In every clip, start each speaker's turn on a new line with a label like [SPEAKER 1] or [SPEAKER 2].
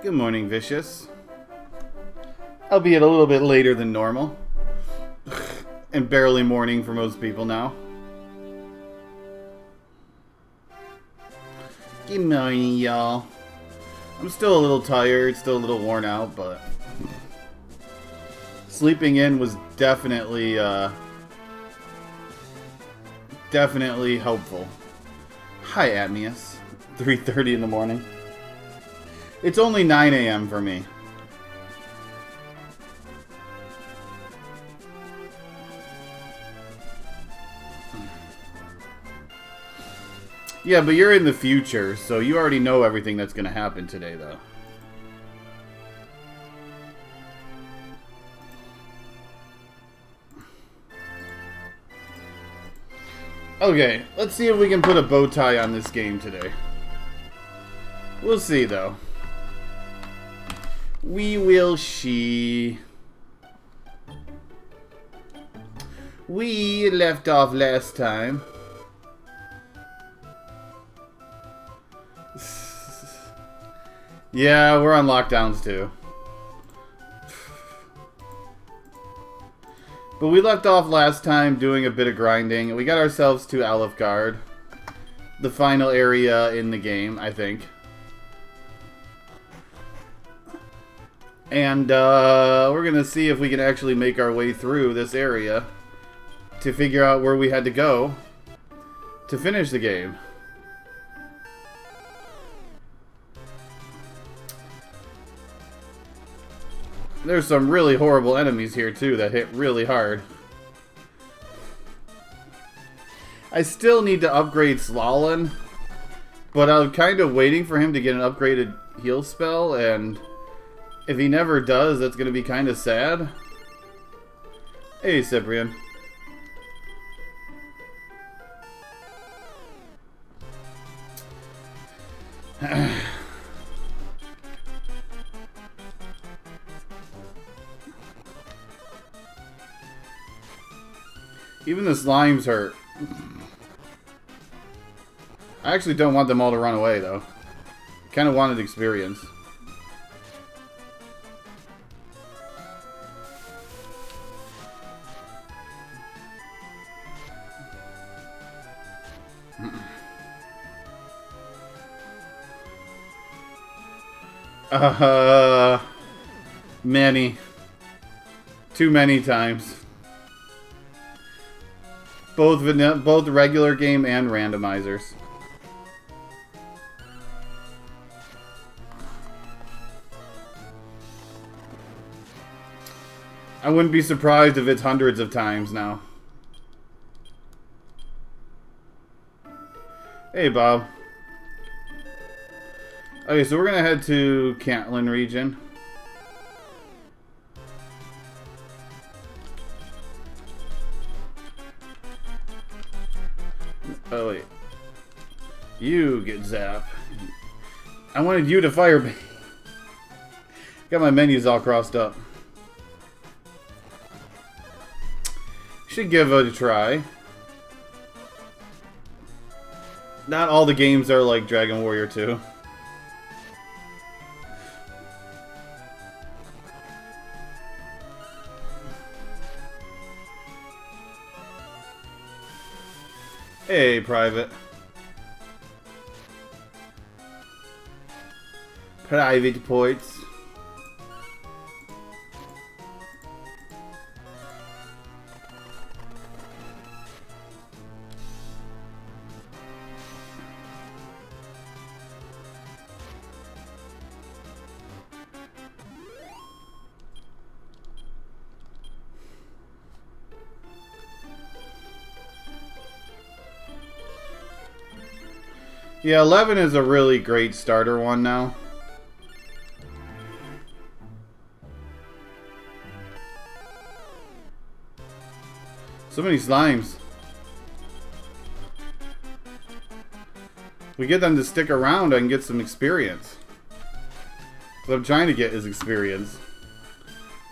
[SPEAKER 1] Good morning, Vicious. Albeit a little bit later than normal. And barely morning for most people now. Good morning, y'all. I'm still a little tired, still a little worn out, but sleeping in was definitely helpful. Hi, Atmius. 3:30 in the morning. It's only 9 a.m. for me. Yeah, but you're in the future, so you already know everything that's going to happen today, though. Okay, let's see if we can put a bow tie on this game today. We'll see, though. We will see. We left off last time. Yeah, we're on lockdowns too. But we left off last time doing a bit of grinding. We got ourselves to Alefgard. The final area in the game, I think. And we're going to see if we can actually make our way through this area to figure out where we had to go to finish the game. There's some really horrible enemies here too that hit really hard. I still need to upgrade Slalin, but I'm kind of waiting for him to get an upgraded heal spell, and if he never does, that's going to be kind of sad. Hey, Cyprian. Even the slimes hurt. I actually don't want them all to run away, though. Kind of wanted experience. Many. Too many times. Both regular game and randomizers. I wouldn't be surprised if it's hundreds of times now. Hey, Bob. Okay, so we're gonna head to Cantlin region. Oh, wait. You get zapped. I wanted you to fire me. Got my menus all crossed up. Should give it a try. Not all the games are like Dragon Warrior 2. Hey, Private. Private points. Yeah, 11 is a really great starter one now. So many slimes. We get them to stick around, I can get some experience. What I'm trying to get is experience.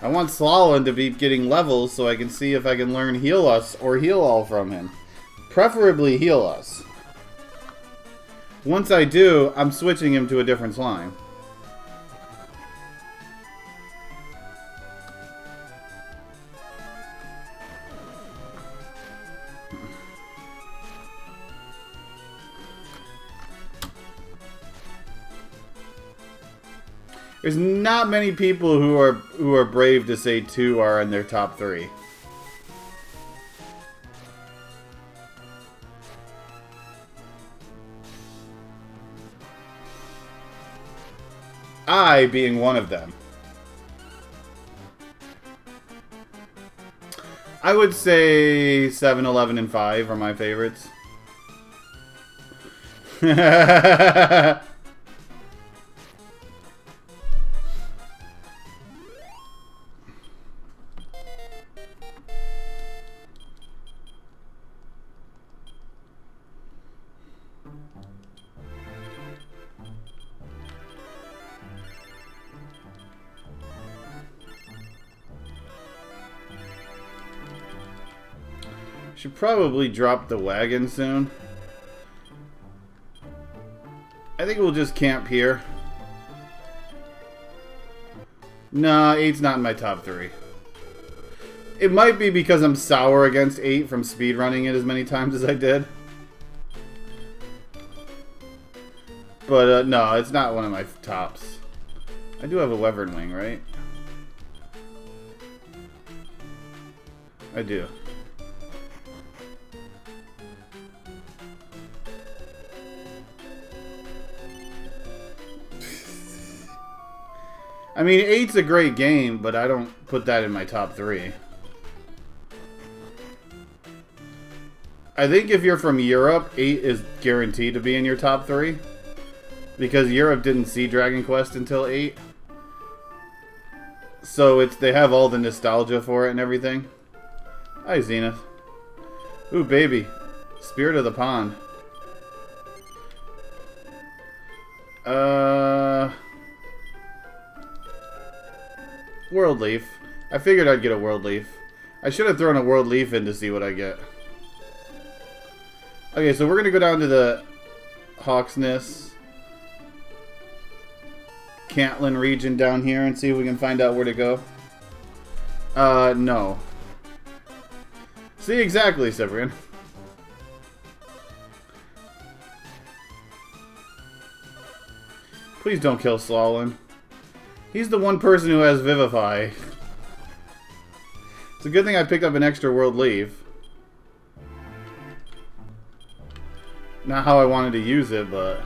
[SPEAKER 1] I want Slalin to be getting levels so I can see if I can learn Heal Us or Heal All from him. Preferably Heal Us. Once I do, I'm switching him to a different slime. There's not many people who are brave to say 2 are in their top 3. I being one of them. I would say 7, 11, and 5 are my favorites. Should probably drop the wagon soon. I think we'll just camp here. Nah, 8's not in my top 3. It might be because I'm sour against 8 from speedrunning it as many times as I did. But no, it's not one of my tops. I do have a Wyvern Wing, right? I do. I mean, 8's a great game, but I don't put that in my top 3. I think if you're from Europe, 8 is guaranteed to be in your top 3. Because Europe didn't see Dragon Quest until 8. So they have all the nostalgia for it and everything. Hi, Zenith. Ooh, baby. Spirit of the Pond. World Leaf. I figured I'd get a World Leaf. I should have thrown a World Leaf in to see what I get. Okay, so we're going to go down to the Hawksness, Cantlin region down here and see if we can find out where to go. No. See, exactly, Cyprian. Please don't kill Slalin. He's the one person who has Vivify. It's a good thing I picked up an extra World Leaf. Not how I wanted to use it, but...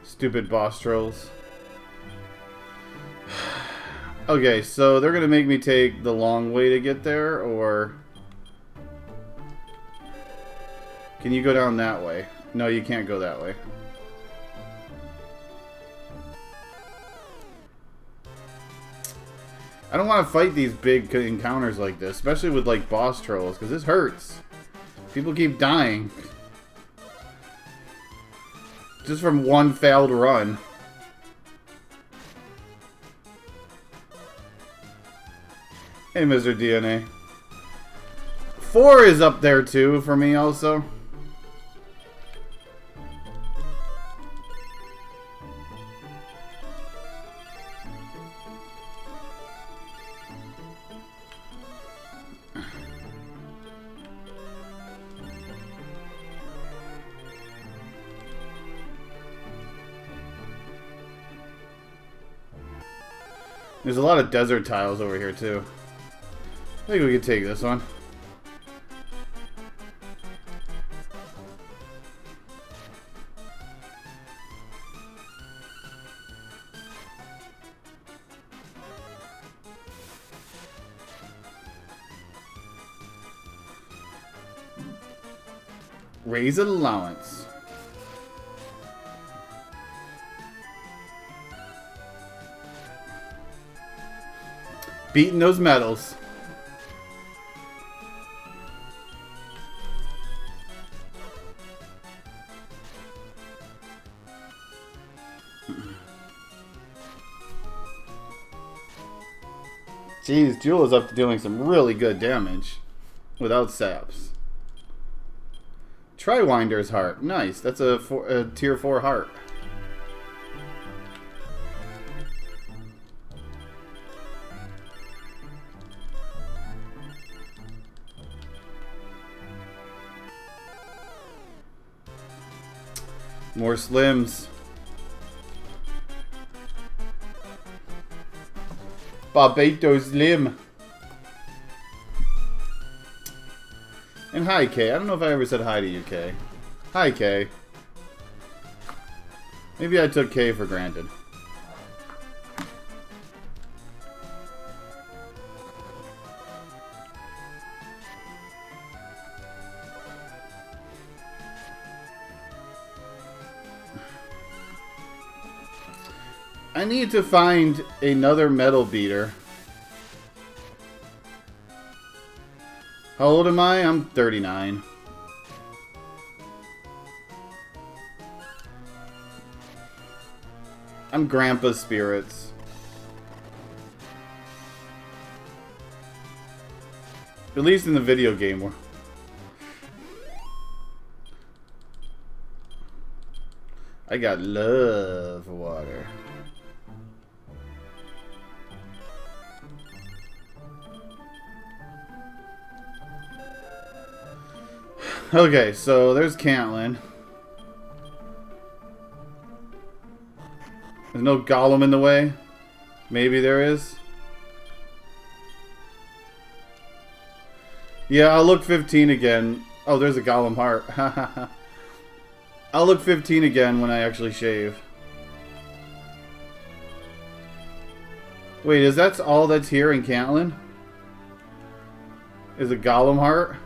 [SPEAKER 1] Stupid boss trolls. Okay, so they're gonna make me take the long way to get there, or... Can you go down that way? No, you can't go that way. I don't want to fight these big encounters like this, especially with like boss trolls, because this hurts. People keep dying. Just from one failed run. Hey, Mr. DNA. 4 is up there too for me also. There's a lot of desert tiles over here too. I think we could take this one. Raise allowance. Beating those medals. Jeez, Jewel is up to doing some really good damage without saps. Triwinder's heart. Nice. That's a tier 4 heart. More Slims. Barbato Slim. And hi, Kay. I don't know if I ever said hi to you, Kay. Hi, Kay. Maybe I took Kay for granted. I need to find another metal beater. How old am I? I'm 39. I'm Grandpa's spirits. At least in the video game world. I got love water. Okay, so there's Caitlin. There's no golem in the way. Maybe there is. Yeah, I'll look 15 again. Oh, there's a golem heart. I'll look 15 again when I actually shave. Wait, is that all that's here in Caitlin? Is a golem heart?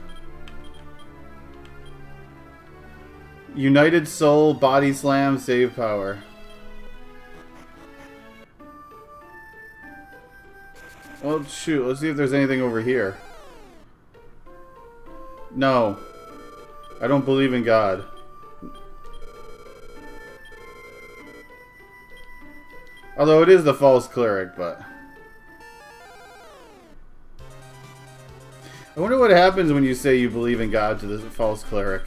[SPEAKER 1] United Soul, Body Slam, Save Power. Well, shoot. Let's see if there's anything over here. No. I don't believe in God. Although it is the false cleric, but... I wonder what happens when you say you believe in God to the false cleric.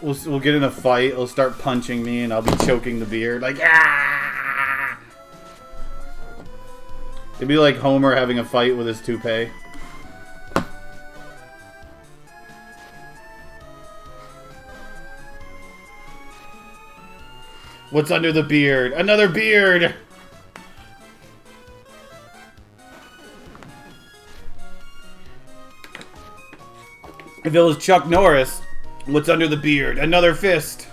[SPEAKER 1] We'll get in a fight. He'll start punching me, and I'll be choking the beard like ah. It'd be like Homer having a fight with his toupee. What's under the beard? Another beard. If it was Chuck Norris. What's under the beard? Another fist.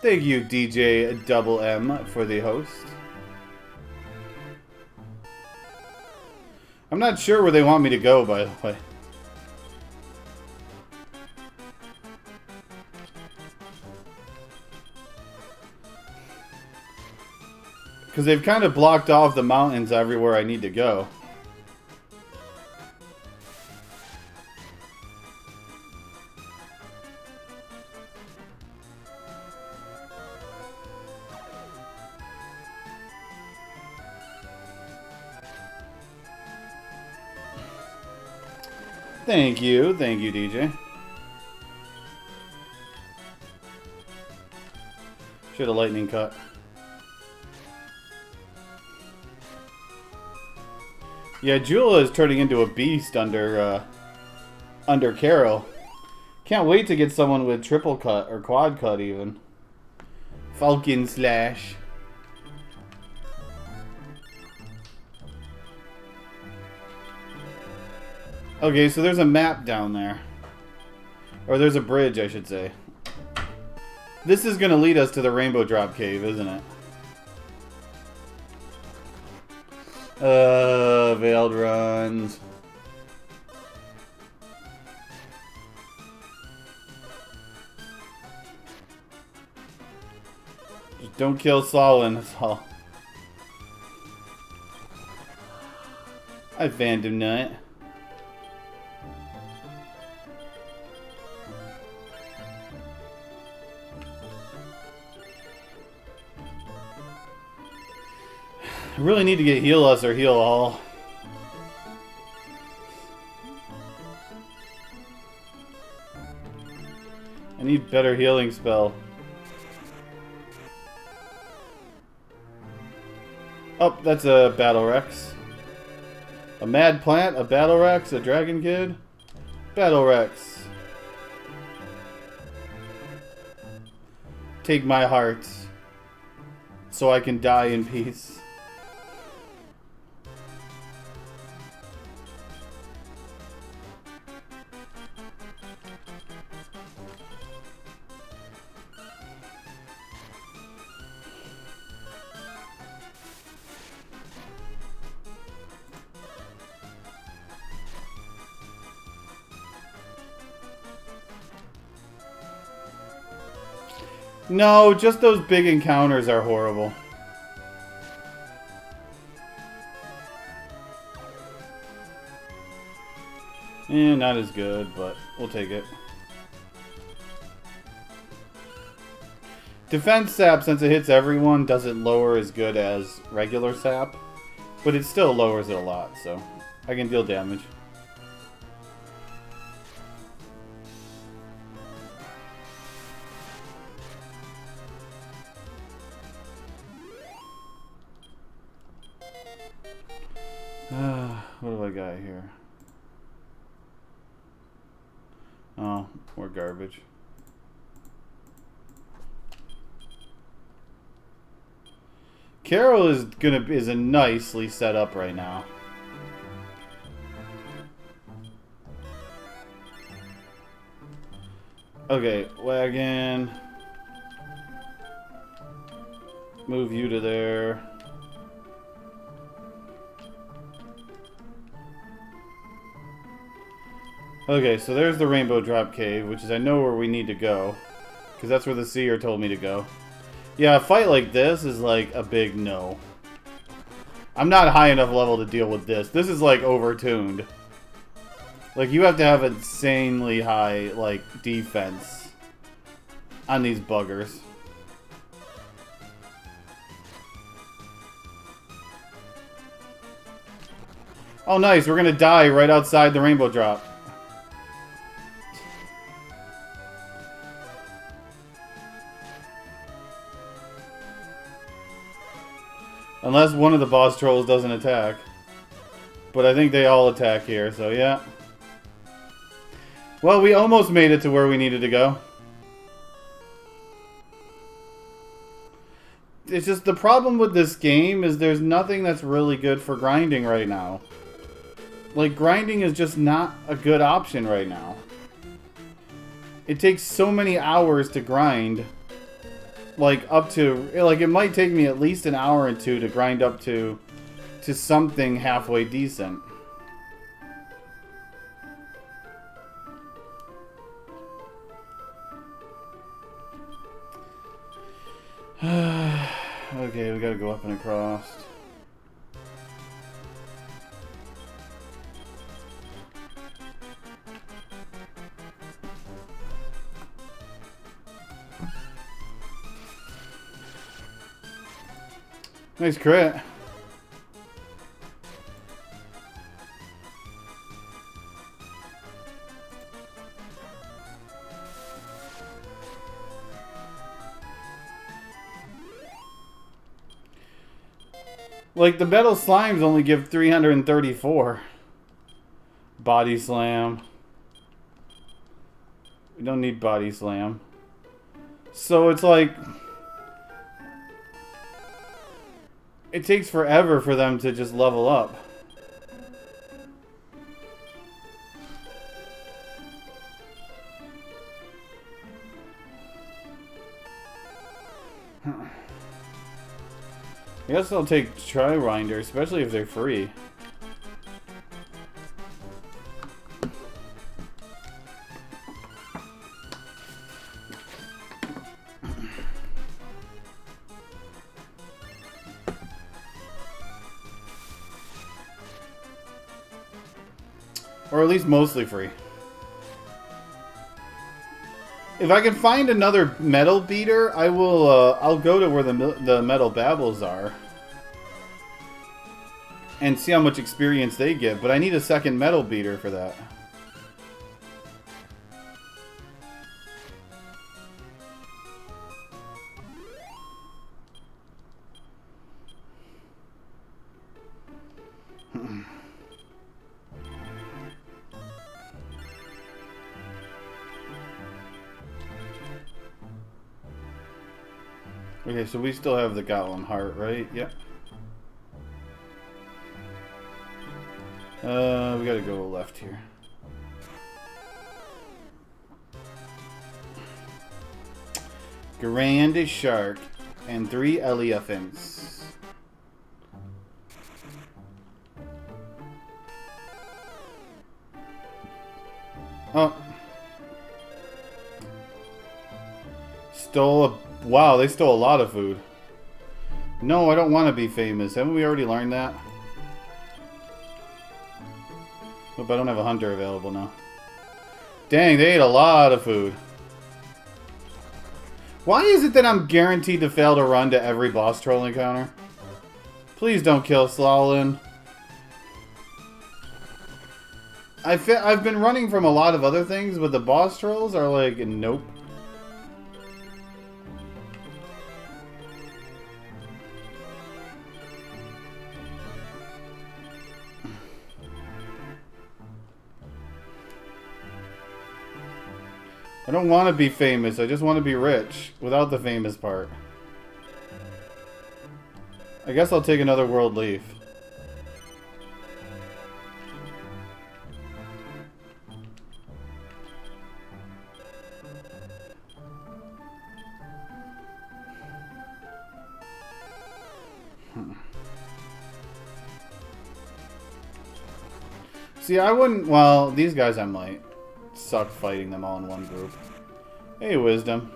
[SPEAKER 1] Thank you, DJ Double M, for the host. I'm not sure where they want me to go, by the way. Because they've kind of blocked off the mountains everywhere I need to go. Thank you, DJ. Should have lightning cut. Yeah, Jula is turning into a beast under Carol. Can't wait to get someone with triple cut or quad cut even. Falcon Slash. Okay, so there's a map down there. Or there's a bridge, I should say. This is going to lead us to the Rainbow Drop Cave, isn't it? Veiled Runs. Just don't kill Slalin, that's all. I Vandom Nut. I really need to get Heal Us or Heal All. I need better healing spell. Oh, that's a Battle Rex. A Mad Plant, a Battle Rex, a Dragon Kid. Battle Rex. Take my heart so I can die in peace. No, just those big encounters are horrible. Eh, not as good, but we'll take it. Defense sap, since it hits everyone, doesn't lower as good as regular sap, but it still lowers it a lot, so I can deal damage. What do I got here? Oh, more garbage. Carol is a nicely set up right now. Okay, wagon. Move you to there. Okay, so there's the Rainbow Drop Cave, which is I know where we need to go. Because that's where the seer told me to go. Yeah, a fight like this is like a big no. I'm not high enough level to deal with this. This is like overtuned. Like you have to have insanely high like defense on these buggers. Oh nice, we're gonna die right outside the Rainbow Drop. Unless one of the boss trolls doesn't attack. But I think they all attack here, so yeah. Well, we almost made it to where we needed to go. It's just the problem with this game is there's nothing that's really good for grinding right now. Like, grinding is just not a good option right now. It takes so many hours to grind. Like, up to... Like, it might take me at least an hour or two to grind up to something halfway decent. Okay, we gotta go up and across. Nice crit. Like, the metal slimes only give 334. Body slam. We don't need body slam. So it's like... It takes forever for them to just level up. I guess I'll take Triwinder, especially if they're free. Or at least mostly free. If I can find another metal beater, I will. I'll go to where the metal babbles are and see how much experience they give. But I need a second metal beater for that. Okay, so we still have the Goblin Heart, right? Yep. We gotta go left here. Grand Shark and 3 elephants. Oh. Stole a... Wow, they stole a lot of food. No, I don't want to be famous. Haven't we already learned that? Hope I don't have a hunter available now. Dang, they ate a lot of food. Why is it that I'm guaranteed to fail to run to every boss troll encounter? Please don't kill Slalin. I've been running from a lot of other things, but the boss trolls are like, nope. I don't want to be famous, I just want to be rich, without the famous part. I guess I'll take another world leaf. See, I wouldn't... Well, these guys I might. Suck fighting them all in one group. Hey, Wisdom.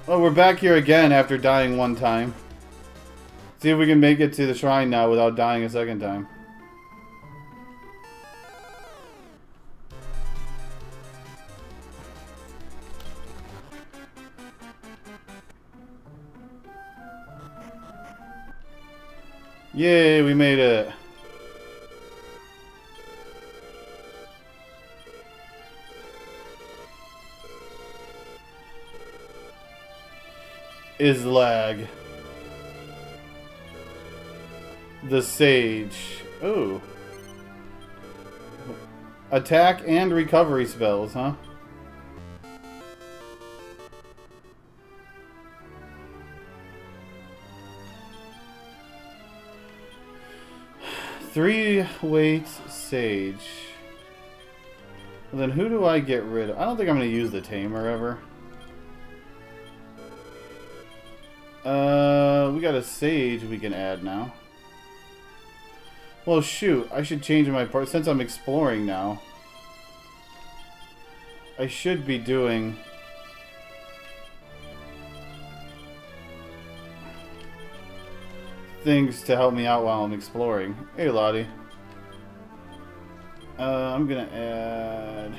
[SPEAKER 1] Well, we're back here again after dying one time. See if we can make it to the shrine now without dying a second time. Yay, we made it. Islag. The Sage. Oh. Attack and recovery spells, huh? Three weights Sage. Well, then who do I get rid of? I don't think I'm going to use the Tamer ever. We got a Sage we can add now. Well, shoot. I should change my part. Since I'm exploring now, I should be doing... things to help me out while I'm exploring. Hey, Lottie. I'm gonna add...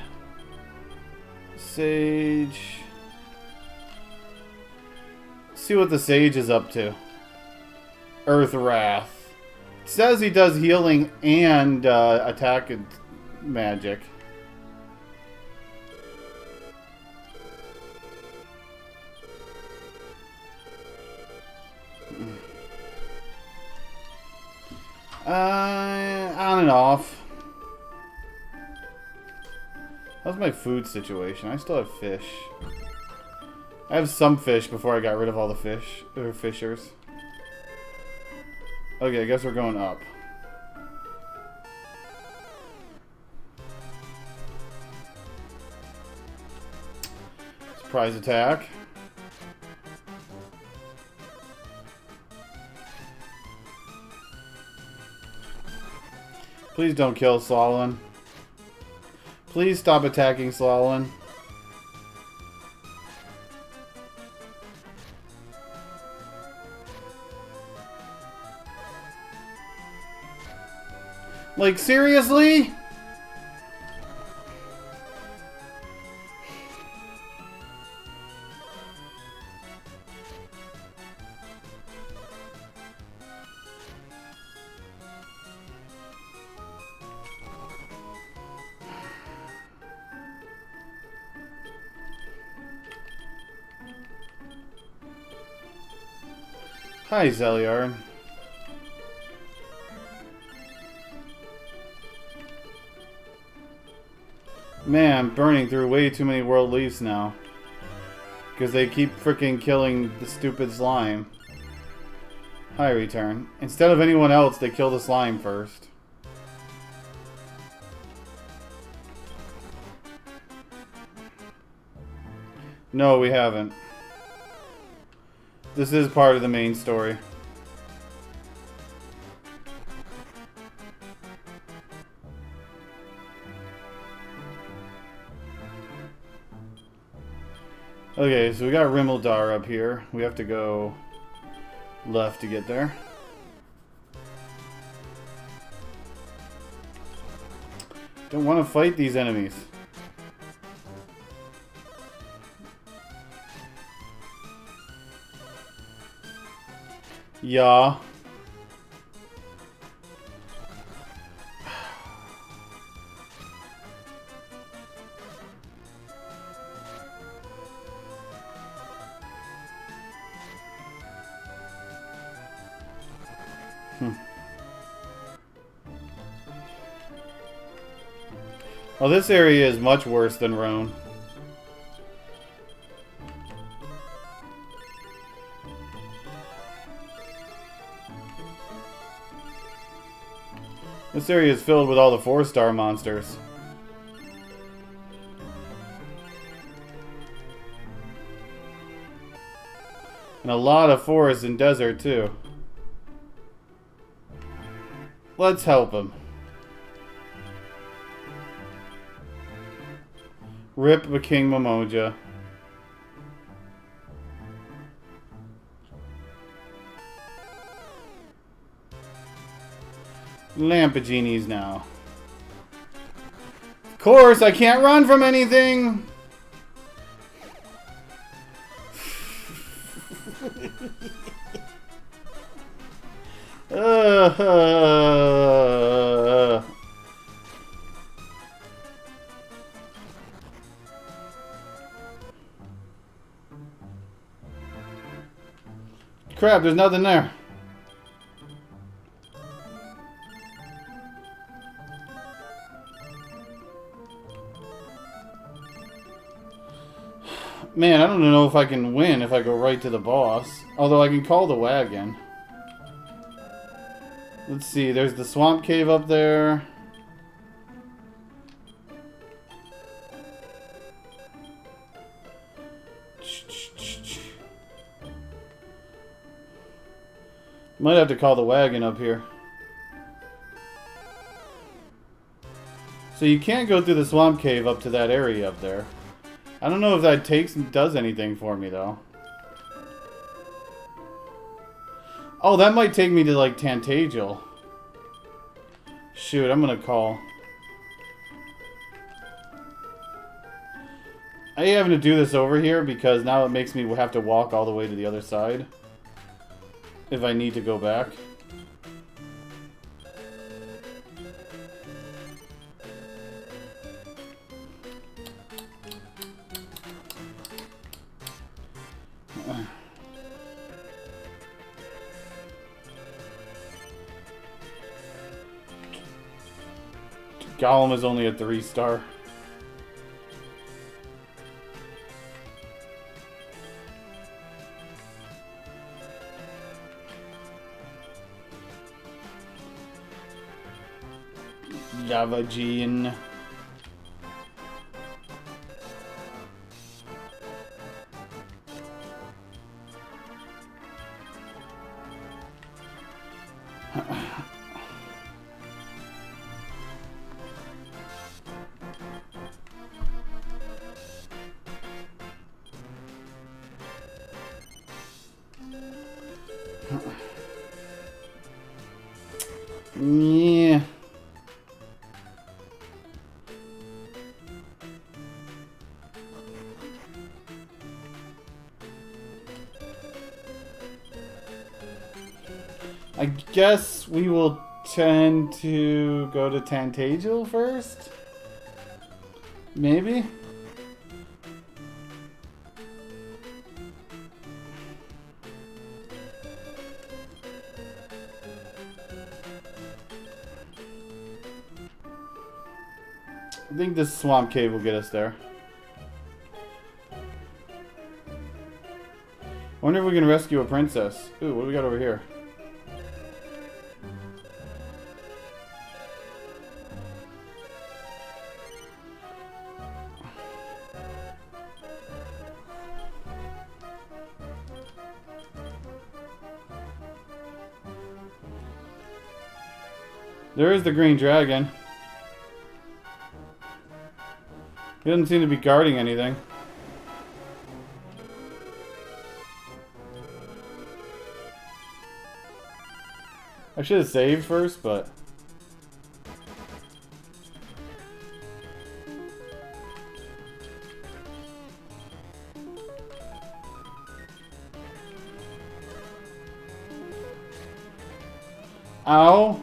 [SPEAKER 1] Sage... See what the Sage is up to. Earth Wrath. It says he does healing and attack and magic. On and off. How's my food situation? I still have fish. I have some fish before I got rid of all the fish, or fishers. Okay, I guess we're going up. Surprise attack. Please don't kill Slalin. Please stop attacking Slalin. Like, seriously? Hi, Zeliard. Man, I'm burning through way too many world leaves now. Because they keep freaking killing the stupid slime. Hi, Return. Instead of anyone else, they kill the slime first. No, we haven't. This is part of the main story. Okay, so we got Rimmeldar up here. We have to go left to get there. Don't want to fight these enemies. Yeah. Well, this area is much worse than Rhone. This area is filled with all the 4-star monsters. And a lot of forest and desert, too. Let's help him. Rip the King Momoja. Lamborghinis now. Of course, I can't run from anything! Crap, there's nothing there. Man, I don't know if I can win if I go right to the boss. Although I can call the wagon. Let's see, there's the swamp cave up there. Might have to call the wagon up here. So you can't go through the swamp cave up to that area up there. I don't know if that does anything for me though. Oh, that might take me to like Tantagel. Shoot, I'm gonna call. I ain't having to do this over here because now it makes me have to walk all the way to the other side. If I need to go back. Gollum is only a 3-star. Yavajin. Yeah. I guess we will tend to go to Tantagel first? Maybe? I think this swamp cave will get us there. I wonder if we can rescue a princess. Ooh, what do we got over here? There is the green dragon. He doesn't seem to be guarding anything. I should have saved first, but... Ow!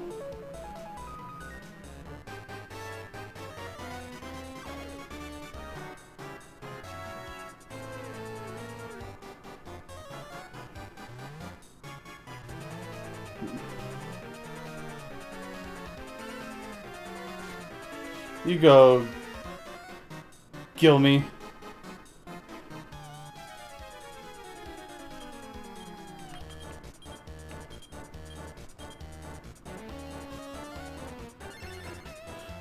[SPEAKER 1] You go. Kill me.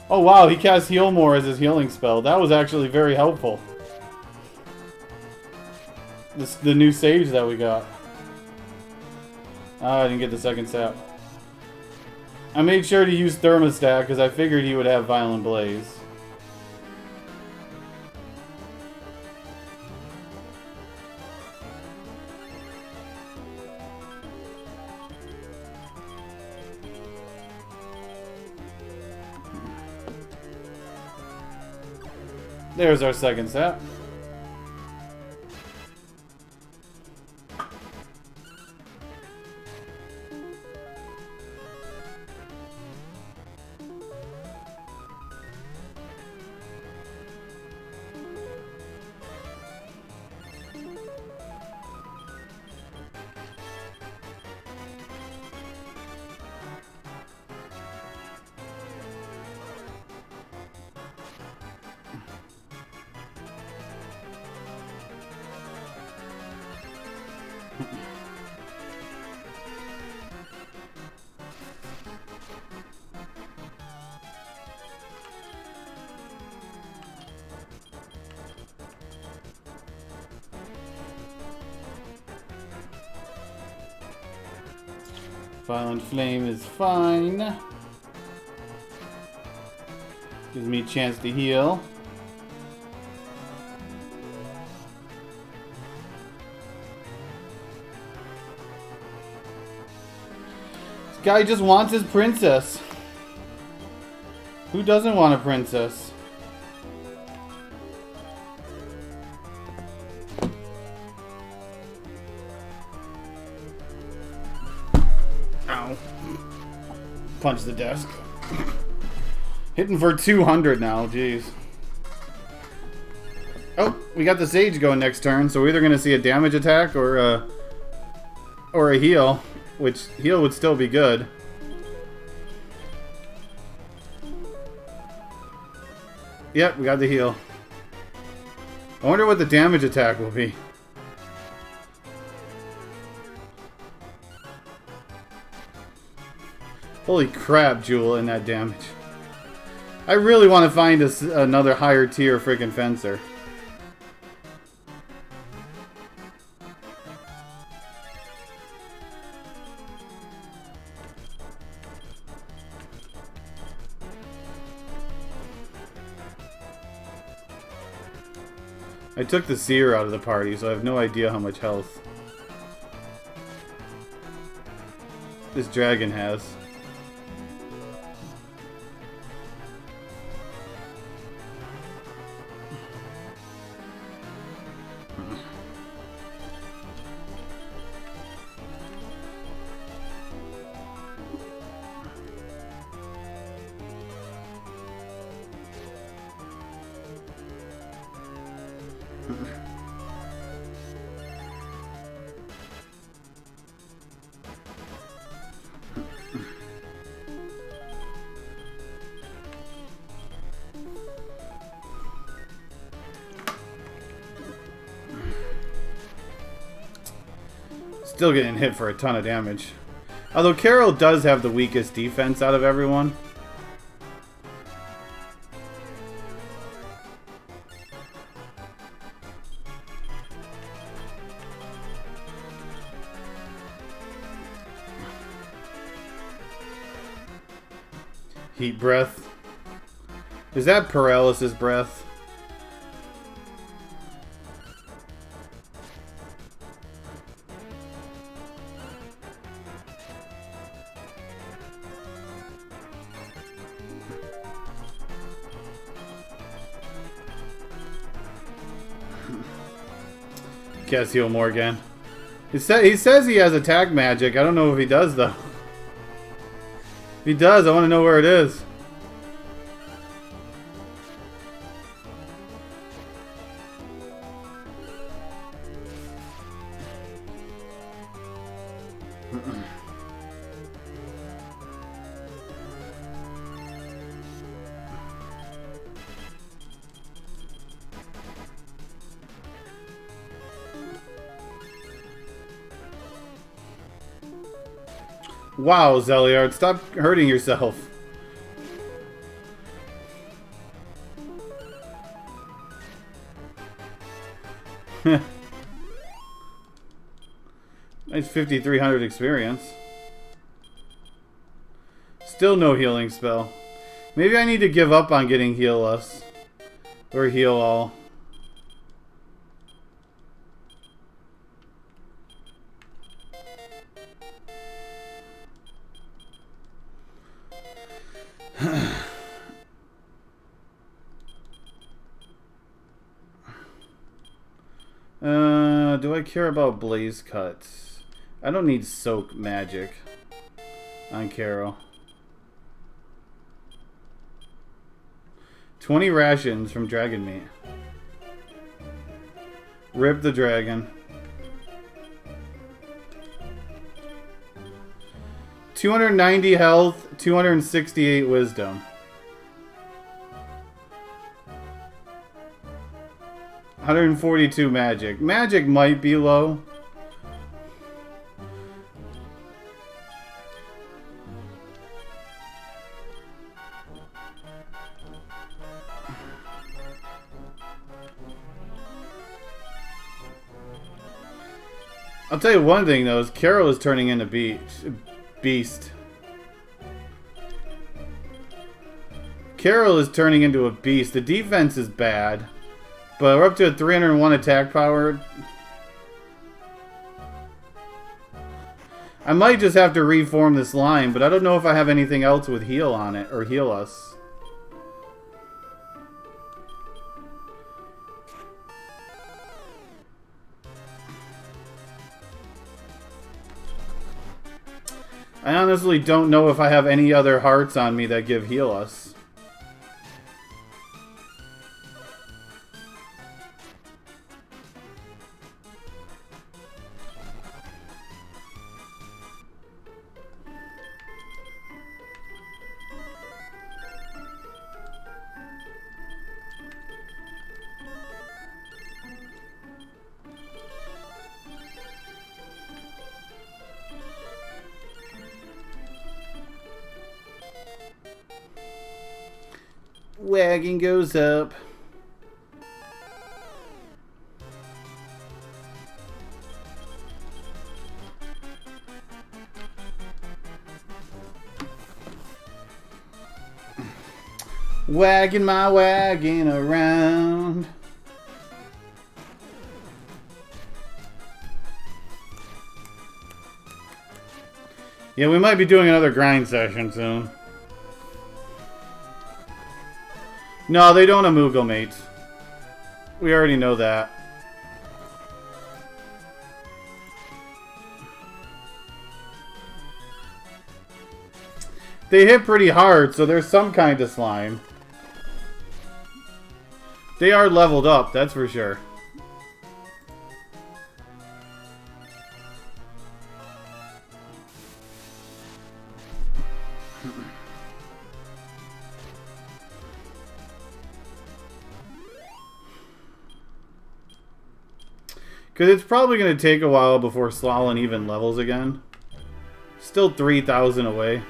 [SPEAKER 1] Oh wow, he cast Heal More as his healing spell. That was actually very helpful. The new sage that we got. Ah, I didn't get the second sap. I made sure to use Thermostat because I figured he would have Violent Blaze. There's our second sap. Violent Flame is fine. Gives me a chance to heal. This guy just wants his princess. Who doesn't want a princess? Ow. Punch the desk. Hitting for 200 now, jeez. Oh, we got the Sage going next turn, so we're either going to see a damage attack or a heal, which heal would still be good. Yep, we got the heal. I wonder what the damage attack will be. Holy crap, Jewel, in that damage. I really want to find another higher tier freaking fencer. I took the Seer out of the party, so I have no idea how much health this dragon has. Still getting hit for a ton of damage. Although Carol does have the weakest defense out of everyone. Heat breath. Is that paralysis breath? Guess heal more again. He says he has attack magic. I don't know if he does though. If he does, I want to know where it is. Wow, Zeliard, stop hurting yourself. Nice 5,300 experience. Still no healing spell. Maybe I need to give up on getting heal us. Or heal all. Do I care about Blaze Cuts? I don't need Soak Magic on Carol. 20 rations from Dragon Meat. Rip the dragon. 290 health, 268 wisdom. 142 magic. Magic might be low. I'll tell you one thing though, is Carol is turning into beast. Carol is turning into a beast. The defense is bad. But we're up to a 301 attack power. I might just have to reform this line, but I don't know if I have anything else with heal on it, or heal us. I honestly don't know if I have any other hearts on me that give heal us. Wagon goes up. Wagging my wagon around. Yeah, we might be doing another grind session soon. No, they don't amalgamate. We already know that. They hit pretty hard, so there's some kind of slime. They are leveled up, that's for sure. Because it's probably going to take a while before Slalin even levels again. Still 3,000 away.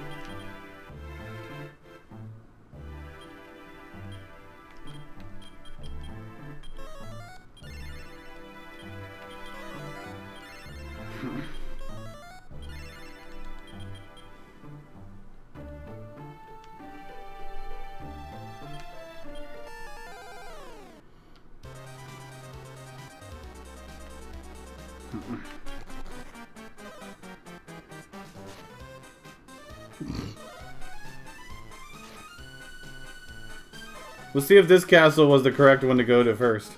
[SPEAKER 1] We'll see if this castle was the correct one to go to first.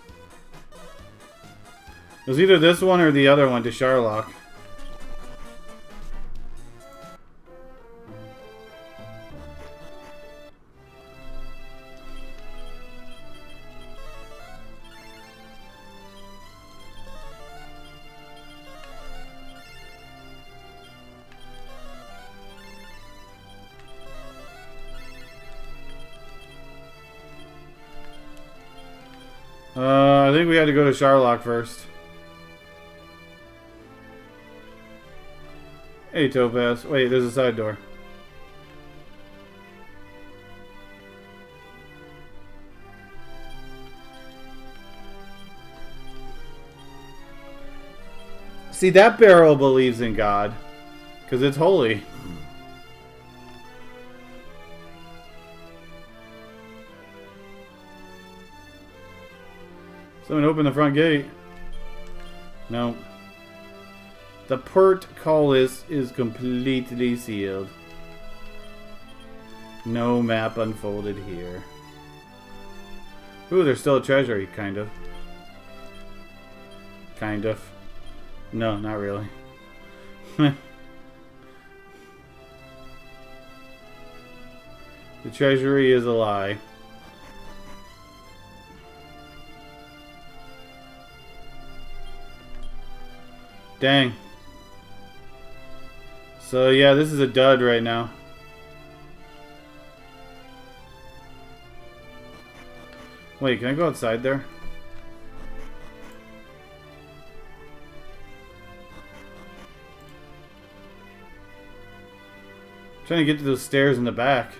[SPEAKER 1] It was either this one or the other one to Sharlock. I think we had to go to Sharlock first. Hey, Topaz. Wait, there's a side door. See, that barrel believes in God. Because it's holy. Someone open the front gate. No. The portcullis is completely sealed. No map unfolded here. Ooh, there's still a treasury, kind of. Kind of. No, not really. The treasury is a lie. Dang. So yeah, this is a dud right now. Wait, can I go outside there? I'm trying to get to those stairs in the back.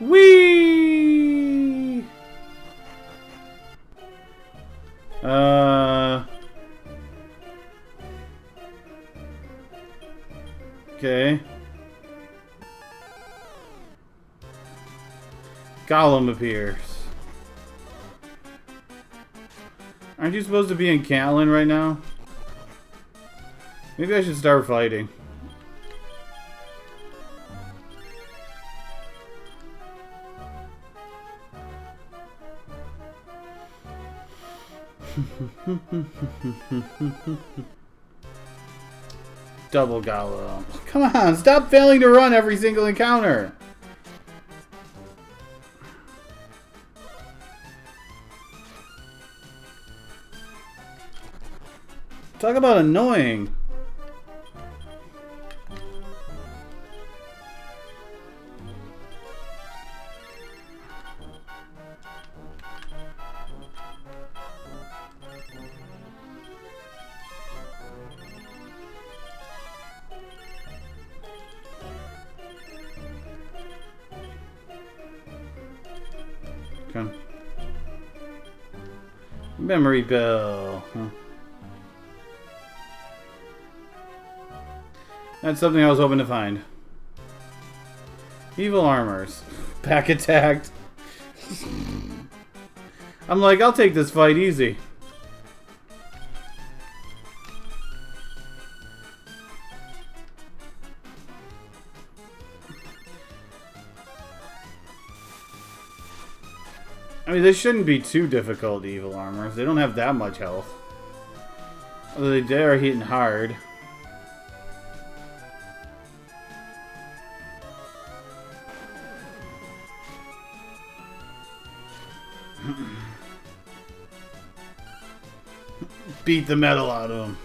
[SPEAKER 1] Whee! Okay. Gollum appears. Aren't you supposed to be in Catlin right now? Maybe I should start fighting. Double Gollum. Come on, stop failing to run every single encounter. Talk about annoying. Okay. Memory bell. Huh. That's something I was hoping to find. Evil armors. Back attacked. I'm like, I'll take this fight easy. I mean, this shouldn't be too difficult, evil armors. They don't have that much health. Although they are hitting hard. Beat the metal out of him.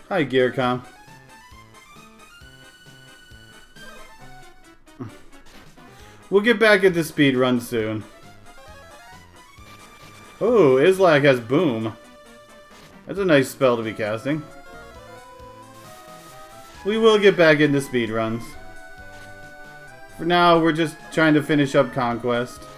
[SPEAKER 1] Hi, Gearcom. We'll get back at the speed run soon. Oh, Islak has Boom. That's a nice spell to be casting. We will get back into speed runs. For now, we're just trying to finish up ConQuest.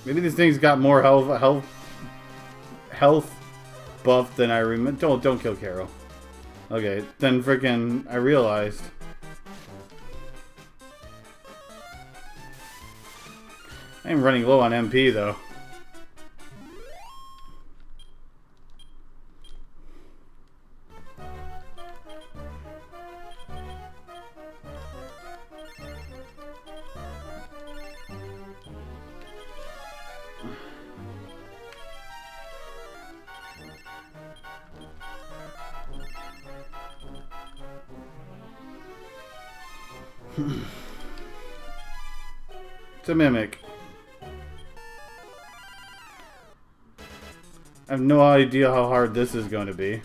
[SPEAKER 1] Maybe this thing's got more health buff than I remember. Don't kill Carol. Okay, then freaking I realized. I'm running low on MP though. It's a mimic. I have no idea how hard this is going to be.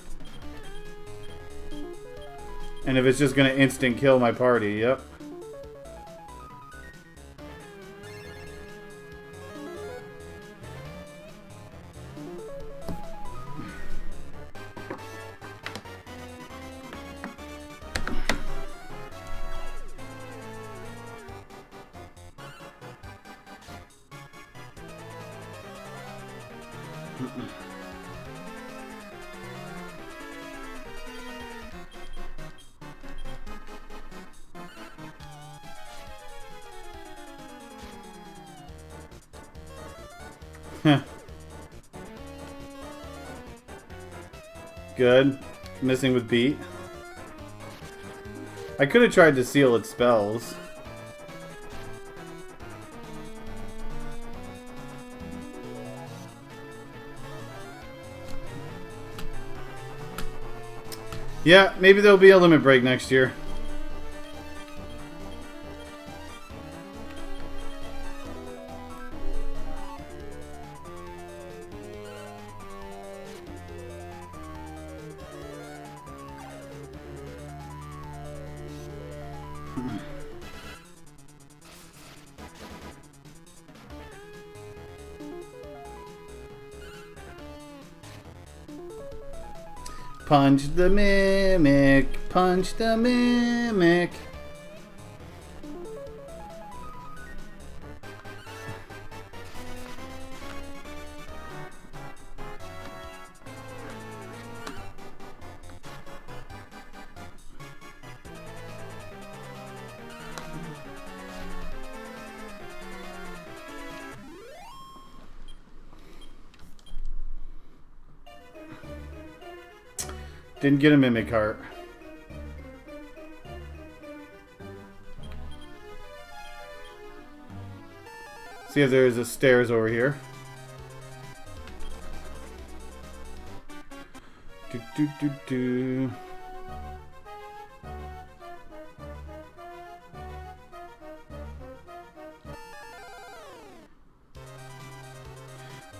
[SPEAKER 1] And if it's just going to instant kill my party, yep. Good. Missing with beat. I could have tried to seal its spells. Yeah, maybe there'll be a limit break next year. Punch the mimic, punch the mimic. Didn't get a mimic heart. See if there's a stairs over here. Do do do do.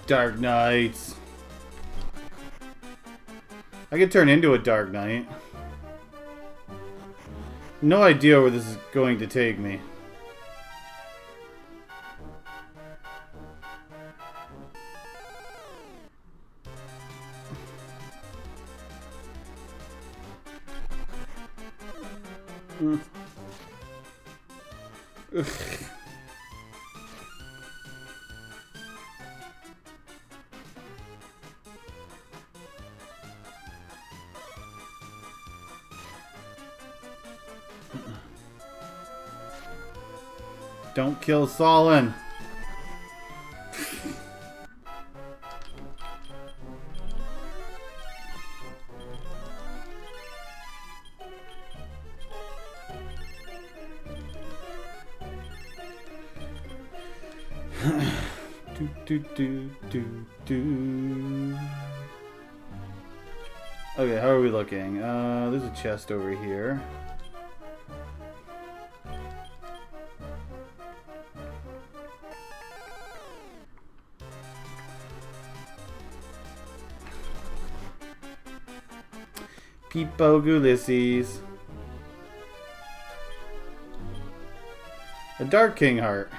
[SPEAKER 1] Dark Knights. I could turn into a Dark Knight. No idea where this is going to take me. Ugh. Don't kill Solon. Do, do, do, do, do. Okay, how are we looking? There's a chest over here. Peepo Ulysses. A Dark King heart.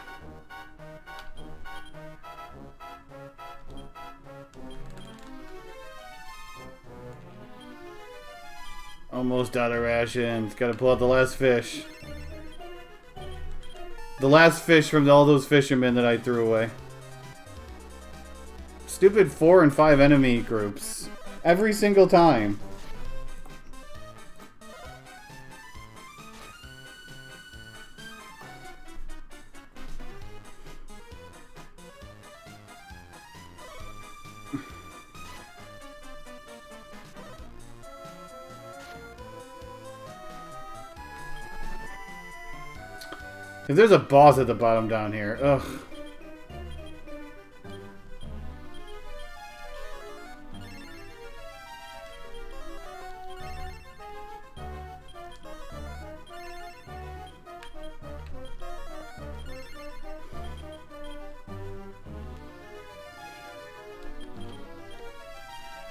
[SPEAKER 1] Almost out of rations. Gotta pull out the last fish. The last fish from all those fishermen that I threw away. Stupid 4 and 5 enemy groups. Every single time. If there's a boss at the bottom down here, ugh.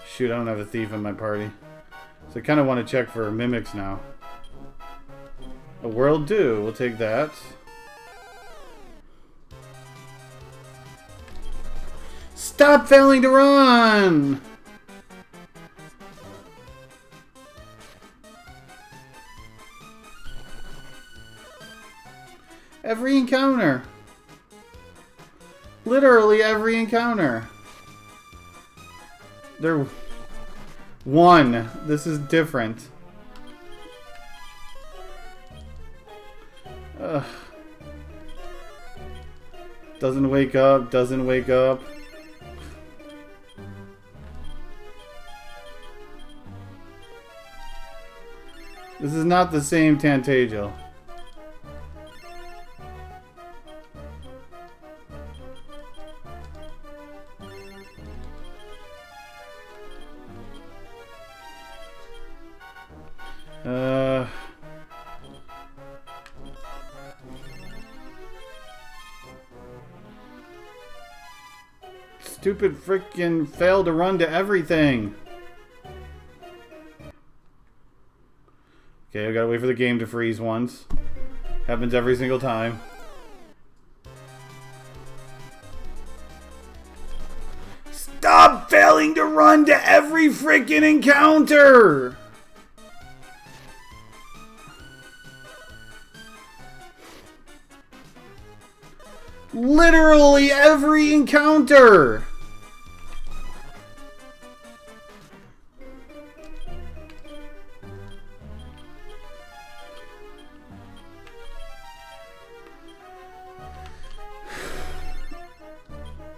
[SPEAKER 1] Shoot, I don't have a thief in my party. So I kind of want to check for mimics now. A world do. We'll take that. Stop failing to run! Every encounter. Literally every encounter. They're... One. This is different. Ugh. Doesn't wake up, doesn't wake up. This is not the same Tantagel. Stupid frickin' failed to run to everything. Okay, I gotta wait for the game to freeze once. Happens every single time. Stop failing to run to every frickin' encounter! Literally every encounter!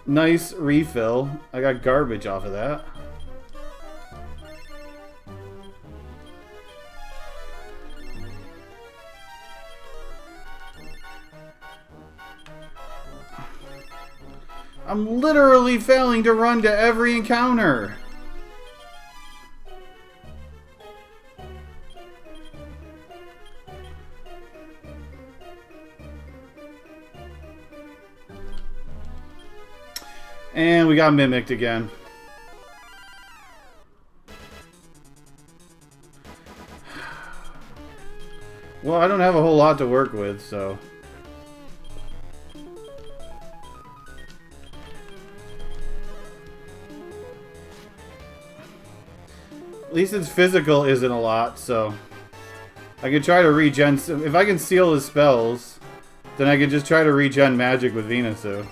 [SPEAKER 1] Nice refill. I got garbage off of that. I'm literally failing to run to every encounter. And we got mimicked again. Well, I don't have a whole lot to work with, so... At least its physical isn't a lot, so... I can try to regen... If I can seal his spells, then I can just try to regen magic with Venusu.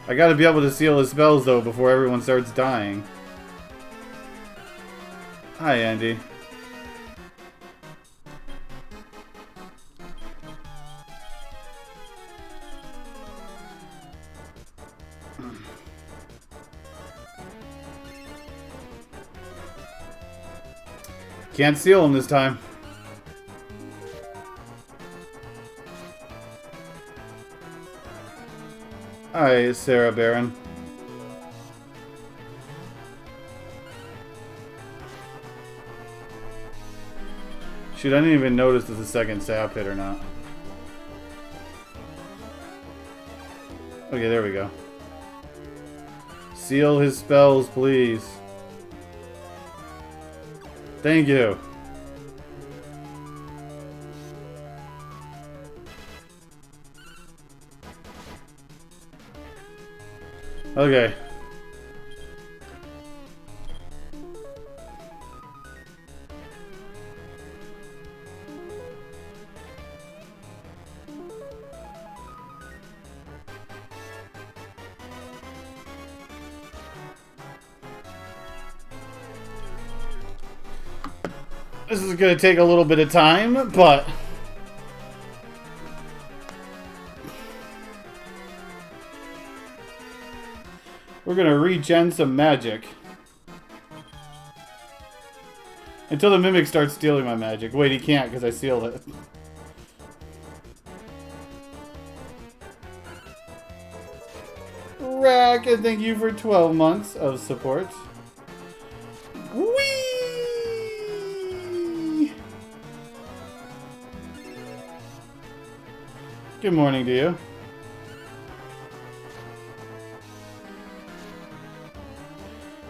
[SPEAKER 1] I gotta be able to seal his spells, though, before everyone starts dying. Hi, Andy. Can't seal him this time. Hi, Sarah Baron. Shoot, I didn't even notice if the second sap hit or not. Okay, there we go. Seal his spells, please. Thank you. Okay. This is going to take a little bit of time, but we're going to regen some magic until the Mimic starts stealing my magic. Wait, he can't because I sealed it. Rack, and thank you for 12 months of support. Whee! Good morning to you.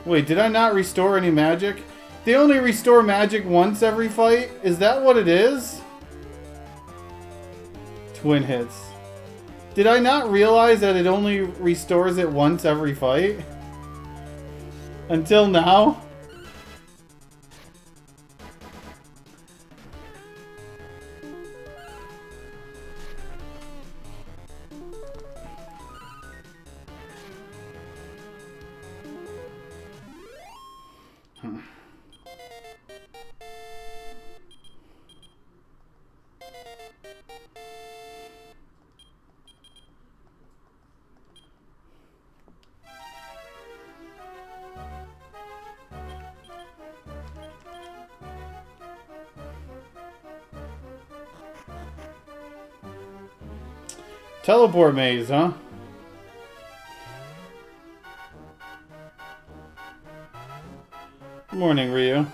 [SPEAKER 1] Wait, did I not restore any magic? They only restore magic once every fight? Is that what it is? Twin hits. Did I not realize that it only restores it once every fight? Until now? Teleport maze, huh? Good morning, Ryu.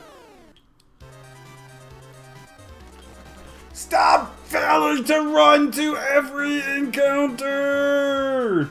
[SPEAKER 1] Stop failing to run to every encounter!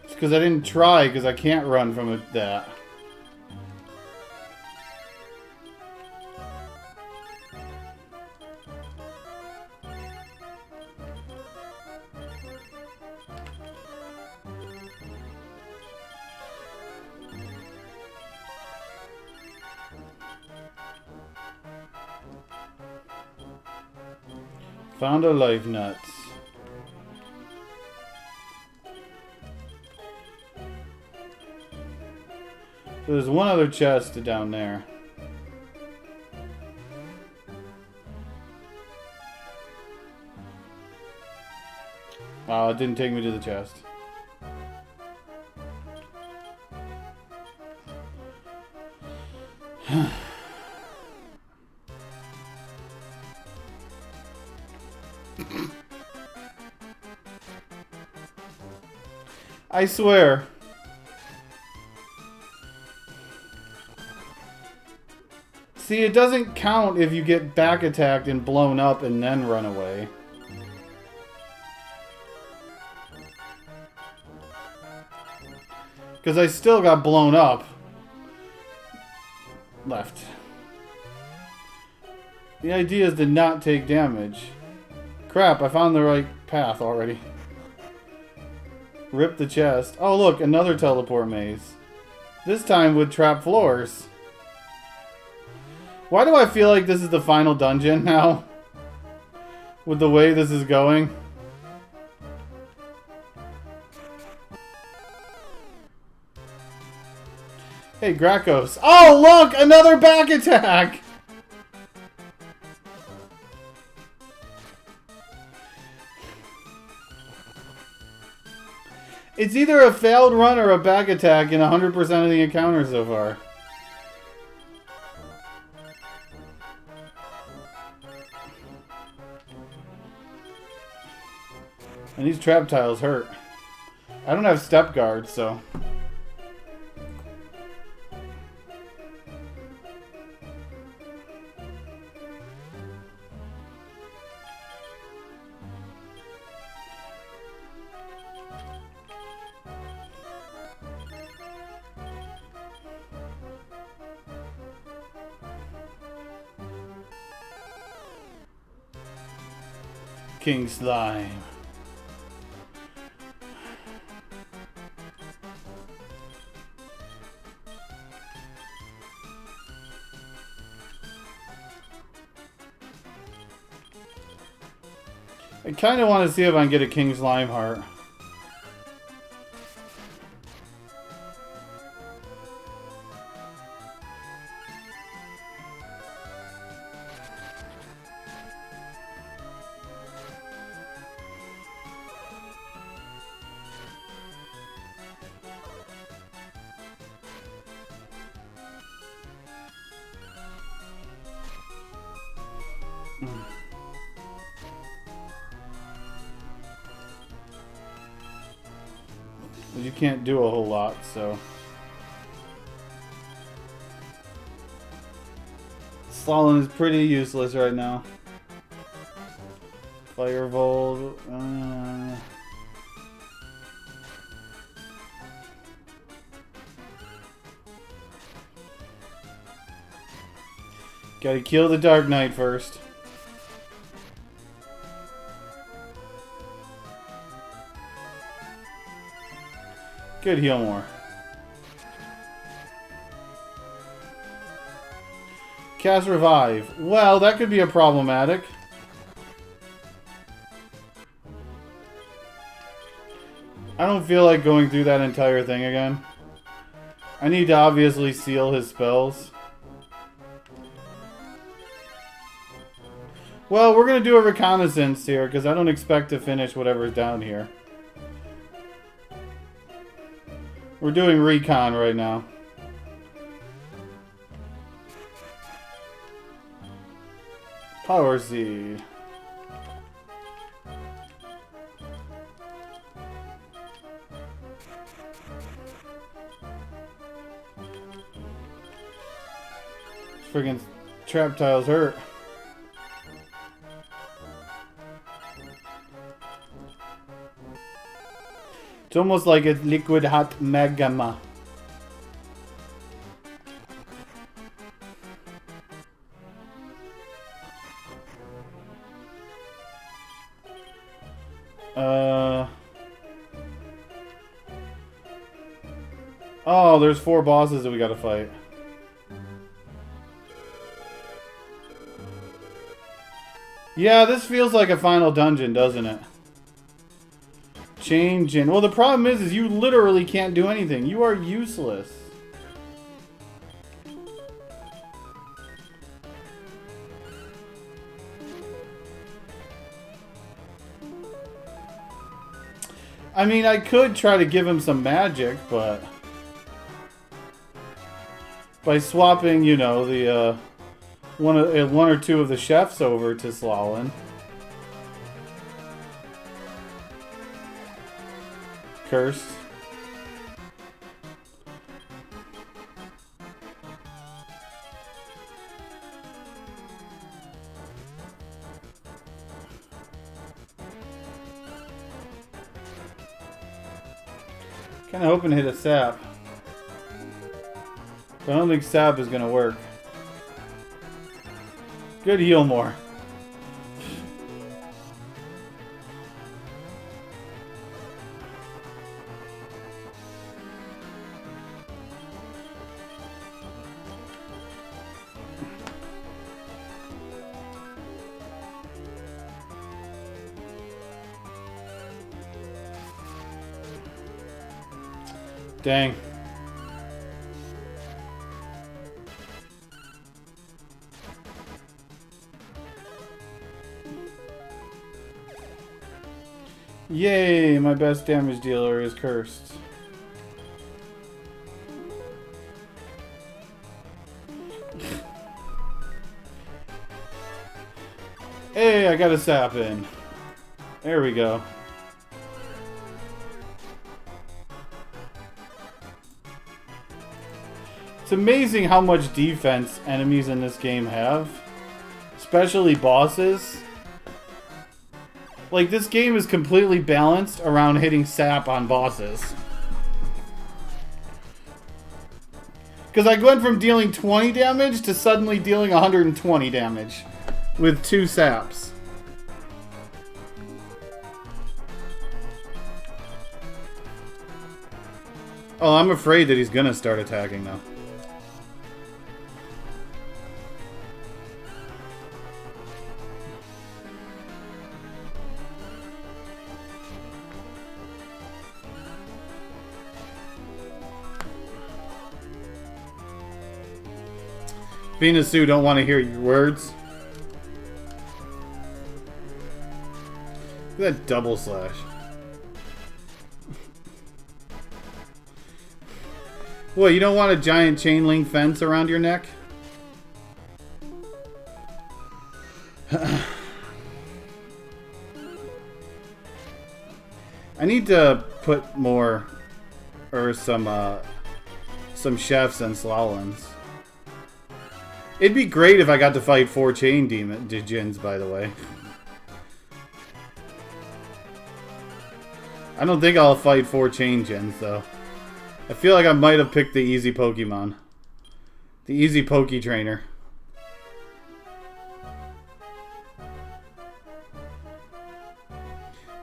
[SPEAKER 1] Because I didn't try, because I can't run from that. Found a life nuts. So there's one other chest down there. Oh, it didn't take me to the chest. I swear. See, it doesn't count if you get back attacked and blown up and then run away. Because I still got blown up. Left. The idea is to not take damage. Crap, I found the right path already. Rip the chest. Oh look, another teleport maze. This time with trap floors. Why do I feel like this is the final dungeon now? With the way this is going? Hey, Gracchos. Oh, look! Another back attack! It's either a failed run or a back attack in 100% of the encounters so far. And these trap tiles hurt. I don't have step guard, so... King Slime. I kind of want to see if I can get a King Slime heart. You can't do a whole lot, so... Slalom is pretty useless right now. Firebolt... Gotta kill the Dark Knight first. Good heal more. Cast Revive. Well, that could be a problematic. I don't feel like going through that entire thing again. I need to obviously seal his spells. Well, we're going to do a reconnaissance here, because I don't expect to finish whatever's down here. We're doing recon right now. Power Seed. Friggin' trap tiles hurt. It's almost like it's liquid hot magma. Oh, there's 4 bosses that we gotta fight. Yeah, this feels like a final dungeon, doesn't it? Change in. Well, the problem is you literally can't do anything. You are useless. I mean, I could try to give him some magic, but... by swapping, you know, the, one or two of the chefs over to Slalom. Cursed. Kinda hoping to hit a sap. But I don't think sap is gonna work. Good heal more. Dang. Yay, my best damage dealer is cursed. Hey, I got a sap in. There we go. It's amazing how much defense enemies in this game have. Especially bosses. Like, this game is completely balanced around hitting sap on bosses. Because I went from dealing 20 damage to suddenly dealing 120 damage. With 2 saps. Oh, I'm afraid that he's gonna start attacking now. Venus Sue don't want to hear your words. Look at that double slash. What, you don't want a giant chain link fence around your neck? I need to put more, or some chefs and slalloms. It'd be great if I got to fight 4 chain djinns, by the way. I don't think I'll fight 4 chain djinns, though. I feel like I might have picked the easy Pokemon. The easy Poke Trainer.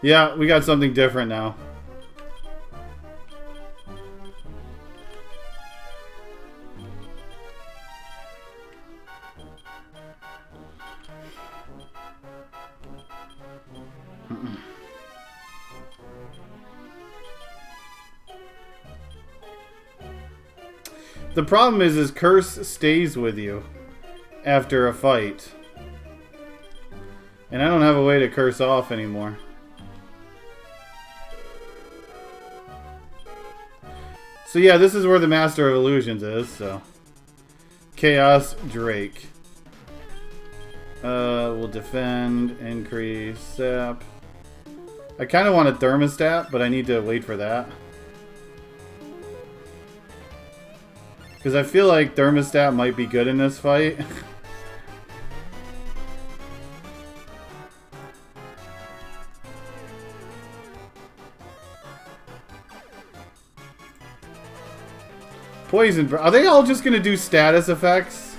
[SPEAKER 1] Yeah, we got something different now. The problem is curse stays with you after a fight. And I don't have a way to curse off anymore. So yeah, this is where the Master of Illusions is, so. Chaos Drake. We'll defend, increase, sap. I kind of want a thermostat, but I need to wait for that. Because I feel like thermostat might be good in this fight. Poison. Are they all just going to do status effects?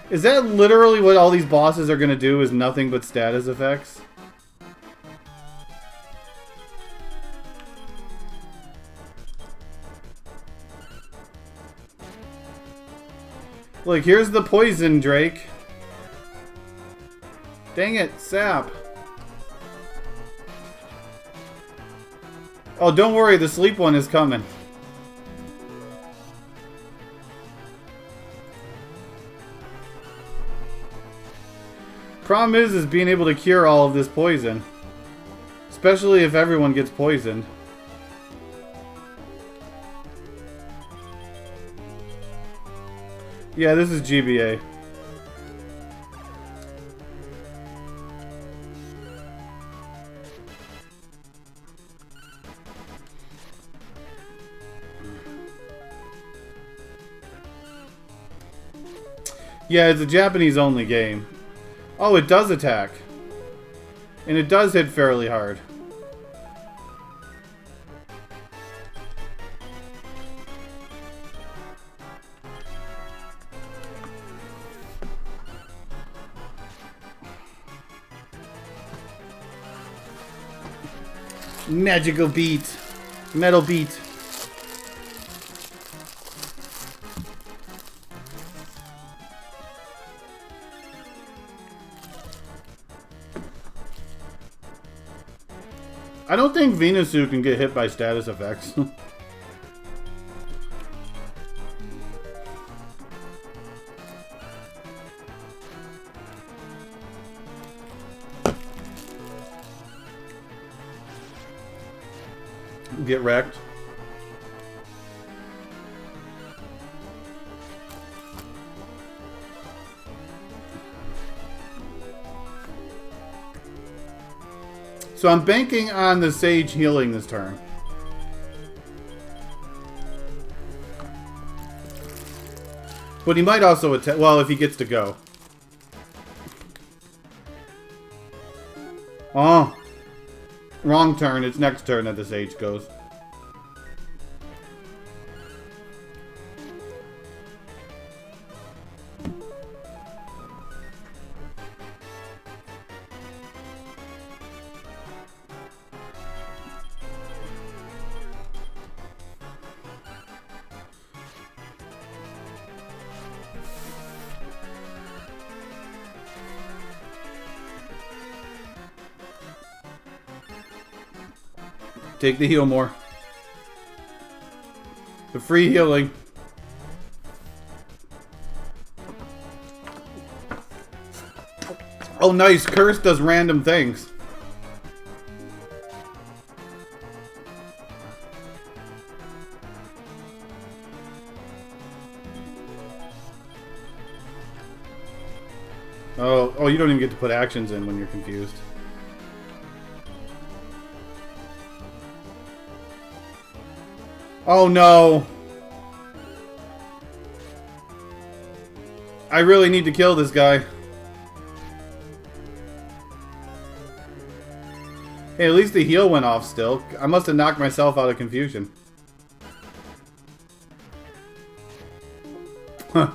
[SPEAKER 1] Is that literally what all these bosses are going to do, is nothing but status effects? Look, here's the poison Drake. Dang it, sap. Oh, don't worry, the sleep one is coming. Problem is being able to cure all of this poison. Especially if everyone gets poisoned. Yeah, this is GBA. Yeah, it's a Japanese only game. Oh, it does attack. And it does hit fairly hard. Magical beat. Metal beat. I don't think Venusu can get hit by status effects. get wrecked. So I'm banking on the Sage healing this turn. But he might also attack. Well, if he gets to go. Oh. Wrong turn. It's next turn that the Sage goes. Take the heal more. The free healing. Oh, nice. Curse does random things. Oh, you don't even get to put actions in when you're confused. Oh no! I really need to kill this guy. Hey, at least the heal went off still. I must have knocked myself out of confusion. Huh.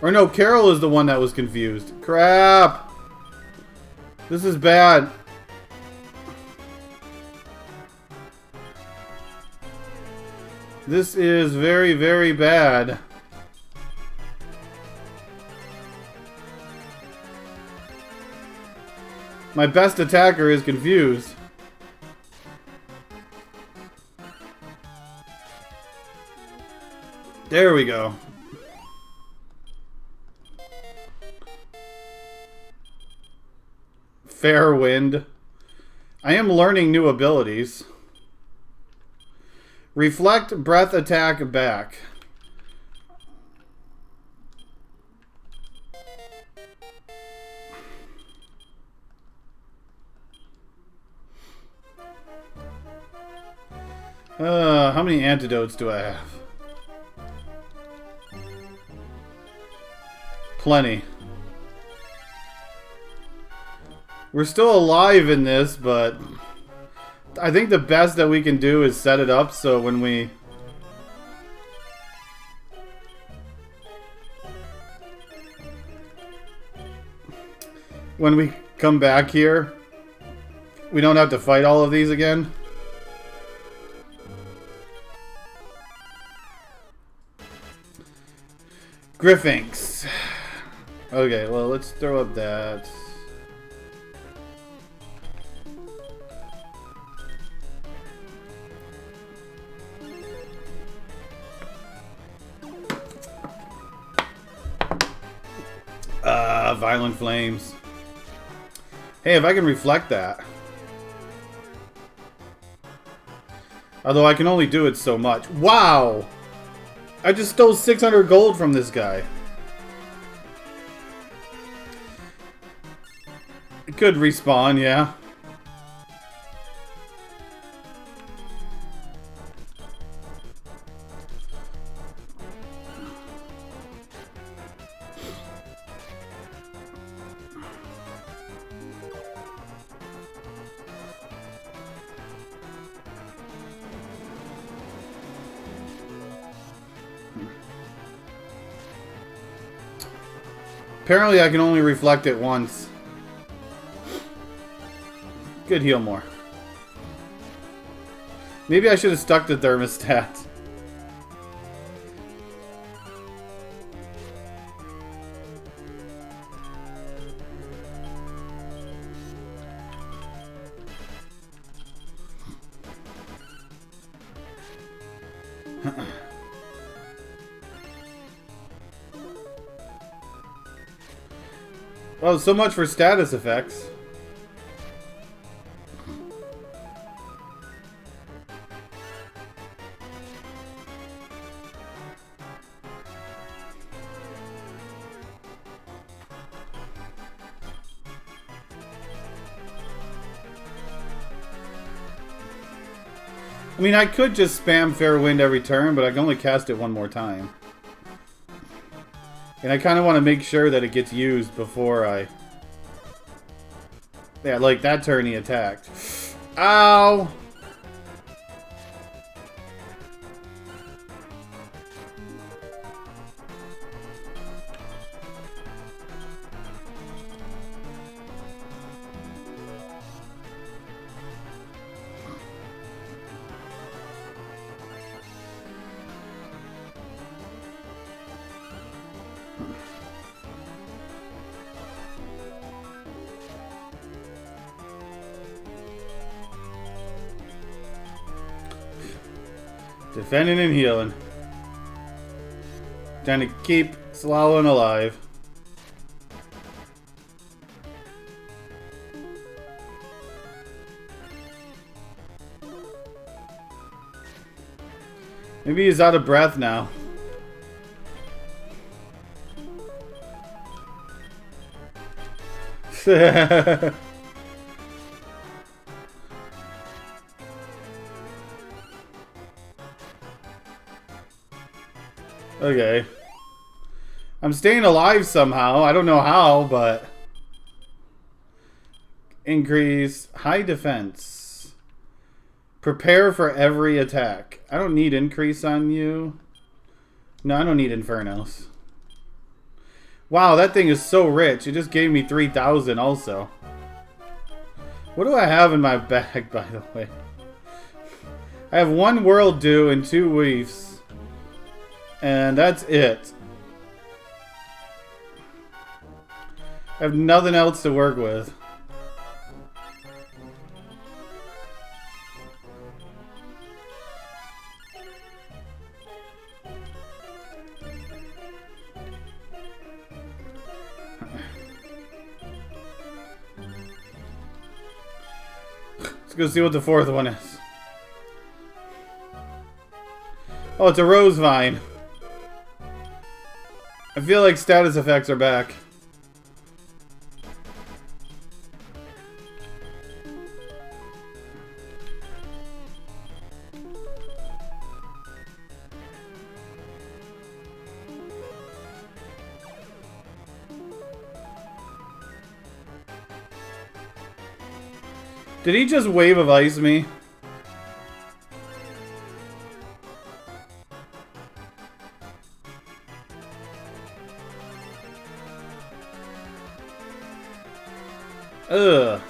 [SPEAKER 1] Or no, Carol is the one that was confused. Crap! This is bad. This is very, very bad. My best attacker is confused. There we go. Fair wind. I am learning new abilities. Reflect, breath, attack, back. How many antidotes do I have? Plenty. We're still alive in this, but I think the best that we can do is set it up so when we... when we come back here, we don't have to fight all of these again. Griffinks. Okay, well, let's throw up that. Violent Flames. Hey, if I can reflect that. Although I can only do it so much. Wow! I just stole 600 gold from this guy. It could respawn, yeah. Apparently I can only reflect it once. Good heal more. Maybe I should have stuck to thermostat. Well, so much for status effects. I mean, I could just spam Fair Wind every turn, but I can only cast it one more time. And I kind of want to make sure that it gets used before I... Yeah, like that turn he attacked. Ow! Defending and healing. Trying to keep Slalom alive. Maybe he's out of breath now. Okay. I'm staying alive somehow. I don't know how, but... Increase high defense. Prepare for every attack. I don't need increase on you. No, I don't need Infernos. Wow, that thing is so rich. It just gave me 3,000 also. What do I have in my bag, by the way? I have 1 World Dew and 2 Weaves. And that's it. I have nothing else to work with. Let's go see what the 4th one is. Oh, it's a Rose Vine. I feel like status effects are back. Did he just Wave of Ice me? Ugh.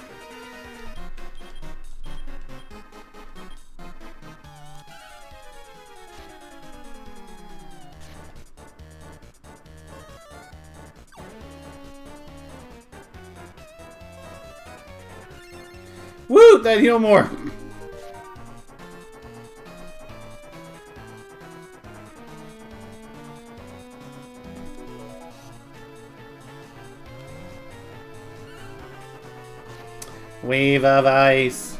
[SPEAKER 1] Woo! That heal more. Wave of Ice.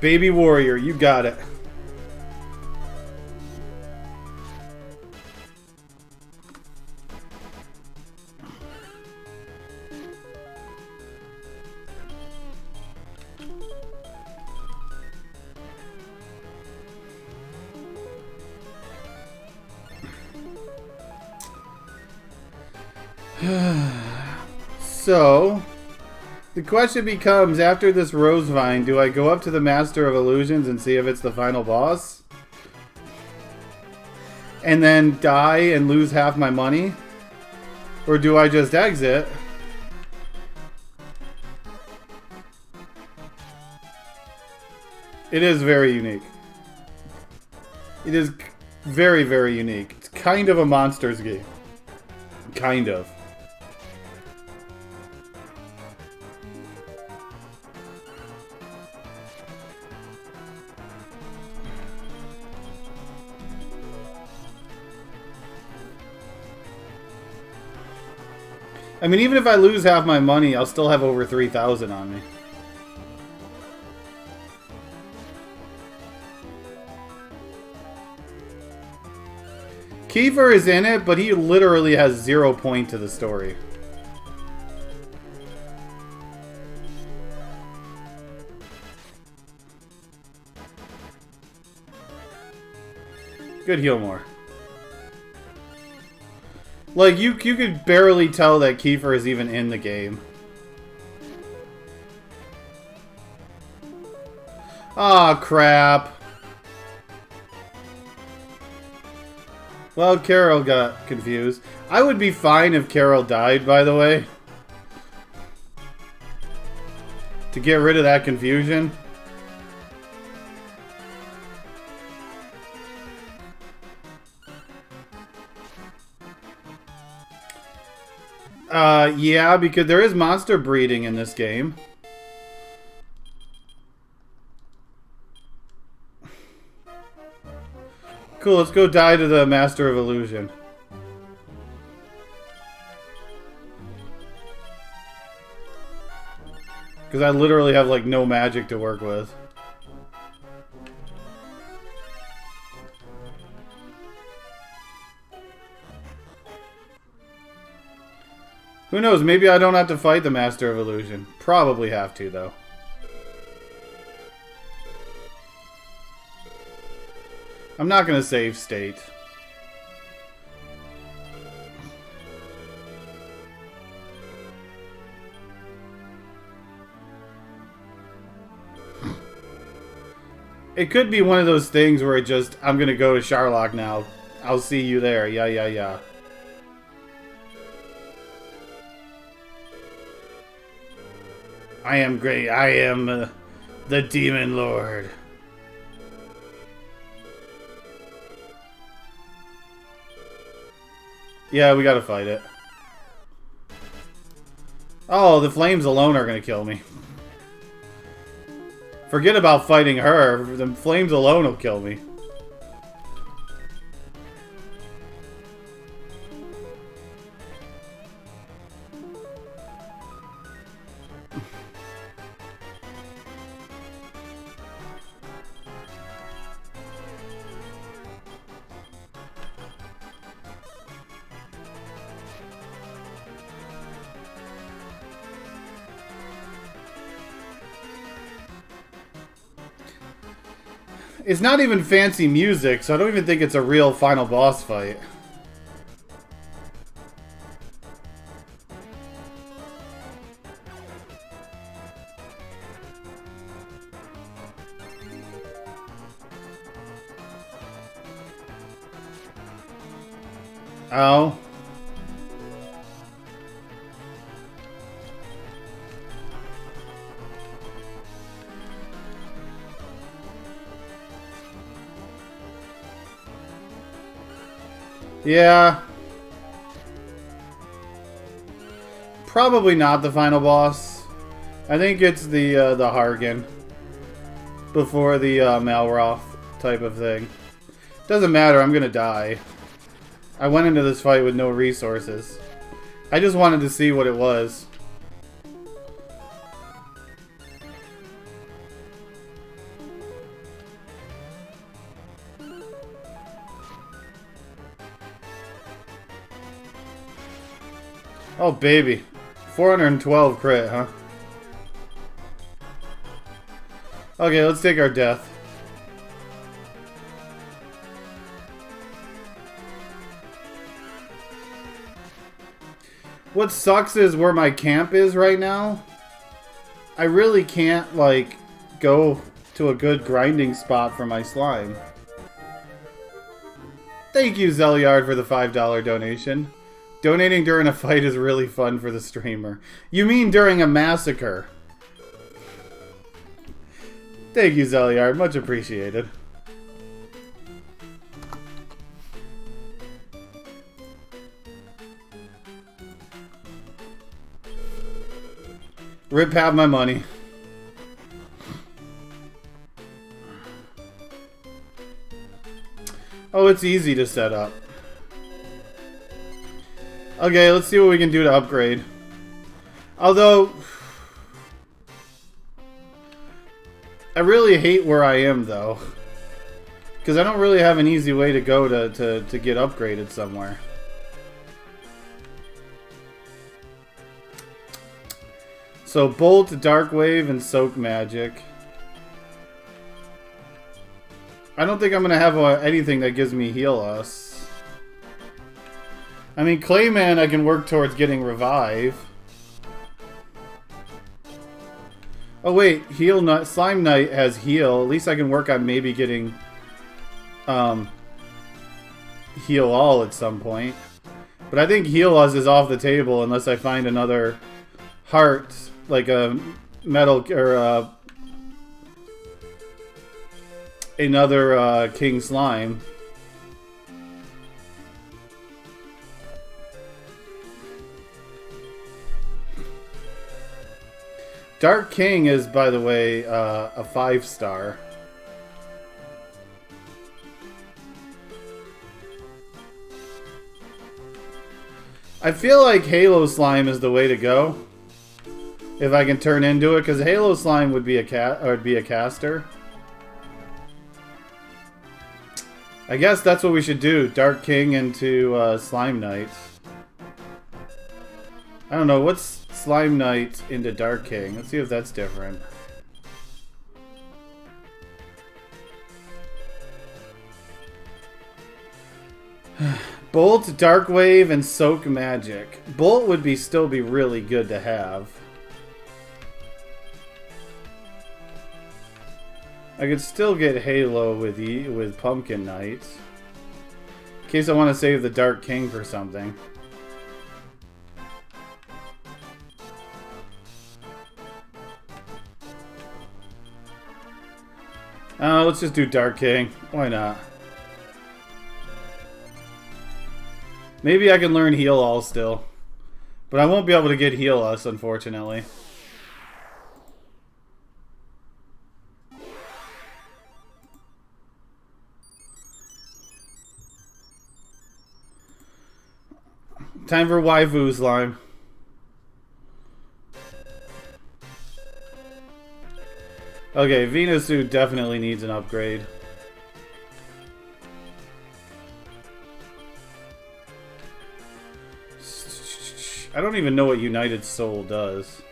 [SPEAKER 1] Baby Warrior, you got it. So, the question becomes, after this Rose Vine, do I go up to the Master of Illusions and see if it's the final boss? And then die and lose half my money? Or do I just exit? It is very unique. It is very, very unique. It's kind of a Monsters game. Kind of. I mean, even if I lose half my money, I'll still have over 3,000 on me. Kiefer is in it, but he literally has 0 point to the story. Good heal more. Like, you could barely tell that Kiefer is even in the game. Aw, crap. Well, Carol got confused. I would be fine if Carol died, by the way. To get rid of that confusion. Yeah, because there is monster breeding in this game. Cool, let's go die to the Master of Illusion. Because I literally have, like, no magic to work with. Who knows, maybe I don't have to fight the Master of Illusion. Probably have to, though. I'm not going to save state. It could be one of those things where it just, I'm going to go to Charlock now. I'll see you there. Yeah, yeah, yeah. I am great. I am the Demon Lord. Yeah, we gotta fight it. Oh, the flames alone are gonna kill me. Forget about fighting her. The flames alone will kill me. It's not even fancy music, so I don't even think it's a real final boss fight. Oh. Yeah. Probably not the final boss. I think it's the Hargan. Before the Malroth type of thing. Doesn't matter, I'm gonna die. I went into this fight with no resources. I just wanted to see what it was. Oh, baby. 412 crit, huh? Okay, let's take our death. What sucks is where my camp is right now. I really can't, like, go to a good grinding spot for my slime. Thank you, Zelyard, for the $5 donation. Donating during a fight is really fun for the streamer. You mean during a massacre? Thank you, Zelyard. Much appreciated. Rip half my money. Oh, it's easy to set up. Okay, let's see what we can do to upgrade. Although, I really hate where I am, though. Because I don't really have an easy way to go to get upgraded somewhere. So, Bolt, Dark Wave, and Soak Magic. I don't think I'm going to have anything that gives me Heal Us. I mean, Clayman I can work towards getting Revive. Oh wait, Slime Knight has Heal. At least I can work on maybe getting Heal All at some point. But I think Heal Us is off the table unless I find another heart, like a metal, or another King Slime. Dark King is, by the way, a 5-star. I feel like Halo Slime is the way to go. If I can turn into it, because Halo Slime would be a caster. I guess that's what we should do. Dark King into Slime Knight. I don't know, what's Slime Knight into Dark King? Let's see if that's different. Bolt, Dark Wave, and Soak Magic. Bolt would still be really good to have. I could still get Halo with Pumpkin Knight. In case I want to save the Dark King for something. Let's just do Dark King. Why not? Maybe I can learn Heal All still. But I won't be able to get Heal Us, unfortunately. Time for Waifu Slime. Okay, Venusuit definitely needs an upgrade. I don't even know what United Soul does.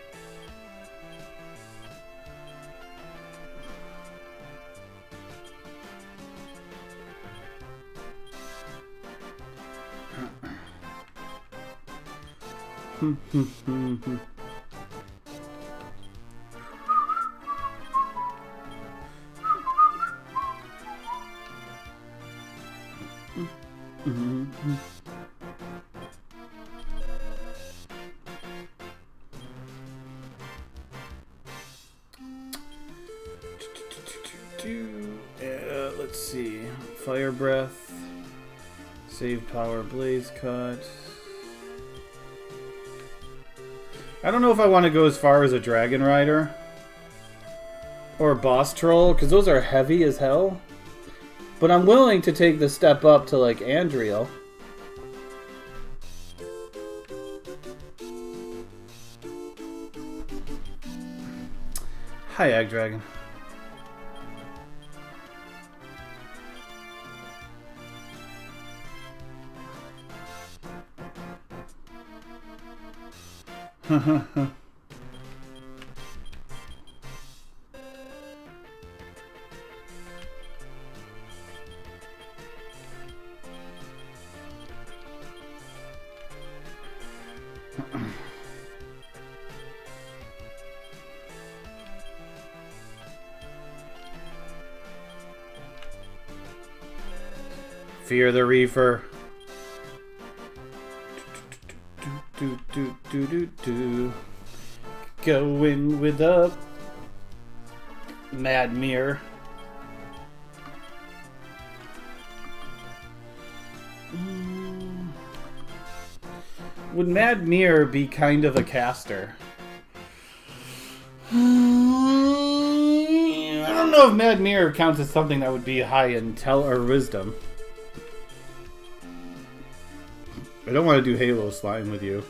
[SPEAKER 1] Let's see. Fire Breath. Save Power Blaze Cut. I don't know if I want to go as far as a Dragon Rider. Or a Boss Troll, because those are heavy as hell. But I'm willing to take the step up to, like, Andriel. Hi, Ag Dragon. Fear the Reefer. Go in with a Mad Mirror. Would Mad Mirror be kind of a caster? I don't know if Mad Mirror counts as something that would be high in Intel or Wisdom. I don't want to do Halo Slime with you.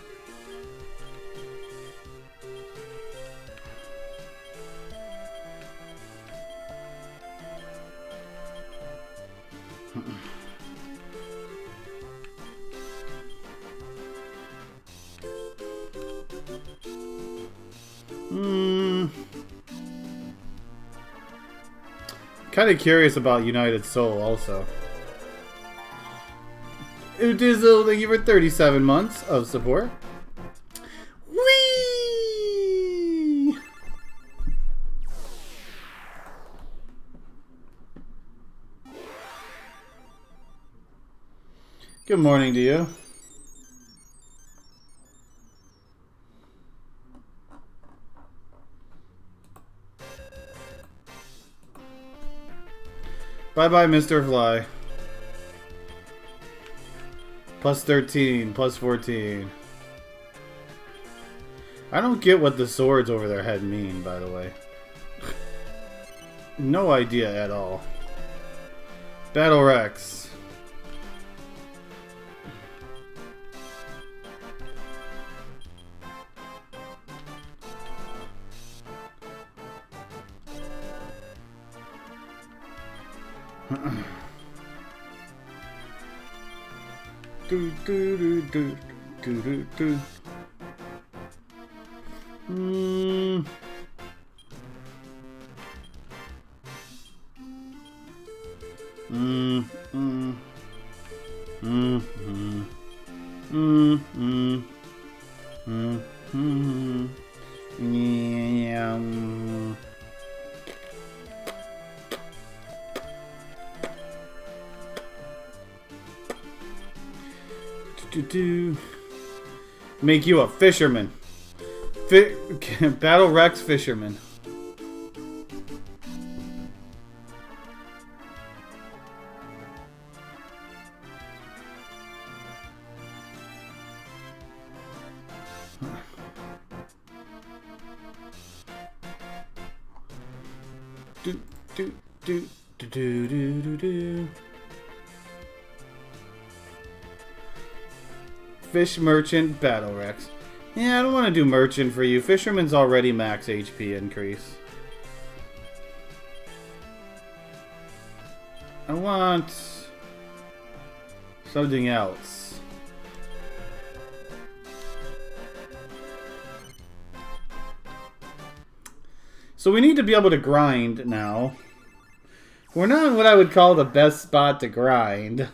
[SPEAKER 1] Kind of curious about United Soul also. Udizzle, thank you for 37 months of support. Whee! Good morning to you. Bye-bye, Mr. Fly. Plus 13, plus 14. I don't get what the swords over their head mean, by the way. No idea at all. Battle Rex. Do do do do do do do. Make you a fisherman. Battle Rex fisherman. Do do do do do do do. Fish Merchant Battle Rex. Yeah, I don't want to do Merchant for you. Fisherman's already max HP increase. I want something else. So we need to be able to grind now. We're not in what I would call the best spot to grind.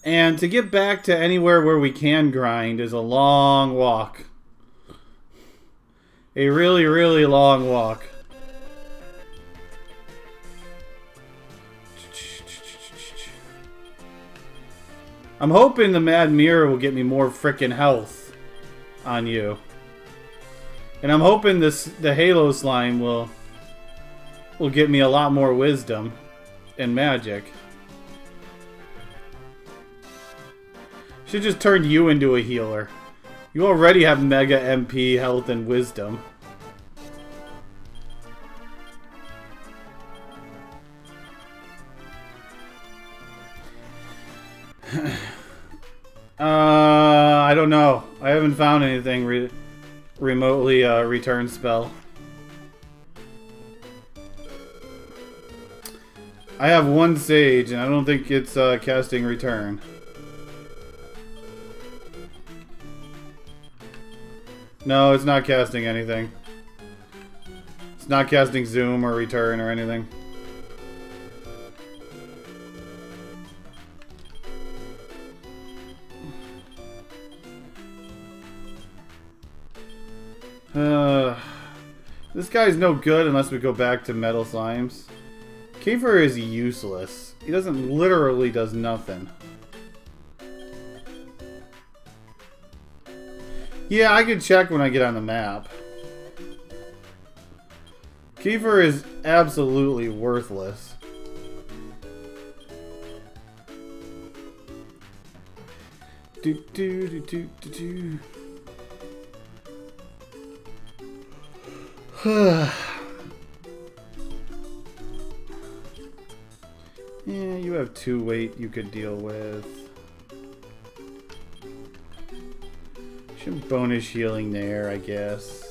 [SPEAKER 1] And to get back to anywhere where we can grind is a long walk. A really, really long walk. I'm hoping the Mad Mirror will get me more frickin' health on you. And I'm hoping the Halo Slime will get me a lot more wisdom and magic. Should just turn you into a healer. You already have mega MP, health, and wisdom. I don't know. I haven't found anything remotely return spell. I have one sage, and I don't think it's casting return. No, it's not casting anything. It's not casting zoom or return or anything. This guy's no good unless we go back to metal slimes. Kiefer is useless. He literally does nothing. Yeah, I can check when I get on the map. Kiefer is absolutely worthless. Do do do do do do. Yeah, you have 2 weight you could deal with. Some bonus healing there, I guess.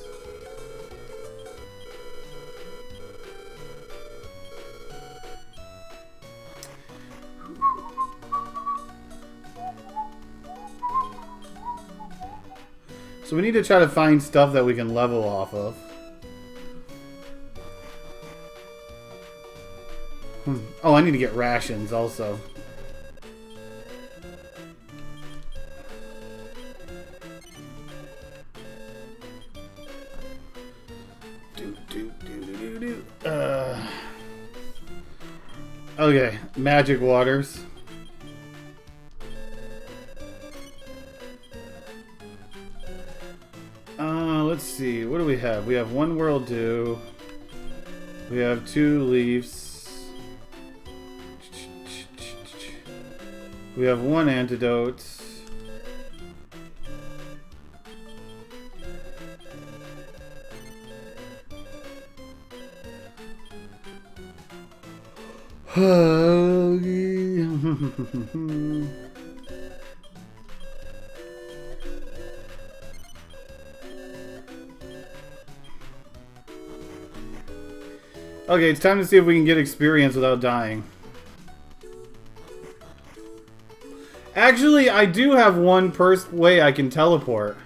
[SPEAKER 1] So we need to try to find stuff that we can level off of. Oh, I need to get rations also. Okay, magic waters. Let's see. What do we have? We have 1 world dew. We have 2 leaves. We have 1 antidote. Okay, it's time to see if we can get experience without dying. Actually, I do have one way I can teleport.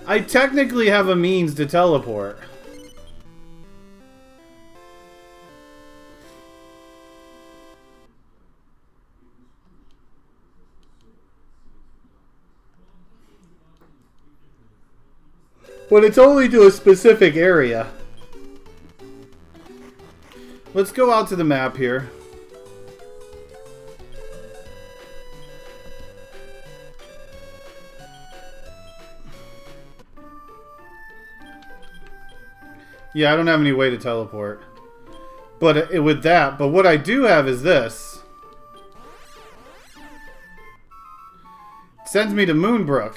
[SPEAKER 1] I technically have a means to teleport. But it's only to a specific area. Let's go out to the map here. Yeah, I don't have any way to teleport. But with that, but what I do have is this. It sends me to Moonbrook.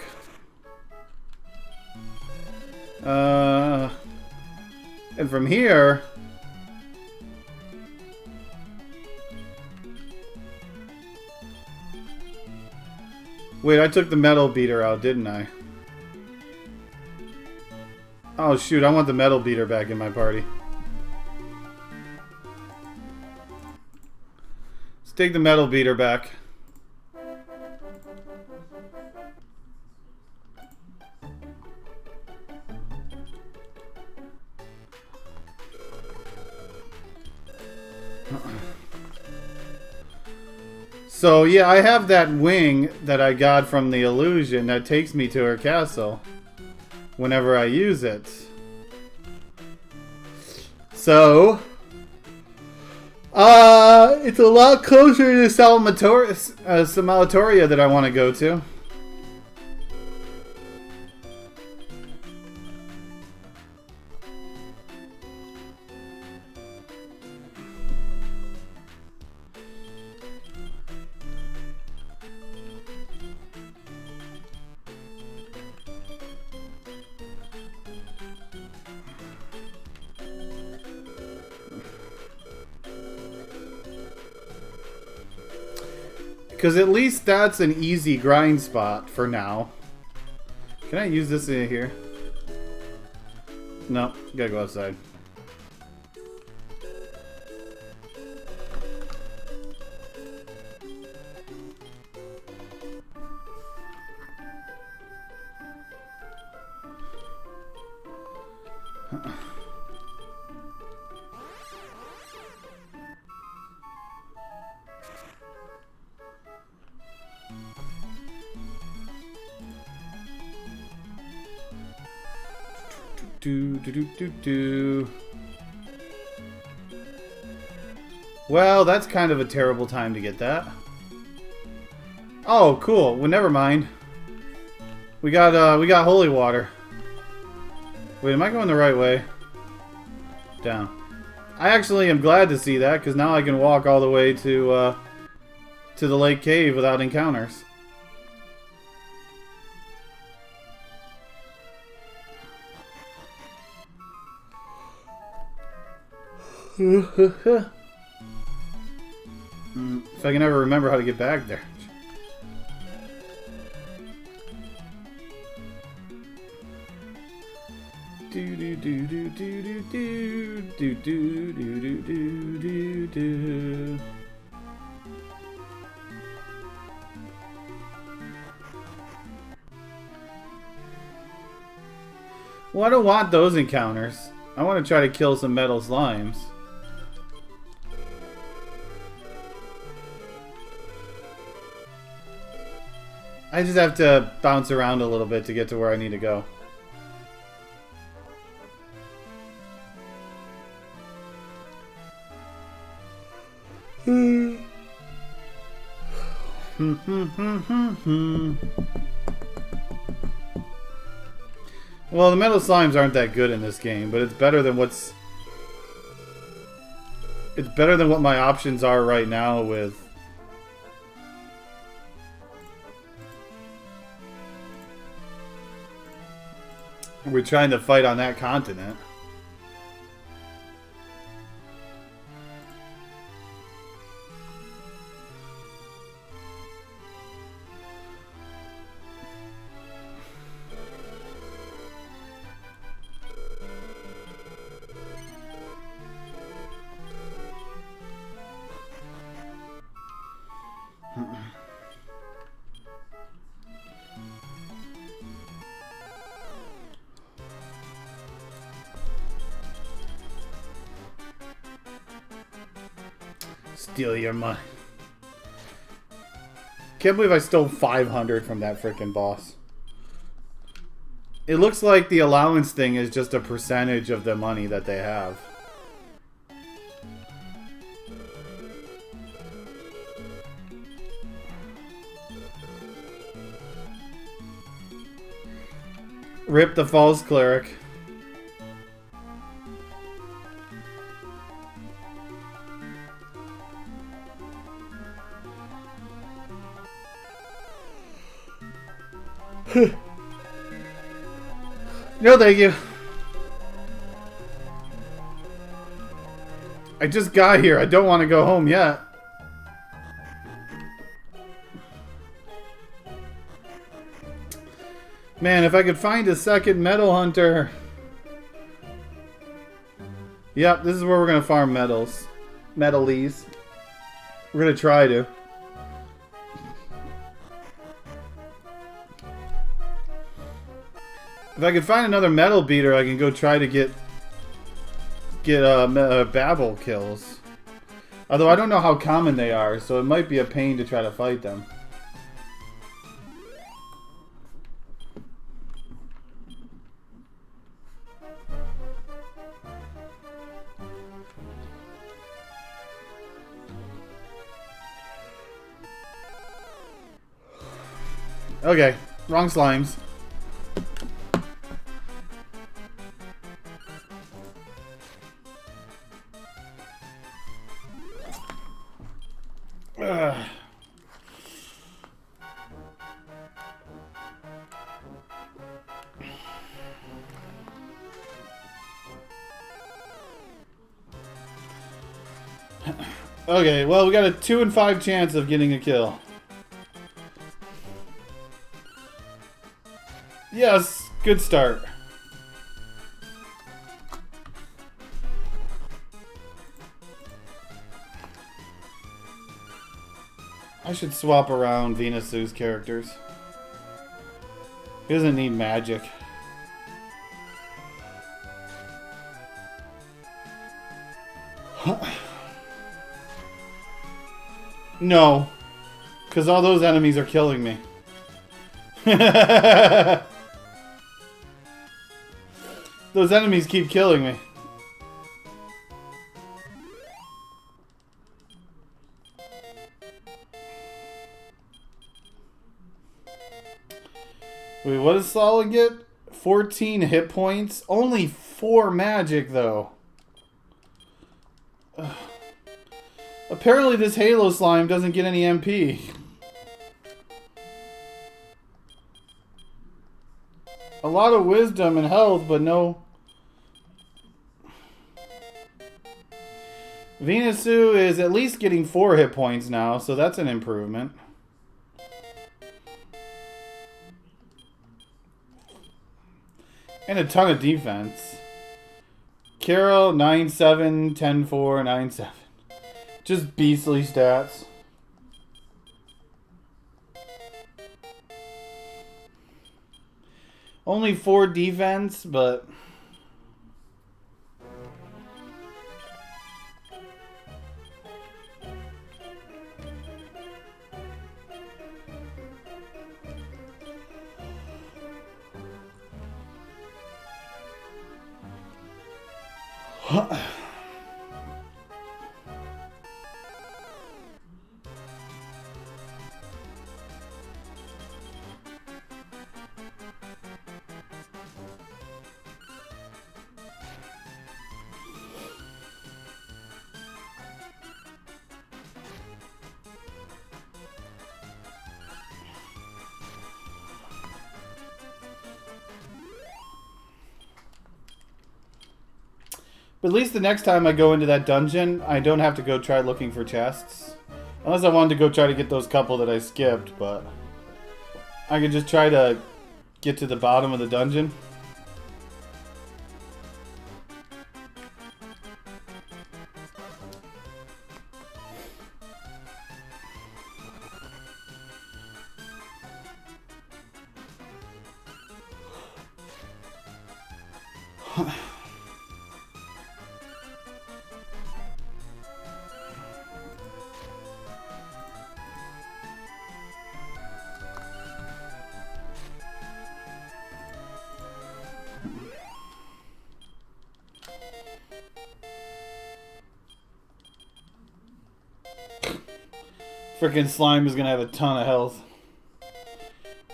[SPEAKER 1] And from here, wait, I took the metal beater out, didn't I? Oh shoot, I want the metal beater back in my party. Let's take the metal beater back. So yeah, I have that wing that I got from the illusion that takes me to her castle whenever I use it. So it's a lot closer to Salmatoria that I want to go to. Because at least that's an easy grind spot for now. Can I use this in here? No, gotta go outside. Well, that's kind of a terrible time to get that. Oh, cool. Well, never mind. We got holy water. Wait, am I going the right way? Down. I actually am glad to see that because now I can walk all the way to the lake cave without encounters. If I can ever remember how to get back there. Do do do do do do do do do do do do do. Well, I don't want those encounters. I want to try to kill some metal slimes. I just have to bounce around a little bit to get to where I need to go. Well, the metal slimes aren't that good in this game, but it's better than what's... It's better than what my options are right now with... We're trying to fight on that continent. Steal your money. Can't believe I stole 500 from that freaking boss. It looks like the allowance thing is just a percentage of the money that they have. Rip the false cleric. No, thank you. I just got here. I don't want to go home yet. Man, if I could find a second metal hunter. Yep, this is where we're going to farm metals. Metalies. We're going to try to. If I could find another metal beater, I can go try to get babble kills. Although I don't know how common they are, so it might be a pain to try to fight them. Okay, wrong slimes. Okay, well, we got a 2 in 5 chance of getting a kill. Yes, good start. I should swap around Venus's characters. He doesn't need magic. No, because all those enemies are killing me. Those enemies keep killing me. Wait, what does Solid get? 14 hit points? Only 4 magic, though. Ugh. Apparently this Halo slime doesn't get any MP. A lot of wisdom and health, but no... Venusu is at least getting 4 hit points now, so that's an improvement. And a ton of defense. Carol, 9-7, 10-4, 9-7. Just beastly stats. Only 4 defense, but... But at least the next time I go into that dungeon, I don't have to go try looking for chests. Unless I wanted to go try to get those couple that I skipped, but... I could just try to get to the bottom of the dungeon. Freaking Slime is going to have a ton of health.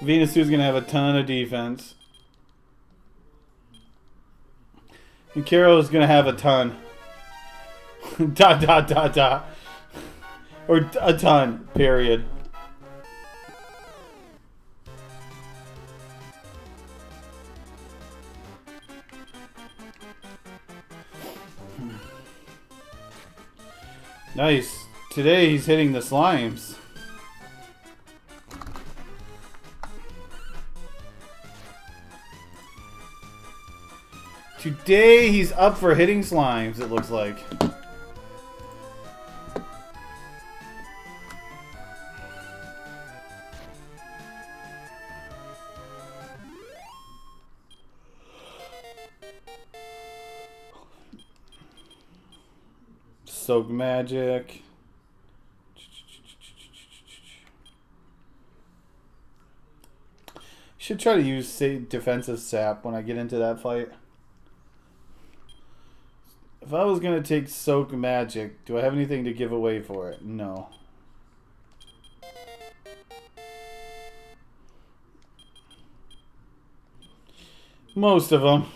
[SPEAKER 1] Venusu's going to have a ton of defense. And Carol is going to have a ton. dot, dot, dot, dot. Or a ton, period. Nice. Today he's hitting the slimes. Today he's up for hitting slimes, it looks like. Soak magic. Should try to use, say, defensive sap when I get into that fight. If I was going to take soak magic, do I have anything to give away for it? No. Most of them.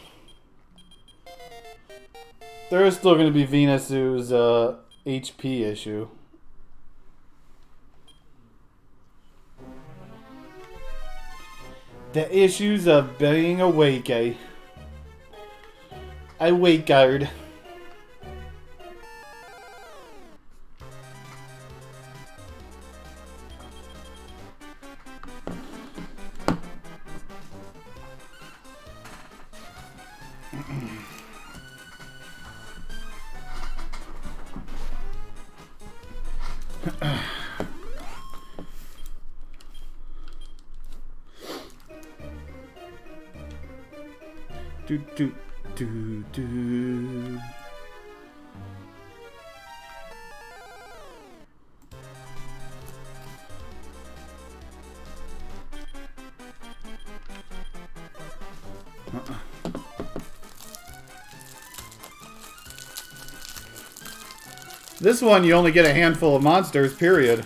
[SPEAKER 1] There is still going to be Venusu's HP issue. The issues of being awake, eh? I wake guard. Do do do do. This one you only get a handful of monsters, period.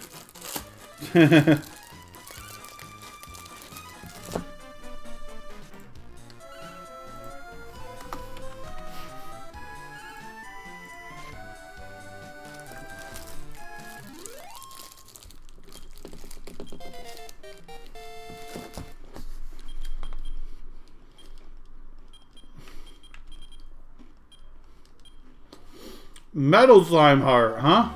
[SPEAKER 1] Metal slime heart, huh?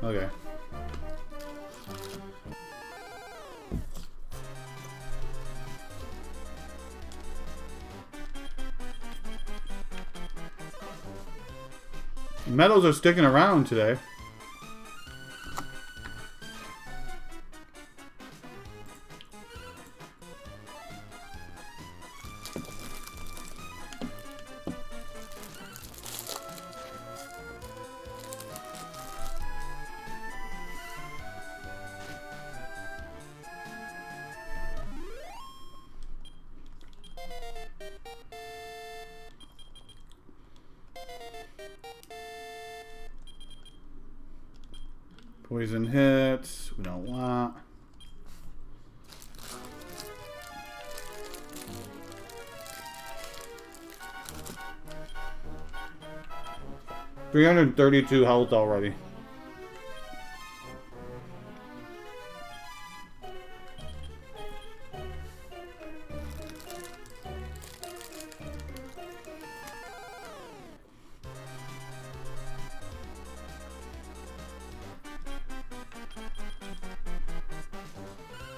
[SPEAKER 1] Okay. Metals are sticking around today. Poison hits. We don't want. $332 health already.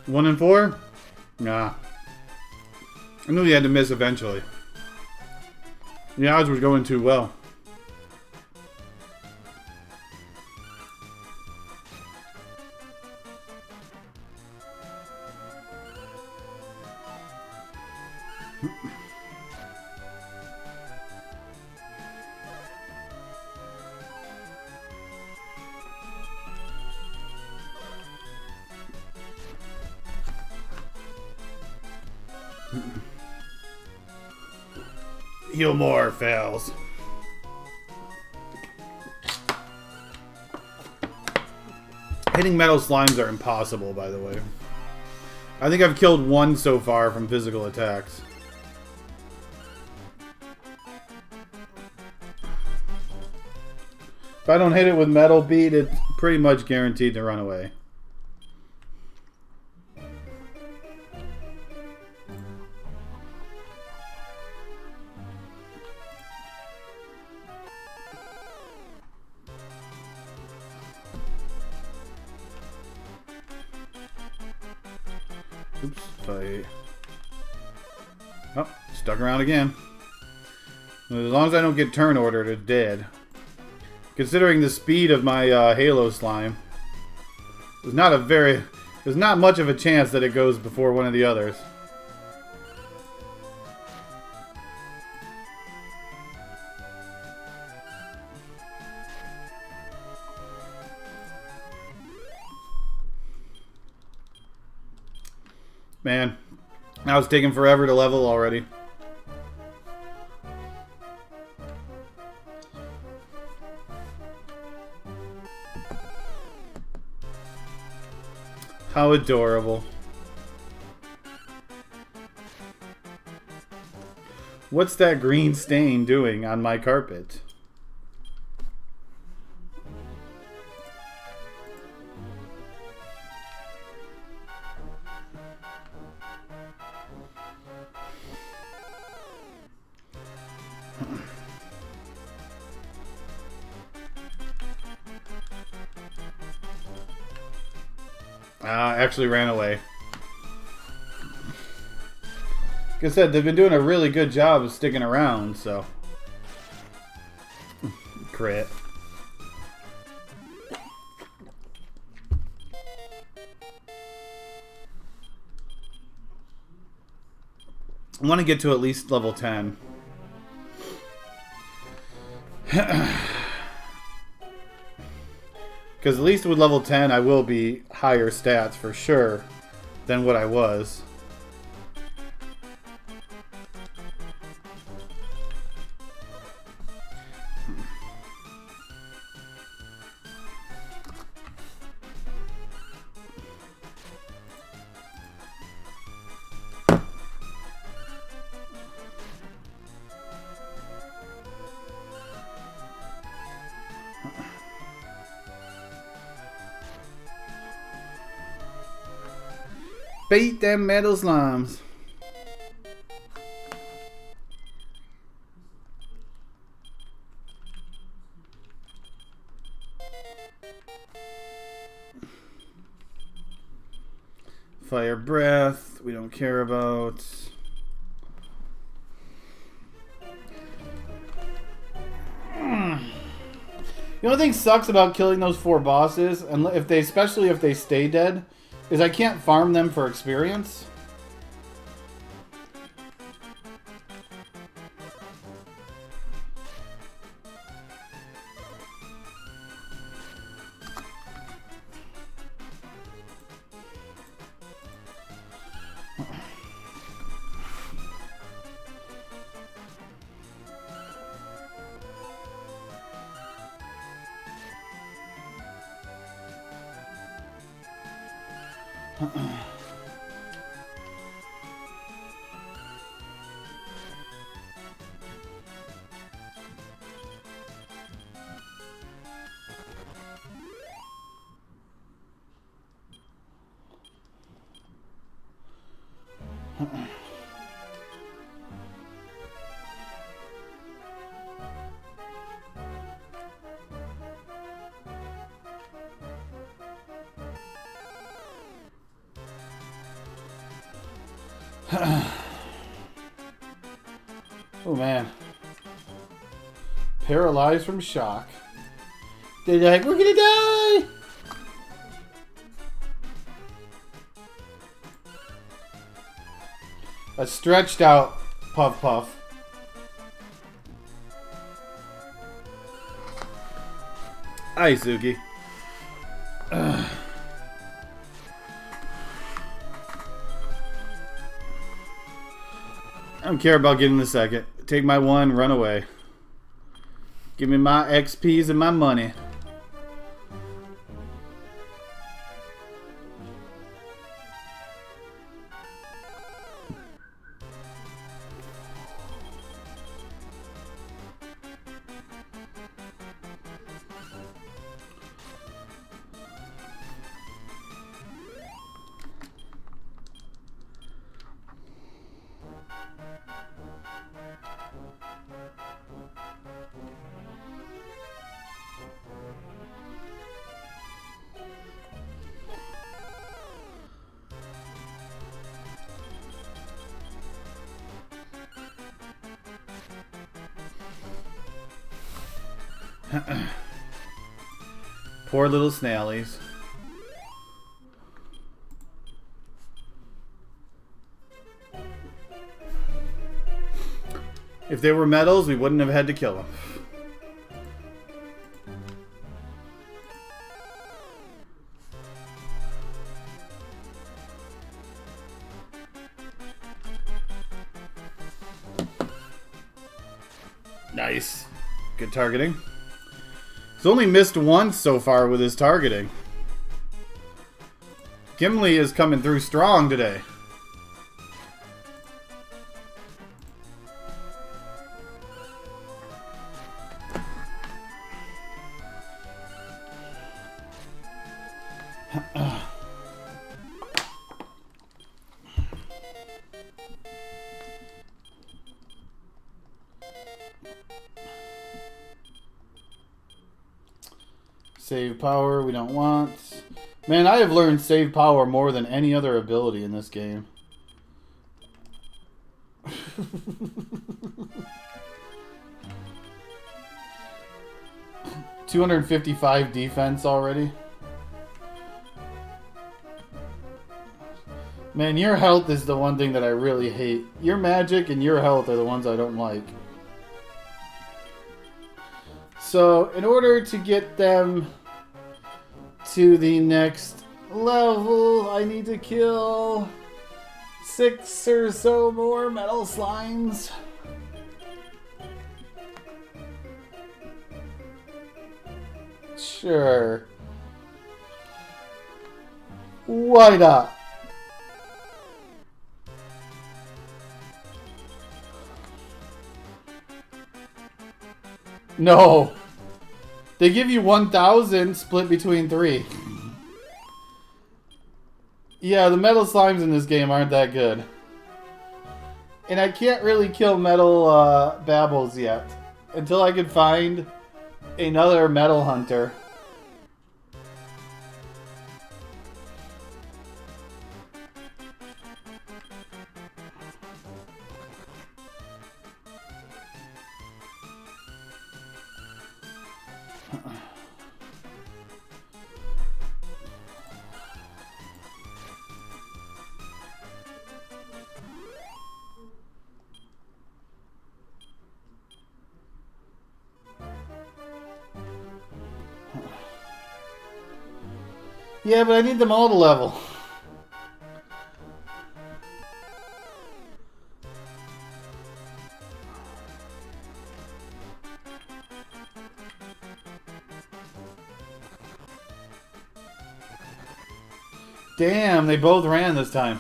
[SPEAKER 1] One and four? Nah. I knew he had to miss eventually. The odds were going too well. Heal more fails. Hitting metal slimes are impossible, by the way. I think I've killed one so far from physical attacks. If I don't hit it with metal beat, it's pretty much guaranteed to run away. Oops, fight. Oh, stuck around again. As long as I don't get turn ordered, it's dead. Considering the speed of my Halo slime, there's not much of a chance that it goes before one of the others. Man, now it's taking forever to level already. How adorable. What's that green stain doing on my carpet? Actually ran away. Like I said, they've been doing a really good job of sticking around, so. Crit. I want to get to at least level 10. Because at least with level 10, I will be higher stats for sure than what I was. Beat them metal slimes. Fire breath, we don't care about. The only thing sucks about killing those 4 bosses, and especially if they stay dead, is I can't farm them for experience. Oh man. Paralyzed from shock. They're like, we're gonna die! A stretched out Puff Puff. Hi, Suki. I don't care about getting the second. Take my 1, run away. Give me my XPs and my money. Poor little snailies. If they were metals, we wouldn't have had to kill them. Nice. Good targeting. He's only missed once so far with his targeting. Gimli is coming through strong today. Save power, we don't want. Man, I have learned save power more than any other ability in this game. 255 defense already. Man, your health is the one thing that I really hate. Your magic and your health are the ones I don't like. So, in order to get them to the next level, I need to kill 6 or so more metal slimes. Sure. Why not? No. They give you 1,000 split between 3. Yeah, the metal slimes in this game aren't that good. And I can't really kill metal babbles yet. Until I can find another metal hunter. Yeah, but I need them all to level. Damn, they both ran this time.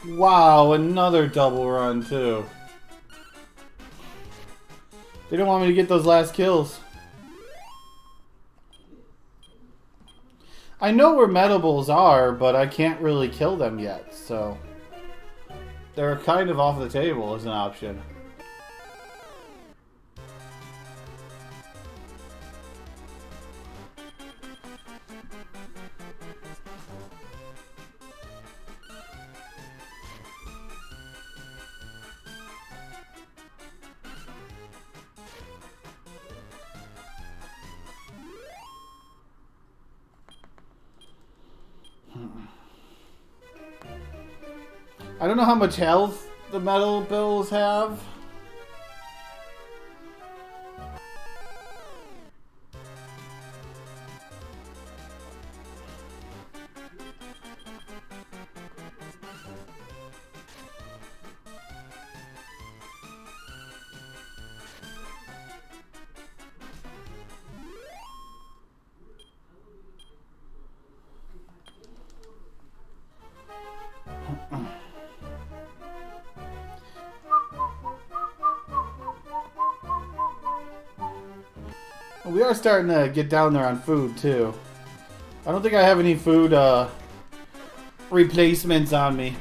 [SPEAKER 1] Wow, another double run too. They don't want me to get those last kills. I know where Metables are, but I can't really kill them yet, so they're kind of off the table as an option. I don't know how much health the metal bills have. We are starting to get down there on food, too. I don't think I have any food replacements on me.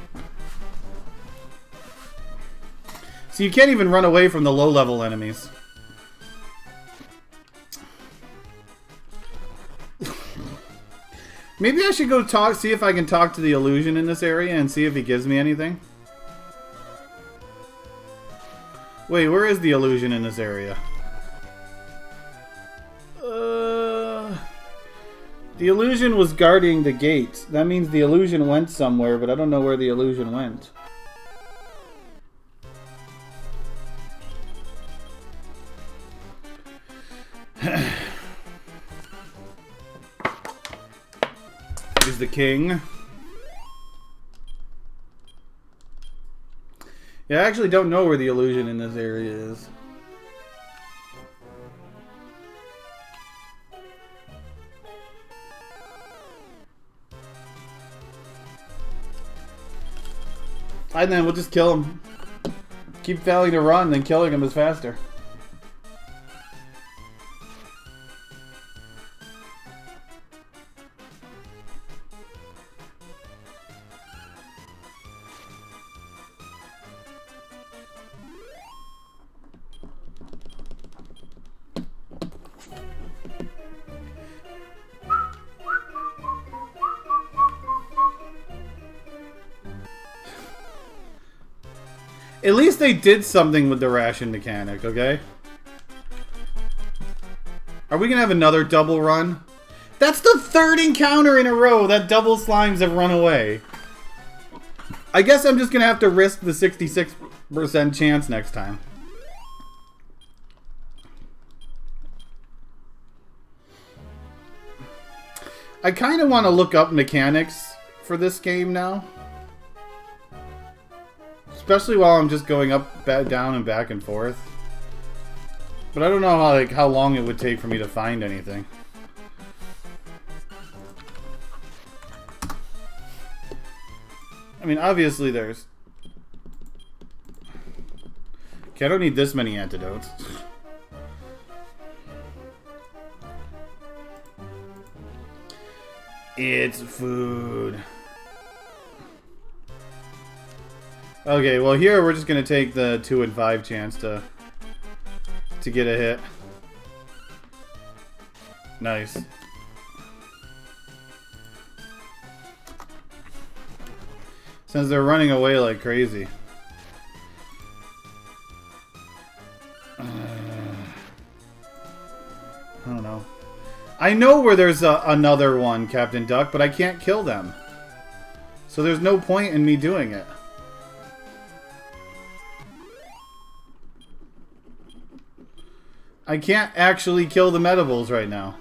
[SPEAKER 1] So you can't even run away from the low-level enemies. Maybe I should go see if I can talk to the illusion in this area and see if he gives me anything. Wait, where is the illusion in this area? The illusion was guarding the gate. That means the illusion went somewhere, but I don't know where the illusion went. He's the king. Yeah, I actually don't know where the illusion in this area is. And then we'll just kill him. Keep failing to run, then killing him is faster. At least they did something with the ration mechanic, okay? Are we gonna have another double run? That's the third encounter in a row that double slimes have run away. I guess I'm just gonna have to risk the 66% chance next time. I kind of want to look up mechanics for this game now. Especially while I'm just going up, down, and back and forth. But I don't know how long it would take for me to find anything. I mean, obviously there's... Okay, I don't need this many antidotes. It's food. Okay, well here we're just gonna take the 2 and 5 chance to get a hit. Nice. Since they're running away like crazy. I don't know. I know where there's another one, Captain Duck, but I can't kill them. So there's no point in me doing it. I can't actually kill the Medibles right now.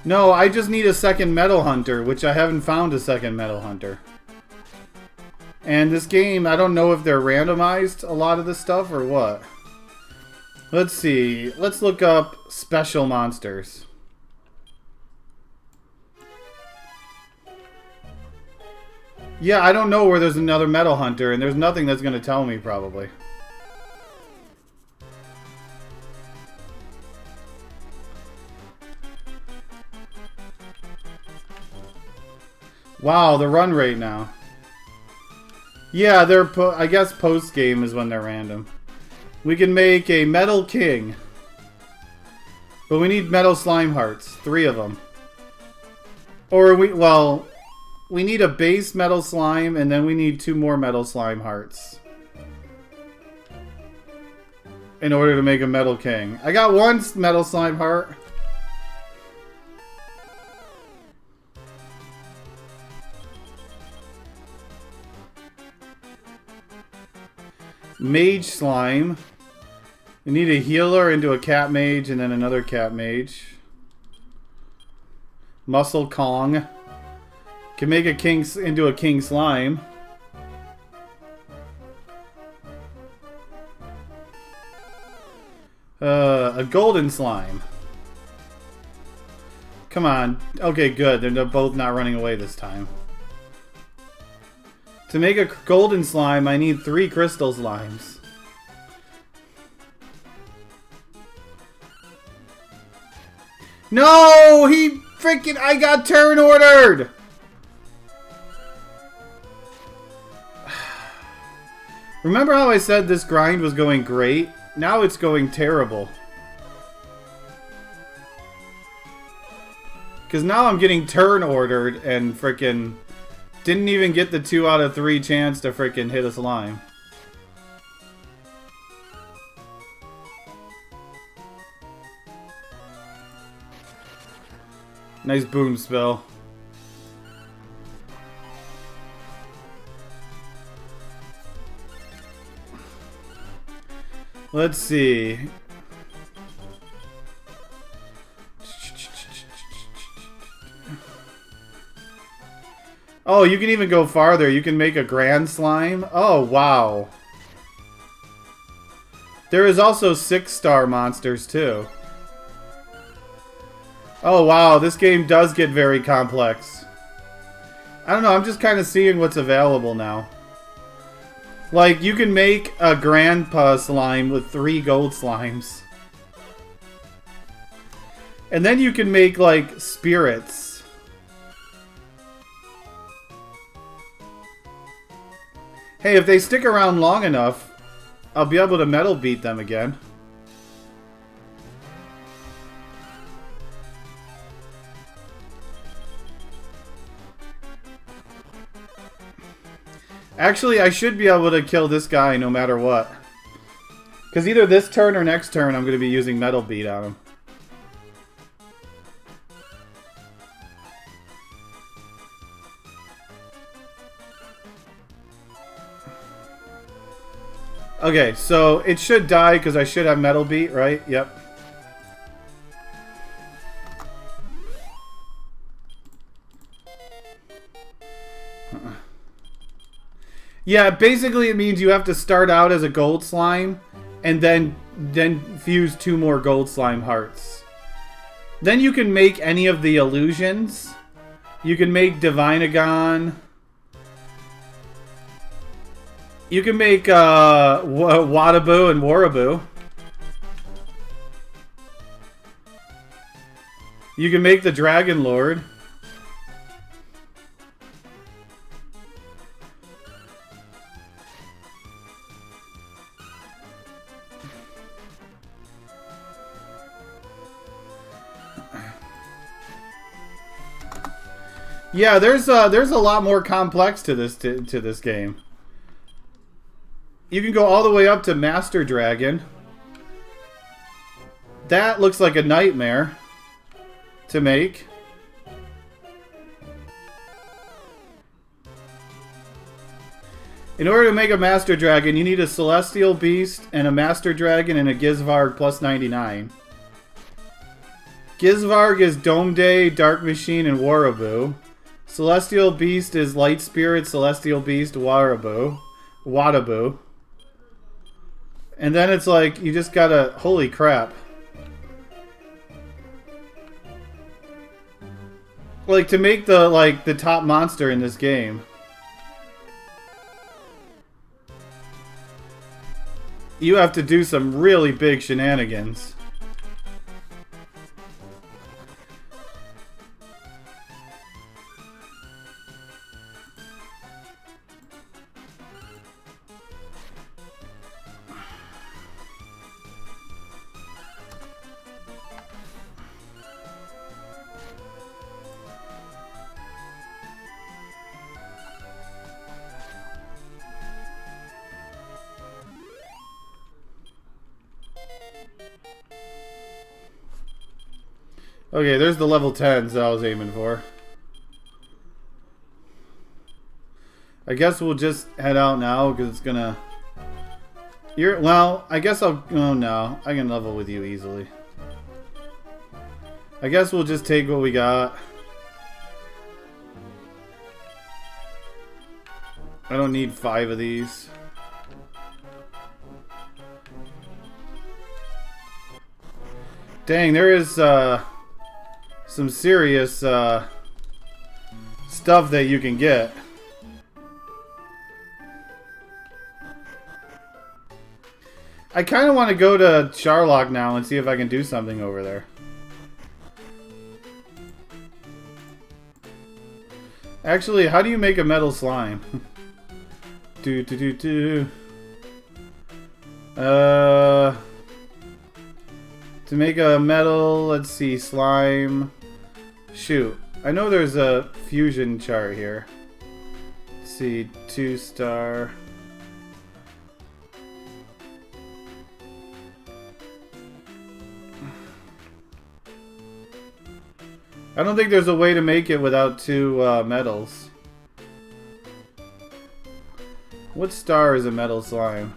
[SPEAKER 1] No, I just need a second Metal Hunter, which I haven't found a second Metal Hunter. And this game, I don't know if they're randomized, a lot of this stuff, or what. Let's see. Let's look up special monsters. Yeah, I don't know where there's another Metal Hunter, and there's nothing that's going to tell me, probably. Wow, the run rate now. Yeah, they're I guess post-game is when they're random. We can make a Metal King. But we need Metal Slime Hearts. 3 of them. Or well, we need a base Metal Slime, and then we need 2 more Metal Slime Hearts. In order to make a Metal King. I got 1 Metal Slime Heart. Mage Slime. We need a healer into a Cat Mage and then another Cat Mage. Muscle Kong. Can make a King into a King Slime. A Golden Slime. Come on. Okay, good. They're both not running away this time. To make a golden slime, I need 3 crystal slimes. No! He freaking... I got turn ordered! Remember how I said this grind was going great? Now it's going terrible. Because now I'm getting turn ordered and freaking... Didn't even get the 2 out of 3 chance to freaking hit a slime. Nice boom spell. Let's see. Oh, you can even go farther. You can make a grand slime. Oh, wow. There is also 6-star monsters, too. Oh, wow. This game does get very complex. I don't know. I'm just kind of seeing what's available now. Like, you can make a grandpa slime with 3 gold slimes. And then you can make, like, spirits. Hey, if they stick around long enough, I'll be able to metal beat them again. Actually, I should be able to kill this guy no matter what. Because either this turn or next turn, I'm going to be using Metal Beat on him. Okay, so it should die because I should have Metal Beat, right? Yep. Yeah, basically it means you have to start out as a gold slime and then fuse 2 more gold slime hearts. Then you can make any of the illusions. You can make Divinagon. You can make Wadaboo and Waraboo. You can make the Dragon Lord. Yeah, there's a lot more complex to this to this game. You can go all the way up to Master Dragon. That looks like a nightmare to make. In order to make a Master Dragon, you need a Celestial Beast and a Master Dragon and a Gizvarg plus 99. Gizvarg is Dome Day, Dark Machine, and Waraboo. Celestial Beast is Light Spirit, Celestial Beast, Wadaboo. And then it's like, you just gotta... Holy crap. Like, to make the top monster in this game, you have to do some really big shenanigans. Okay, there's the level 10s that I was aiming for. I guess we'll just head out now because it's gonna... Well, I guess I'll... Oh no, I can level with you easily. I guess we'll just take what we got. I don't need 5 of these. Dang, there is some serious stuff that you can get. I kind of want to go to Charlock now and see if I can do something over there. Actually, how do you make a metal slime? To make a metal, let's see, slime. Shoot, I know there's a fusion chart here. Let's see, 2-star. I don't think there's a way to make it without 2 metals. What star is a metal slime?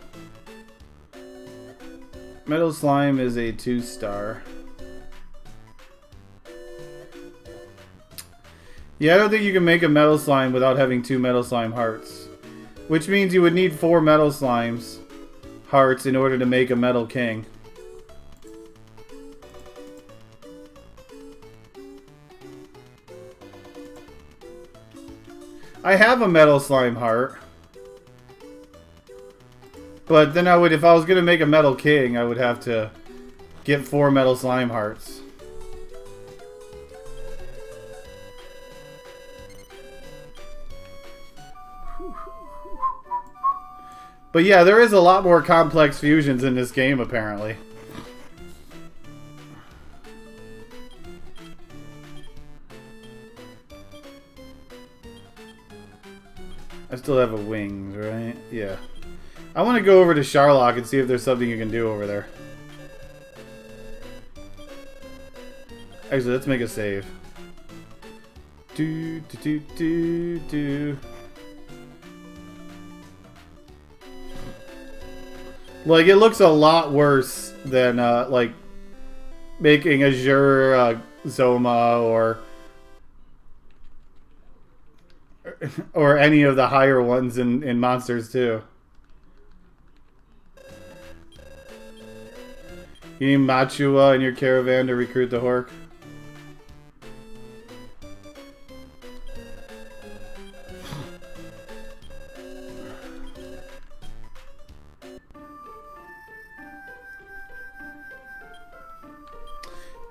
[SPEAKER 1] Metal slime is a 2-star. Yeah, I don't think you can make a metal slime without having 2 metal slime hearts. Which means you would need 4 metal slimes hearts in order to make a metal king. I have a metal slime heart. But then I would, if I was going to make a metal king, I would have to get 4 metal slime hearts. But yeah, there is a lot more complex fusions in this game, apparently. I still have a wings, right? Yeah. I want to go over to Charlock and see if there's something you can do over there. Actually, let's make a save. Like, it looks a lot worse than, like, making Azure Zoma or any of the higher ones in Monsters 2. You need Machua in your Caravan to recruit the Hork.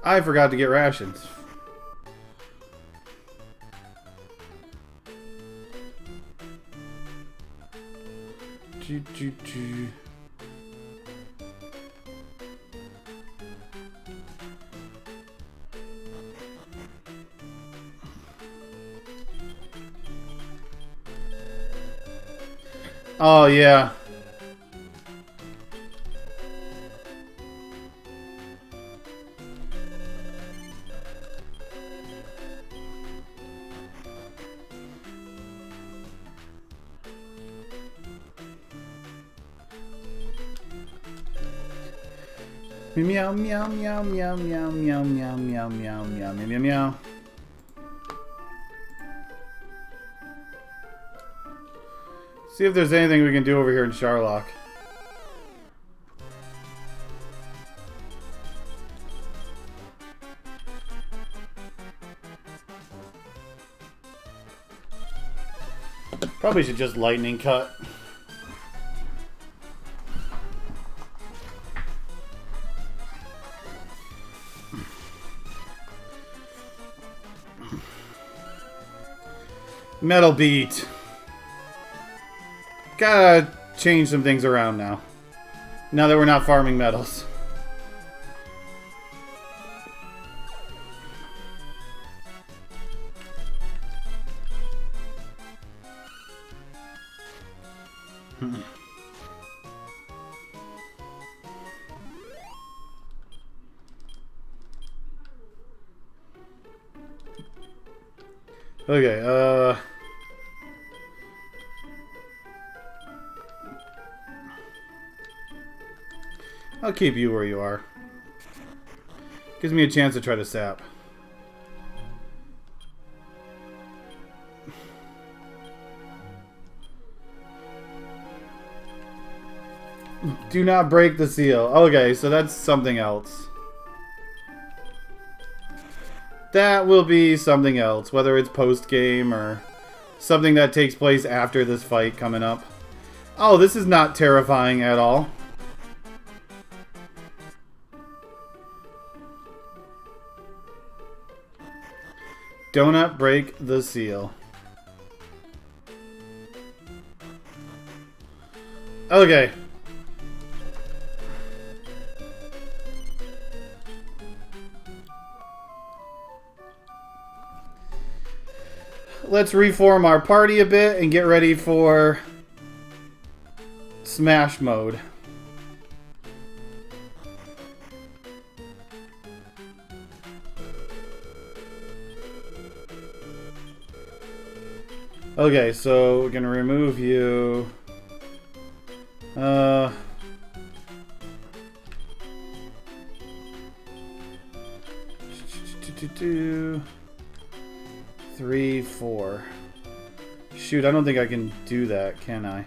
[SPEAKER 1] I forgot to get rations. Oh, yeah. Meow meow meow meow meow meow meow meow meow meow meow meow. See if there's anything we can do over here in Charlock. Probably should just lightning cut. Metal beat. Gotta change some things around now. Now that we're not farming metals. Okay, I'll keep you where you are. Gives me a chance to try to sap. Do not break the seal. Okay, so that's something else. That will be something else, whether it's post-game or something that takes place after this fight coming up. Oh, this is not terrifying at all. Do not break the seal. Okay. Let's reform our party a bit and get ready for Smash mode. Okay, so we're gonna remove you. 3, 4. Shoot, I don't think I can do that, can I?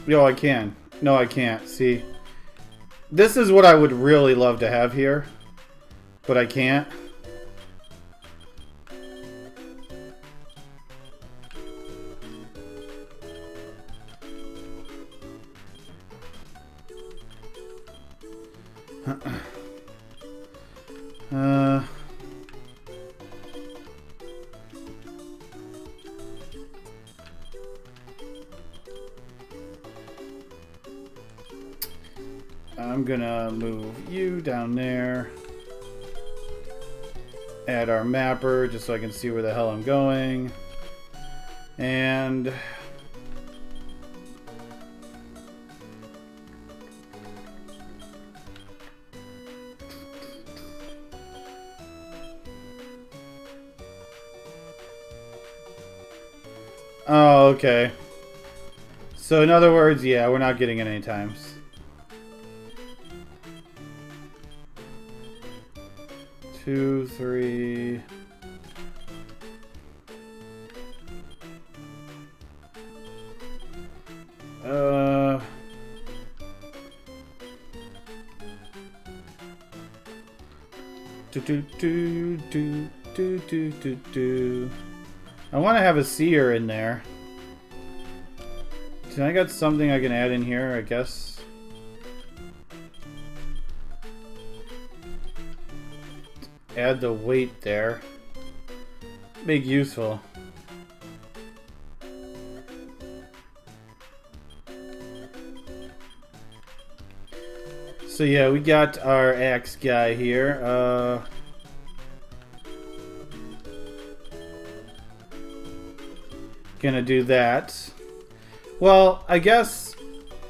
[SPEAKER 1] Yo, I can. No, I can't. See? This is what I would really love to have here, but I can't. I'm gonna move you down there. Add our mapper just so I can see where the hell I'm going. And oh, okay. So in other words, yeah, we're not getting it any times. Two, 3. I want to have a seer in there. So I got something I can add in here, I guess. Add the weight there. Make useful. So yeah, we got our axe guy here. Gonna do that. Well, I guess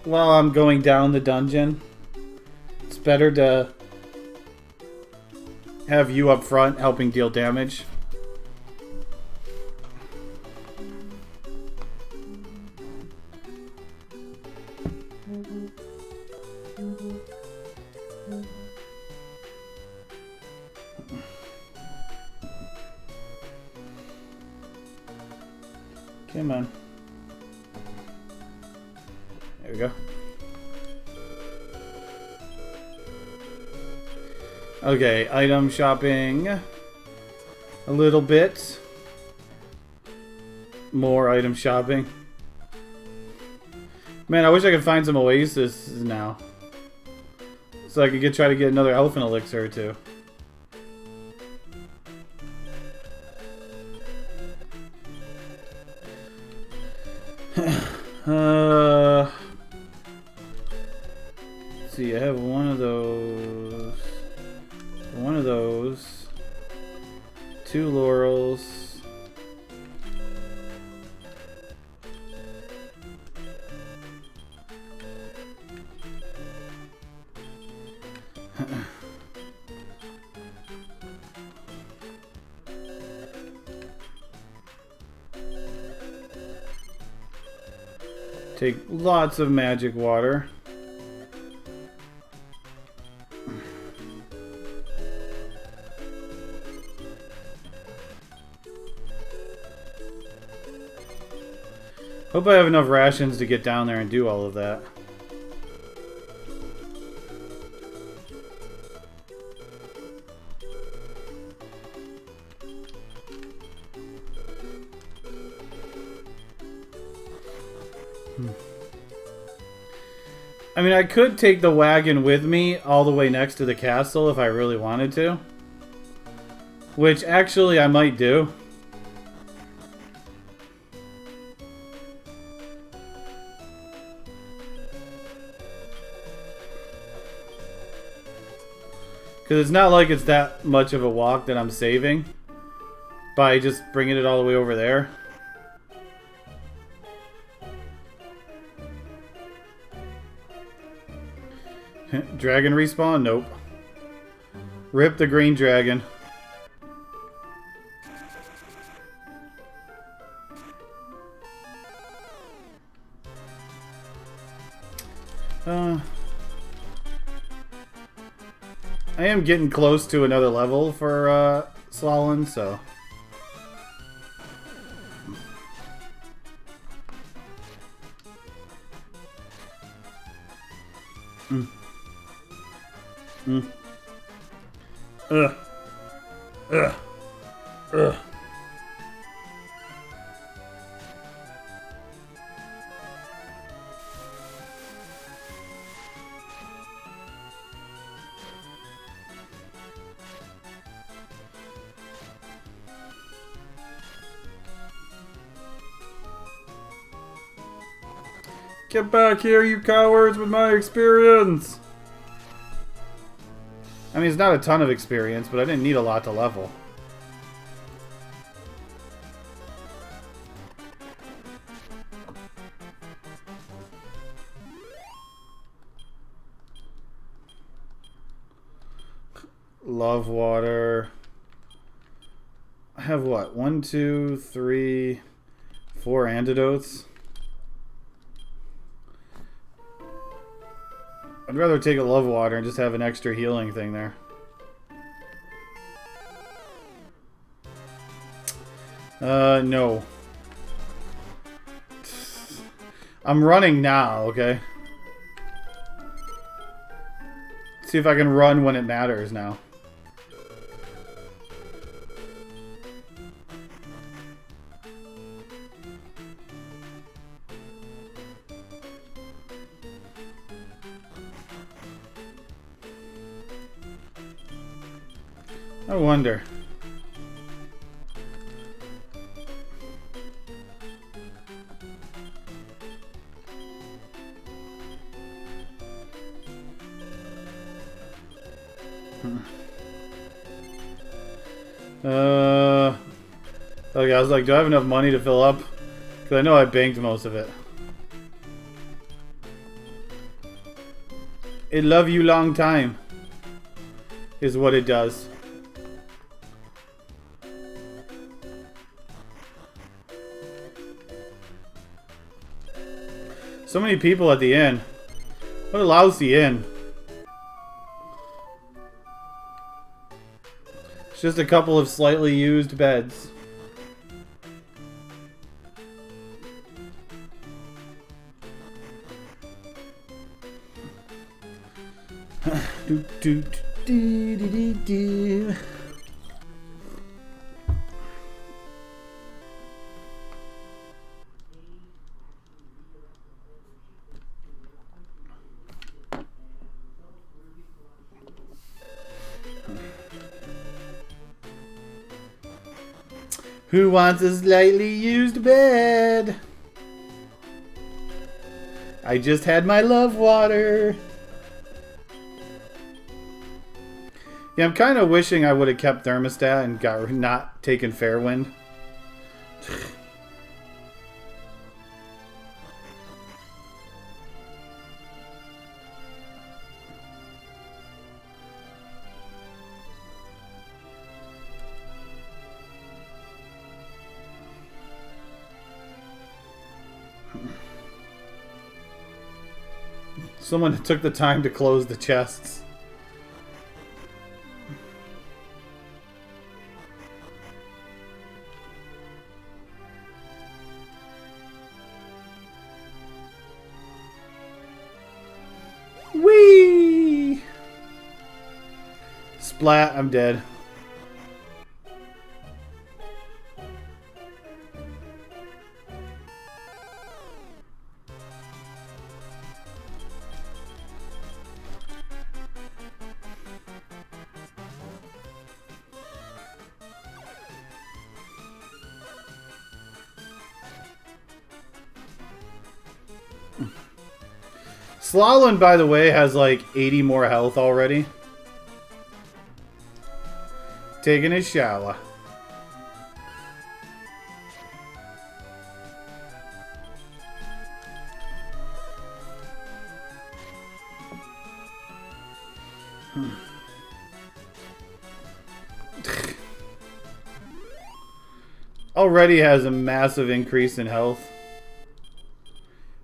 [SPEAKER 1] while I'm going down the dungeon, it's better to have you up front helping deal damage. Come on. There we go. Okay, item shopping. A little bit. More item shopping. Man, I wish I could find some oasis now. So I could try to get another elephant elixir or two. Let's see, I have one of those. One of those. 2 laurels. Take lots of magic water. Hope I have enough rations to get down there and do all of that. I mean, I could take the wagon with me all the way next to the castle if I really wanted to. Which, actually, I might do. Because it's not like it's that much of a walk that I'm saving by just bringing it all the way over there. Dragon respawn? Nope. Rip the green dragon. I am getting close to another level for Slalin, so... Ugh. Get back here, you cowards, with my experience! I mean, it's not a ton of experience, but I didn't need a lot to level. Love water. I have what? 1, 2, 3, 4 antidotes. I'd rather take a love water and just have an extra healing thing there. No. I'm running now, okay? See if I can run when it matters now. I wonder. Okay, I was like, do I have enough money to fill up? Because I know I banked most of it. It love you long time. Is what it does. So many people at the inn. What a lousy inn. It's just a couple of slightly used beds. do, do, do, do, do, do. Who wants a slightly used bed? I just had my love water. Yeah, I'm kind of wishing I would have kept thermostat and got not taken Fairwind. Someone took the time to close the chests. Whee! Splat, I'm dead. Slalom, by the way, has like 80 more health already. Taking a shower. Already has a massive increase in health.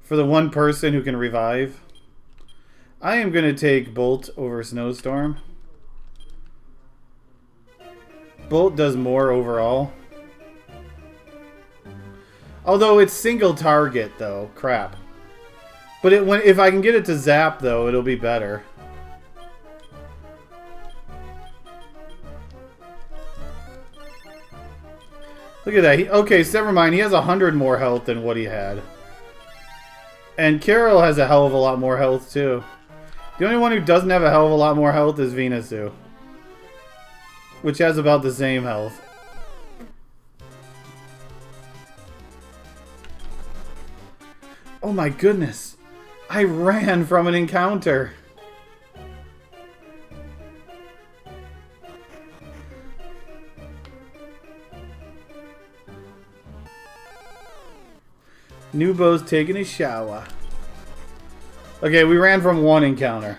[SPEAKER 1] For the one person who can revive. I am going to take Bolt over Snowstorm. Bolt does more overall. Although it's single target, though. Crap. But if I can get it to zap, though, it'll be better. Look at that. Okay, so never mind. He has 100 more health than what he had. And Carol has a hell of a lot more health, too. The only one who doesn't have a hell of a lot more health is Venusu, which has about the same health. Oh my goodness. I ran from an encounter. Nubo's taking a shower. Okay, we ran from one encounter.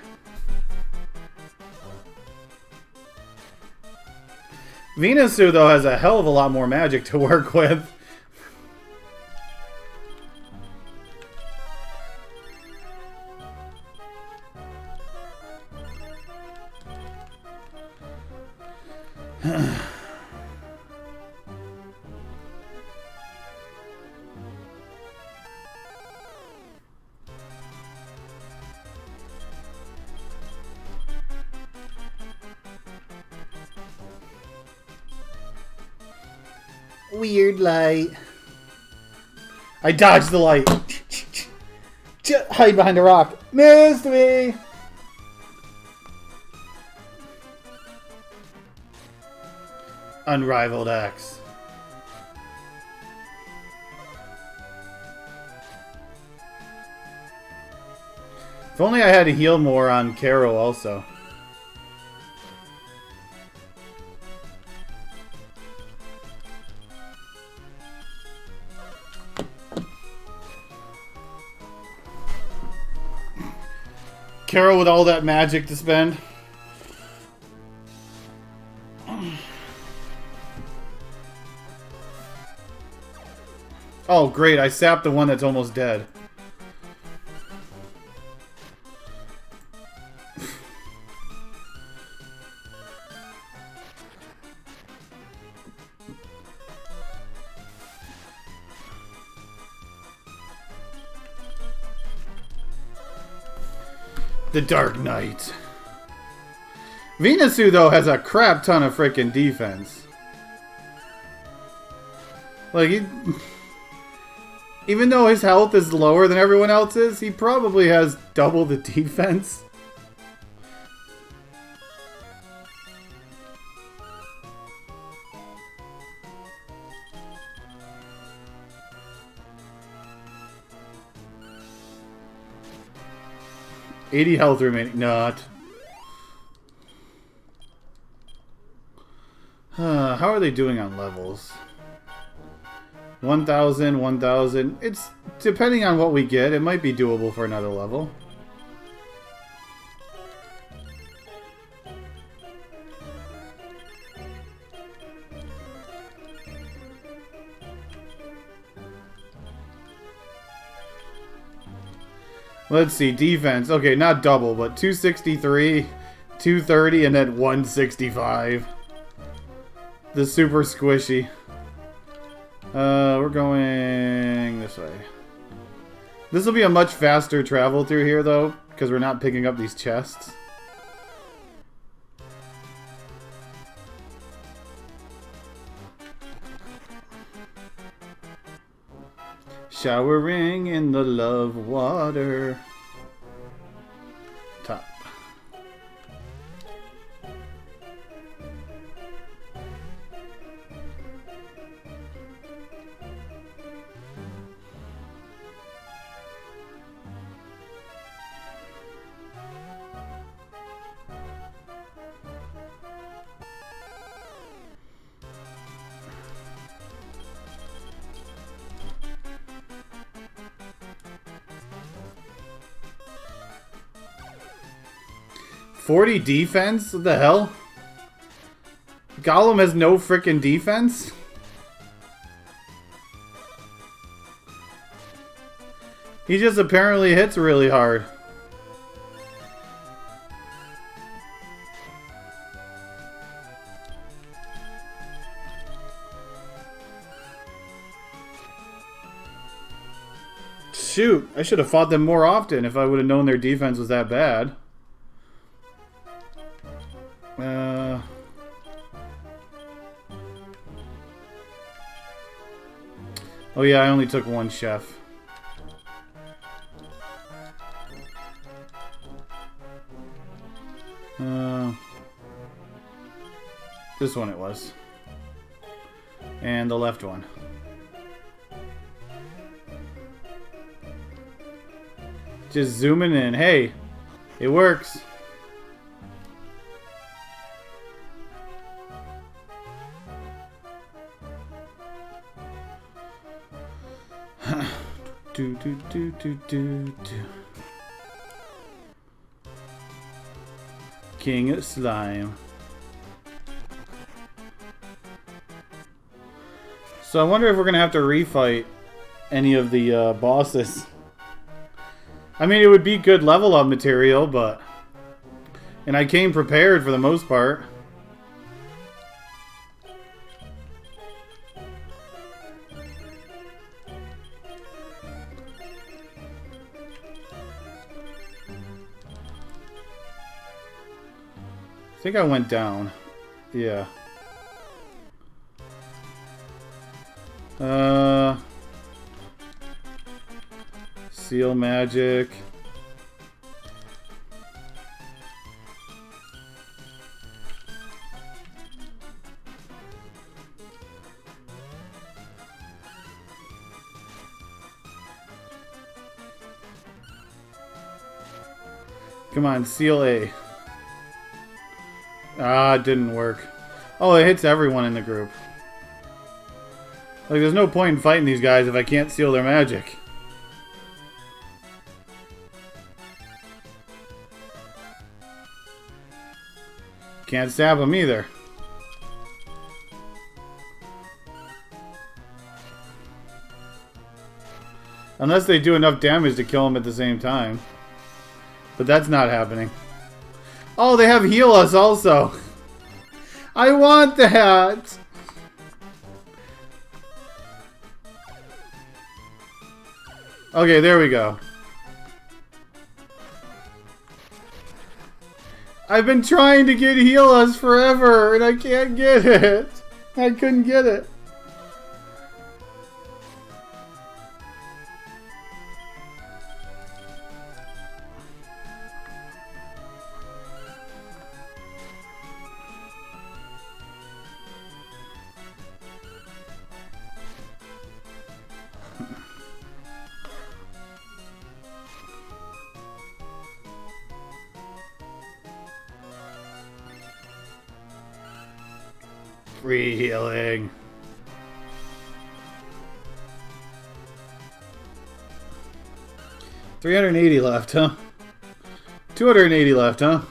[SPEAKER 1] Venusu, though, has a hell of a lot more magic to work with. Weird light. I dodged the light. Hide behind a rock. Missed me. Unrivaled X. If only I had to heal more on Caro also. Caro with all that magic to spend. Oh, great. I sapped the one that's almost dead. The Dark Knight. Venusu, though, has a crap ton of freaking defense. Like, even though his health is lower than everyone else's, he probably has double the defense. $80 health remaining. Not. How are they doing on levels? 1,000, 1,000. It's depending on what we get. It might be doable for another level. Let's see, defense. Okay, not double, but 263, 230, and then 165. The super squishy. We're going this way. This will be a much faster travel through here, though, because we're not picking up these chests. Showering in the love water. Top. $40 defense? What the hell? Gollum has no frickin' defense? He just apparently hits really hard. Shoot, I should have fought them more often if I would have known their defense was that bad. Oh yeah, I only took one chef. This one it was. And the left one. Just zooming in. Hey, it works. Do. King Slime. So I wonder if we're gonna have to refight any of the bosses. I mean, it would be good level up material, but... And I came prepared for the most part. I think I went down. Yeah. Seal magic. Come on, seal A. Ah, it didn't work. Oh, it hits everyone in the group. Like, there's no point in fighting these guys if I can't seal their magic. Can't stab them either. Unless they do enough damage to kill them at the same time. But that's not happening. Oh, they have heal us also. I want that. Okay, there we go. I've been trying to get heal us forever and I can't get it. I couldn't get it. Free healing. $380 left, huh? 280 left, huh?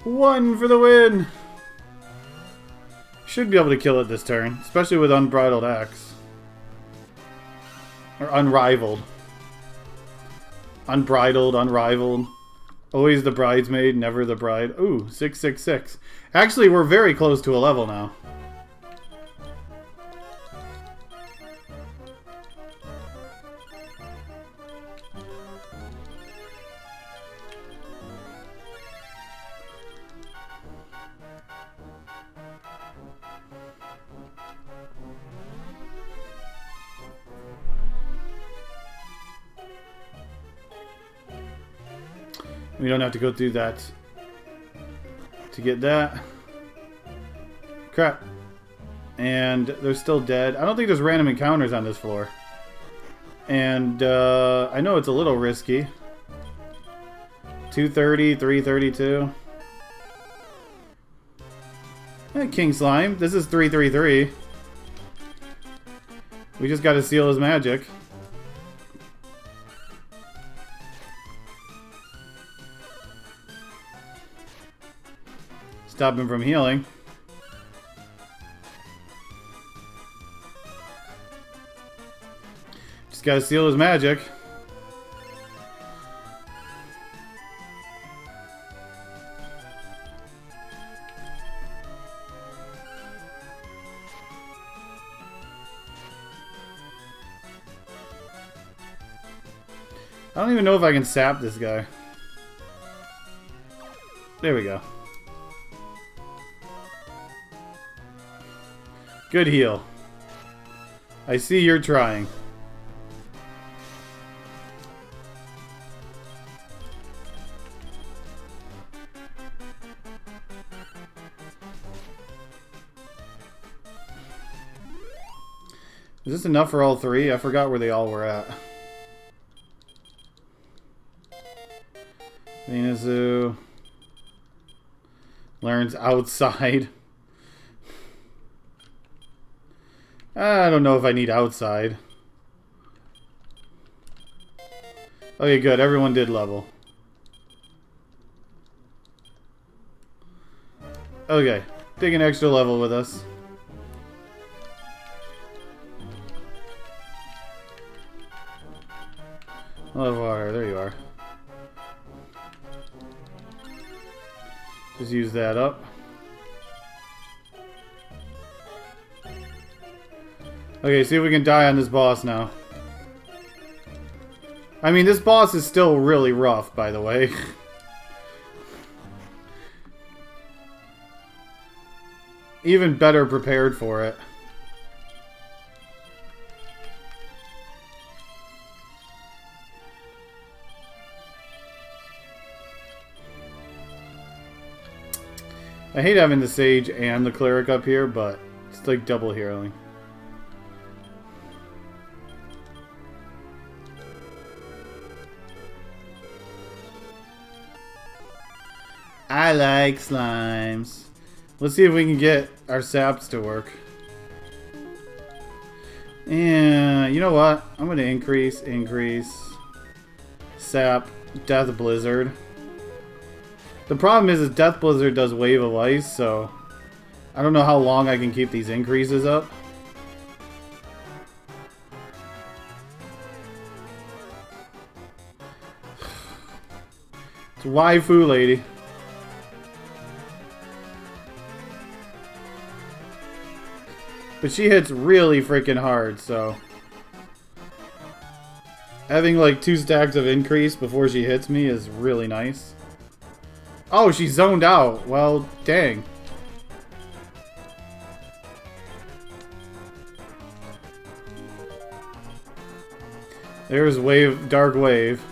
[SPEAKER 1] One for the win! Should be able to kill it this turn, especially with Unbridled Axe. Or Unrivaled. Unbridled, unrivaled. Always the bridesmaid, never the bride. Ooh, 666. Actually, we're very close to a level now. We don't have to go through that to get that. Crap. And they're still dead. I don't think there's random encounters on this floor. And I know it's a little risky. 230, 332. King Slime. This is 333. We just got to seal his magic. Stop him from healing. Just gotta seal his magic. I don't even know if I can sap this guy. There we go. Good heal. I see you're trying. Is this enough for all three? I forgot where they all were at. Venusu learns outside. I don't know if I need outside. Okay, good. Everyone did level. Okay. Take an extra level with us. Love water. There you are. Just use that up. Okay, see if we can die on this boss now. I mean, this boss is still really rough, by the way. Even better prepared for it. I hate having the Sage and the Cleric up here, but it's like double healing. I like slimes. Let's see if we can get our saps to work. And you know what? I'm going to increase sap, Death Blizzard. The problem is Death Blizzard does Wave of Ice, so I don't know how long I can keep these increases up. It's waifu lady. But she hits really freaking hard, so having like 2 stacks of increase before she hits me is really nice. Oh, she zoned out. Well, dang. There's wave, Dark Wave.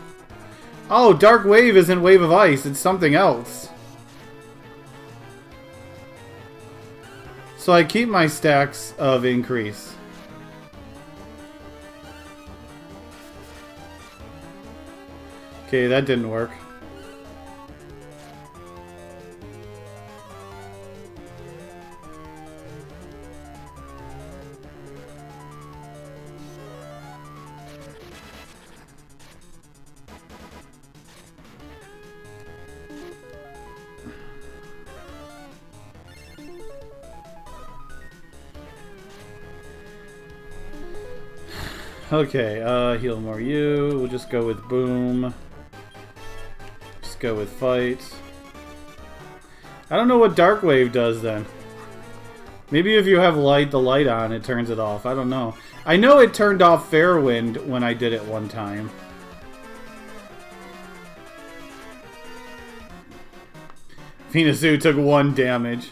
[SPEAKER 1] Oh, Dark Wave isn't Wave of Ice. It's something else. So I keep my stacks of increase. Okay, that didn't work. Okay, heal more you. We'll just go with boom. Just go with fight. I don't know what Dark Wave does then. Maybe if you have the light on, it turns it off. I don't know. I know it turned off Fairwind when I did it one time. Venusu took 1 damage.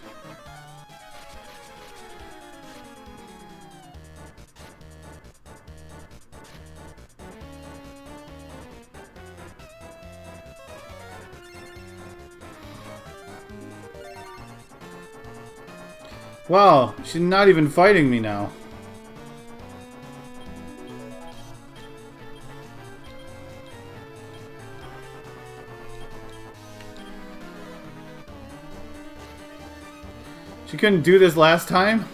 [SPEAKER 1] Wow, she's not even fighting me now. She couldn't do this last time?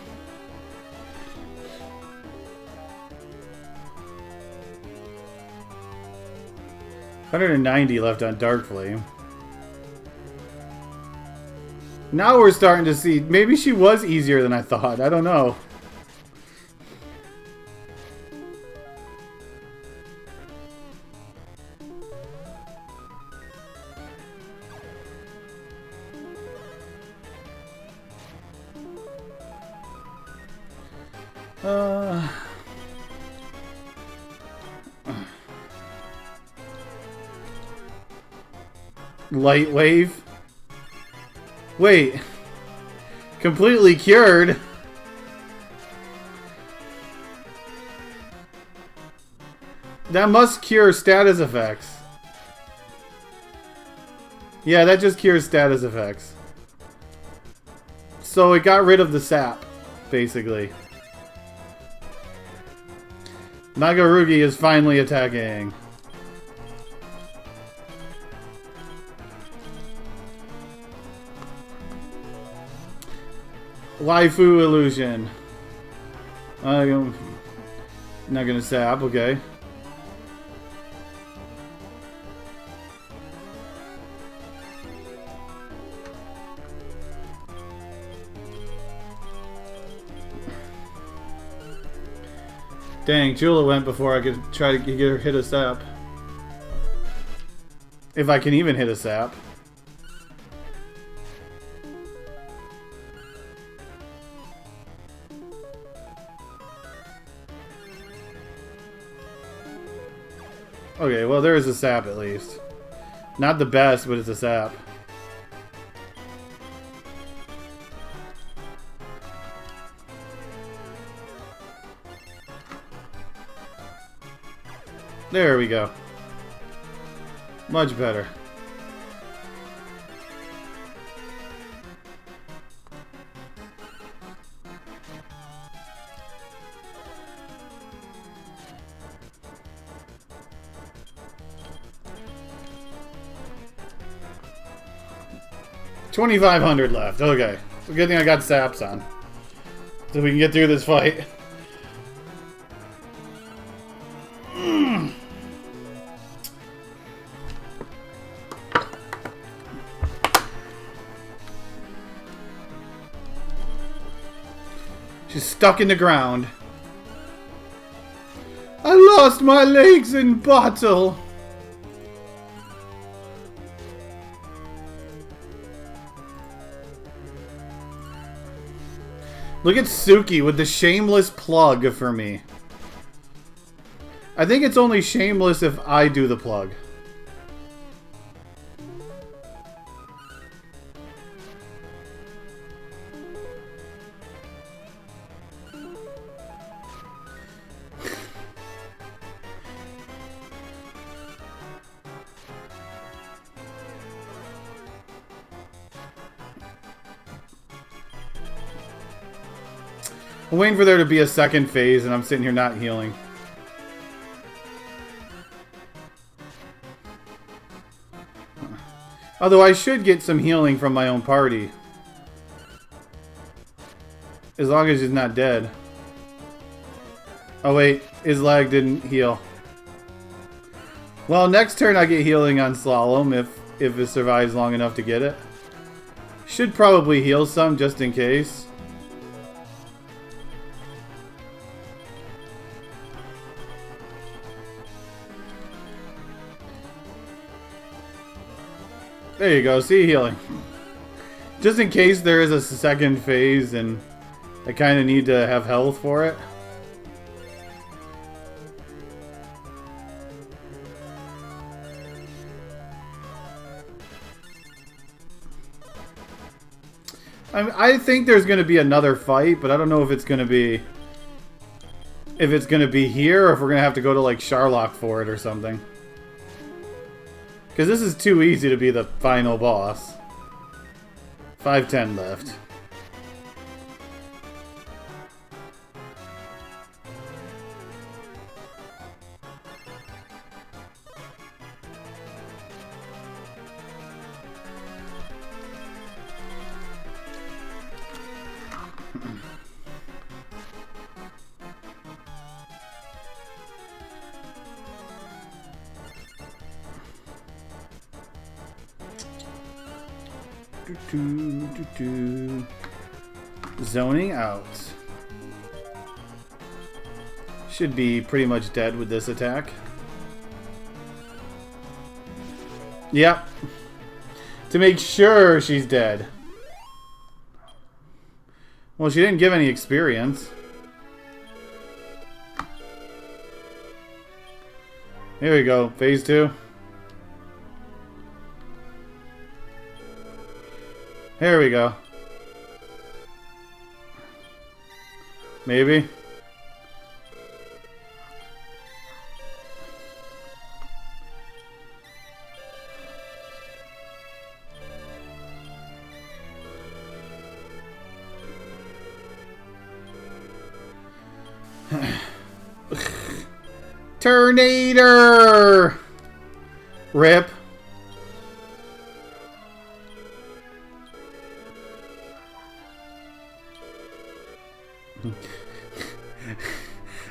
[SPEAKER 1] $190 left on Dark Flame. Now we're starting to see. Maybe she was easier than I thought. I don't know. Light wave? Wait. Completely cured? That must cure status effects. Yeah, that just cures status effects. So it got rid of the sap, basically. Nagarugi is finally attacking. Waifu illusion. I'm not gonna sap, okay. Dang, Jula went before I could try to get her hit a sap. If I can even hit a sap. Okay, well there is a sap at least. Not the best, but it's a sap. There we go. Much better. $2,500 left. Okay. So good thing I got saps on. So we can get through this fight. She's stuck in the ground. I lost my legs in battle. Look at Suki with the shameless plug for me. I think it's only shameless if I do the plug. I'm waiting for there to be a second phase, and I'm sitting here not healing. Although I should get some healing from my own party. As long as he's not dead. Oh wait, his leg didn't heal. Well, next turn I get healing on Slalom if it survives long enough to get it. Should probably heal some just in case. There you go, see, healing. Just in case there is a second phase and I kind of need to have health for it. I think there's going to be another fight, but I don't know if it's going to be here or if we're going to have to go to like Sharlock for it or something. Because this is too easy to be the final boss. 510 left. Zoning out. Should be pretty much dead with this attack. Yep. To make sure she's dead. Well, she didn't give any experience. Here we go. Phase 2. Here we go. Maybe. Tornado! Rip.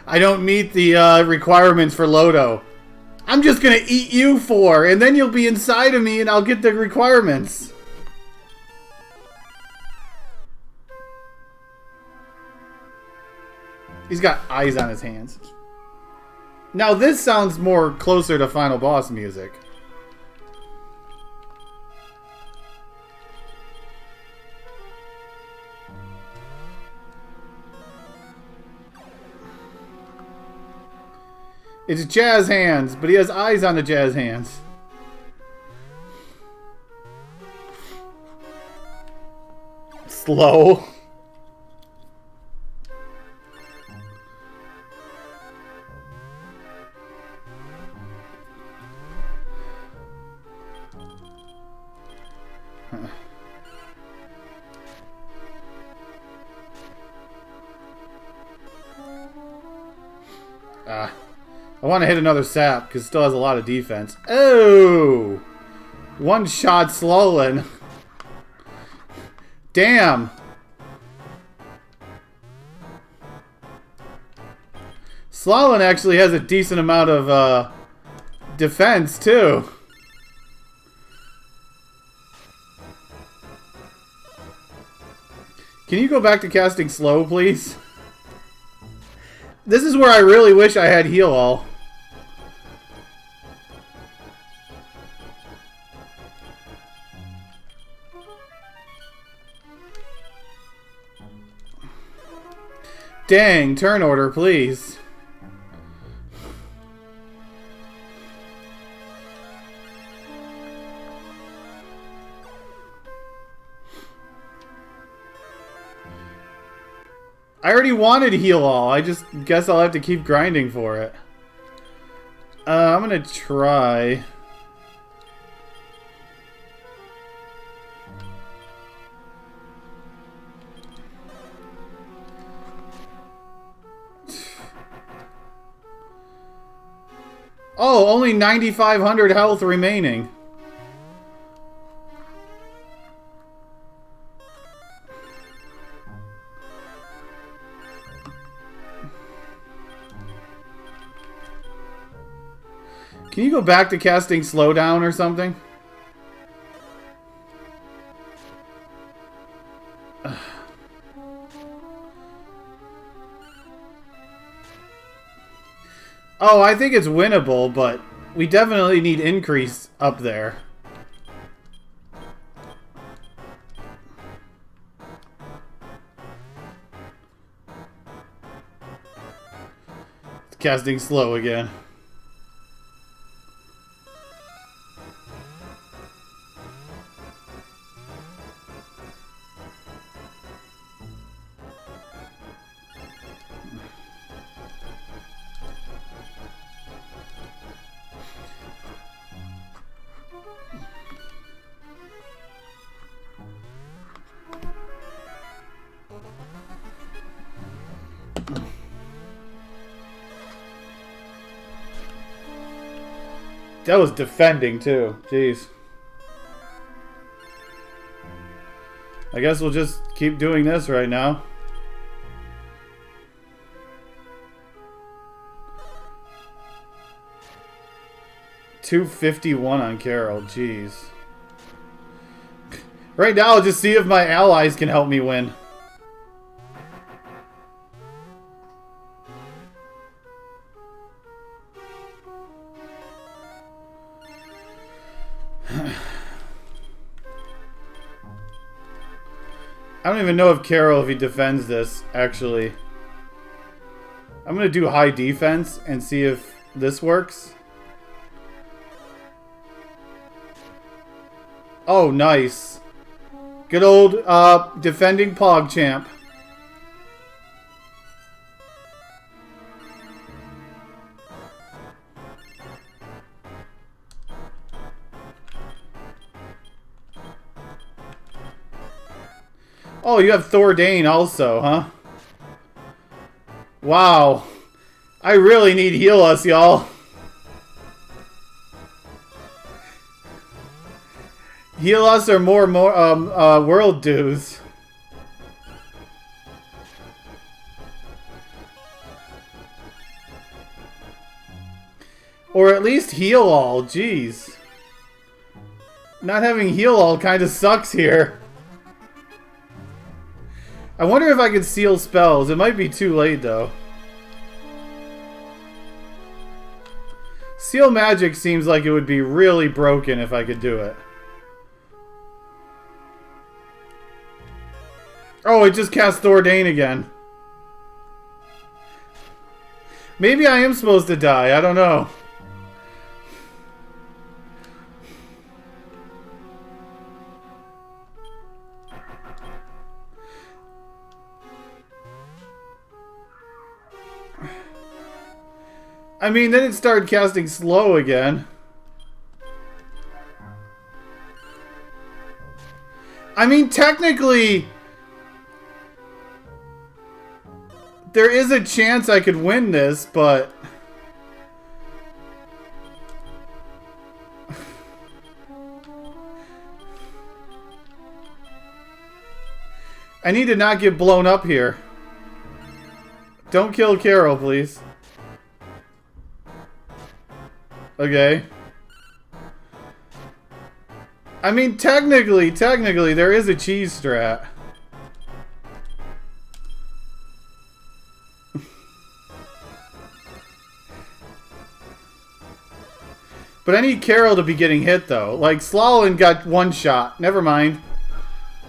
[SPEAKER 1] I don't meet the requirements for Lodo. I'm just gonna eat you 4, and then you'll be inside of me and I'll get the requirements. He's got eyes on his hands. Now this sounds more closer to final boss music. It's jazz hands, but he has eyes on the jazz hands. Slow. I want to hit another sap because it still has a lot of defense. Oh! One shot Slolin. Damn! Slolin actually has a decent amount of defense too. Can you go back to casting slow, please? This is where I really wish I had heal all. Dang, turn order, please. I already wanted heal all. I just guess I'll have to keep grinding for it. I'm gonna try. Oh, only 9,500 health remaining. Can you go back to casting slowdown or something? Oh, I think it's winnable, but we definitely need increase up there. It's casting slow again. That was defending too. Jeez. I guess we'll just keep doing this right now. $251 on Carol. Jeez. Right now, I'll just see if my allies can help me win. I don't even know if Carol, if he defends this, actually. I'm going to do high defense and see if this works. Oh, nice. Good old defending PogChamp. Oh, you have Thordane also, huh? Wow. I really need heal us, y'all. Heal us or more world dues. Or at least heal all, jeez. Not having heal all kind of sucks here. I wonder if I could seal spells. It might be too late, though. Seal magic seems like it would be really broken if I could do it. Oh, it just cast Thordane again. Maybe I am supposed to die. I don't know. I mean, then it started casting slow again. I mean, technically, there is a chance I could win this, but I need to not get blown up here. Don't kill Carol, please. Okay. I mean, technically, there is a cheese strat. But I need Carol to be getting hit, though. Like, Slalin got one shot. Never mind.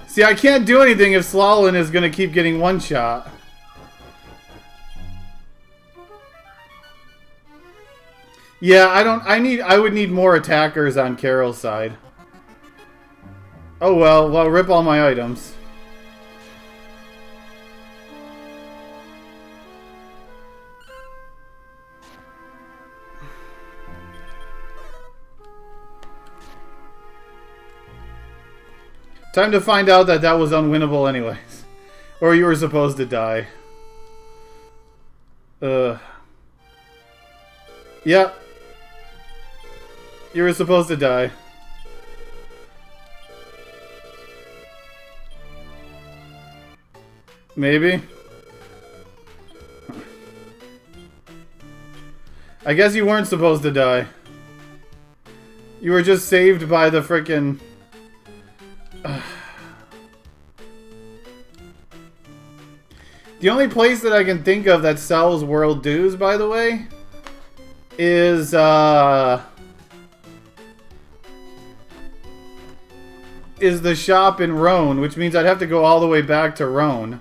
[SPEAKER 1] See, I can't do anything if Slalin is going to keep getting one shot. Yeah, I would need more attackers on Carol's side. Oh well, rip all my items. Time to find out that was unwinnable anyways. Or you were supposed to die. Yep. You were supposed to die. Maybe. I guess you weren't supposed to die. You were just saved by the frickin'... The only place that I can think of that sells world dues, by the way, is the shop in Rhone, which means I'd have to go all the way back to Rhone.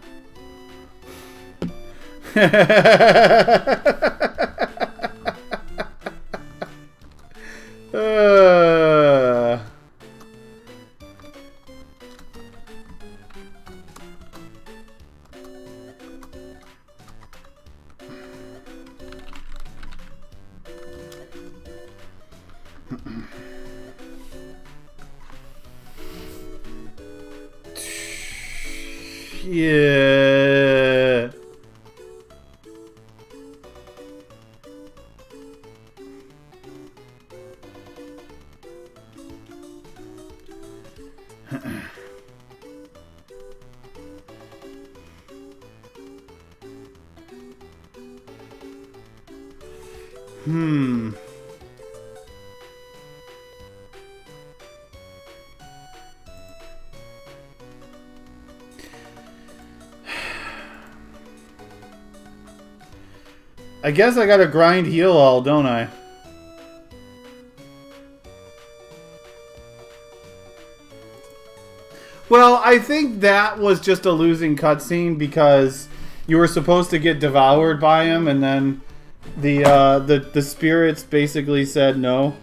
[SPEAKER 1] Yeah. I guess I gotta grind heal all, don't I? Well, I think that was just a losing cutscene because you were supposed to get devoured by him, and then the spirits basically said no.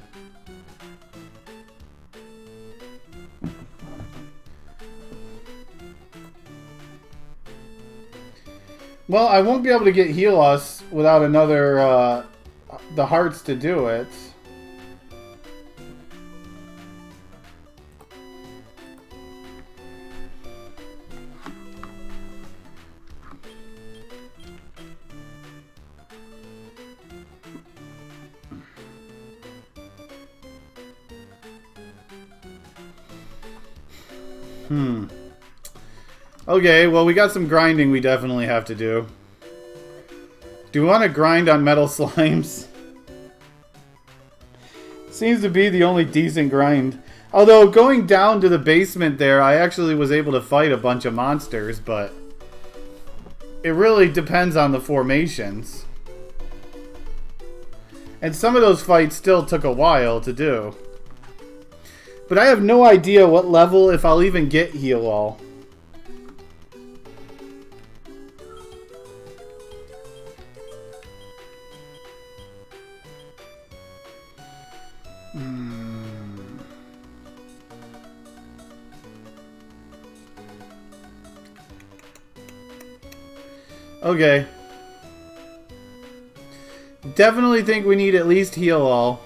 [SPEAKER 1] Well, I won't be able to get heal us without another the hearts to do it. Okay, well, we got some grinding we definitely have to do. Do we want to grind on metal slimes? Seems to be the only decent grind. Although, going down to the basement there, I actually was able to fight a bunch of monsters, but it really depends on the formations. And some of those fights still took a while to do. But I have no idea what level, if I'll even get heal all. Okay. Definitely think we need at least heal all.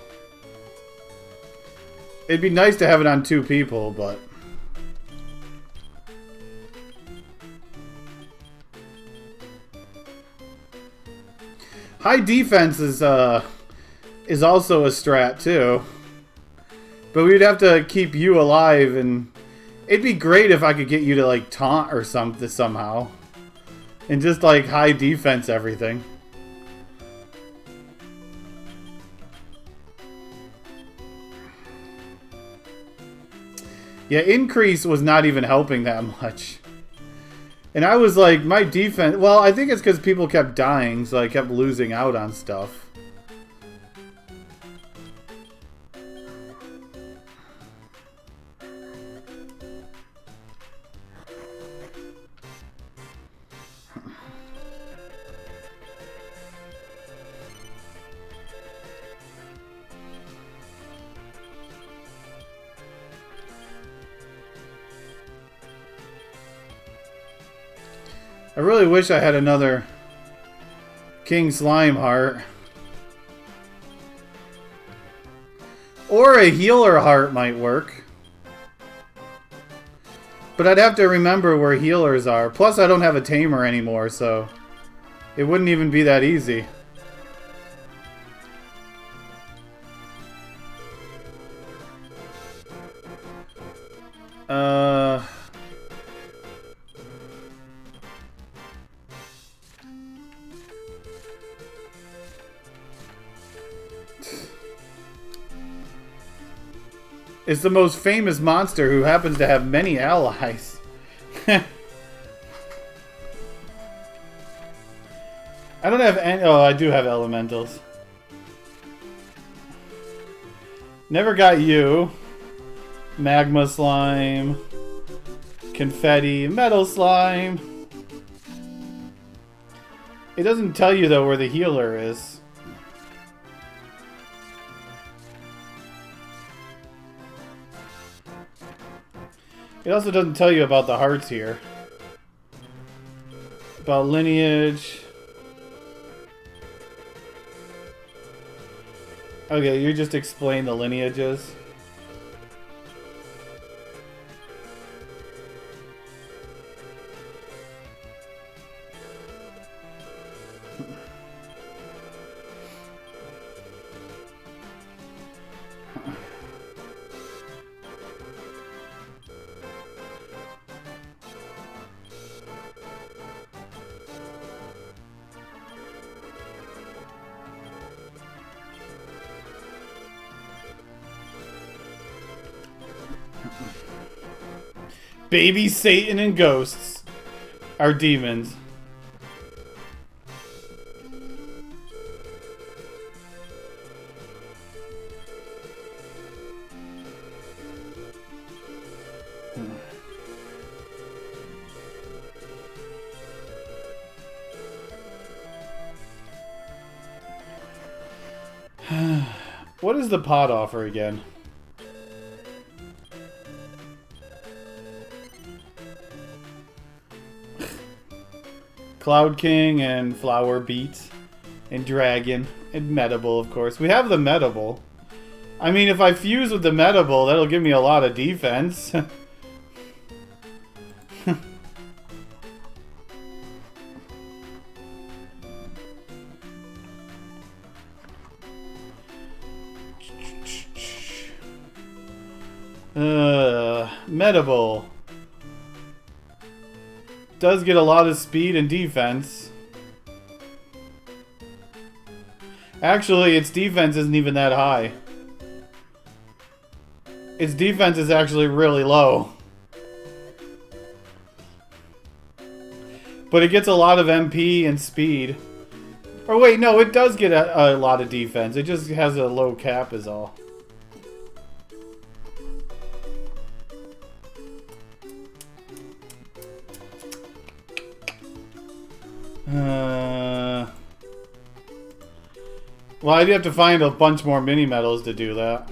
[SPEAKER 1] It'd be nice to have it on 2 people, but... High defense is also a strat, too. But we'd have to keep you alive, and... It'd be great if I could get you to, like, taunt or something somehow. And just, like, high defense everything. Yeah, increase was not even helping that much. And I was like, my defense... Well, I think it's because people kept dying, so I kept losing out on stuff. I really wish I had another King Slime heart. Or a healer heart might work. But I'd have to remember where healers are. Plus I don't have a tamer anymore, so it wouldn't even be that easy. It's the most famous monster who happens to have many allies. I don't have any... Oh, I do have elementals. Never got you. Magma slime. Confetti. Metal slime. It doesn't tell you, though, where the healer is. It also doesn't tell you about the hearts here. About lineage. Okay, you just explain the lineages. Baby Satan and ghosts are demons. What is the pot offer again? Cloud King and Flower Beat and Dragon and Medable, of course. We have the Medable. I mean, if I fuse with the Medable, that'll give me a lot of defense. Medable. Does get a lot of speed and defense. Actually, its defense isn't even that high. Its defense is actually really low. But it gets a lot of MP and speed. Or wait, no, it does get a lot of defense. It just has a low cap is all. Well, I'd have to find a bunch more mini medals to do that.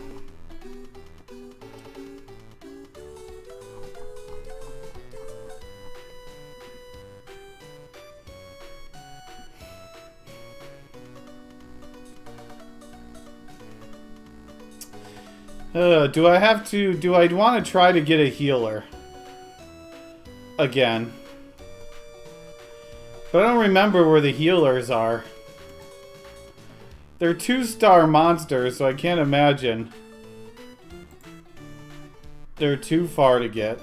[SPEAKER 1] Do I have to... Do I want to try to get a healer? Again. But I don't remember where the healers are. They're 2-star monsters, so I can't imagine they're too far to get.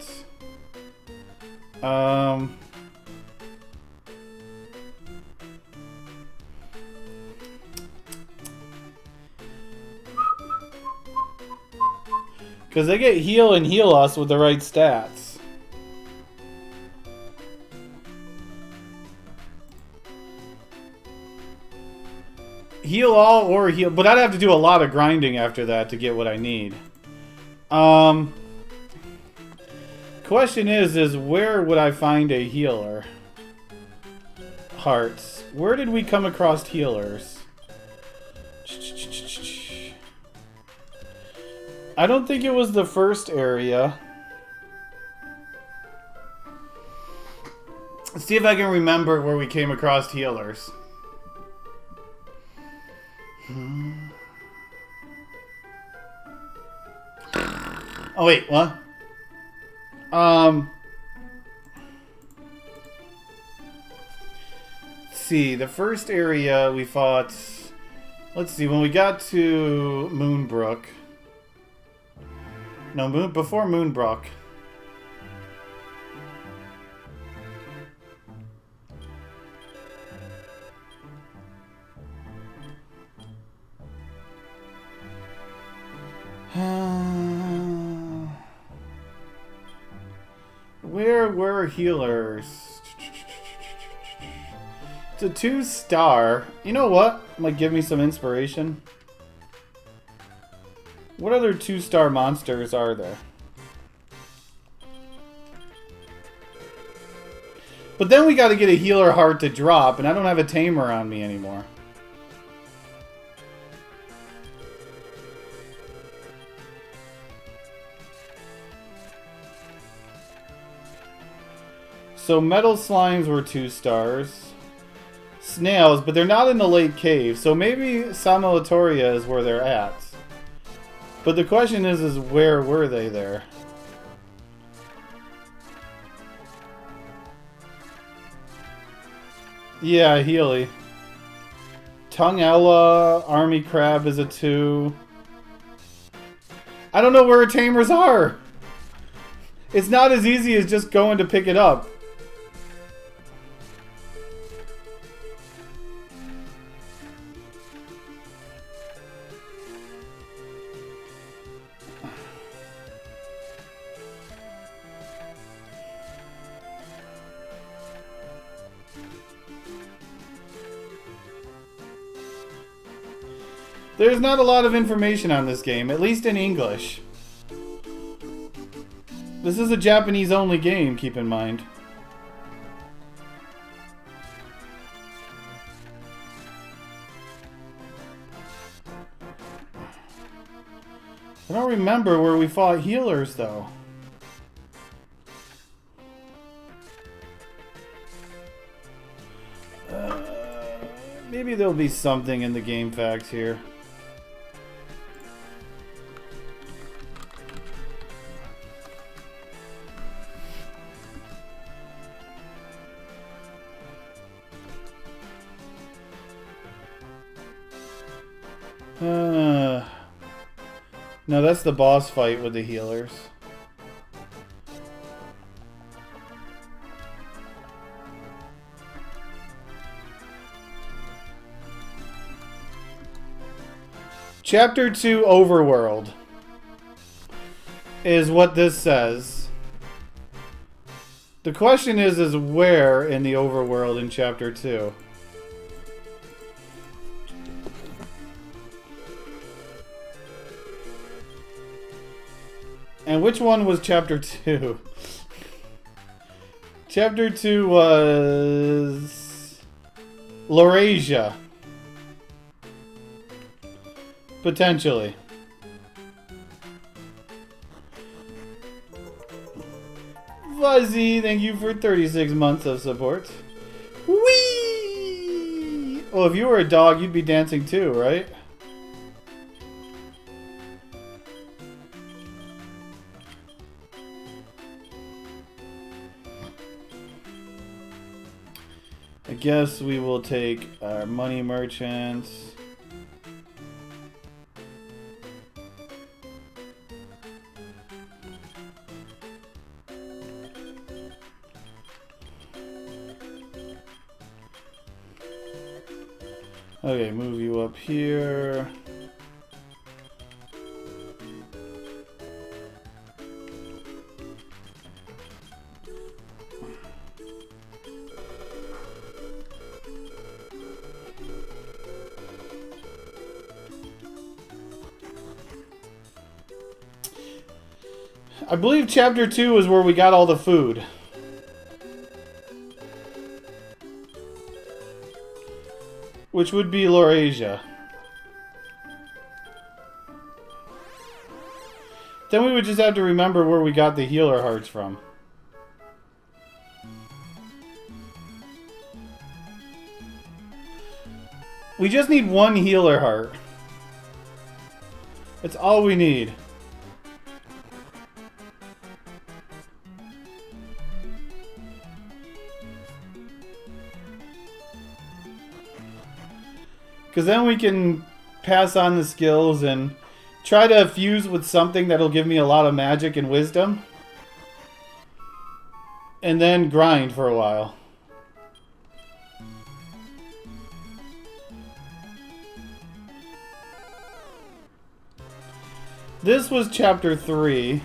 [SPEAKER 1] Because they get heal and heal us with the right stats. Heal all or heal... But I'd have to do a lot of grinding after that to get what I need. Question is where would I find a healer? Hearts. Where did we come across healers? I don't think it was the first area. Let's see if I can remember where we came across healers. Oh wait, what? Let's see, the first area we fought... Let's see, when we got to Moonbrook... No, before Moonbrook. Where were healers? It's a 2-star. You know what? Might give me some inspiration. What other 2-star monsters are there? But then we got to get a healer heart to drop, and I don't have a tamer on me anymore. So metal slimes were 2 stars. Snails, but they're not in the lake cave, so maybe Samolatoria is where they're at. But the question is where were they there? Yeah, Healy. Tonguella, Army Crab is a 2. I don't know where tamers are! It's not as easy as just going to pick it up. There's not a lot of information on this game, at least in English. This is a Japanese-only game, keep in mind. I don't remember where we fought healers, though. Maybe there'll be something in the game facts here. No, that's the boss fight with the healers. Chapter 2 Overworld is what this says. The question is where in the Overworld in Chapter 2? And which one was Chapter 2? Chapter 2 was... Laurasia. Potentially. Fuzzy, thank you for 36 months of support. Whee! Well, if you were a dog, you'd be dancing too, right? I guess we will take our money merchants. Okay, move you up here. I believe chapter 2 is where we got all the food. Which would be Laurasia. Then we would just have to remember where we got the healer hearts from. We just need one healer heart. That's all we need. Because then we can pass on the skills and try to fuse with something that'll give me a lot of magic and wisdom. And then grind for a while. This was chapter 3.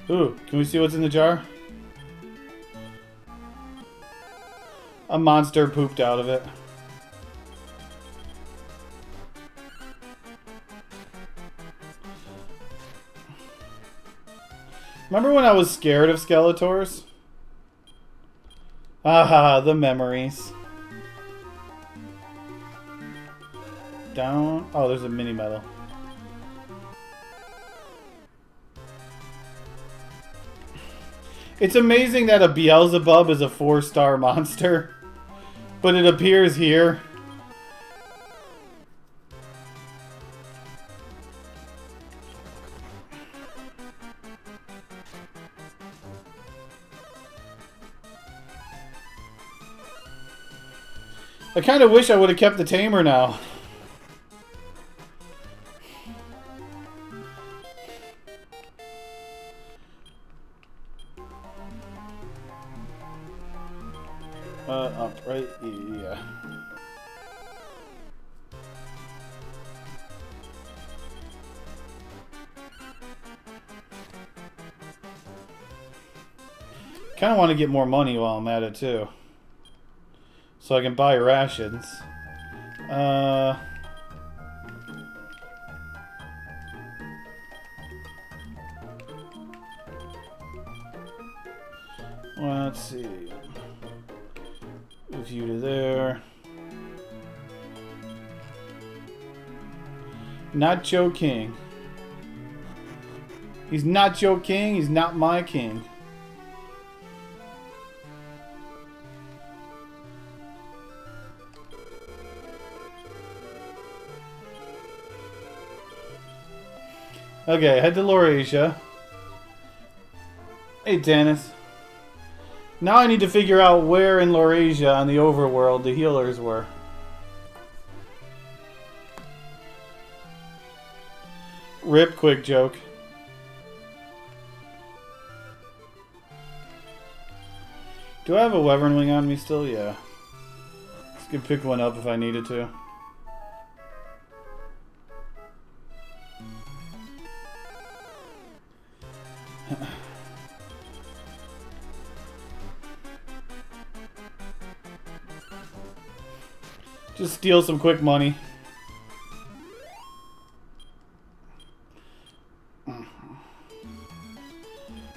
[SPEAKER 1] Ooh, can we see what's in the jar? A monster pooped out of it. Remember when I was scared of Skeletors? Aha, the memories. Down. Oh, there's a mini medal. It's amazing that a Beelzebub is a 4-star monster, but it appears here. I kind of wish I would have kept the tamer now. Up, right? Yeah. Kind of want to get more money while I'm at it too, so I can buy rations. Let's see. Move you to there. Not Joe King. He's not Joe King. He's not my king. Okay, head to Laurasia. Hey, Dennis. Now I need to figure out where in Laurasia on the overworld the healers were. Rip, quick joke. Do I have a Wyvern Wing on me still? Yeah. I could pick one up if I needed to. Just steal some quick money.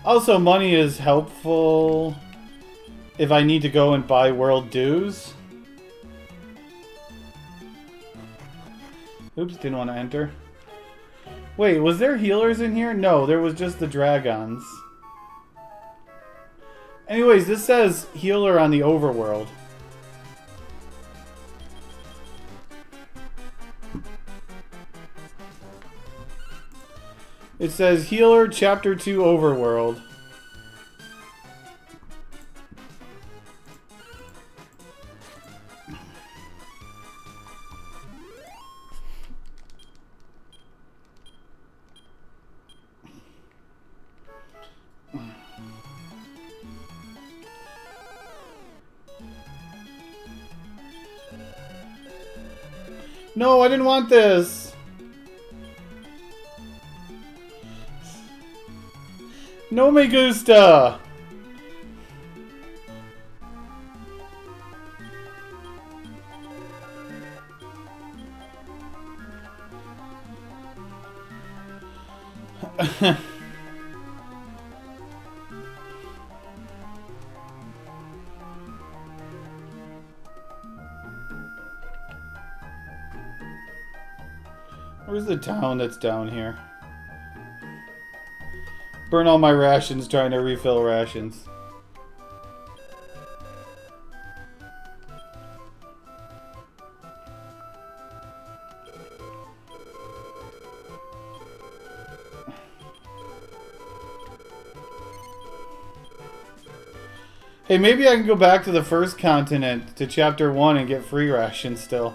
[SPEAKER 1] Also, money is helpful if I need to go and buy world dues. Oops, didn't want to enter. Wait, was there healers in here? No, there was just the dragons. Anyways, this says healer on the overworld. It says healer chapter 2 overworld. No, I didn't want this. No me gusta. Where's the town that's down here? Burn all my rations trying to refill rations. Hey, maybe I can go back to the first continent, to chapter 1, and get free rations still.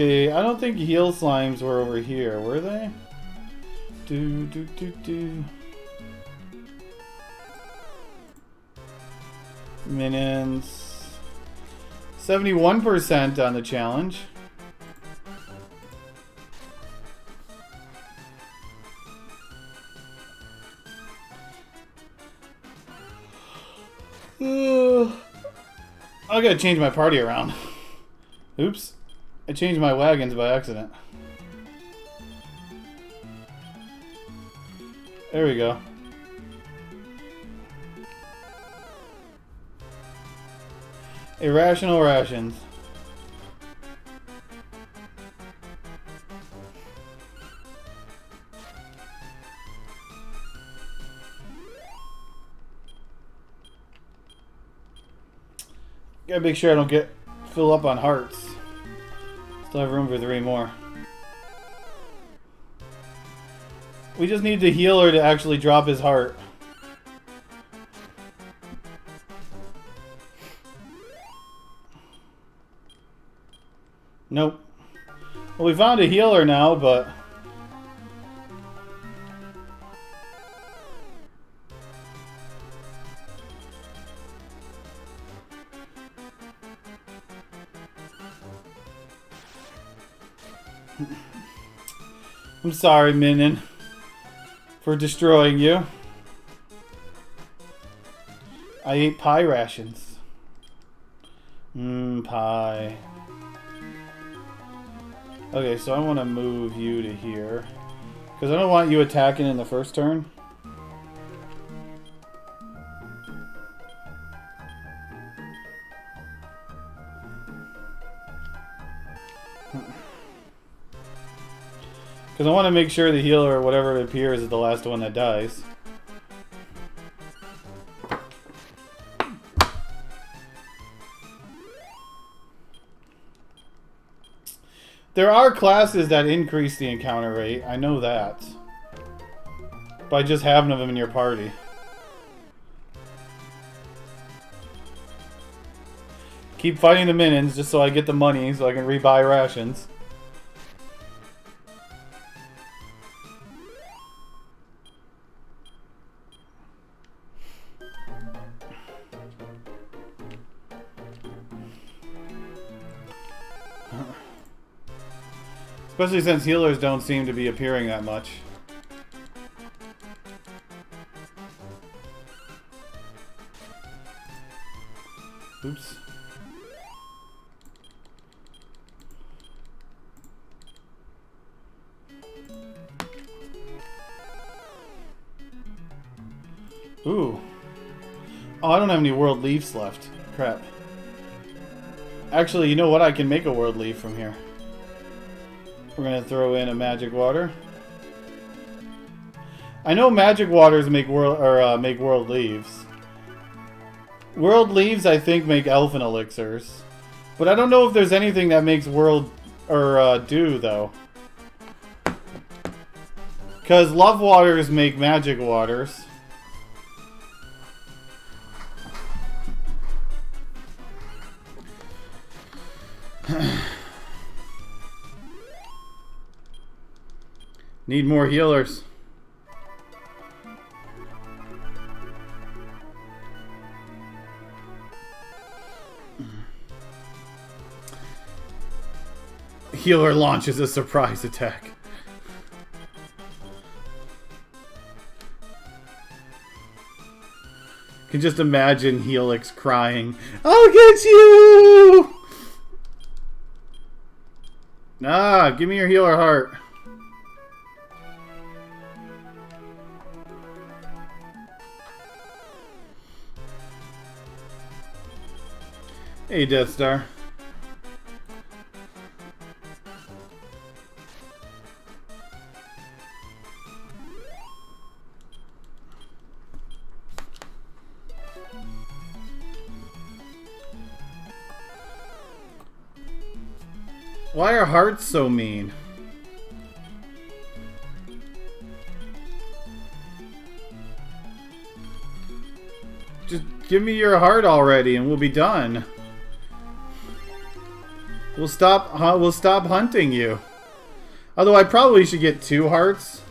[SPEAKER 1] Okay, I don't think heal slimes were over here, were they? Minions. 71% on the challenge. I gotta change my party around. Oops. I changed my wagons by accident. There we go. Irrational rations. Gotta make sure I don't fill up on hearts. Still have room for 3 more. We just need the healer to actually drop his heart. Nope. Well, we found a healer now, but... I'm sorry, Minion, for destroying you. I ate pie rations. Pie. Okay, so I want to move you to here. Because I don't want you attacking in the first turn. Because I want to make sure the healer or whatever it appears is the last one that dies. There are classes that increase the encounter rate. I know that. By just having them in your party. Keep fighting the minions just so I get the money so I can rebuy rations. Especially since healers don't seem to be appearing that much. Oops. Ooh. Oh, I don't have any world leaves left. Crap. Actually, you know what? I can make a world leaf from here. We're gonna throw in a magic water. I know magic waters make world leaves. World leaves, I think, make elfin elixirs, but I don't know if there's anything that makes world or dew though. Because love waters make magic waters. Need more healers. Healer launches a surprise attack. Can just imagine Helix crying, "I'll get you!" Ah, give me your healer heart. Hey, Death Star. Why are hearts so mean? Just give me your heart already and we'll be done. We'll stop hunting you. Although I probably should get 2 hearts.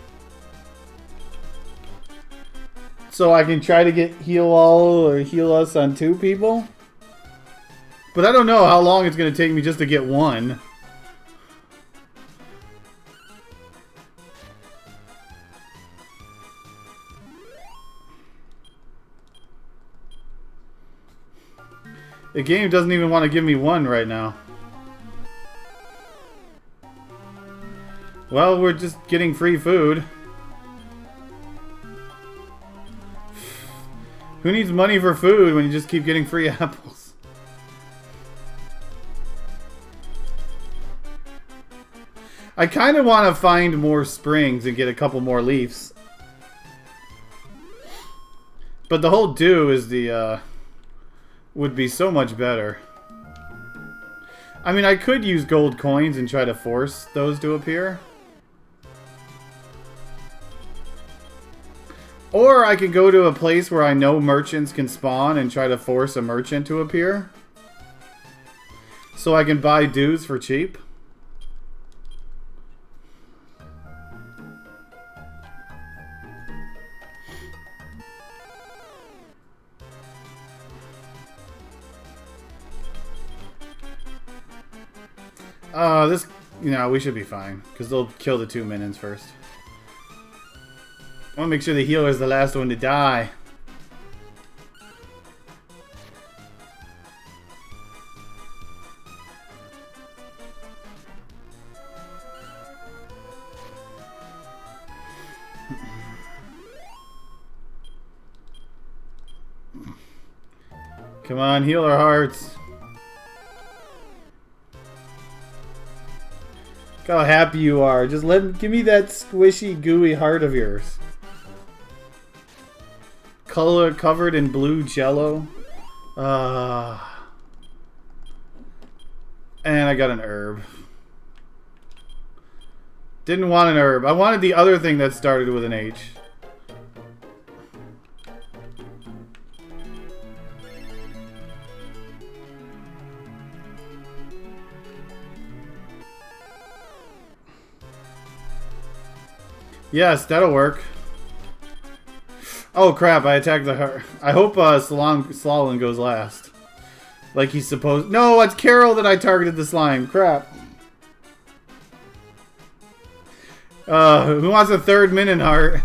[SPEAKER 1] So I can try to heal us on 2 people. But I don't know how long it's going to take me just to get 1. The game doesn't even want to give me 1 right now. Well, we're just getting free food. Who needs money for food when you just keep getting free apples? I kind of want to find more springs and get a couple more leaves. But the whole dew is would be so much better. I mean, I could use gold coins and try to force those to appear. Or I could go to a place where I know merchants can spawn and try to force a merchant to appear. So I can buy dews for cheap. We should be fine, because they'll kill the 2 minions first. I want to make sure the healer is the last one to die. Come on, heal our hearts. Look how happy you are. Just give me that squishy, gooey heart of yours. Color covered in blue jello. And I got an herb. Didn't want an herb. I wanted the other thing that started with an H. Yes, that'll work. Oh crap, I attacked the heart. I hope Slalom goes last. Like he's supposed. No, it's Carol that I targeted the slime. Crap. Who wants a 3rd minion heart?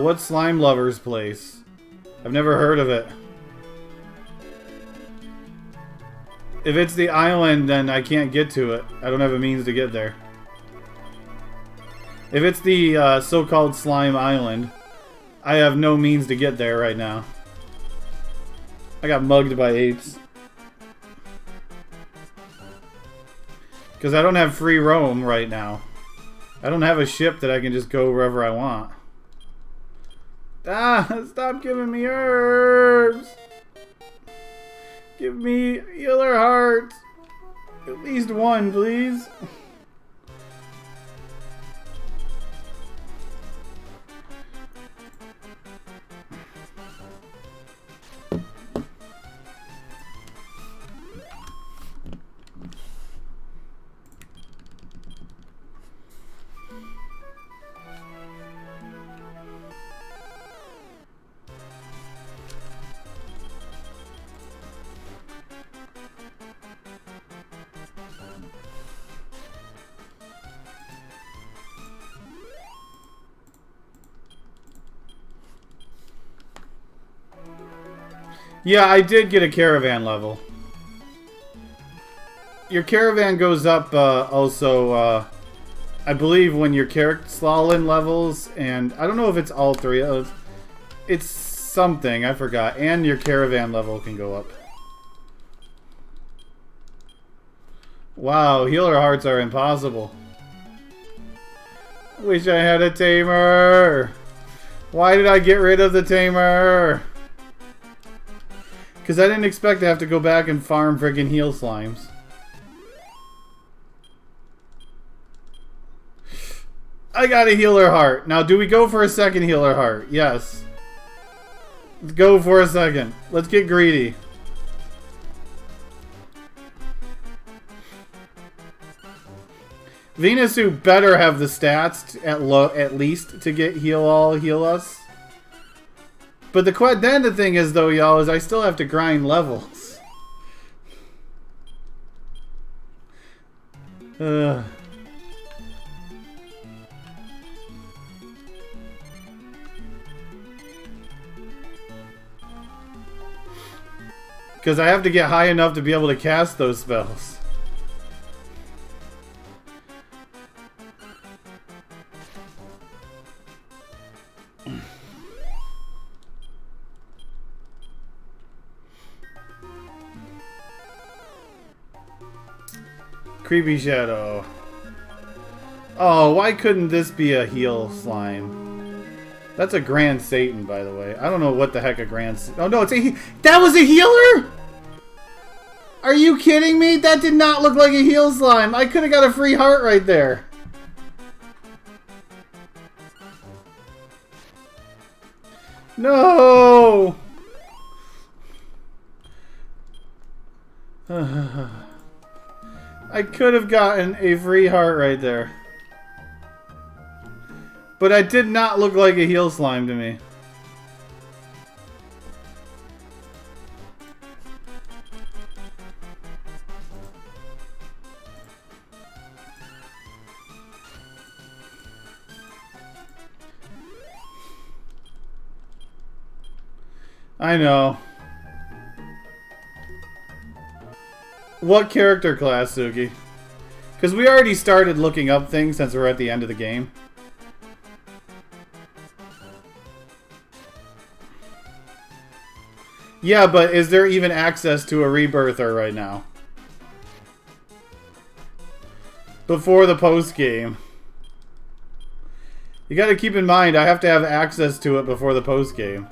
[SPEAKER 1] What's Slime Lover's place? I've never heard of it. If it's the island, then I can't get to it. I don't have a means to get there. If it's the so-called Slime Island, I have no means to get there right now. I got mugged by apes. Because I don't have free roam right now. I don't have a ship that I can just go wherever I want. Ah, stop giving me herbs. Give me healer hearts. At least one, please. Yeah, I did get a Caravan level. Your Caravan goes up also, I believe, when your character Slalin levels, and I don't know if it's all three. It's something, I forgot. And your Caravan level can go up. Wow, healer hearts are impossible. Wish I had a tamer. Why did I get rid of the tamer? Because I didn't expect to have to go back and farm friggin' heal slimes. I got a healer heart. Now, do we go for a second healer heart? Yes. Let's go for a second. Let's get greedy. Venusu better have the stats at least to get heal us. But then the thing is, though, y'all, is I still have to grind levels. Because I have to get high enough to be able to cast those spells. Creepy Shadow. Oh, why couldn't this be a heal slime? That's a Grand Satan, by the way. I don't know what the heck a Grand... Oh, no, it's a... That was a healer?! Are you kidding me? That did not look like a heal slime. I could have got a free heart right there. No! I could have gotten a free heart right there. But it did not look like a heal slime to me. I know. What character class, Suki? Because we already started looking up things since we're at the end of the game. Yeah, but is there even access to a rebirther right now? Before the post game. You gotta keep in mind, I have to have access to it before the post game.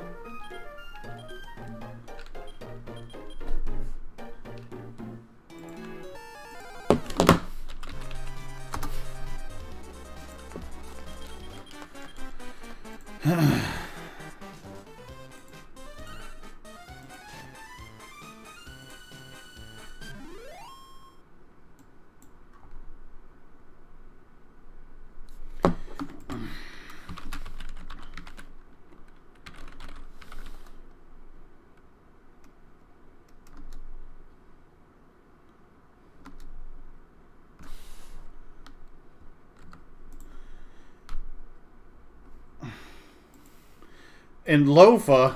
[SPEAKER 1] In Lofa?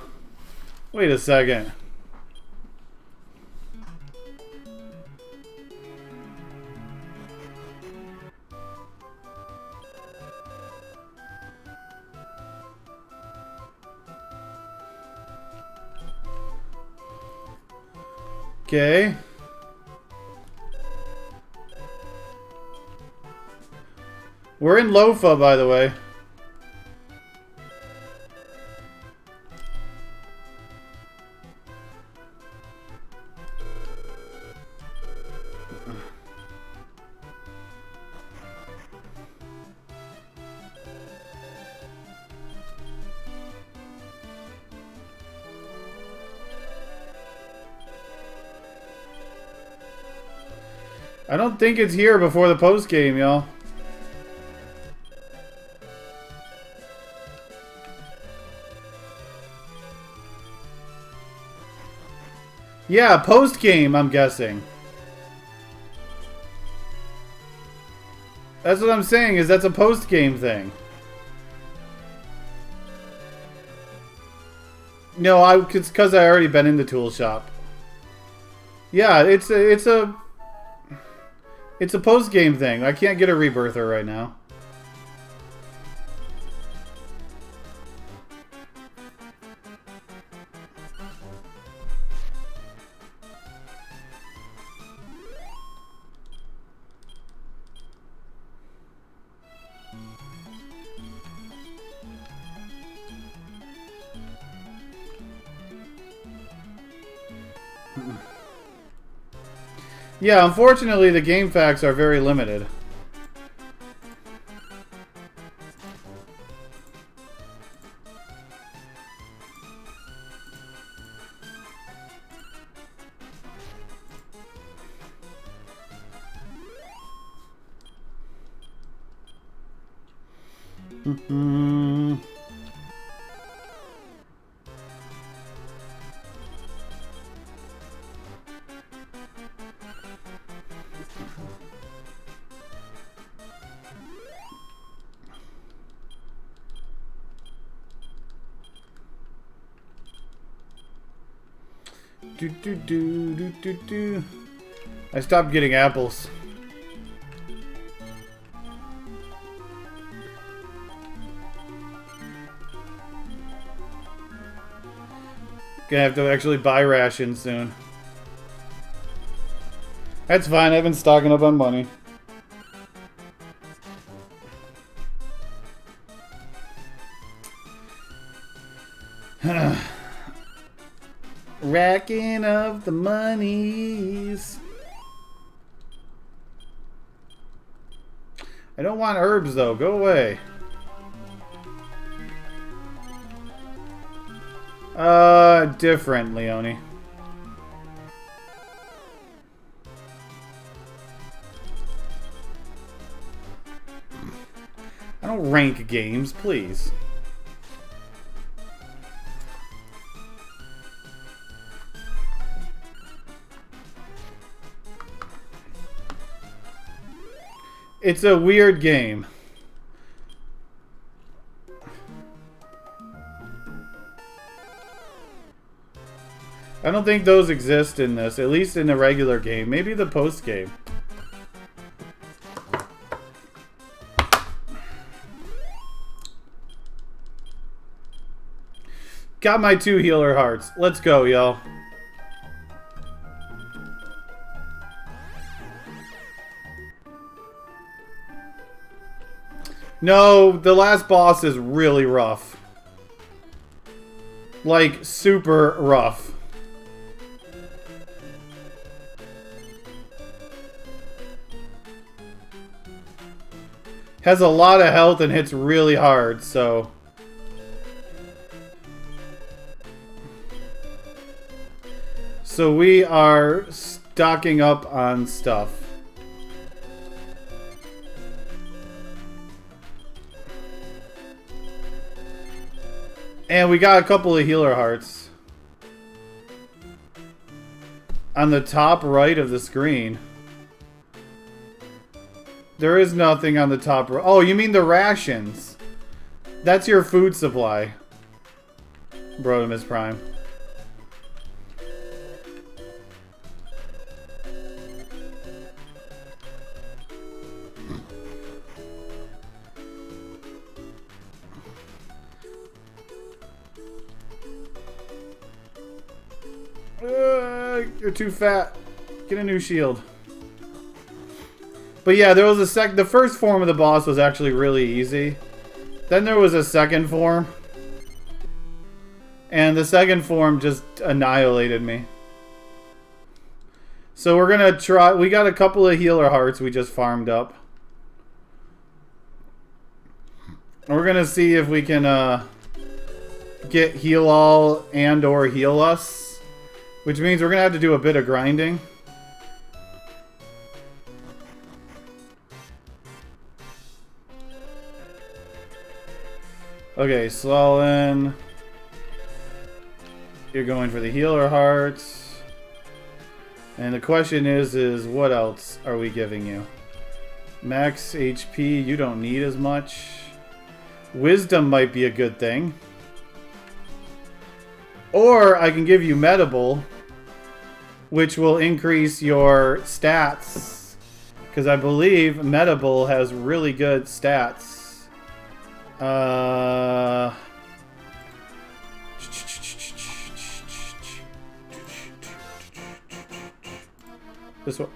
[SPEAKER 1] Wait a second. Okay. We're in Lofa, by the way. I don't think it's here before the post game, y'all. Yeah, post game, I'm guessing. That's what I'm saying, is that's a post game thing. No, it's because I already been in the tool shop. Yeah, it's a post game thing. I can't get a rebirther right now. Yeah, unfortunately the game facts are very limited. I stopped getting apples. Gonna have to actually buy rations soon. That's fine, I've been stocking up on money. Racking up the monies. I don't want herbs though, go away. Different, Leone. I don't rank games, please. It's a weird game. I don't think those exist in this, at least in the regular game. Maybe the post game. Got my 2 healer hearts. Let's go, y'all. No, the last boss is really rough. Like, super rough. Has a lot of health and hits really hard, so... So we are stocking up on stuff. And we got a couple of healer hearts. On the top right of the screen. There is nothing on the top right. Oh, you mean the rations. That's your food supply. Brotimus Prime. You're too fat. Get a new shield. But yeah, there was the first form of the boss was actually really easy. Then there was a second form. And the second form just annihilated me. So we're gonna try, we got a couple of healer hearts we just farmed up. We're gonna see if we can get heal all and or heal us. Which means we're gonna have to do a bit of grinding. Okay, Slalin. You're going for the healer hearts. And the question is what else are we giving you? Max HP, you don't need as much. Wisdom might be a good thing. Or I can give you Medable, which will increase your stats. Because I believe Medable has really good stats. This one.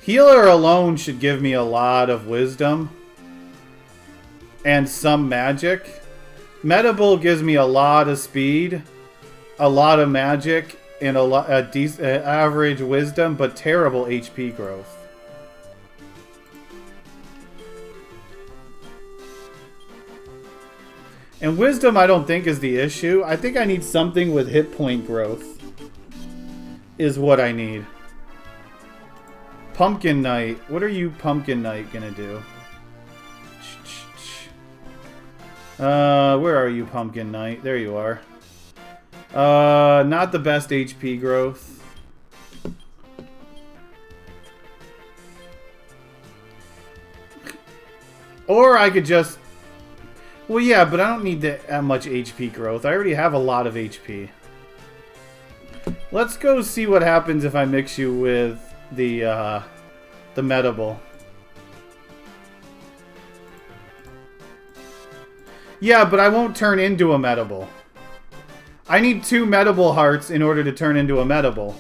[SPEAKER 1] Healer alone should give me a lot of wisdom and some magic. Medable gives me a lot of speed, a lot of magic, and a decent average wisdom, but terrible HP growth. And wisdom I don't think is the issue. I think I need something with hit point growth is what I need. Pumpkin Knight. What are you, Pumpkin Knight, gonna do? Where are you, Pumpkin Knight? There you are. Not the best HP growth. Or I could just... Well, yeah, but I don't need that much HP growth. I already have a lot of HP. Let's go see what happens if I mix you with the Medable. Yeah, but I won't turn into a Medable. I need 2 Medable hearts in order to turn into a Medable.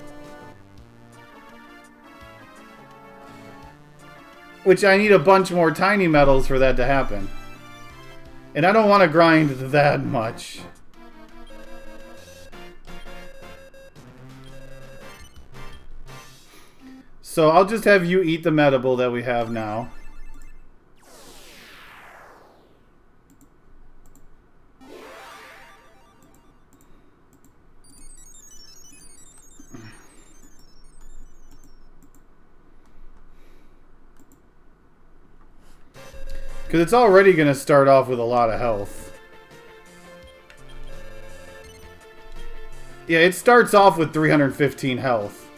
[SPEAKER 1] Which I need a bunch more tiny metals for that to happen. And I don't want to grind that much. So I'll just have you eat the Medable that we have now. Because it's already going to start off with a lot of health. Yeah, it starts off with 315 health.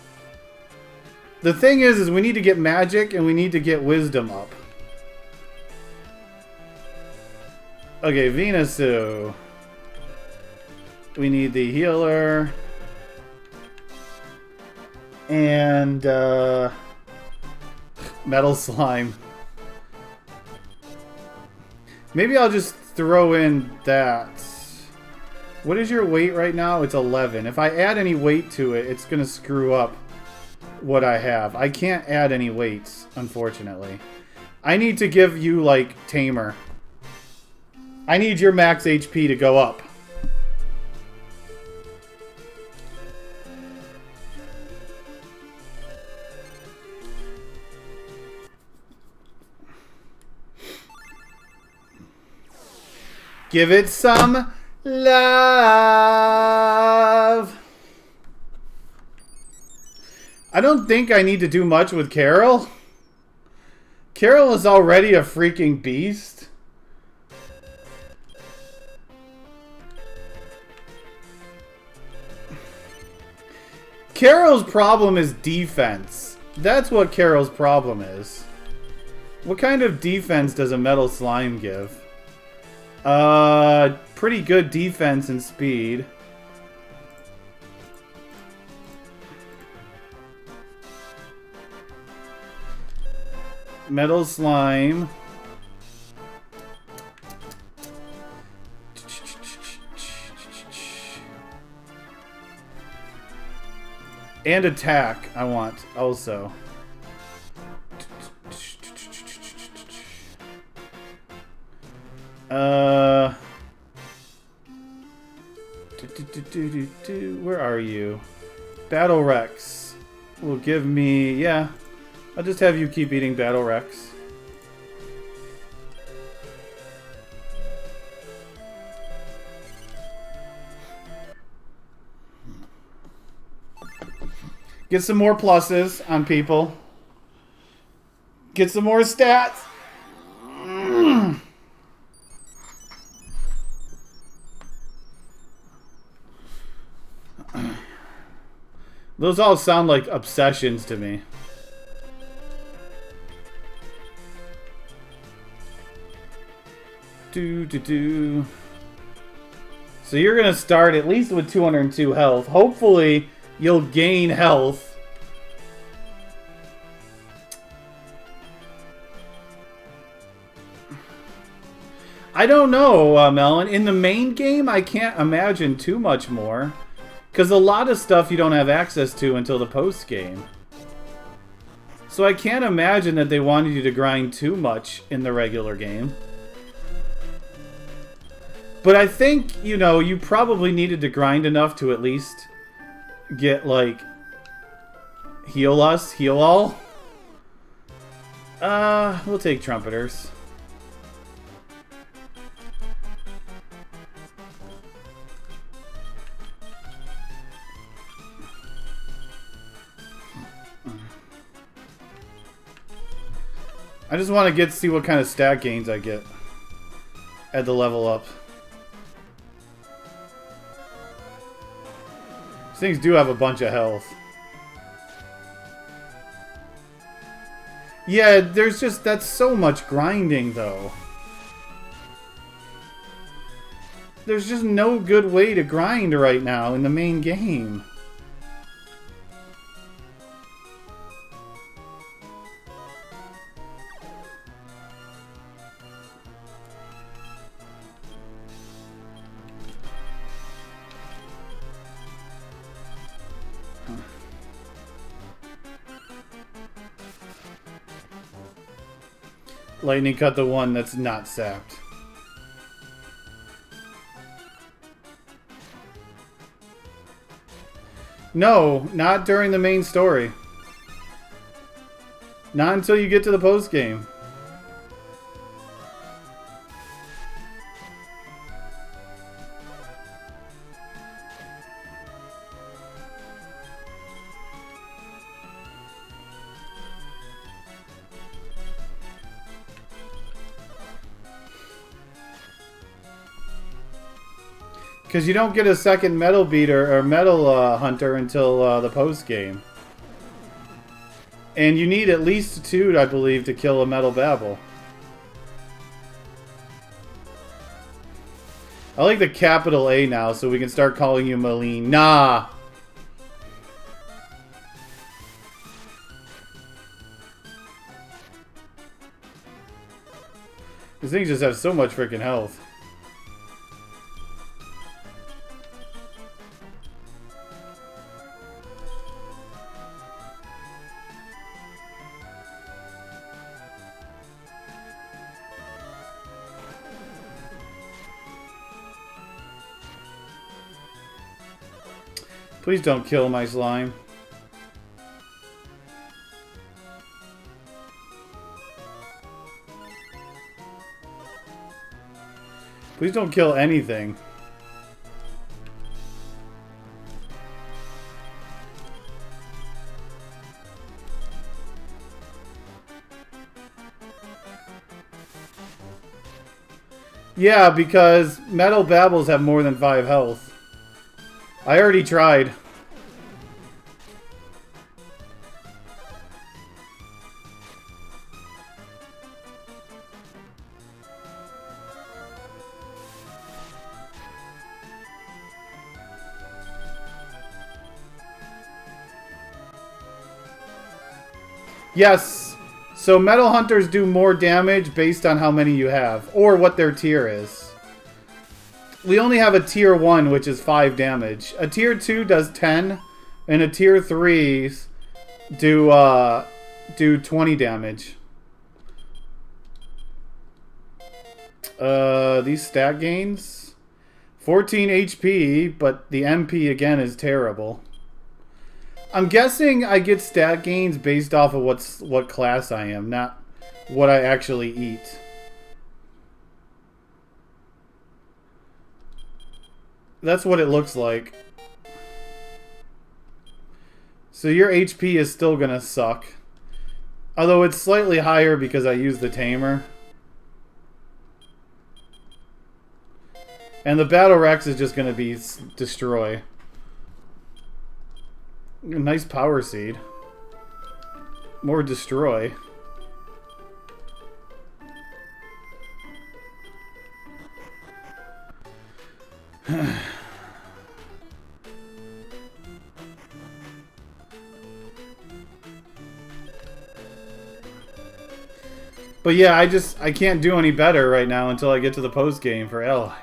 [SPEAKER 1] The thing is we need to get magic and we need to get wisdom up. Okay, Venusu. We need the healer. And, Metal Slime. Maybe I'll just throw in that. What is your weight right now? It's 11. If I add any weight to it, it's going to screw up what I have. I can't add any weights, unfortunately. I need to give you, like, Tamer. I need your max HP to go up. Give it some love. I don't think I need to do much with Carol. Carol is already a freaking beast. Carol's problem is defense. That's what Carol's problem is. What kind of defense does a metal slime give? Pretty good defense and speed. Metal slime. And attack, I want, also. Where are you? Battle Rex will give me, yeah. I'll just have you keep eating Battle Rex. Get some more pluses on people. Get some more stats. Those all sound like obsessions to me. So you're going to start at least with 202 health. Hopefully, you'll gain health. I don't know, Melon. In the main game, I can't imagine too much more. Because a lot of stuff you don't have access to until the post-game. So I can't imagine that they wanted you to grind too much in the regular game. But I think, you know, you probably needed to grind enough to at least get, like, heal us, heal all. We'll take trumpeters. I just want to see what kind of stat gains I get at the level up. These things do have a bunch of health. Yeah, there's just, that's so much grinding though. There's just no good way to grind right now in the main game. Lightning cut the one that's not sapped. No, not during the main story. Not until you get to the post game. Because you don't get a second metal beater or metal hunter until the post game. And you need at least 2, I believe, to kill a metal babble. I like the capital A now, so we can start calling you Malene. Nah! These things just have so much freaking health. Please don't kill my slime. Please don't kill anything. Yeah, because metal babbles have more than 5 health. I already tried. Yes. So Metal Hunters do more damage based on how many you have, or what their tier is. We only have a tier 1, which is 5 damage. A tier 2 does 10, and a tier 3s do 20 damage. These stat gains, 14 HP, but the MP again is terrible. I'm guessing I get stat gains based off of what class I am, not what I actually eat. That's what it looks like. So your HP is still gonna suck. Although it's slightly higher because I use the tamer. And the Battle Rex is just gonna be destroy. A nice power seed. More destroy. But yeah, I can't do any better right now until I get to the post game for allies.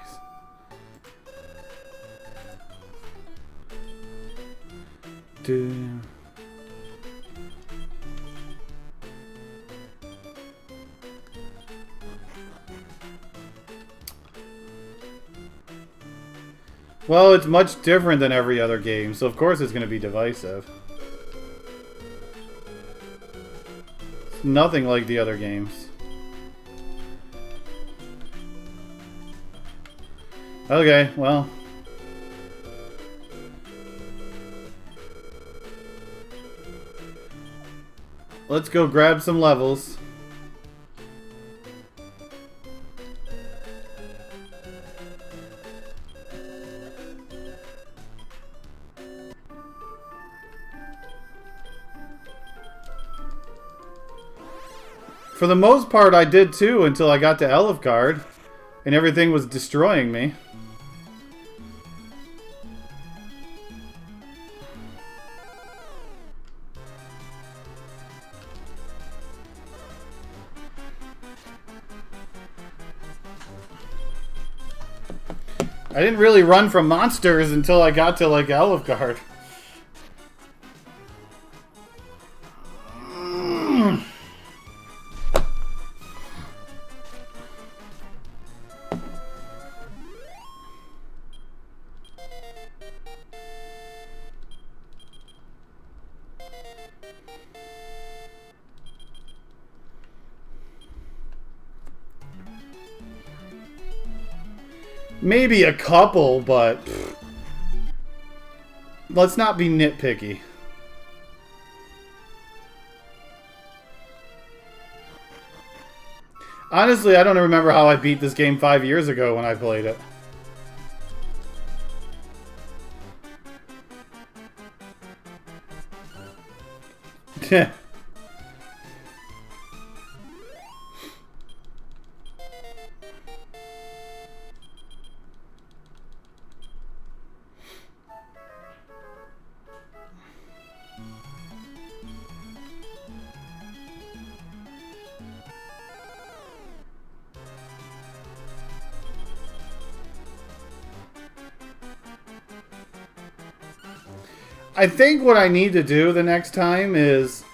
[SPEAKER 1] Well, it's much different than every other game, so of course it's going to be divisive. It's nothing like the other games. Okay, well. Let's go grab some levels. For the most part, I did too until I got to Elfgard, and everything was destroying me. I didn't really run from monsters until I got to, like, Elfgard. Maybe a couple, but let's not be nitpicky. Honestly, I don't remember how I beat this game 5 years ago when I played it. I think what I need to do the next time is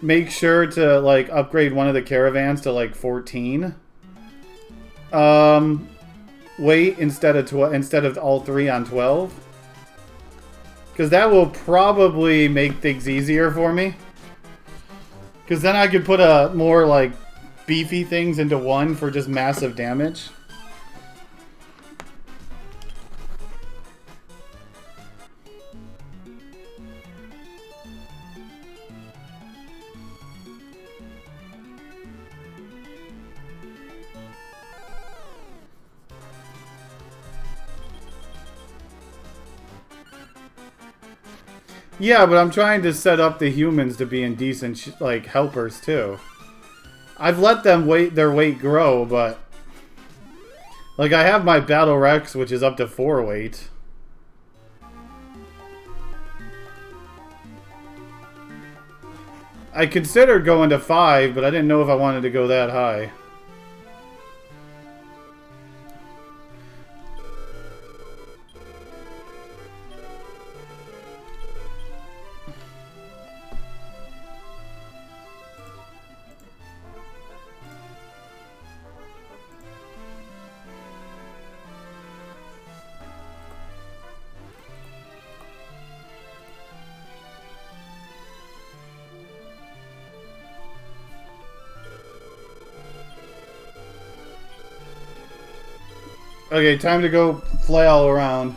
[SPEAKER 1] make sure to, like, upgrade one of the caravans to, like, 14. Weight instead of all 3 on 12. Because that will probably make things easier for me. Because then I could put a more, like, beefy things into one for just massive damage. Yeah, but I'm trying to set up the humans to be in decent, like, helpers, too. I've let them their weight grow, but... Like, I have my Battle Rex, which is up to 4 weight. I considered going to 5, but I didn't know if I wanted to go that high. Okay, time to go flail around.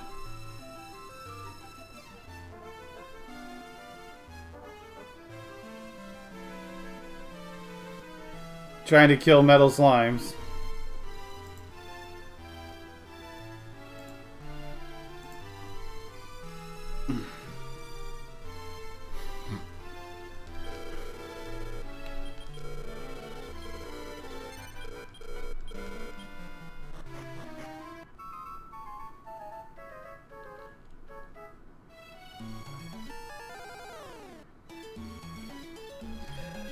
[SPEAKER 1] Trying to kill metal slimes.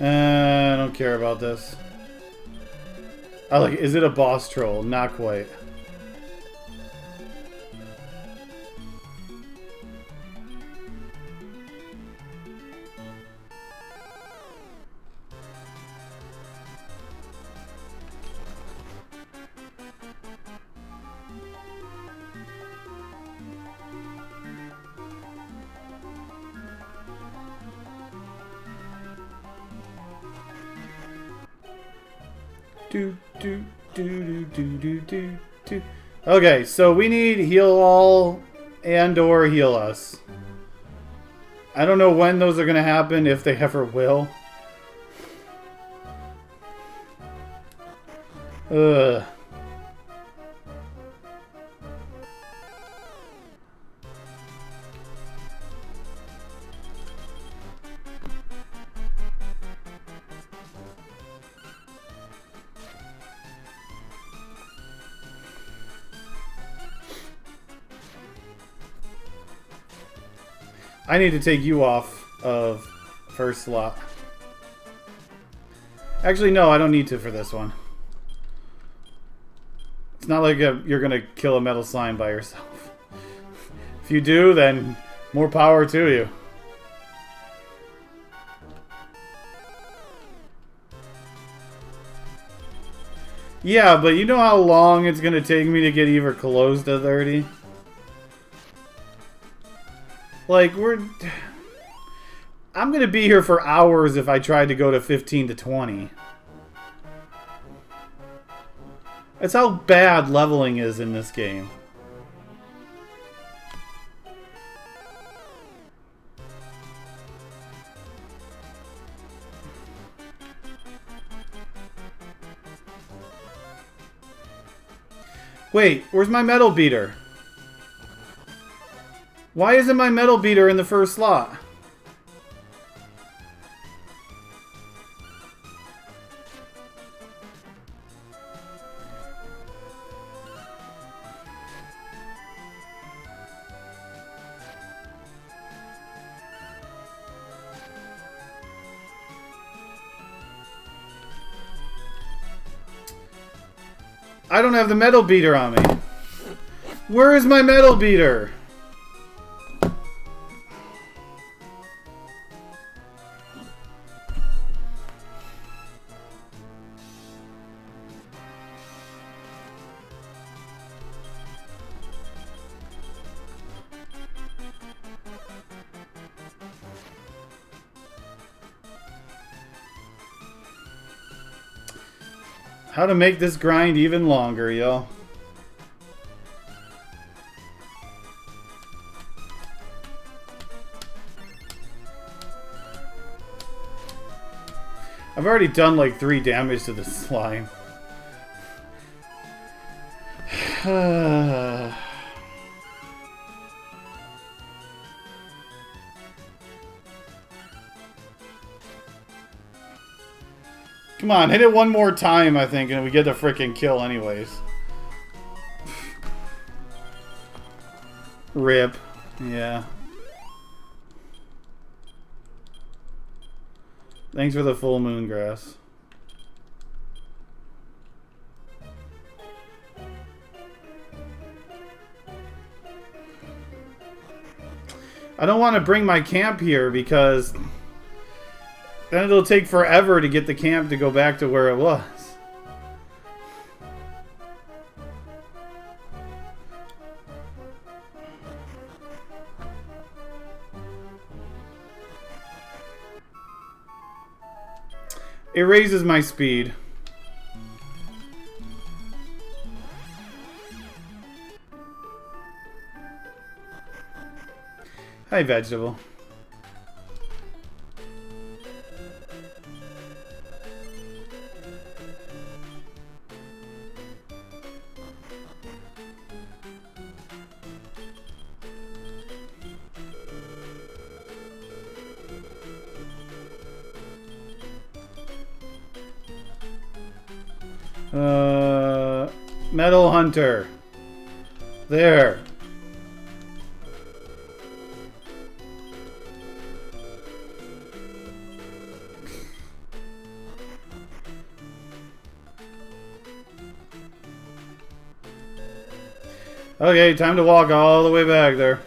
[SPEAKER 1] I don't care about this. I like. Is it a boss troll? Not quite. Okay, so we need heal all and or heal us. I don't know when those are going to happen, if they ever will. Ugh. I need to take you off of first slot. Actually, no, I don't need to for this one. It's not like you're going to kill a metal slime by yourself. If you do, then more power to you. Yeah, but you know how long it's going to take me to get even close to 30? Like, I'm going to be here for hours if I tried to go to 15 to 20. That's how bad leveling is in this game. Wait, where's my metal beater? Why isn't my metal beater in the first slot? I don't have the metal beater on me. Where is my metal beater? How to make this grind even longer, yo. I've already done like 3 damage to the slime. Come on, hit it one more time, I think, and we get the frickin' kill anyways. Rip. Yeah. Thanks for the full moon grass. I don't want to bring my camp here because then it'll take forever to get the camp to go back to where it was. It raises my speed. Hi, vegetable. Metal Hunter. There. Okay, time to walk all the way back there.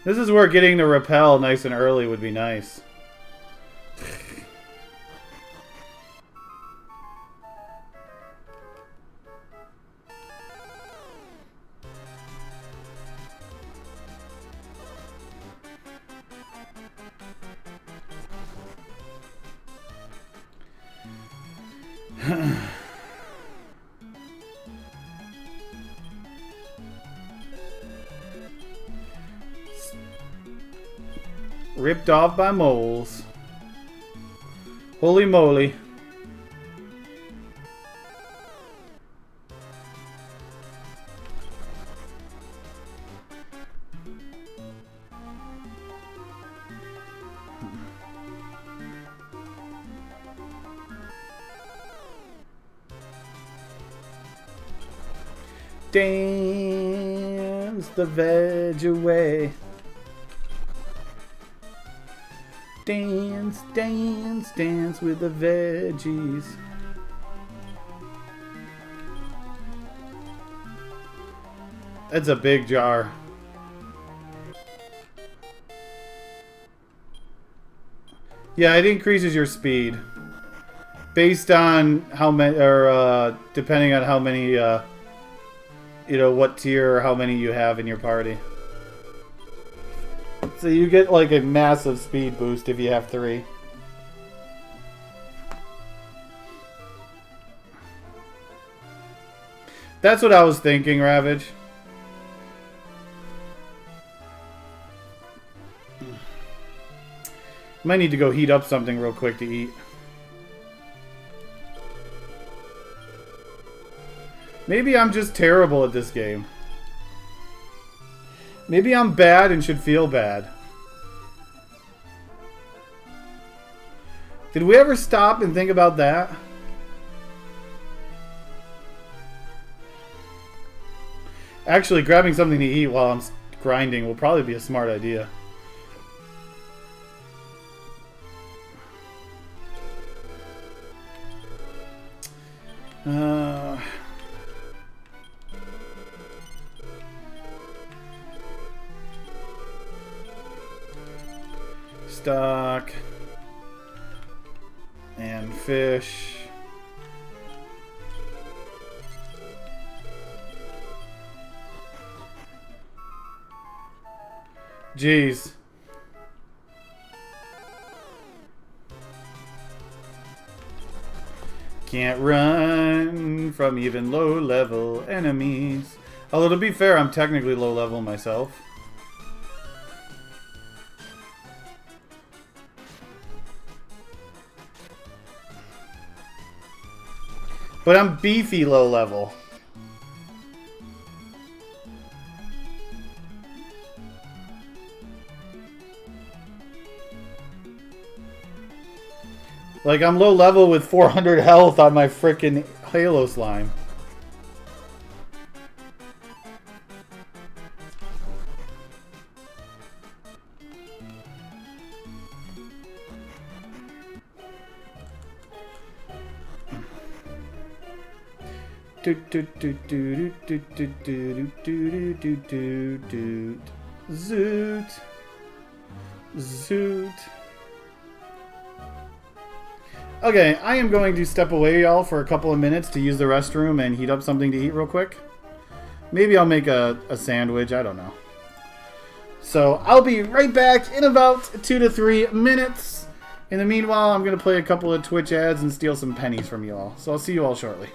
[SPEAKER 1] This is where getting the rappel nice and early would be nice. Ripped off by moles. Holy moly. Dance the veg away. Dance, dance, dance with the veggies. That's a big jar. Yeah, it increases your speed based on how many, or depending on how many, you know, what tier or how many you have in your party. So you get like a massive speed boost if you have 3. That's what I was thinking, Ravage. Might need to go heat up something real quick to eat. Maybe I'm just terrible at this game. Maybe I'm bad and should feel bad. Did we ever stop and think about that? Actually, grabbing something to eat while I'm grinding will probably be a smart idea. Stock and fish. Jeez. Can't run from even low-level enemies. Although, to be fair, I'm technically low-level myself. But I'm beefy low-level. Like, I'm low level with 400 health on my frickin' Halo slime. Zoot. Zoot. Okay, I am going to step away, y'all, for a couple of minutes to use the restroom and heat up something to eat real quick. Maybe I'll make a sandwich, I don't know. So, I'll be right back in about 2 to 3 minutes. In the meanwhile, I'm going to play a couple of Twitch ads and steal some pennies from you all. So, I'll see you all shortly.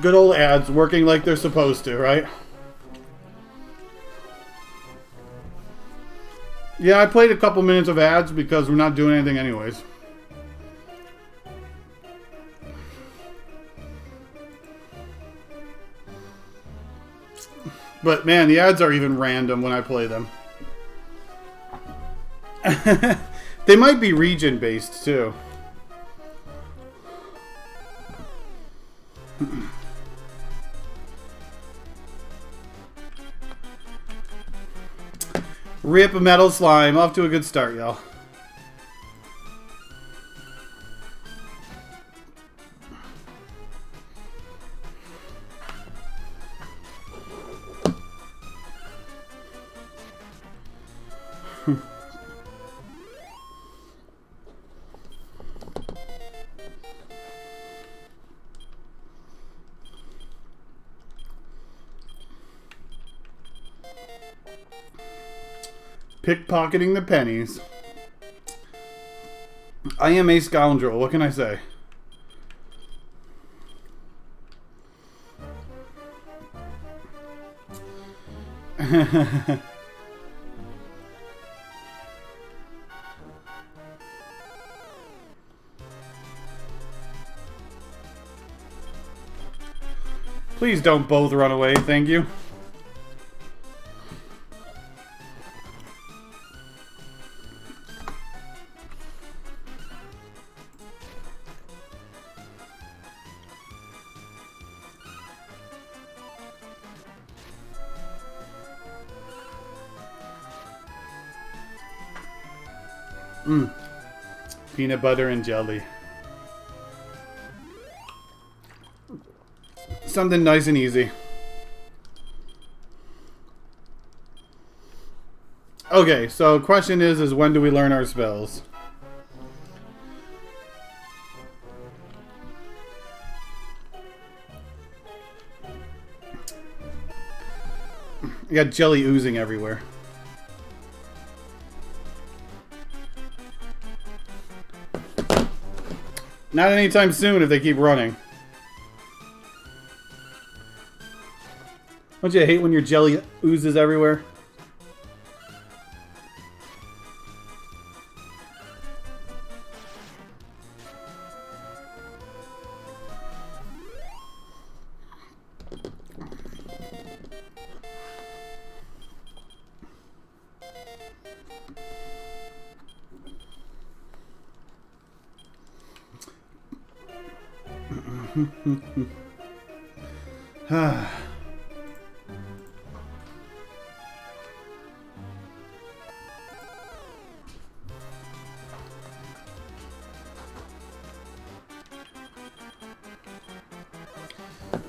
[SPEAKER 1] Good old ads working like they're supposed to, right? Yeah, I played a couple minutes of ads because we're not doing anything anyways. But man, the ads are even random when I play them. They might be region based too. Rip Metal Slime. Off to a good start, y'all. Pickpocketing the pennies. I am a scoundrel. What can I say? Please don't both run away, thank you. Peanut butter and jelly. Something nice and easy. Okay, so question is when do we learn our spells? You got jelly oozing everywhere. Not anytime soon if they keep running. Don't you hate when your jelly oozes everywhere?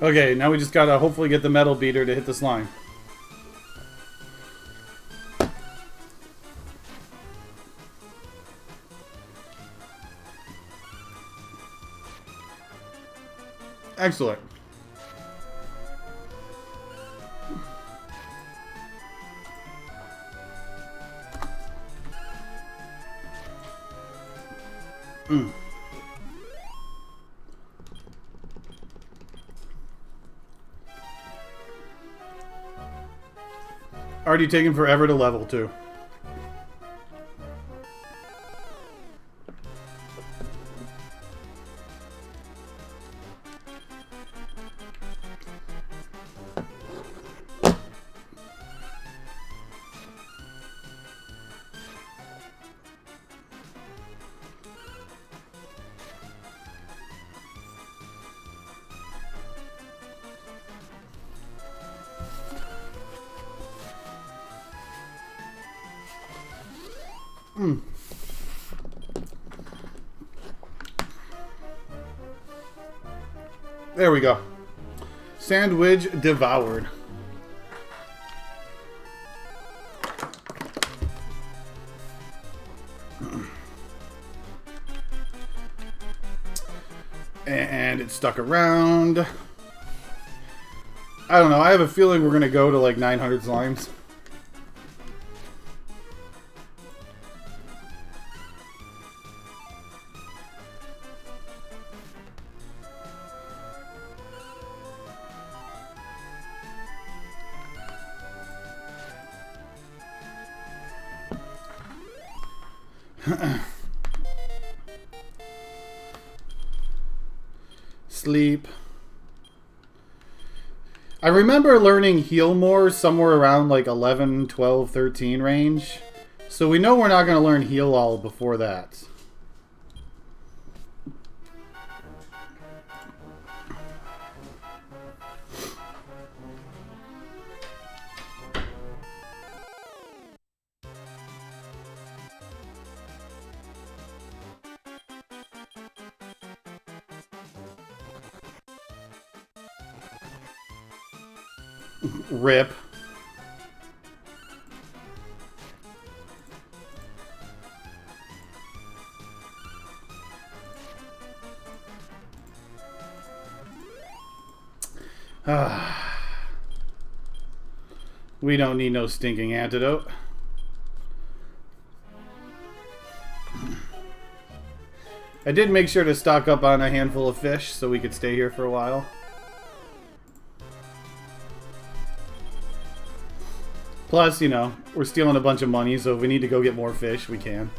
[SPEAKER 1] Okay, now we just gotta hopefully get the metal beater to hit the slime. Excellent. Already taken forever to level too. There we go. Sandwich devoured. And it's stuck around. I don't know. I have a feeling we're going to go to like 900 slimes. Sleep. I remember learning heal more somewhere around like 11, 12, 13 range. So we know we're not going to learn heal all before that. Rip. We don't need no stinking antidote. I did make sure to stock up on a handful of fish so we could stay here for a while. Plus, you know, we're stealing a bunch of money, so if we need to go get more fish, we can.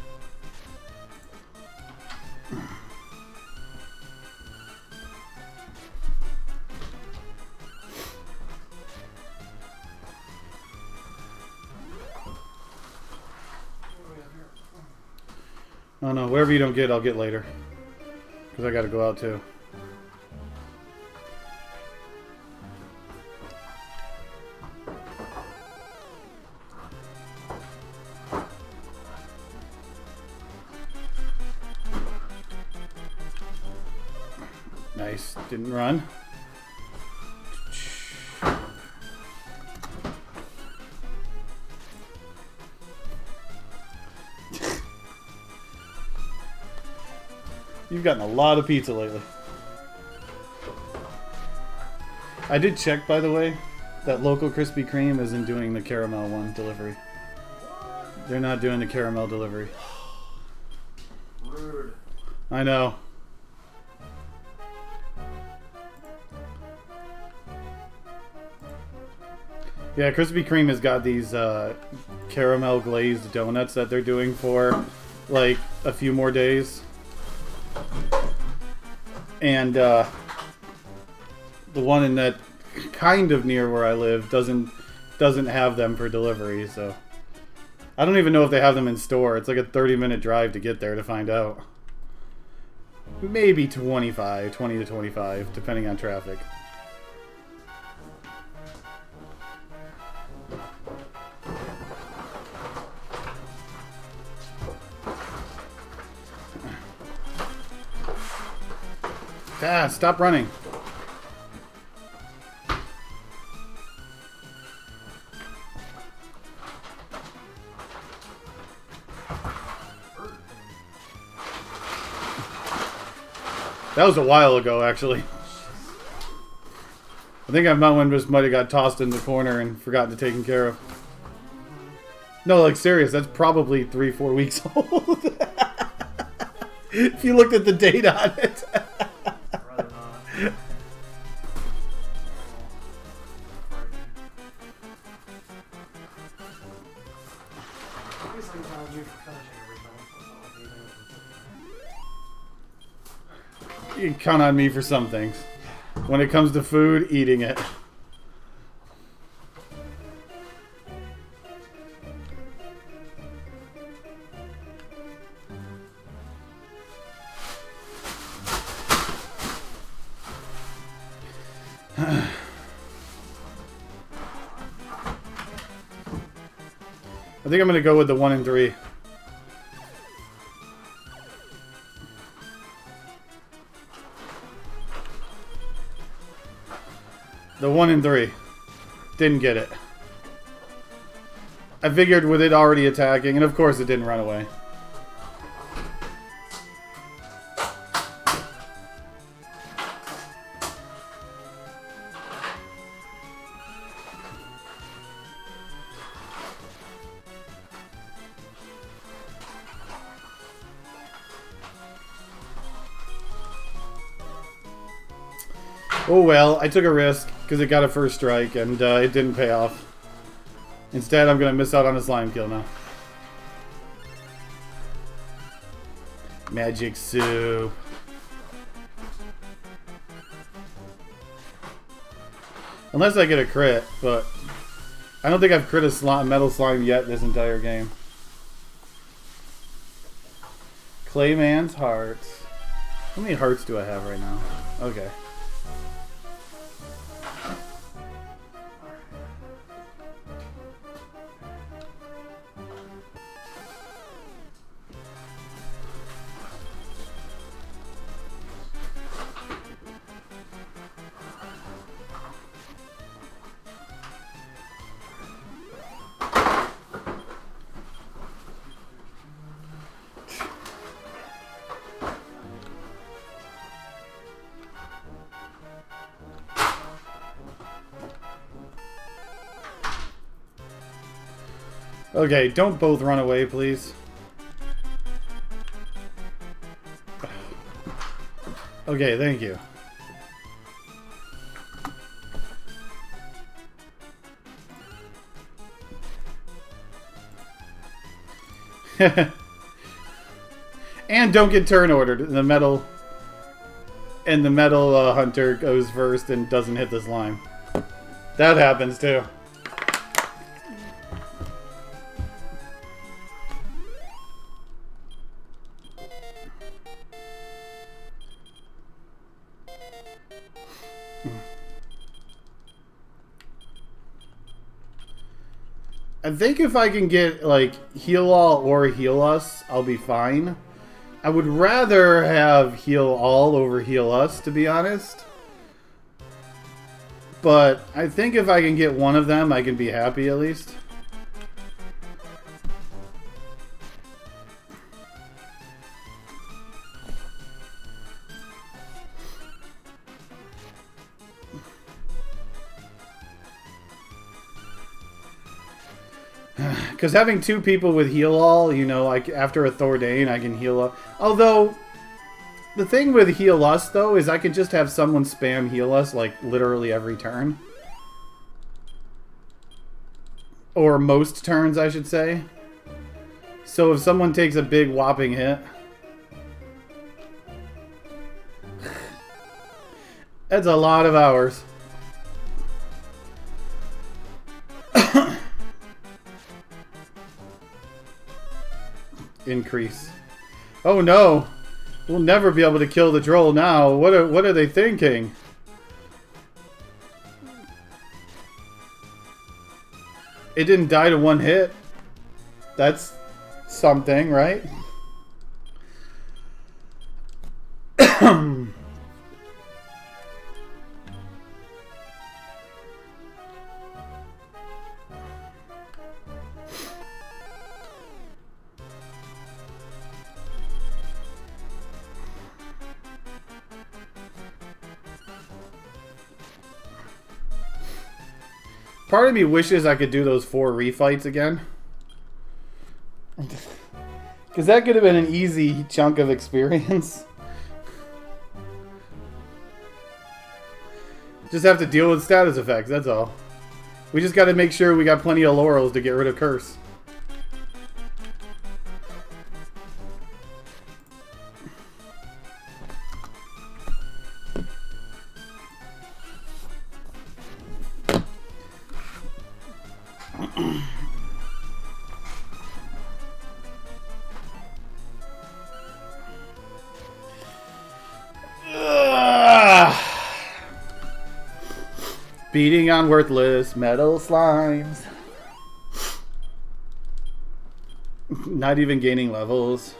[SPEAKER 1] Oh no, whatever you don't get, I'll get later. Because I gotta go out too. Nice, didn't run. You've gotten a lot of pizza lately. I did check, by the way, that local Krispy Kreme isn't doing the caramel one delivery. They're not doing the caramel delivery.
[SPEAKER 2] Rude.
[SPEAKER 1] I know. Yeah, Krispy Kreme has got these caramel glazed donuts that they're doing for like a few more days. And the one in that kind of near where I live doesn't have them for delivery, so I don't even know if they have them in store. It's like a 30-minute drive to get there to find out. Maybe 20 to 25, depending on traffic. Ah, stop running. That was a while ago, actually. I think my one just might have got tossed in the corner and forgotten to take care of. No, like serious, that's probably 3-4 weeks old. If you looked at the date on it. You can count on me for some things. When it comes to food, eating it. I think I'm going to go with the 1 and 3. The 1 and 3. Didn't get it. I figured with it already attacking, and of course it didn't run away. Oh well, I took a risk because it got a first strike and it didn't pay off. Instead, I'm going to miss out on a slime kill now. Magic soup. Unless I get a crit, but I don't think I've crit a metal slime yet this entire game. Clayman's hearts. How many hearts do I have right now? Okay. Okay, don't both run away, please. Okay, thank you. And don't get turn ordered. The metal hunter goes first and doesn't hit the slime. That happens too. I think if I can get, like, heal all or heal us, I'll be fine. I would rather have heal all over heal us, to be honest. But I think if I can get one of them, I can be happy at least. Because having two people with heal all, you know, like after a Thordane, I can heal up. Although, the thing with heal us, though, is I could just have someone spam heal us, like, literally every turn. Or most turns, I should say. So if someone takes a big whopping hit... That's a lot of hours. Increase. Oh no! We'll never be able to kill the troll now. What are they thinking? It didn't die to one hit. That's something, right? Part of me wishes I could do those 4 refights again. Because that could have been an easy chunk of experience. Just have to deal with status effects, that's all. We just got to make sure we got plenty of laurels to get rid of Curse. Beating on worthless metal slimes. Not even gaining levels.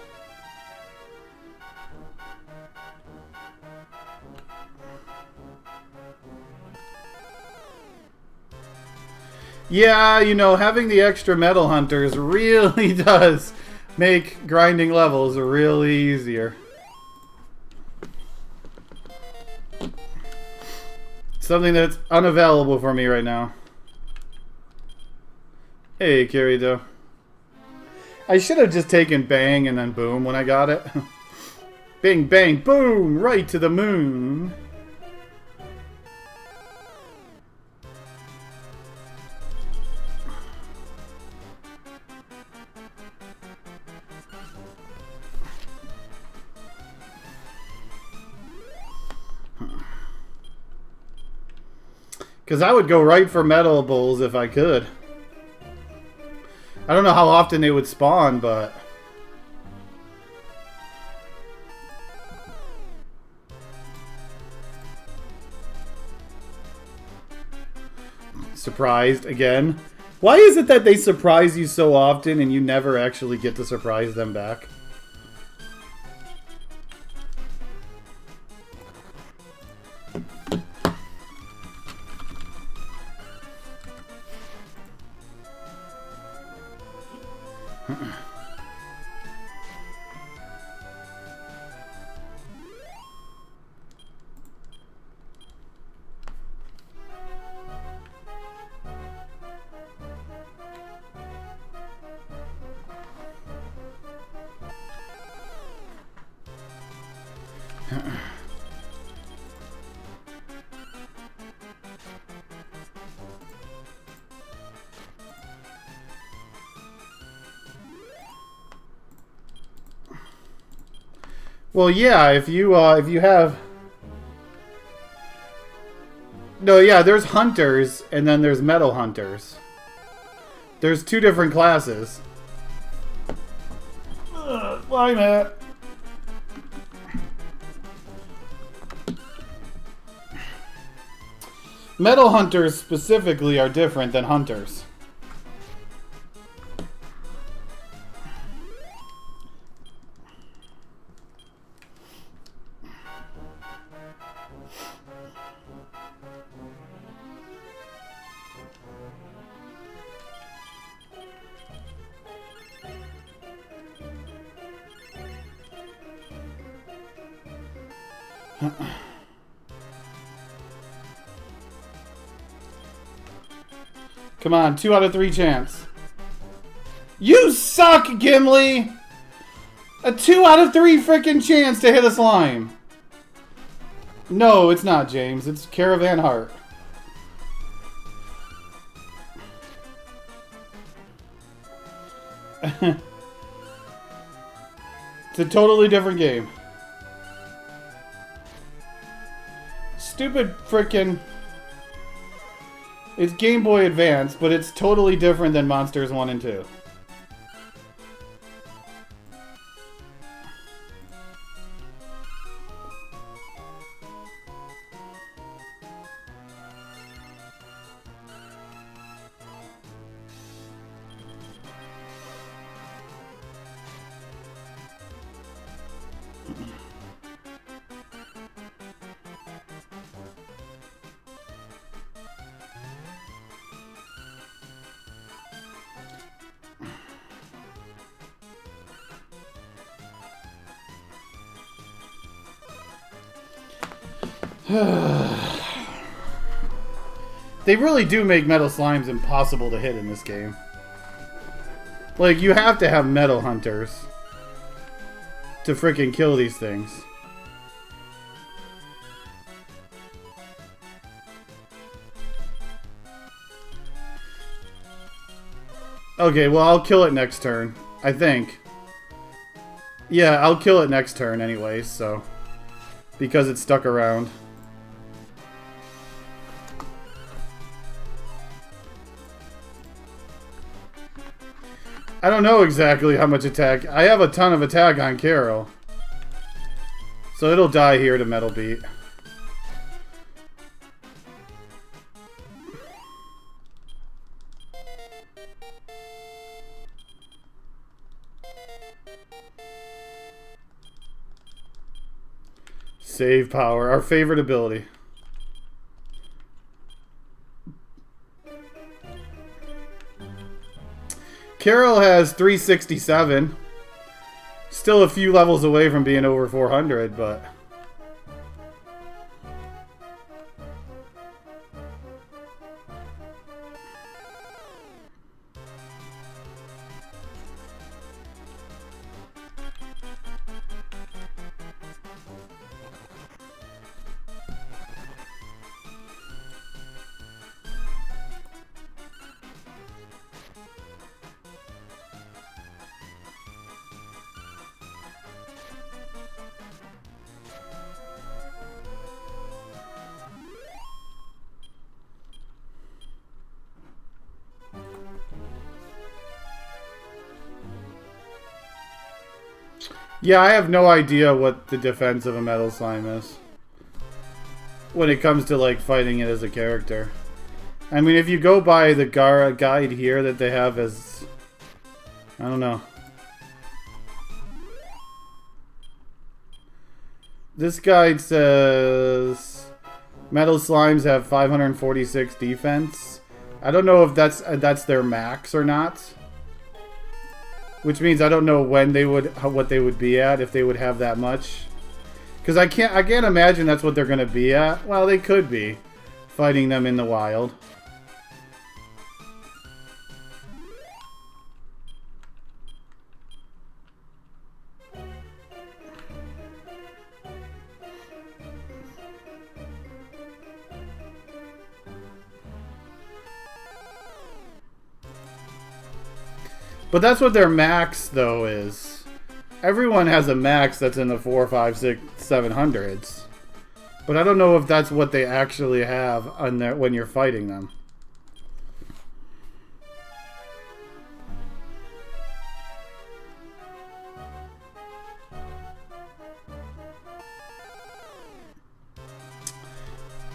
[SPEAKER 1] Yeah, you know, having the extra metal hunters really does make grinding levels really easier. Something that's unavailable for me right now. Hey, Kirito. I should have just taken bang and then boom when I got it. Bing, bang, boom! Right to the moon. Because I would go right for metal bulls if I could. I don't know how often they would spawn, but... Surprised again. Why is it that they surprise you so often and you never actually get to surprise them back? Well, yeah, if you have... No, yeah, there's hunters, and then there's metal hunters. There's two different classes. Why, Matt? Metal hunters specifically are different than hunters. Come on, 2 out of 3 chance. You suck, Gimli! A 2 out of 3 freaking chance to hit a slime. No, it's not, James. It's Caravan Heart. It's a totally different game. Stupid frickin'... It's Game Boy Advance, but it's totally different than Monsters 1 and 2. They really do make metal slimes impossible to hit in this game. Like, you have to have metal hunters to freaking kill these things. Okay, well, I'll kill it next turn, I think. Yeah, I'll kill it next turn anyways, so... Because it's stuck around. I don't know exactly how much attack. I have a ton of attack on Carol. So it'll die here to Metal Beat. Save power, our favorite ability. Carol has 367. Still a few levels away from being over 400, but... Yeah, I have no idea what the defense of a metal slime is. When it comes to, like, fighting it as a character. I mean, if you go by the guide here that they have as... I don't know. This guide says... Metal slimes have 546 defense. I don't know if that's their max or not. Which means I don't know when they would, what they would be at if they would have that much. Because I can't imagine that's what they're going to be at. Well, they could be fighting them in the wild. But that's what their max, though, is. Everyone has a max that's in the 4, 5, 6, 700s. But I don't know if that's what they actually have on their, when you're fighting them.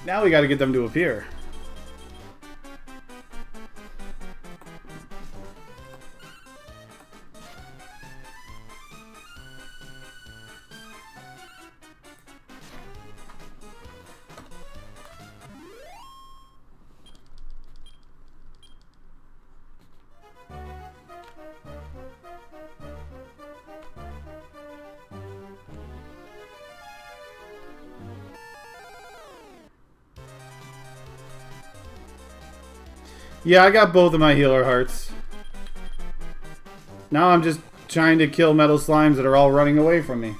[SPEAKER 1] Now we got to get them to appear. Yeah, I got both of my healer hearts. Now I'm just trying to kill metal slimes that are all running away from me.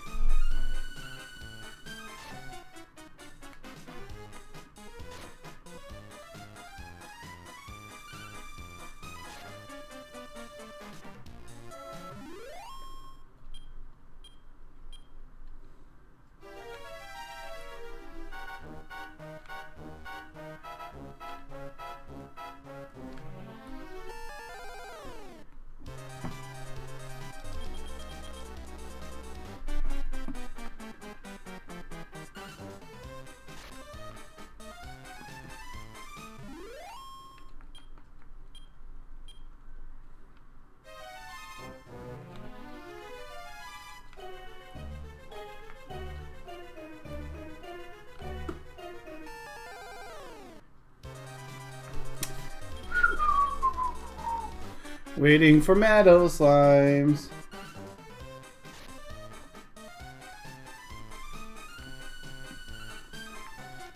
[SPEAKER 1] Waiting for metal slimes.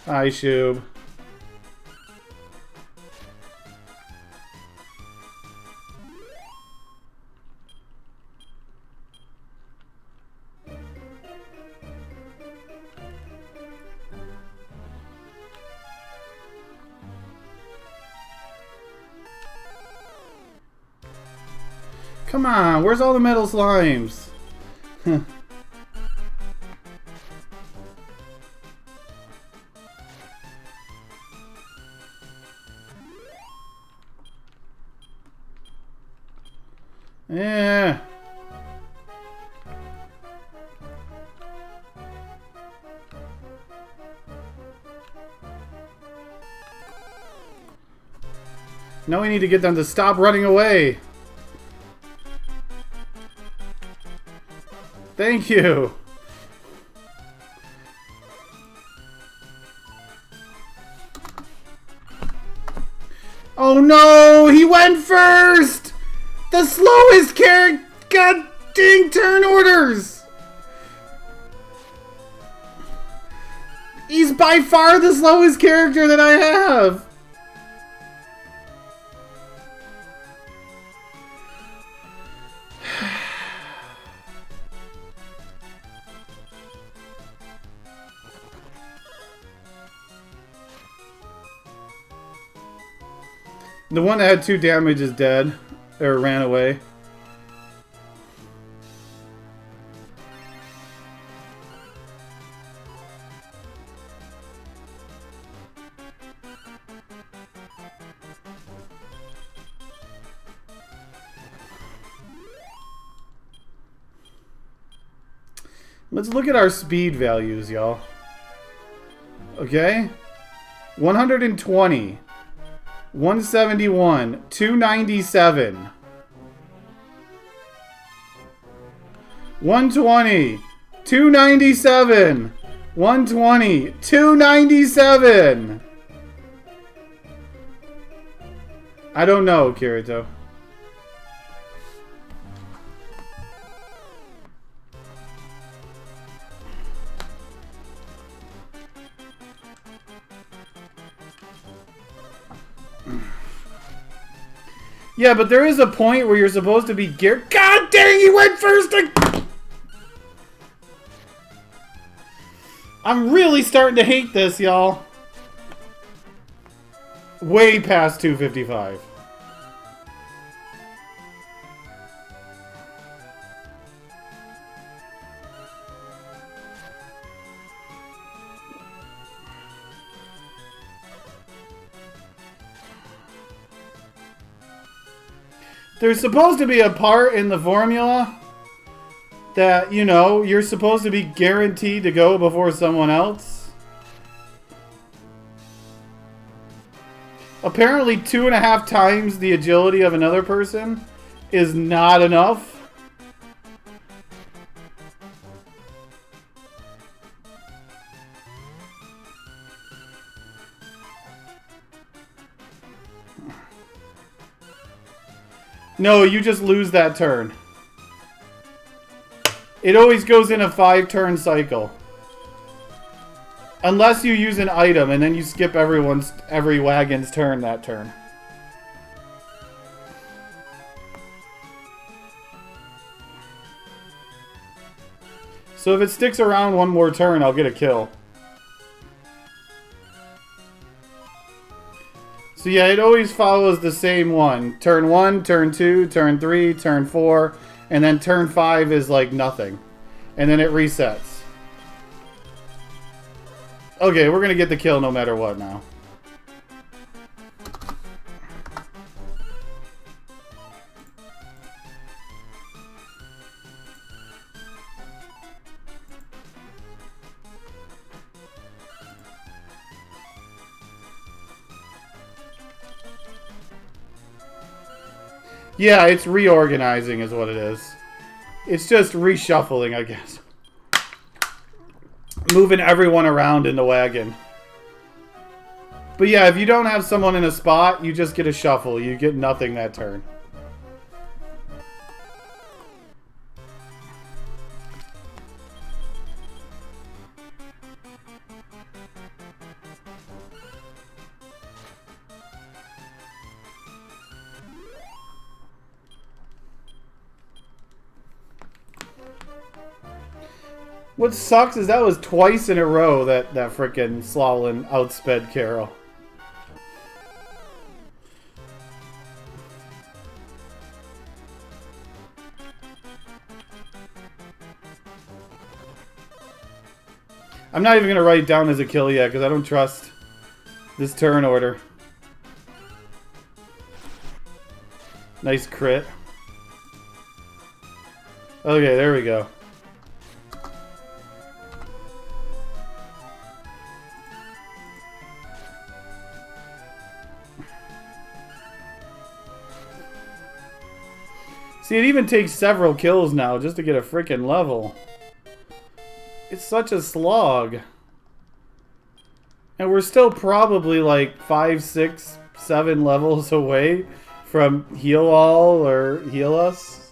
[SPEAKER 1] Hi, Shub. Come on, where's all the metal slimes? Yeah. Now we need to get them to stop running away. Thank you. Oh no, he went first! The slowest character! God dang turn orders! He's by far the slowest character that I have! The one that had 2 damage is dead, or ran away. Let's look at our speed values, y'all. Okay? 120. 171, 297, 120, 297, 120, 297. I don't know, Kirito. Yeah, but there is a point where you're supposed to be geared. God dang, he went first! I'm really starting to hate this, y'all. Way past 255. There's supposed to be a part in the formula that, you know, you're supposed to be guaranteed to go before someone else. Apparently 2.5 times the agility of another person is not enough. No, you just lose that turn. It always goes in a 5-turn cycle. Unless you use an item and then you skip every wagon's turn that turn. So if it sticks around one more turn, I'll get a kill. So yeah, it always follows the same one. Turn 1, turn 2, turn 3, turn 4, and then turn 5 is like nothing. And then it resets. Okay, we're gonna get the kill no matter what now. Yeah, it's reorganizing is what it is. It's just reshuffling, I guess. Moving everyone around in the wagon. But yeah, if you don't have someone in a spot, you just get a shuffle. You get nothing that turn. What sucks is that was twice in a row that frickin' Slalin outsped Carol. I'm not even going to write it down as a kill yet because I don't trust this turn order. Nice crit. Okay, there we go. See, it even takes several kills now just to get a frickin' level. It's such a slog. And we're still probably like 5, 6, 7 levels away from heal all or heal us.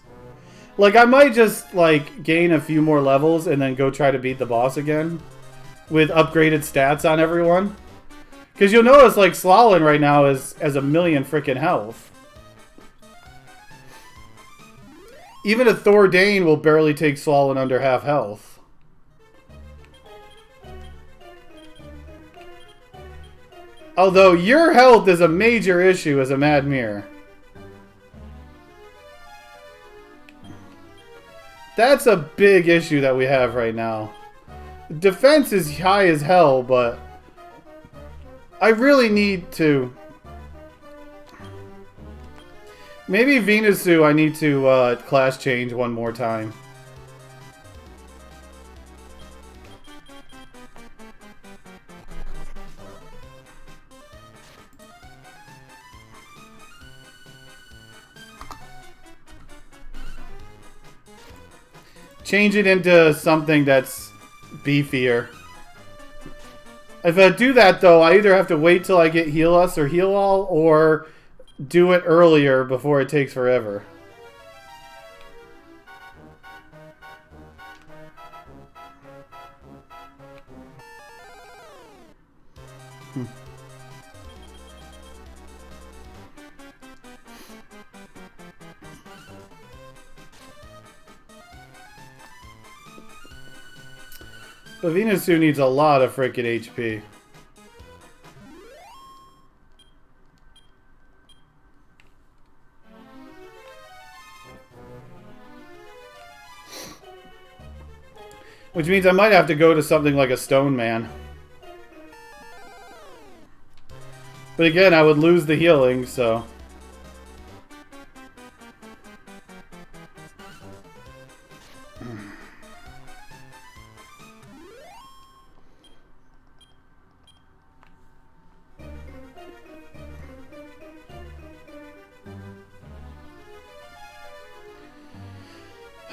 [SPEAKER 1] Like, I might just like gain a few more levels and then go try to beat the boss again with upgraded stats on everyone. Because you'll notice like Slalin right now has a million frickin' health. Even a Thordane will barely take Slalin under half health. Although your health is a major issue as a Mad Mirror. That's a big issue that we have right now. Defense is high as hell, but I really need to... Maybe Venusu I need to class change one more time. Change it into something that's beefier. If I do that though, I either have to wait till I get heal us or heal all, or do it earlier before it takes forever. But Venusu needs a lot of frickin' HP. Which means I might have to go to something like a Stone Man. But again, I would lose the healing, so...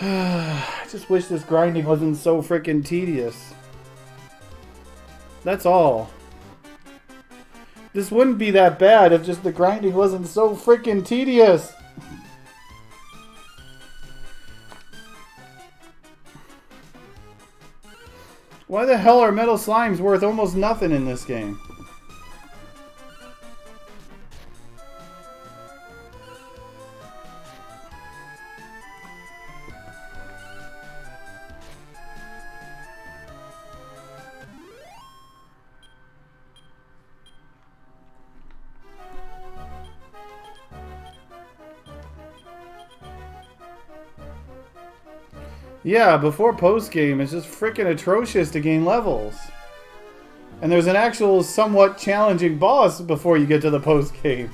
[SPEAKER 1] I just wish this grinding wasn't so freaking tedious. That's all. This wouldn't be that bad if just the grinding wasn't so freaking tedious. Why the hell are metal slimes worth almost nothing in this game? Yeah, before post-game, it's just freaking atrocious to gain levels. And there's an actual somewhat challenging boss before you get to the post-game.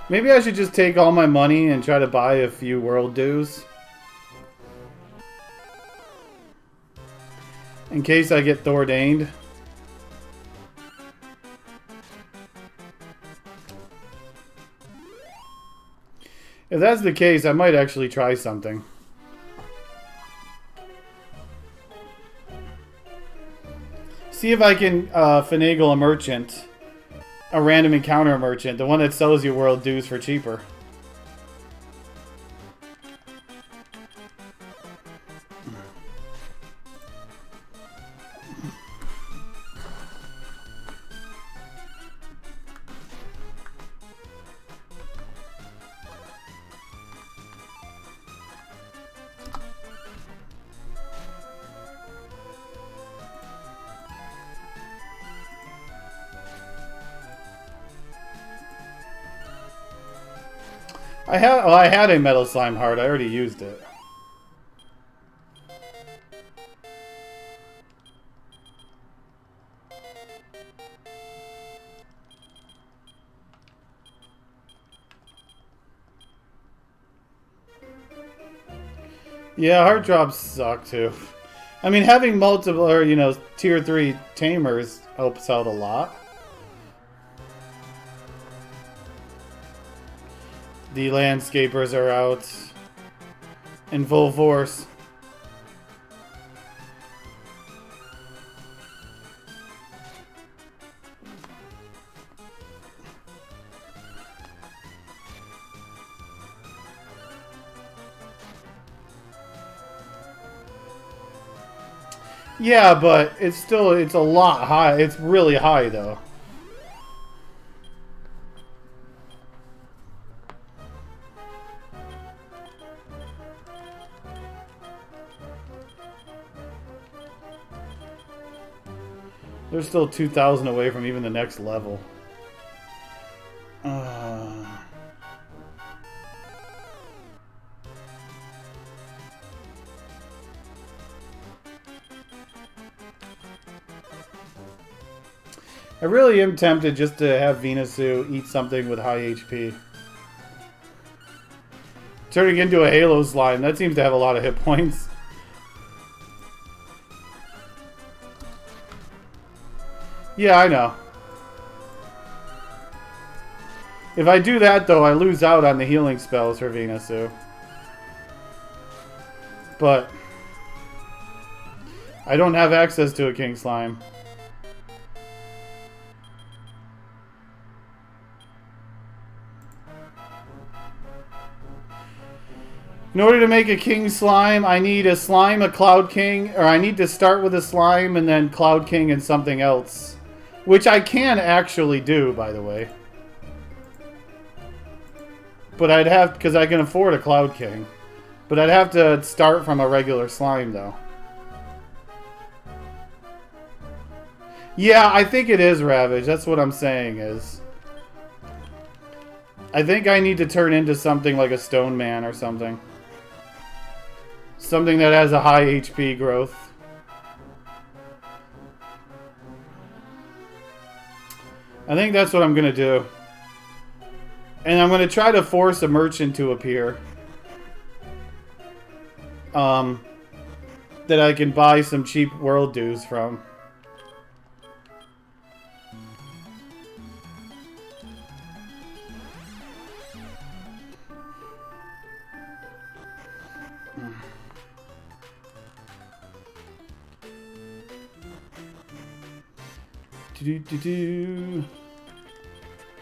[SPEAKER 1] Maybe I should just take all my money and try to buy a few world dues. In case I get ordained. If that's the case, I might actually try something. See if I can finagle a merchant. A random encounter merchant, the one that sells you world dues for cheaper. I had a metal slime heart. I already used it. Yeah, heart drops suck too. I mean, having multiple, or you know, tier 3 tamers helps out a lot. The landscapers are out in full force. Yeah, but it's a lot high. It's really high though. They're still 2,000 away from even the next level. I really am tempted just to have Venusu eat something with high HP. Turning into a Halo slime, that seems to have a lot of hit points. Yeah, I know. If I do that, though, I lose out on the healing spells for Venusu. But I don't have access to a King Slime. In order to make a King Slime, I need a Slime, a Cloud King, or I need to start with a Slime and then Cloud King and something else. Which I can actually do, by the way. But I'd have, because I can afford a Cloud King. But I'd have to start from a regular slime, though. Yeah, I think it is Ravage. That's what I'm saying is. I think I need to turn into something like a Stone Man or something. Something that has a high HP growth. I think that's what I'm going to do. And I'm going to try to force a merchant to appear. That I can buy some cheap world dues from.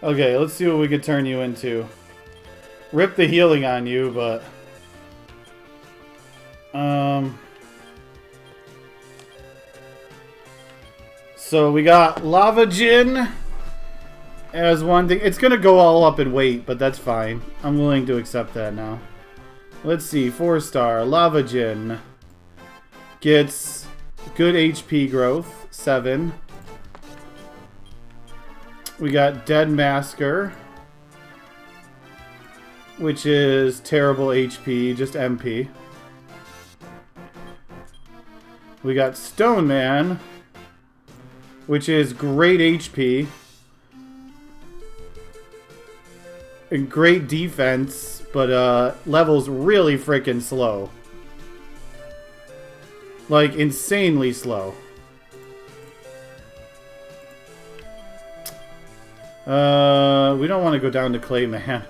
[SPEAKER 1] Okay, let's see what we could turn you into. Rip the healing on you, but... So we got Lava Djinn as one thing. It's going to go all up in weight, but that's fine. I'm willing to accept that now. Let's see. 4-star. Lava Djinn gets good HP growth. 7. We got Dead Masker, which is terrible HP, just MP. We got Stone Man, which is great HP and great defense, but levels really freaking slow. Like, insanely slow. We don't want to go down to Clayman.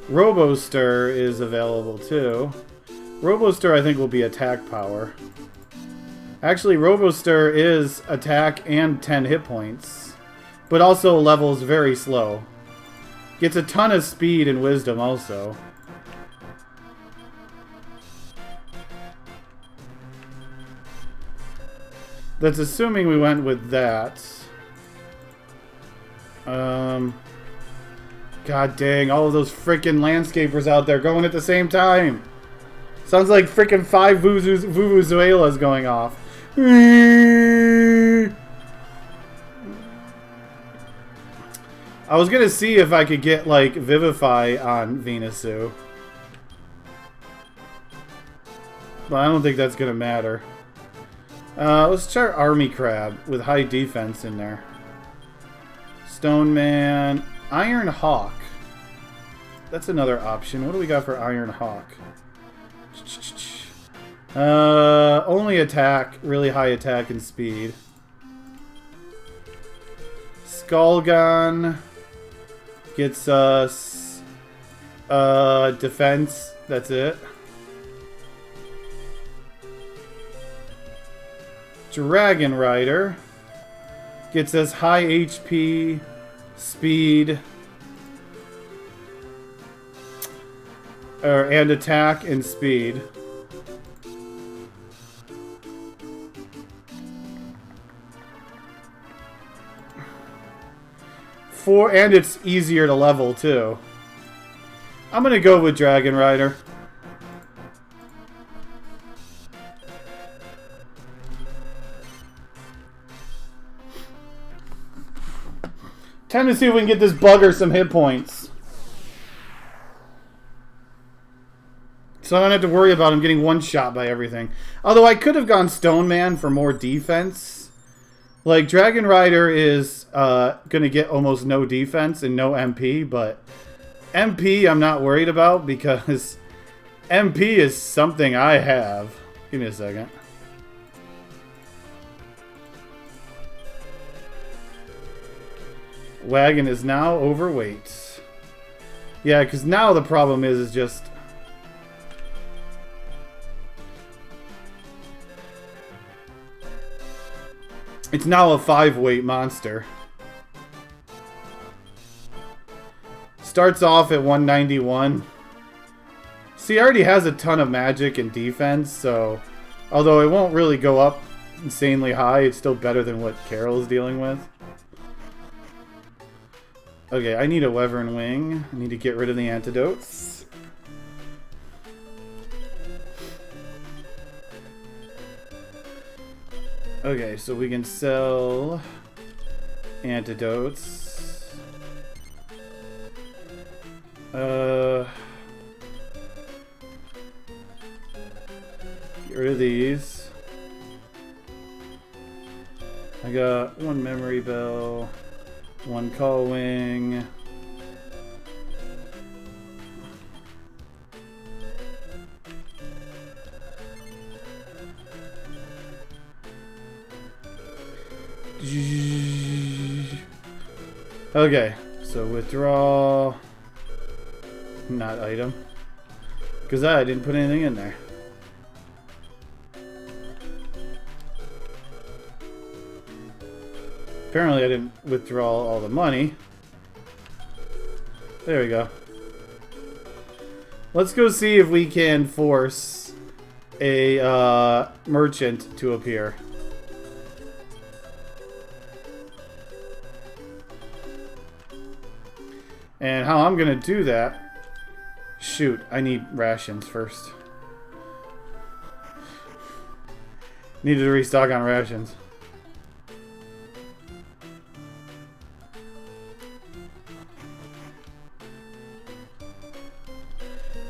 [SPEAKER 1] Robostir is available too. Robostir I think will be attack power. Actually, Robostir is attack and 10 hit points, but also levels very slow. Gets a ton of speed and wisdom also. That's assuming we went with that. God dang, all of those freaking landscapers out there going at the same time. Sounds like freaking 5 Vuvuzelas going off. I was gonna see if I could get like Vivify on Venusu, but I don't think that's gonna matter. Let's try Army Crab with high defense in there. Stone Man. Iron Hawk. That's another option. What do we got for Iron Hawk? Only attack. Really high attack and speed. Skullgon gets us defense. That's it. Dragon Rider gets us high HP, speed, and attack and speed. And it's easier to level too. I'm gonna go with Dragon Rider. Time to see if we can get this bugger some hit points. So I don't have to worry about him getting one shot by everything. Although I could have gone Stone Man for more defense. Like, Dragon Rider is going to get almost no defense and no MP, but MP I'm not worried about because MP is something I have. Give me a second. Wagon is now overweight. Yeah, because now the problem is just... It's now a 5-weight monster. Starts off at 191. See, he already has a ton of magic and defense, so... Although it won't really go up insanely high, it's still better than what Carol is dealing with. Okay, I need a Wyvern Wing. I need to get rid of the antidotes. Okay, so we can sell antidotes. Get rid of these. I got one memory bell, one call wing. Okay, so withdraw, not item, because I didn't put anything in there. Apparently I didn't withdraw all the money. There we go. Let's go see if we can force a merchant to appear. And how I'm gonna do that... Shoot, I need rations first. Needed to restock on rations.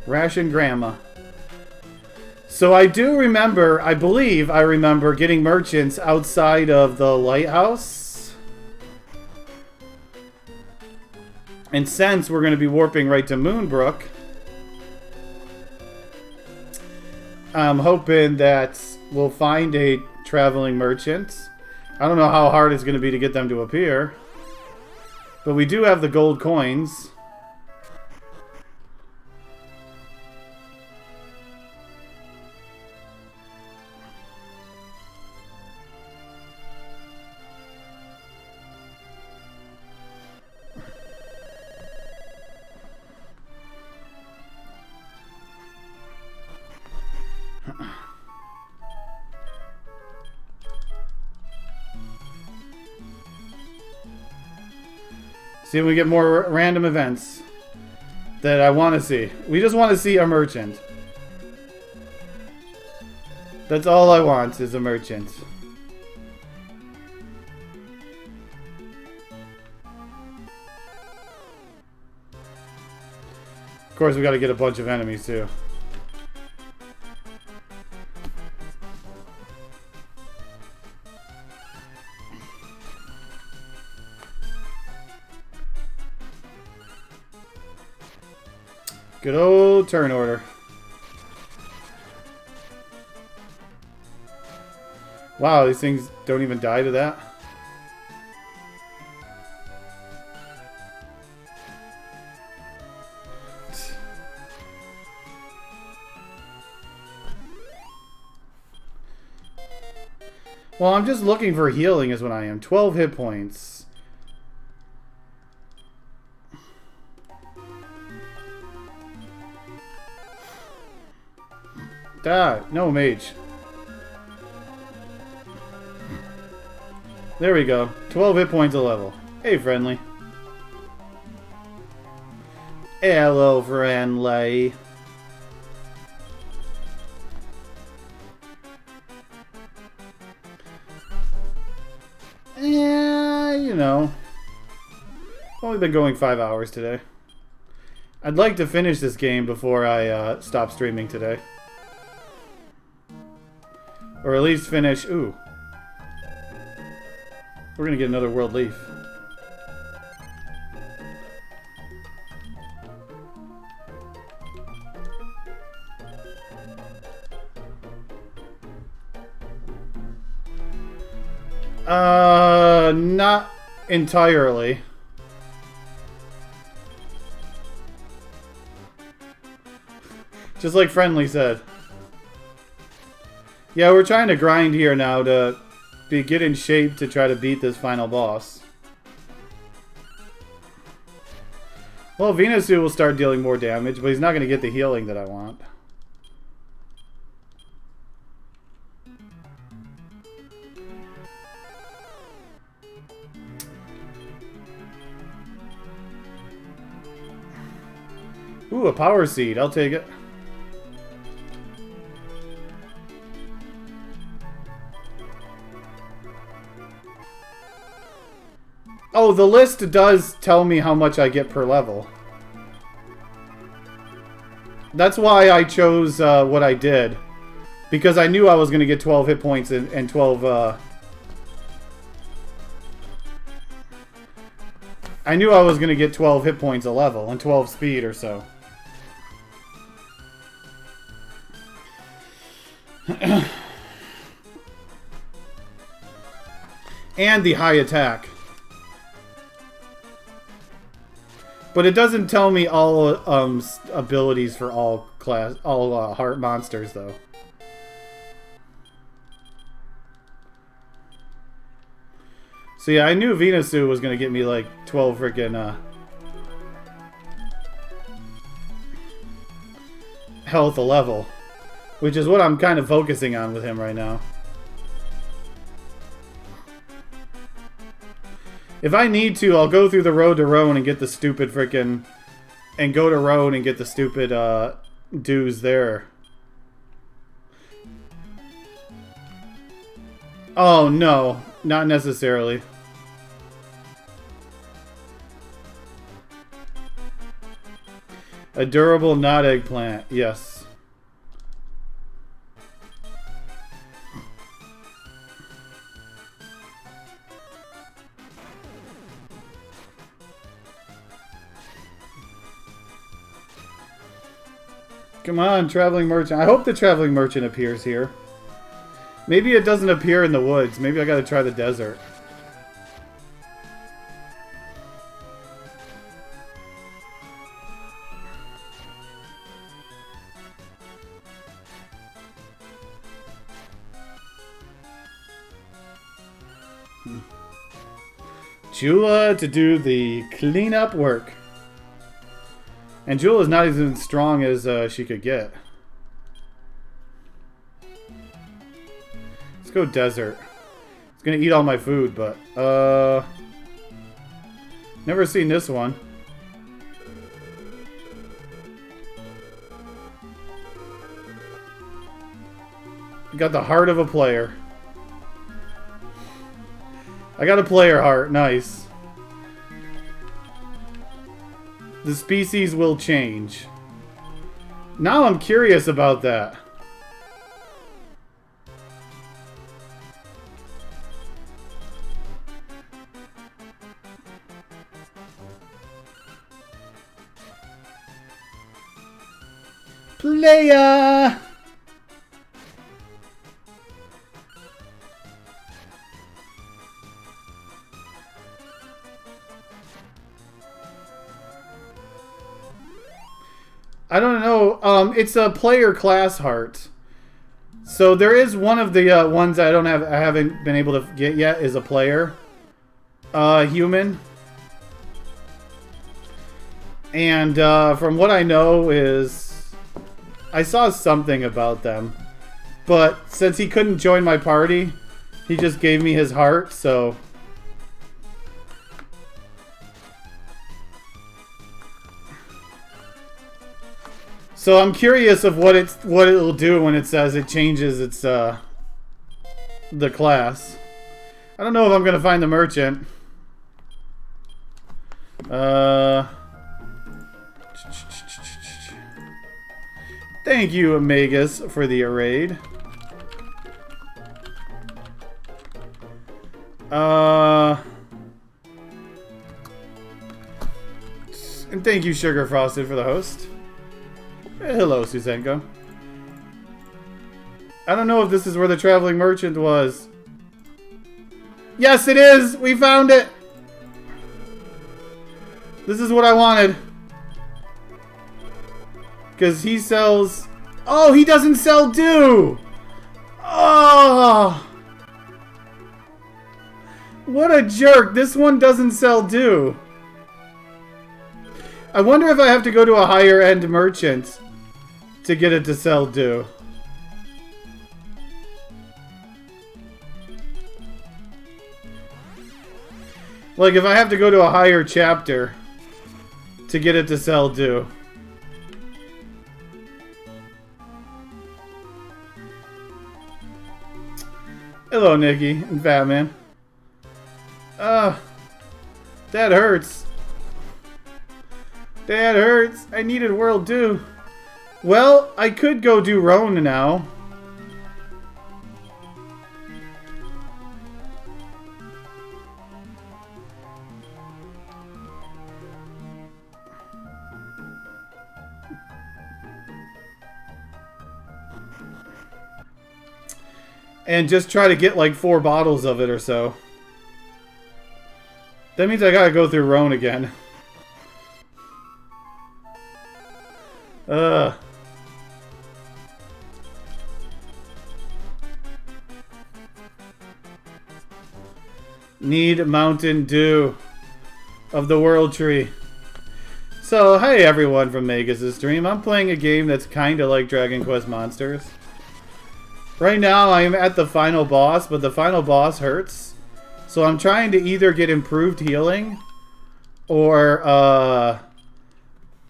[SPEAKER 1] Ration Grandma. So I do remember, I believe I remember getting merchants outside of the lighthouse. And since we're going to be warping right to Moonbrook, I'm hoping that we'll find a traveling merchant. I don't know how hard it's going to be to get them to appear. But we do have the gold coins. See if we get more random events that I want to see. We just want to see a merchant. That's all I want is a merchant. Of course, we got to get a bunch of enemies too. Good old turn order. Wow, these things don't even die to that. Well, I'm just looking for healing is what I am. 12 hit points. Ah, no mage. There we go. 12 hit points a level. Hey, friendly. Hello, friendly. Yeah, you know. Only been going 5 hours today. I'd like to finish this game before I stop streaming today. Or at least finish... Ooh. We're gonna get another world leaf. Not entirely. Just like Friendly said. Yeah, we're trying to grind here now to get in shape to try to beat this final boss. Well, Venusu will start dealing more damage, but he's not going to get the healing that I want. Ooh, a power seed. I'll take it. Oh, the list does tell me how much I get per level. That's why I chose what I did. Because I knew I was going to get 12 hit points and 12... I knew I was going to get 12 hit points a level and 12 speed or so. And the high attack. But it doesn't tell me all abilities for all heart monsters though. So yeah, I knew Venusu was gonna get me like 12 freaking health a level, which is what I'm kind of focusing on with him right now. If I need to, I'll go through the road to Roan and get the stupid freaking... And go to Roan and get the stupid dues there. Oh, no. Not necessarily. A durable not eggplant. Yes. Come on, Traveling Merchant. I hope the Traveling Merchant appears here. Maybe it doesn't appear in the woods. Maybe I gotta try the desert. Jula to do the cleanup work. And Jewel is not as strong as she could get. Let's go desert. It's gonna eat all my food, but never seen this one. Got the heart of a player. I got a player heart. Nice. The species will change. Now I'm curious about that. Playa! I don't know. It's a player class heart. So there is one of the ones I haven't been able to get yet is a player human. And from what I know is I saw something about them. But since he couldn't join my party, he just gave me his heart, so I'm curious of what it'll do when it says it changes its the class. I don't know if I'm gonna find the merchant. Thank you, Omegas, for the raid. And thank you, Sugar Frosted, for the host. Hello, Suzenko. I don't know if this is where the Traveling Merchant was. Yes, it is! We found it! This is what I wanted. Because he sells... Oh, he doesn't sell dew! Oh! What a jerk. This one doesn't sell dew. I wonder if I have to go to a higher end merchant to get it to sell dew. Like if I have to go to a higher chapter to get it to sell dew. Hello, Nikki and Fatman. That hurts. That hurts. I needed world dew. Well, I could go do Roan now. And just try to get like 4 bottles of it or so. That means I gotta go through Roan again. Need Mountain Dew of the World Tree. So, hey everyone from Magus' stream. I'm playing a game that's kinda like Dragon Quest Monsters. Right now I'm at the final boss, but the final boss hurts. So I'm trying to either get improved healing or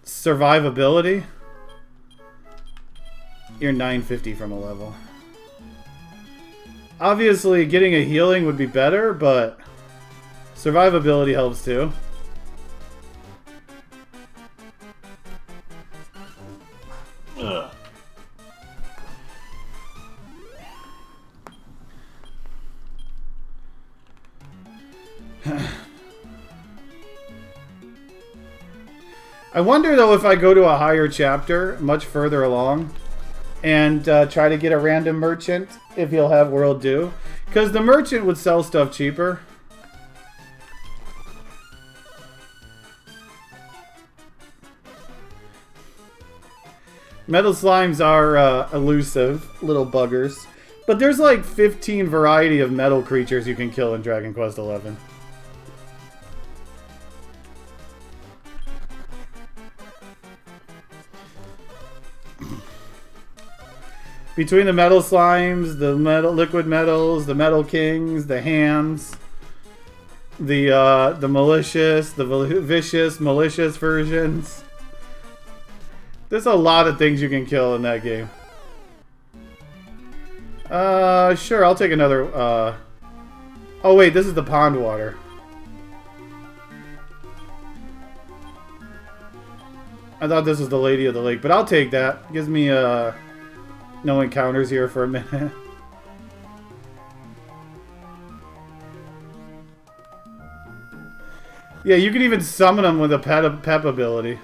[SPEAKER 1] survivability. You're 950 from a level. Obviously getting a healing would be better, but survivability helps too. Ugh. I wonder though if I go to a higher chapter, much further along, and try to get a random merchant, if he'll have World Dew. Because the merchant would sell stuff cheaper. Metal slimes are elusive, little buggers. But there's like 15 variety of metal creatures you can kill in Dragon Quest XI. Between the metal slimes, the metal liquid metals, the metal kings, the hands, the malicious, the vicious, malicious versions. There's a lot of things you can kill in that game. Sure, I'll take another, Oh wait, this is the pond water. I thought this was the Lady of the Lake, but I'll take that. Gives me, no encounters here for a minute. Yeah, you can even summon them with a pep ability.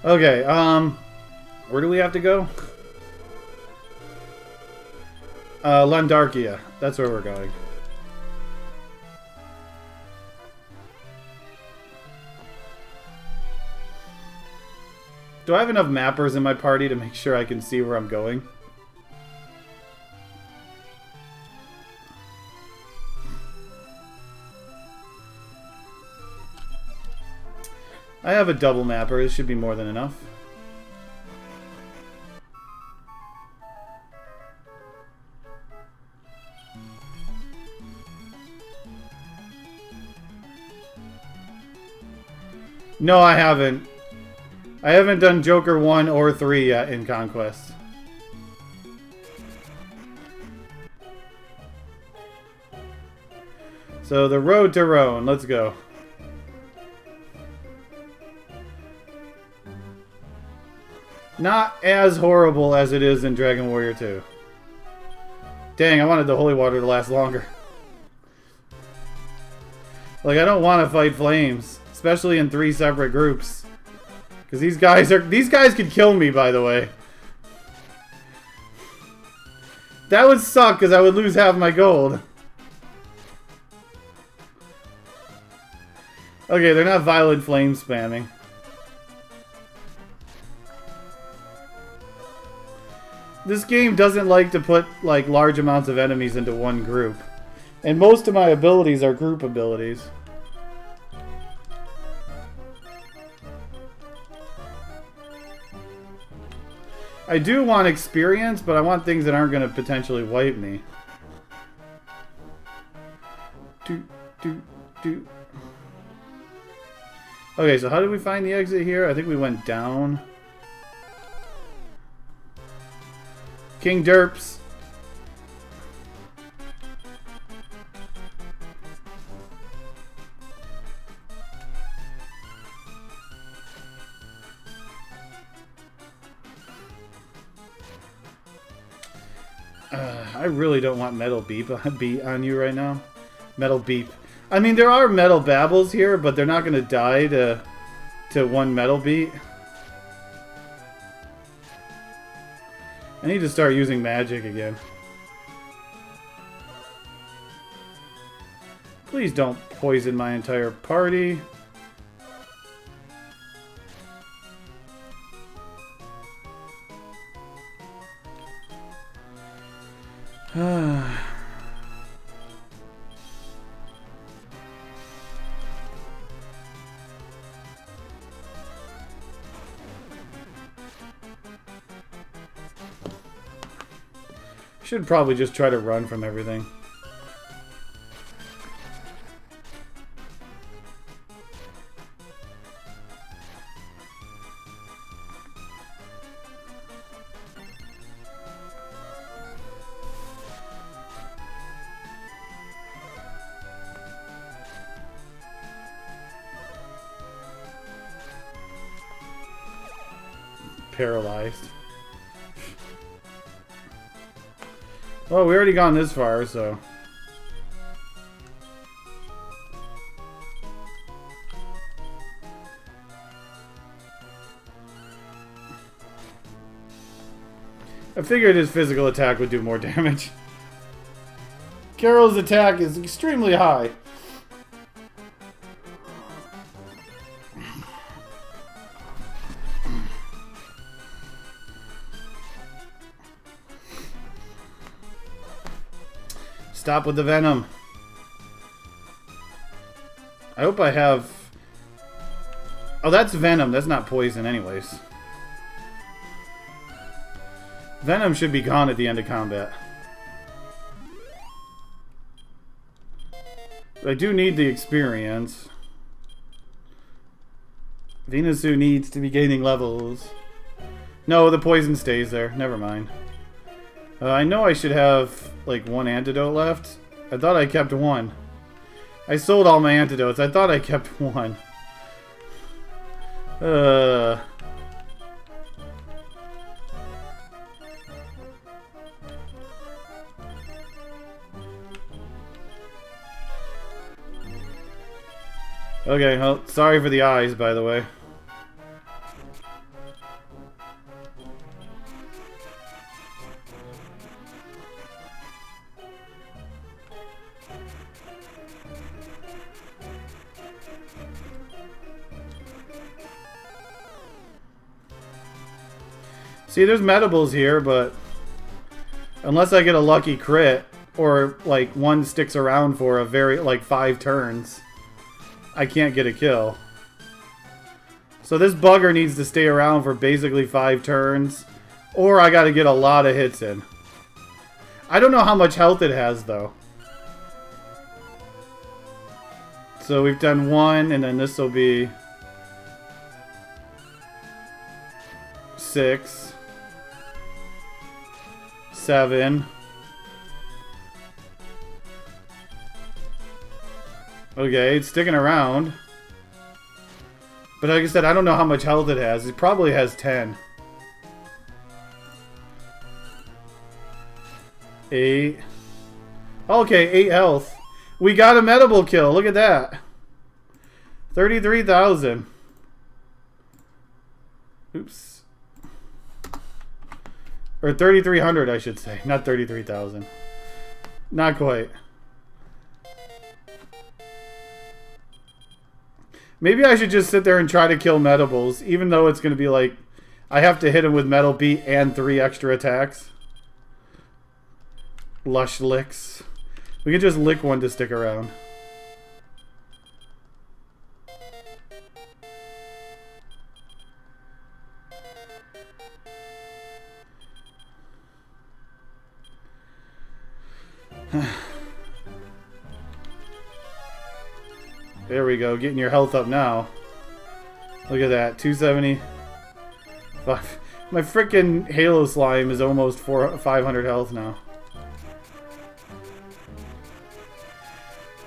[SPEAKER 1] Okay, where do we have to go? Landarkia. That's where we're going. Do I have enough mappers in my party to make sure I can see where I'm going? I have a double mapper. This should be more than enough. No, I haven't. I haven't done Joker 1 or 3 yet in ConQuest. So the road to Roan, let's go. Not as horrible as it is in Dragon Warrior 2. Dang, I wanted the holy water to last longer. Like, I don't want to fight flames, especially in 3 separate groups. Because these guys could kill me, by the way. That would suck, because I would lose half my gold. Okay, they're not violent flame spamming. This game doesn't like to put, like, large amounts of enemies into one group. And most of my abilities are group abilities. I do want experience, but I want things that aren't going to potentially wipe me. Okay, so how did we find the exit here? I think we went down. King Derps. I really don't want Metal Beep beat on you right now. Metal Beep. I mean, there are Metal Babbles here, but they're not going to die to one Metal Beat. I need to start using magic again. Please don't poison my entire party. Should probably just try to run from everything. Paralyzed. Well, we already gone this far, so... I figured his physical attack would do more damage. Carol's attack is extremely high. Stop with the venom. I hope I have... Oh, that's venom. That's not poison anyways. Venom should be gone at the end of combat. But I do need the experience. Venusu needs to be gaining levels. No, the poison stays there. Never mind. I know I should have, like, one antidote left. I thought I kept one. I sold all my antidotes. I thought I kept one. Okay, well, sorry for the eyes, by the way. See, there's Medibles here, but unless I get a lucky crit, or, like, one sticks around for a very, like, 5 turns, I can't get a kill. So this bugger needs to stay around for basically 5 turns, or I gotta get a lot of hits in. I don't know how much health it has, though. So we've done 1, and then this will be 6. 7. Okay, it's sticking around. But like I said, I don't know how much health it has. It probably has 10. 8. Okay, 8 health. We got a Medibble kill. Look at that. 33,000. Oops. Or 3,300, I should say. Not 33,000. Not quite. Maybe I should just sit there and try to kill Medibles, even though it's going to be like... I have to hit him with Metal Beat and 3 extra attacks. Lush Licks. We can just lick one to stick around. There we go, getting your health up now. Look at that, 270. My freaking Halo Slime is almost 500 health now.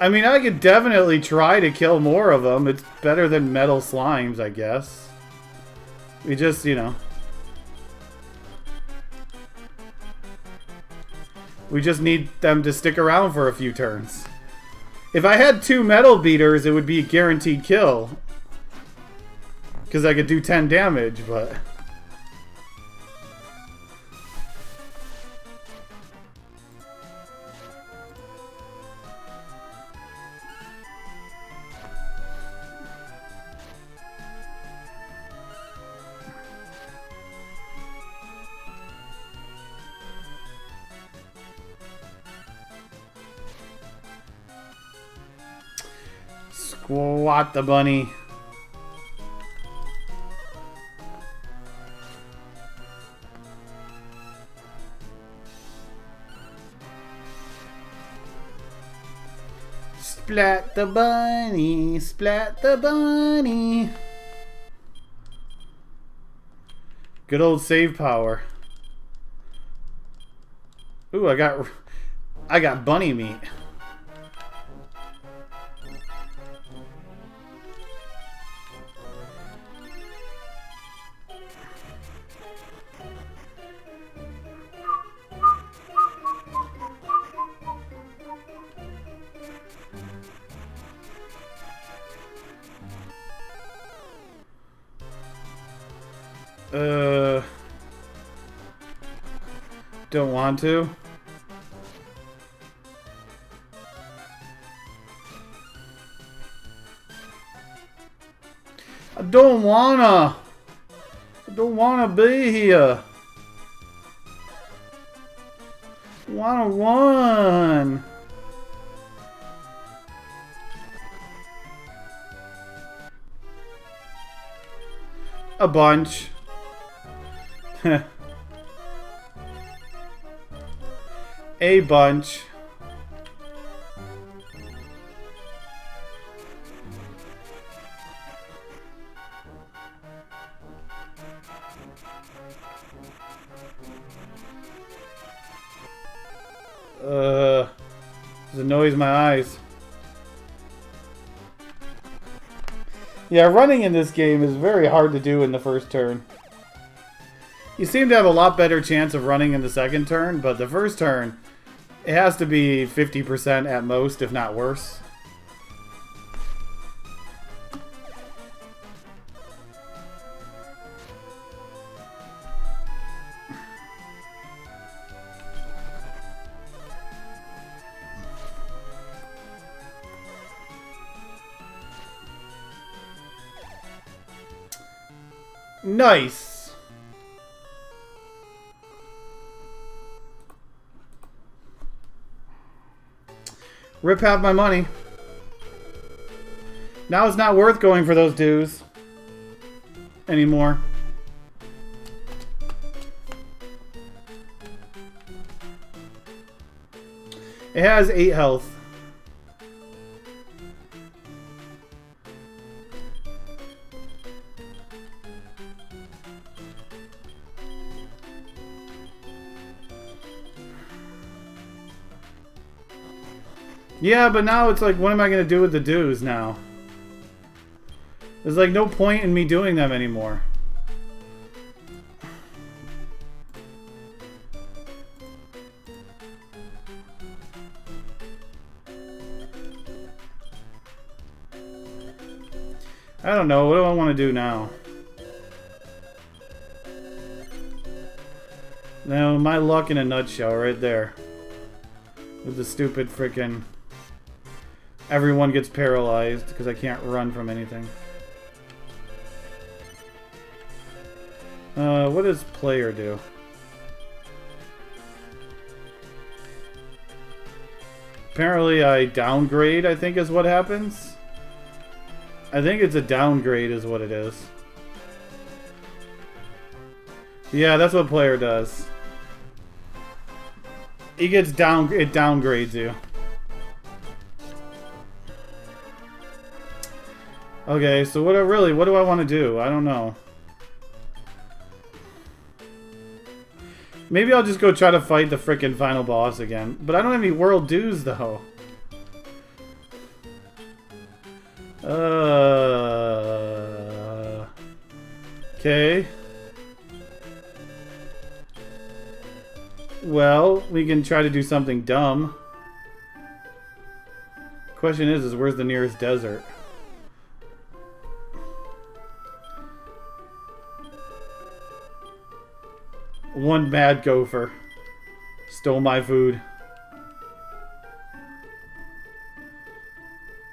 [SPEAKER 1] I mean, I could definitely try to kill more of them. It's better than Metal Slimes, I guess. We just, you know. We just need them to stick around for a few turns. If I had 2 metal beaters, it would be a guaranteed kill. Because I could do 10 damage, but... Squat the bunny. Splat the bunny, splat the bunny. Good old save power. Ooh, I got bunny meat. Don't want to. I don't wanna be here. I wanna run. A bunch. A bunch. It annoys my eyes. Yeah, running in this game is very hard to do in the first turn. You seem to have a lot better chance of running in the second turn, but the first turn, it has to be 50% at most, if not worse. Nice! Rip half my money. Now it's not worth going for those dues anymore. It has 8 health. Yeah, but now it's like, what am I going to do with the dues now? There's like no point in me doing them anymore. I don't know. What do I want to do now? Now, my luck in a nutshell right there. With the stupid frickin'... Everyone gets paralyzed because I can't run from anything. What does player do? Apparently I downgrade, I think is what happens. I think it's a downgrade is what it is. Yeah, that's what player does. He gets it downgrades you. Okay, so what do I want to do? I don't know. Maybe I'll just go try to fight the frickin' final boss again. But I don't have any world dues, though. Okay. Well, we can try to do something dumb. Question is where's the nearest desert? One mad gopher stole my food.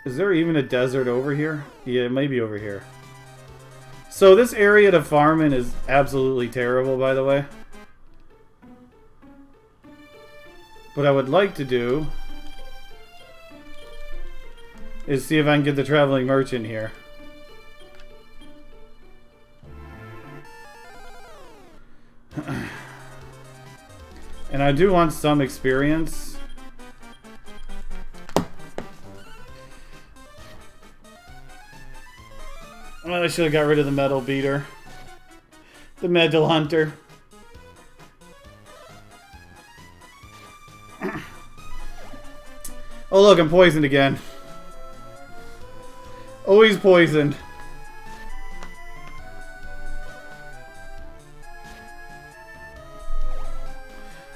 [SPEAKER 1] Is there even a desert over here? Yeah, it may be over here. So this area to farm in is absolutely terrible, by the way. What I would like to do is see if I can get the traveling merchant here. And I do want some experience. Well, I should have got rid of the metal beater. The metal hunter. Oh look, I'm poisoned again. Always poisoned.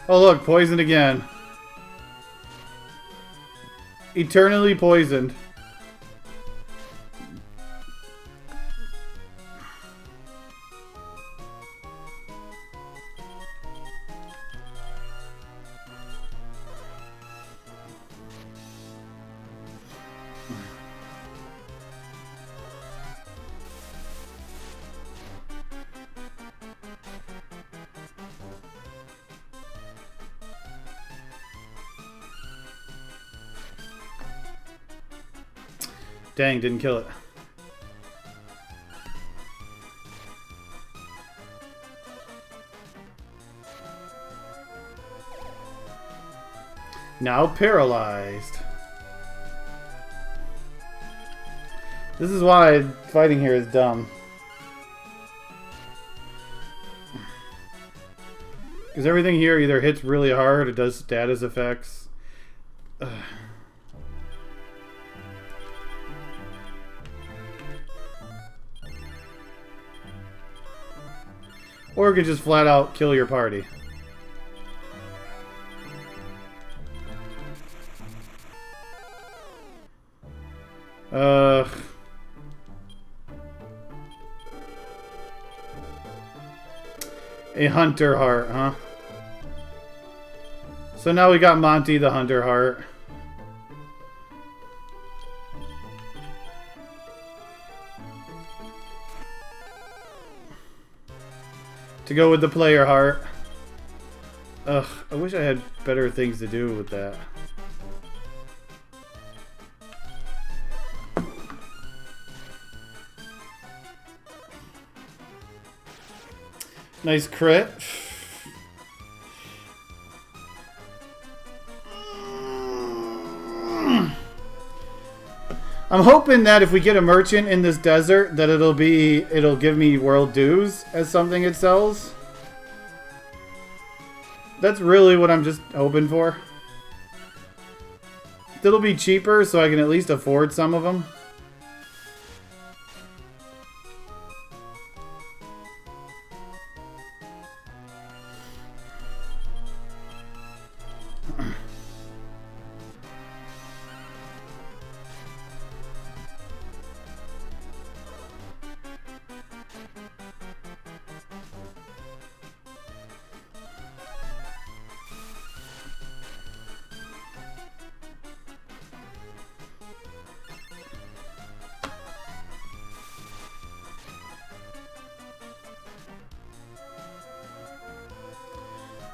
[SPEAKER 1] Oh look, poisoned again. Eternally poisoned. Dang, didn't kill it. Now paralyzed. This is why fighting here is dumb. Because everything here either hits really hard or does status effects. Ugh. Or it could just flat out kill your party. A hunter heart, huh? So now we got Monty the hunter heart. To go with the player heart. Ugh, I wish I had better things to do with that. Nice crit. I'm hoping that if we get a merchant in this desert, that it'll give me world dues as something it sells. That's really what I'm just hoping for. It'll be cheaper so I can at least afford some of them.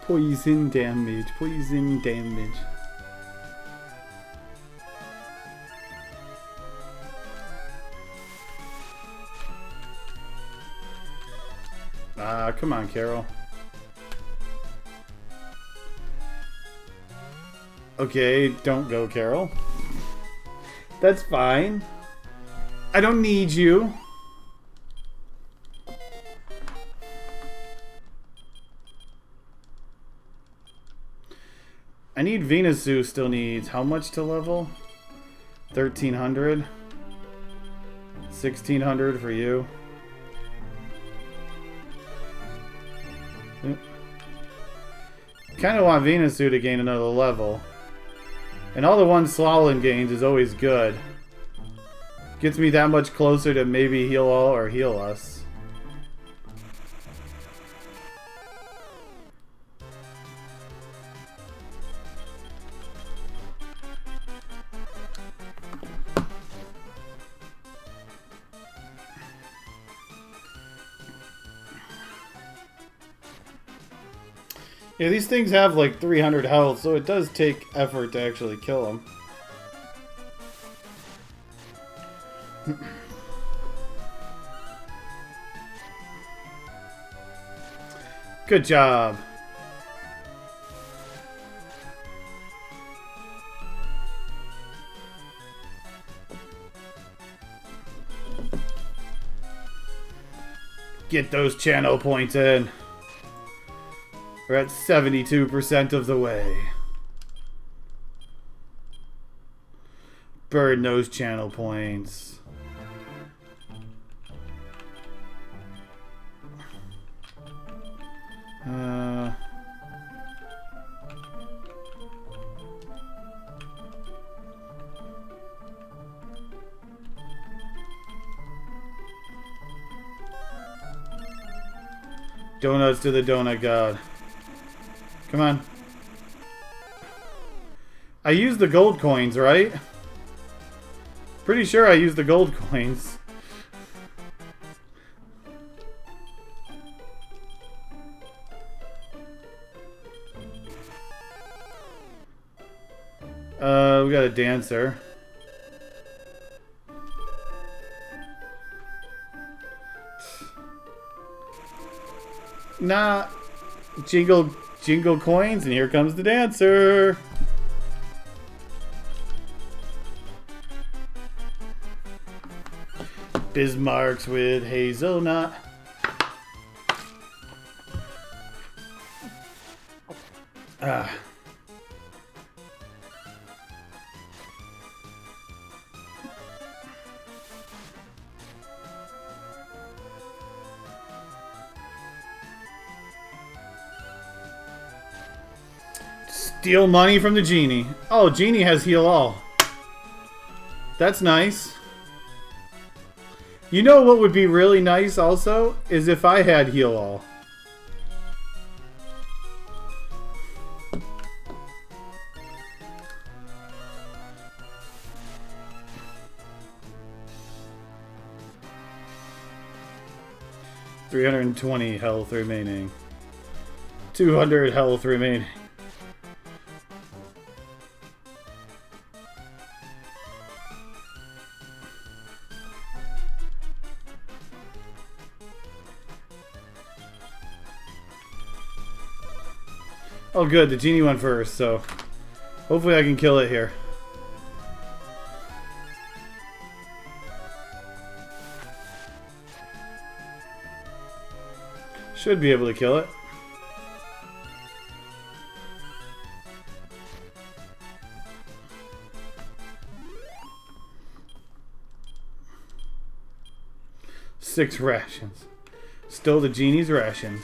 [SPEAKER 1] Poison damage, poison damage. Ah, come on, Carol. Okay, don't go, Carol. That's fine. I don't need you. I need Venus Zoo still needs how much to level? 1300. 1600 for you. Kind of want Venusu to gain another level. And all the one Slalom gains is always good. Gets me that much closer to maybe heal all or heal us. Yeah, these things have like 300 health, so it does take effort to actually kill them. Good job. Get those channel points in. We're at 72% of the way. Burn those channel points. Donuts to the donut god. Come on. I used the gold coins, right? Pretty sure I used the gold coins. We got a dancer. Nah. Jingle coins, and here comes the dancer. Bismarck's with hazelnut. Ah. Steal money from the genie. Oh, genie has heal all. That's nice. You know what would be really nice also? Is if I had heal all. $320 health remaining. 200 health remaining. Oh good, the genie went first, so hopefully I can kill it here. Should be able to kill it. Six rations. Stole the genie's rations.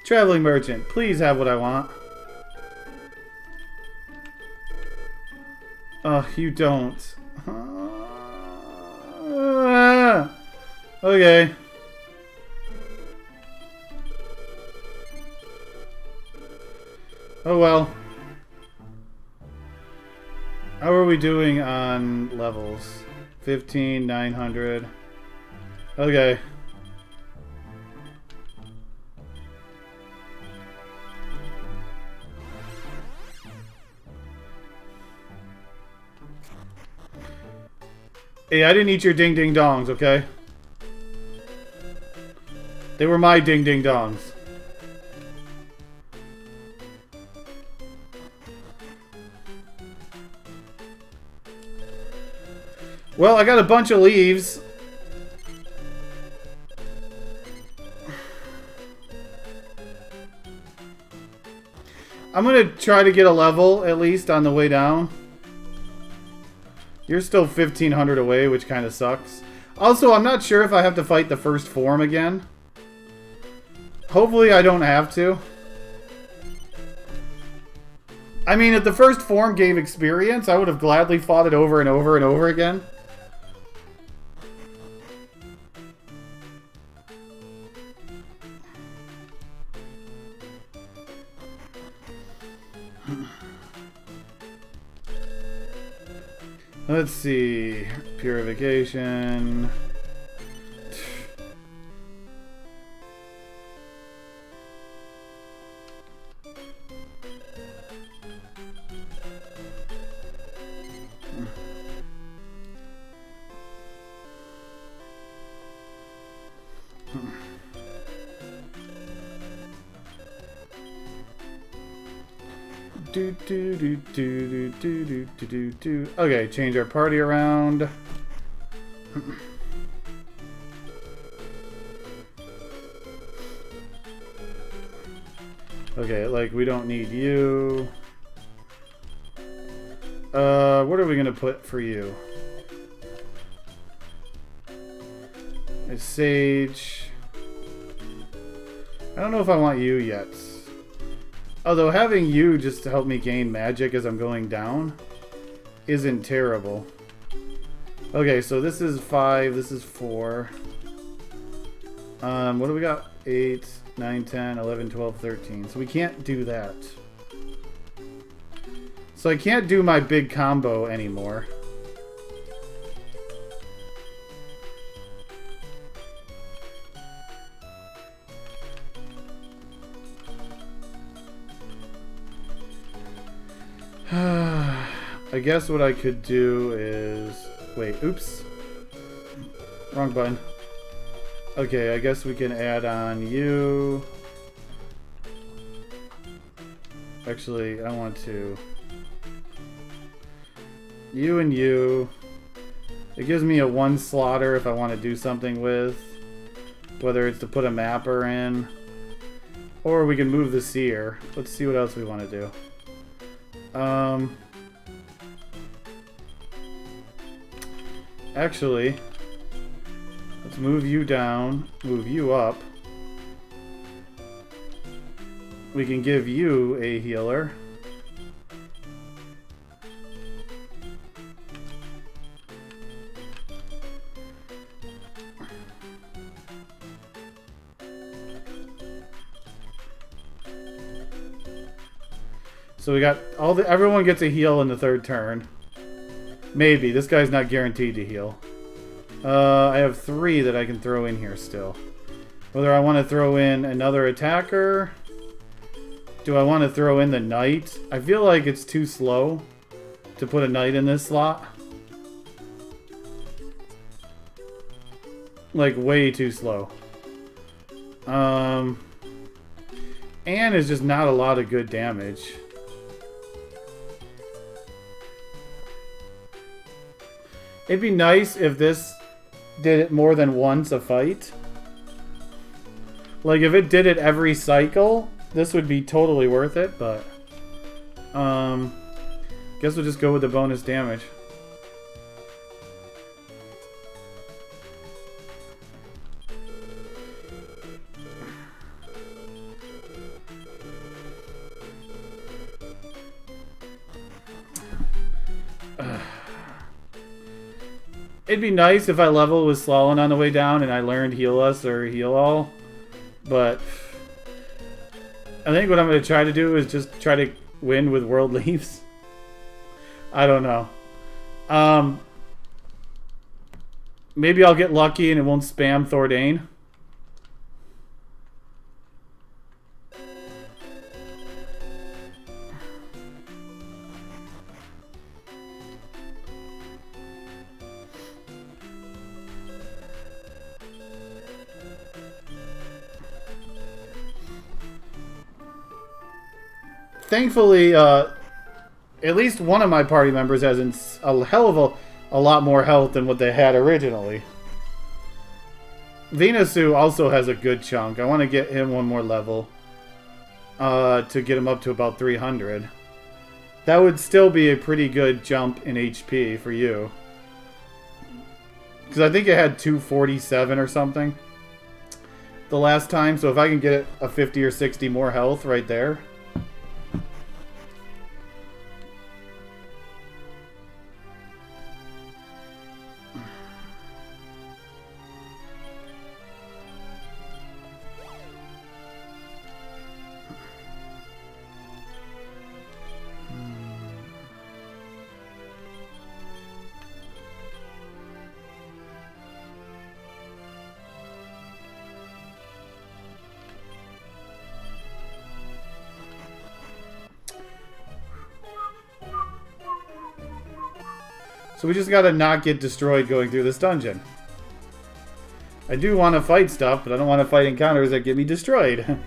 [SPEAKER 1] Traveling merchant, please have what I want. Oh, you don't. Okay. Oh well. How are we doing on levels? 15, 900. Okay. Hey, I didn't eat your ding ding dongs, okay? They were my ding ding dongs. Well, I got a bunch of leaves. I'm gonna try to get a level, at least, on the way down. You're still 1,500 away, which kind of sucks. Also, I'm not sure if I have to fight the first form again. Hopefully I don't have to. I mean, if the first form gave experience, I would have gladly fought it over and over and over again. Let's see. Purification. Okay, change our party around. Okay, like we don't need you. What are we gonna put for you? A sage. I don't know if I want you yet. Although having you just to help me gain magic as I'm going down isn't terrible. Okay, so this is 5, this is 4. What do we got? 8, 9, 10, 11, 12, 13. So we can't do that. So I can't do my big combo anymore. I guess what I could do is... Wait, oops. Wrong button. Okay, I guess we can add on you. Actually, I want to... You and you. It gives me a 1 slaughter if I want to do something with. Whether it's to put a mapper in. Or we can move the seer. Let's see what else we want to do. Actually, let's move you down, move you up. We can give you a healer. So we got everyone gets a heal in the 3rd turn. Maybe. This guy's not guaranteed to heal. I have 3 that I can throw in here still. Whether I want to throw in another attacker. Do I want to throw in the knight? I feel like it's too slow to put a knight in this slot. Like, way too slow. And it's just not a lot of good damage. It'd be nice if this did it more than once a fight. Like, if it did it every cycle, this would be totally worth it, but... guess we'll just go with the bonus damage. It'd be nice if I leveled with Slalin on the way down and I learned Heal Us or Heal All. But I think what I'm going to try to do is just try to win with World Leaves. I don't know. Maybe I'll get lucky and it won't spam Thordane. Thankfully, at least one of my party members has a hell of a lot more health than what they had originally. Venusu also has a good chunk. I want to get him one more level to get him up to about 300. That would still be a pretty good jump in HP for you. Because I think it had 247 or something. the last time, so if I can get a 50 or 60 more health right there. So we just gotta not get destroyed going through this dungeon. I do want to fight stuff, but I don't want to fight encounters that get me destroyed.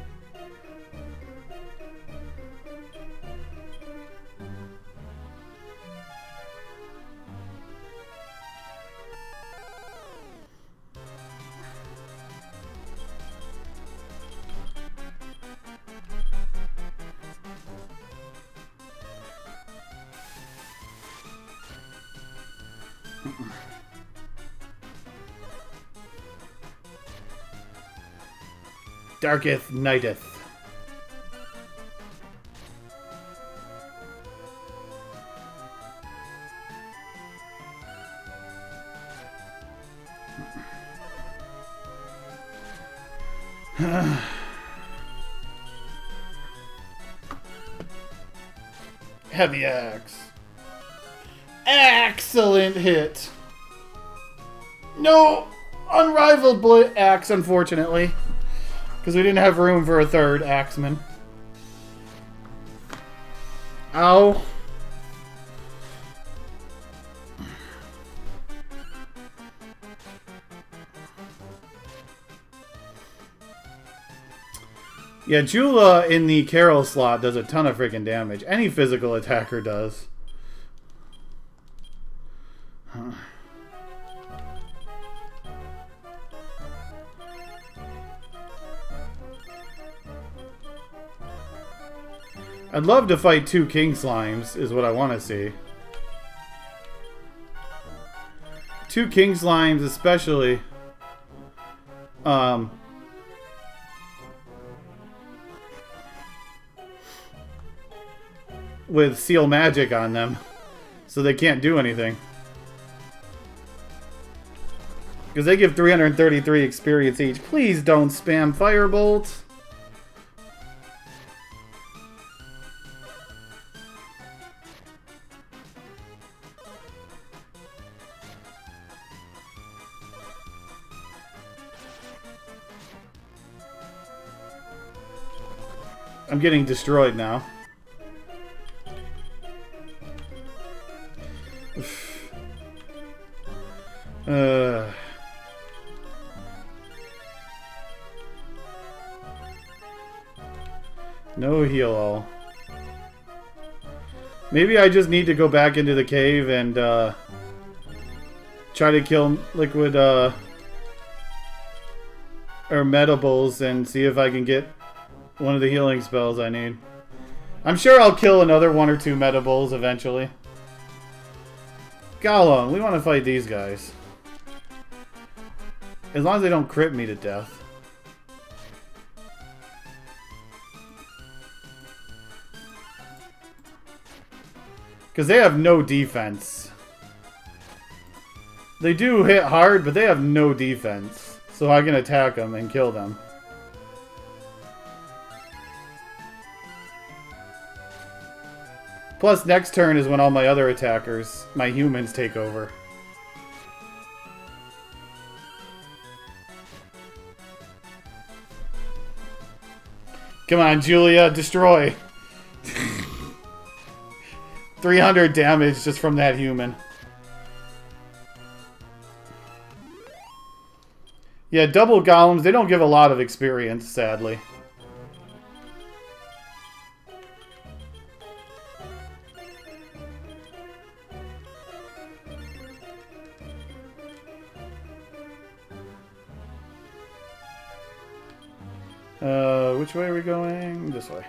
[SPEAKER 1] Darketh nighteth. Heavy axe. Excellent hit. No! Unrivaled axe, unfortunately. Because we didn't have room for a third axeman. Ow. Yeah, Jula in the Carol slot does a ton of freaking damage. Any physical attacker does. Huh. I'd love to fight 2 King Slimes, is what I want to see. 2 King Slimes, especially. With seal magic on them. So they can't do anything. Because they give 333 experience each. Please don't spam Firebolt. I'm getting destroyed now. No heal all. Maybe I just need to go back into the cave and try to kill liquid or Medables and see if I can get one of the healing spells I need. I'm sure I'll kill another 1 or 2 Medables eventually. Gollum, we want to fight these guys. As long as they don't crit me to death. Because they have no defense. They do hit hard, but they have no defense. So I can attack them and kill them. Plus, next turn is when all my other attackers, my humans, take over. Come on, Julia, destroy. 300 damage just from that human. Yeah, double golems, they don't give a lot of experience, sadly. Which way are we going? This way.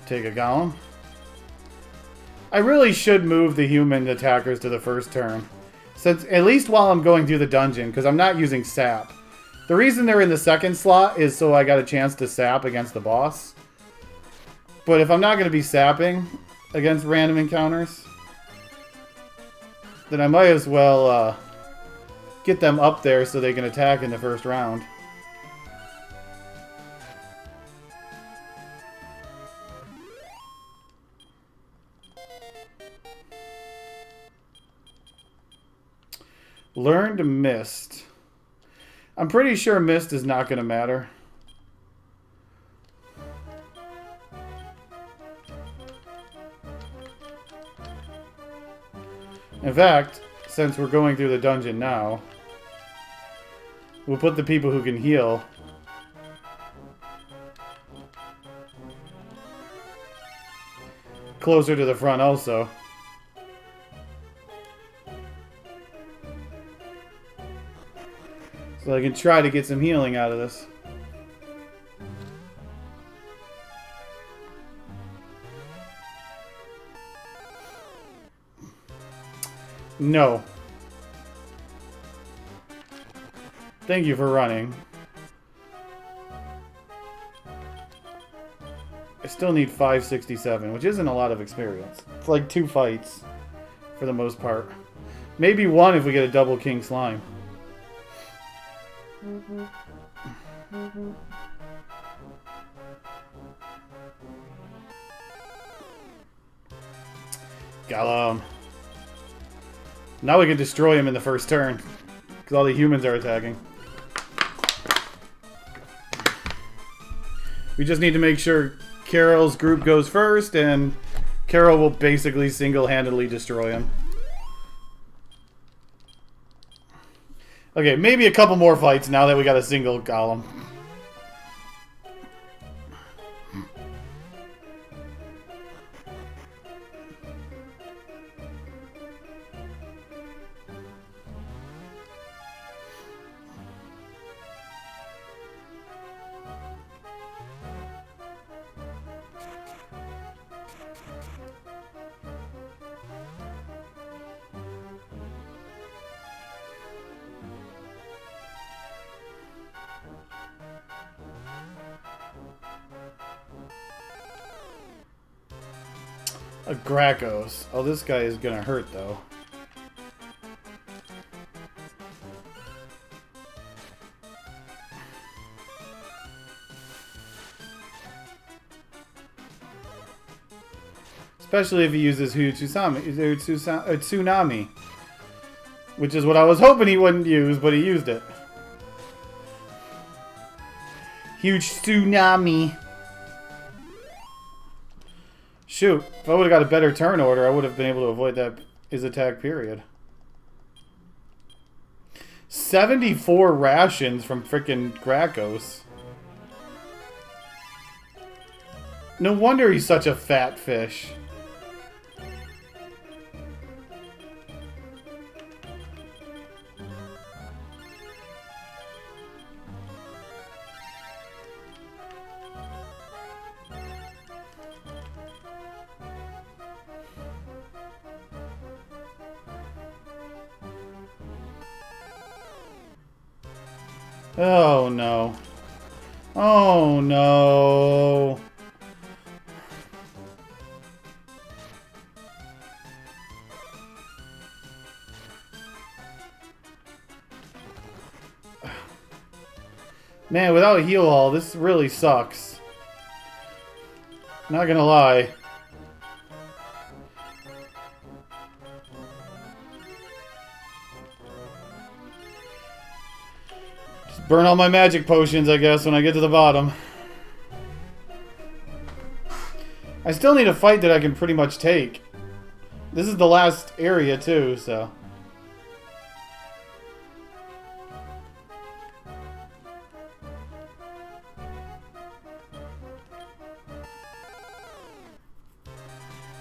[SPEAKER 1] Take a golem. I really should move the human attackers to the first turn. Since, at least while I'm going through the dungeon, because I'm not using sap. The reason they're in the second slot is so I got a chance to sap against the boss. But if I'm not going to be sapping against random encounters, then I might as well get them up there so they can attack in the first round. Learned Mist. I'm pretty sure Mist is not going to matter. In fact, since we're going through the dungeon now, we'll put the people who can heal closer to the front also. So I can try to get some healing out of this. No. Thank you for running. I still need 567, which isn't a lot of experience. It's like 2 fights for the most part. Maybe 1 if we get a double king slime. Got him. Now we can destroy him in the first turn, because all the humans are attacking. We just need to make sure Carol's group goes first, and Carol will basically single-handedly destroy him. Okay, maybe a couple more fights now that we got a single golem. A Gracchos. Oh, this guy is gonna hurt, though. Especially if he uses Tsunami. Which is what I was hoping he wouldn't use, but he used it. Huge Tsunami. Shoot, if I would have got a better turn order, I would have been able to avoid that his attack period. 74 rations from frickin' Gracchos. No wonder he's such a fat fish. Oh no. Oh no. Man, without a heal all, this really sucks. Not gonna lie. Burn all my magic potions, I guess, when I get to the bottom. I still need a fight that I can pretty much take. This is the last area, too, so...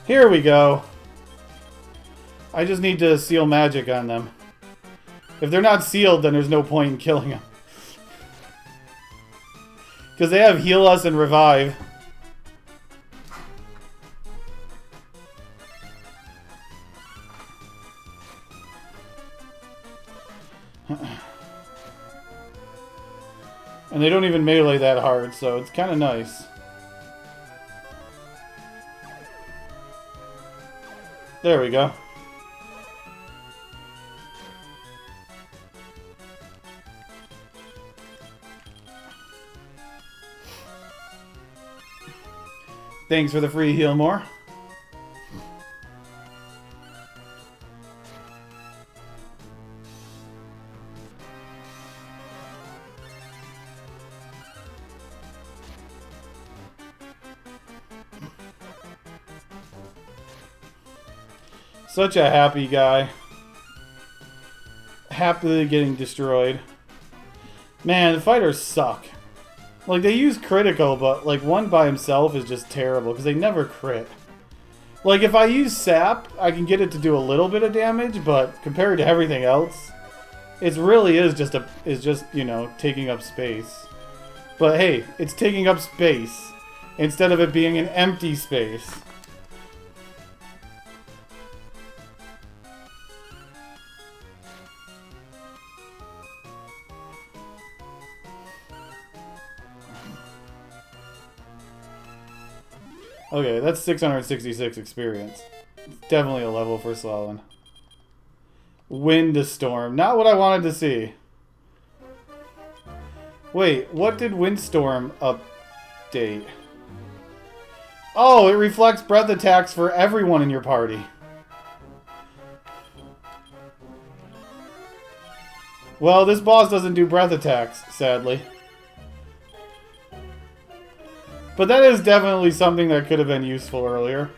[SPEAKER 1] Here we go. I just need to seal magic on them. If they're not sealed, then there's no point in killing them. Because they have heal us and revive. And they don't even melee that hard, so it's kind of nice. There we go. Thanks for the free heal more. Such a happy guy. Happily getting destroyed. Man, the fighters suck. Like, they use critical, but, like, one by himself is just terrible, because they never crit. Like, if I use sap, I can get it to do a little bit of damage, but compared to everything else, it really is just you know, taking up space. But hey, it's taking up space, instead of it being an empty space. Okay, that's 666 experience. Definitely a level for Slalin. Windstorm. Not what I wanted to see. Wait, what did Windstorm update? Oh, it reflects breath attacks for everyone in your party. Well, this boss doesn't do breath attacks, sadly. But that is definitely something that could have been useful earlier.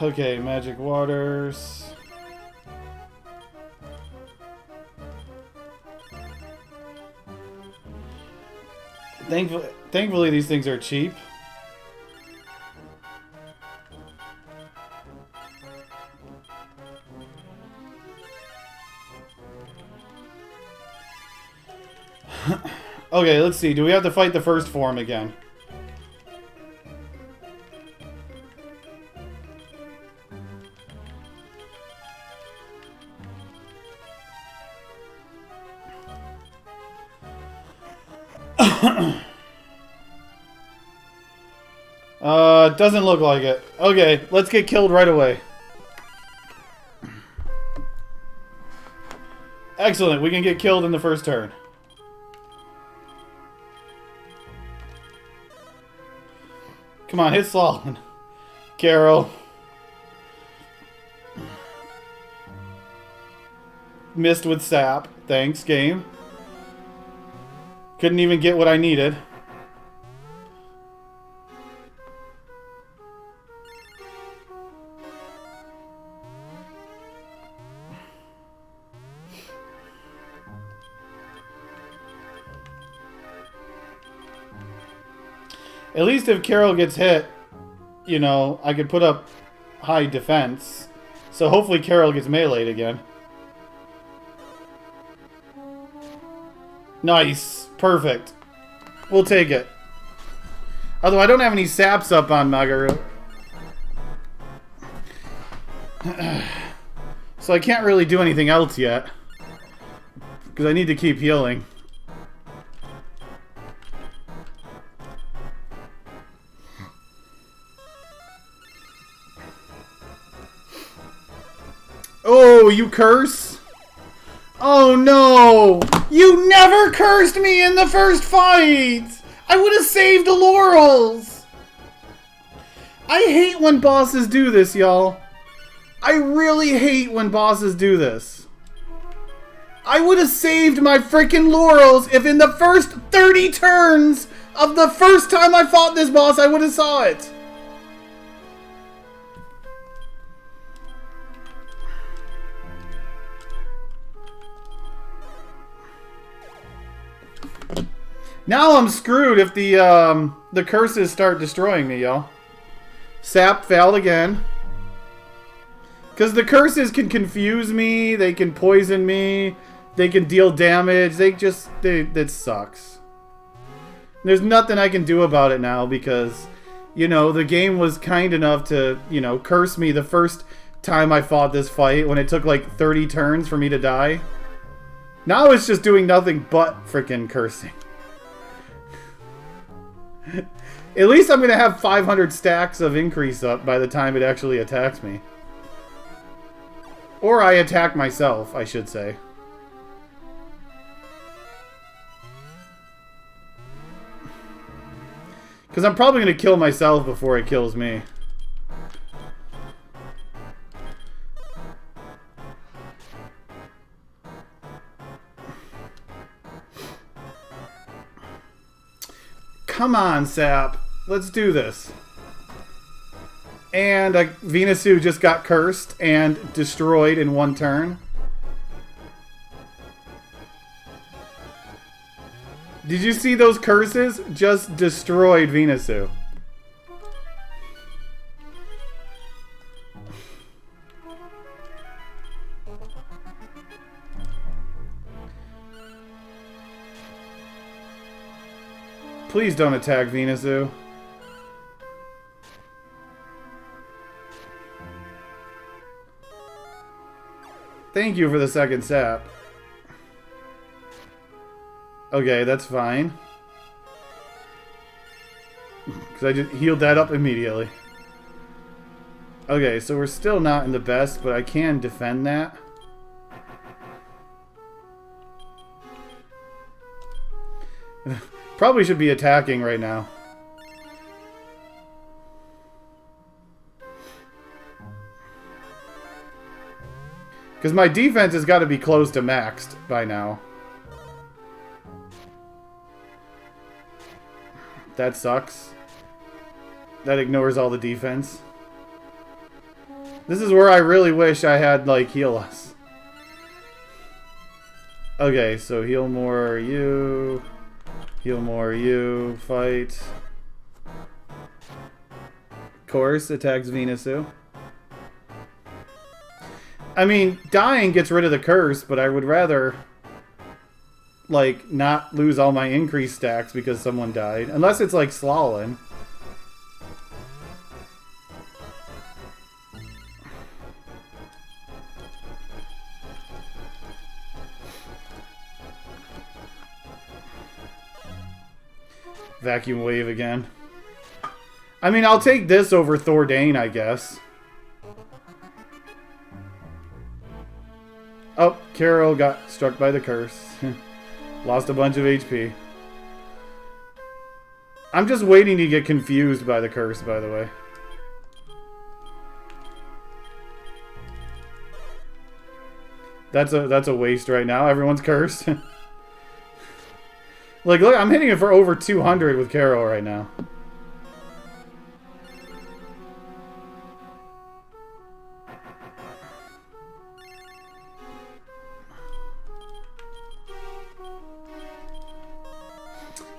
[SPEAKER 1] Okay, magic waters. Thankfully these things are cheap. Okay, let's see. Do we have to fight the first form again? Doesn't look like it. Okay, let's get killed right away. Excellent, we can get killed in the first turn. Come on, hit Slalin. Carol. Missed with sap. Thanks, game. Couldn't even get what I needed. At least if Carol gets hit, you know, I could put up high defense. So hopefully Carol gets meleeed again. Nice. Perfect. We'll take it. Although I don't have any saps up on Magaru. So I can't really do anything else yet. Because I need to keep healing. Oh, you curse? Oh no! You never cursed me in the first fight! I would have saved the laurels! I hate when bosses do this, y'all. I really hate when bosses do this. I would have saved my freaking laurels if in the first 30 turns of the first time I fought this boss I would have saw it. Now I'm screwed if the curses start destroying me, y'all. Sap failed again. Because the curses can confuse me, they can poison me, they can deal damage, that sucks. There's nothing I can do about it now because You know, the game was kind enough to, you know, curse me the first time I fought this fight when it took like 30 turns for me to die. Now it's just doing nothing but freaking cursing. At least I'm going to have 500 stacks of increase up by the time it actually attacks me. Or I attack myself, I should say. Because I'm probably going to kill myself before it kills me. Come on, Sap. Let's do this. And Venusu just got cursed and destroyed in one turn. Did you see those curses? Just destroyed Venusu. Please don't attack Venusu. Thank you for the second sap. Okay, that's fine. Because I just healed that up immediately. Okay, so we're still not in the best, but I can defend that. Probably should be attacking right now. Because my defense has got to be close to maxed by now. That sucks. That ignores all the defense. This is where I really wish I had, like, heal us. Okay, so heal more you. Heal more you. Fight. Course attacks Venusu. I mean, dying gets rid of the curse, but I would rather, like, not lose all my increase stacks because someone died. Unless it's like Slalin. Vacuum wave again. I mean, I'll take this over Thordane, I guess. Oh, Carol got struck by the curse. Lost a bunch of HP. I'm just waiting to get confused by the curse, by the way. That's a waste right now. Everyone's cursed. Like, look, I'm hitting it for over 200 with Carol right now.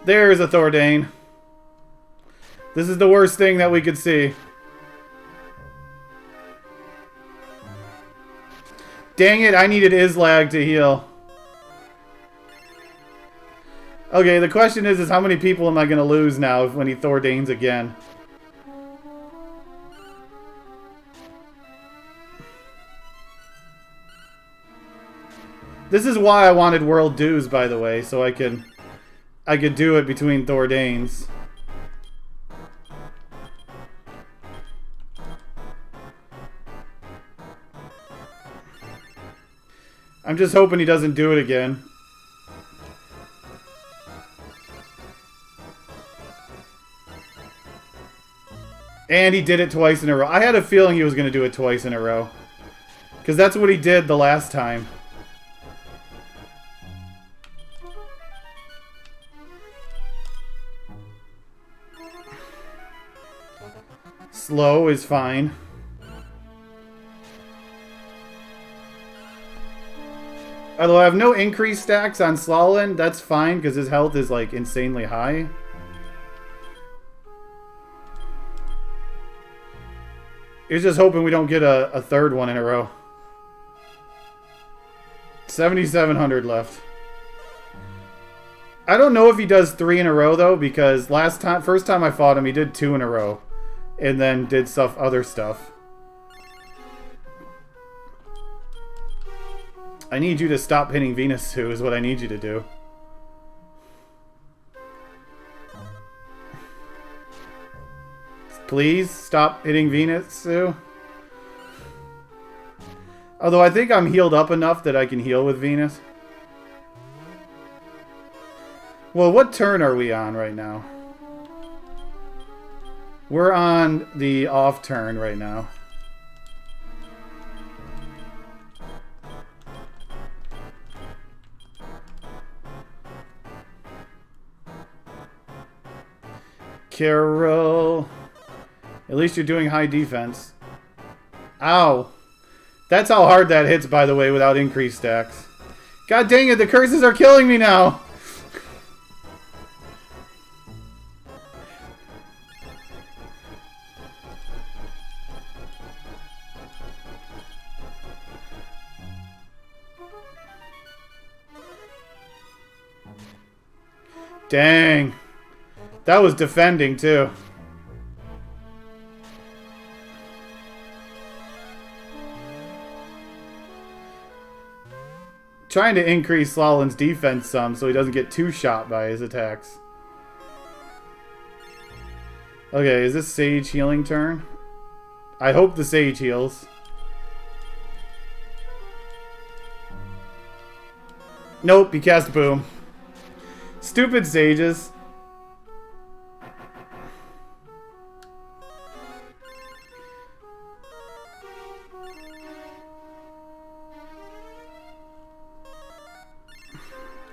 [SPEAKER 1] There's a Thordane. This is the worst thing that we could see. Dang it, I needed Islag to heal. Okay, the question is how many people am I going to lose now when he Thordanes again? This is why I wanted World Dues, by the way, so I could do it between Thordanes. I'm just hoping he doesn't do it again. And he did it twice in a row. I had a feeling he was going to do it twice in a row. Because that's what he did the last time. Slow is fine. Although I have no increased stacks on Slalin, that's fine because his health is like insanely high. He's just hoping we don't get a third one in a row. 7,700 left. I don't know if he does 3 in a row though, because first time I fought him, he did 2 in a row. and then did other stuff. I need you to stop hitting Venus Sue is what I need you to do. Please stop hitting Venus Sue. Although I think I'm healed up enough that I can heal with Venus. Well, what turn are we on right now? We're on the off turn right now. Carol. At least you're doing high defense. Ow. That's how hard that hits, by the way, without increased stacks. God dang it, the curses are killing me now! Dang. That was defending, too. Trying to increase Slallen's defense some so he doesn't get too shot by his attacks. Okay, is this Sage healing turn? I hope the Sage heals. Nope, he cast Boom. Stupid Sages.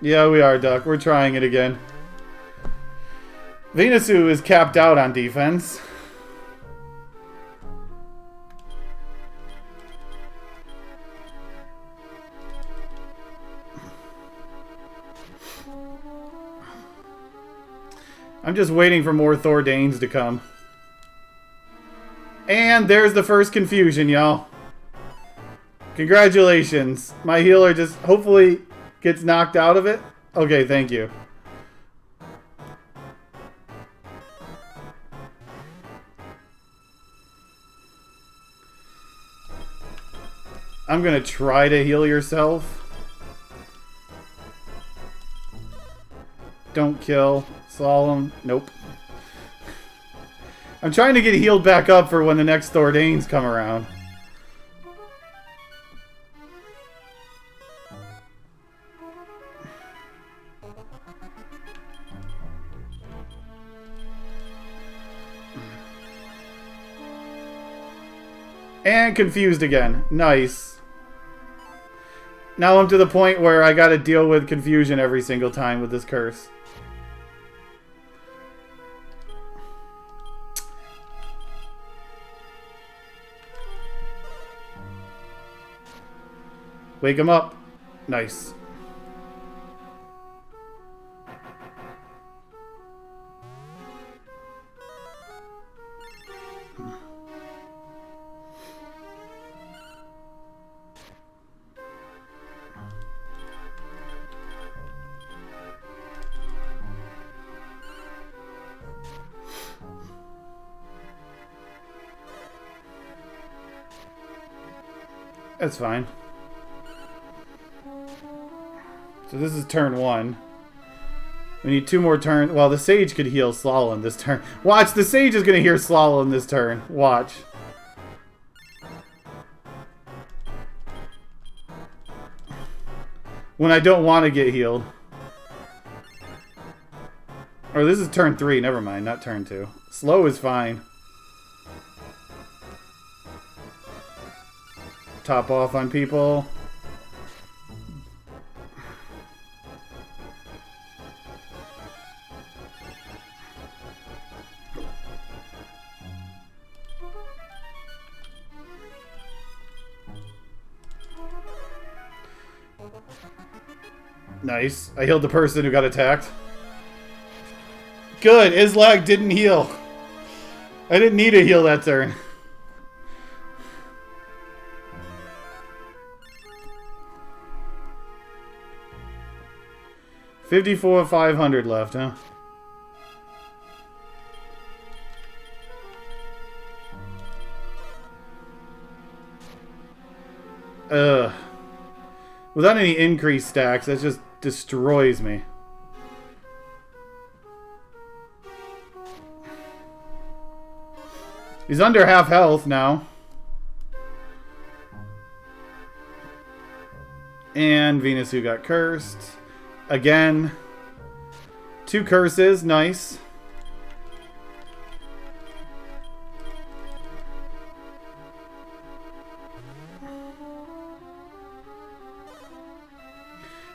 [SPEAKER 1] Yeah, we are, Duck. We're trying it again. Venusu is capped out on defense. I'm just waiting for more Thordanes to come. And there's the first confusion, y'all. Congratulations. My healer just hopefully gets knocked out of it. Okay, thank you. I'm gonna try to heal yourself. Don't kill. Solemn. Nope. I'm trying to get healed back up for when the next Thordanes come around. And confused again. Nice. Now I'm to the point where I gotta deal with confusion every single time with this curse. Wake him up. Nice. That's fine. So this is turn 1. We need 2 more turns. Well, the Sage could heal Slallen this turn. Watch, the Sage is going to heal Slallen this turn. Watch. When I don't want to get healed. Or this is turn 3. Never mind, not turn 2. Slow is fine. Top off on people. Nice. I healed the person who got attacked. Good. Islag didn't heal. I didn't need to heal that turn. $54 500 left, huh? Ugh. Without any increased stacks, that just destroys me. He's under half health now. And Venus, who got cursed. Again. 2 curses. Nice.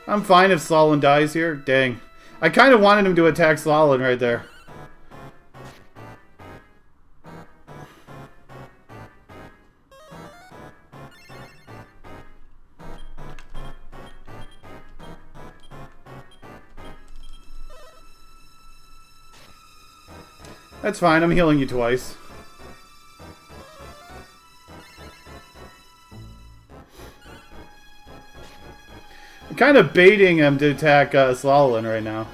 [SPEAKER 1] I'm fine if Slalin dies here. Dang. I kind of wanted him to attack Slalin right there. That's fine. I'm healing you twice. I'm kind of baiting him to attack Slalin right now.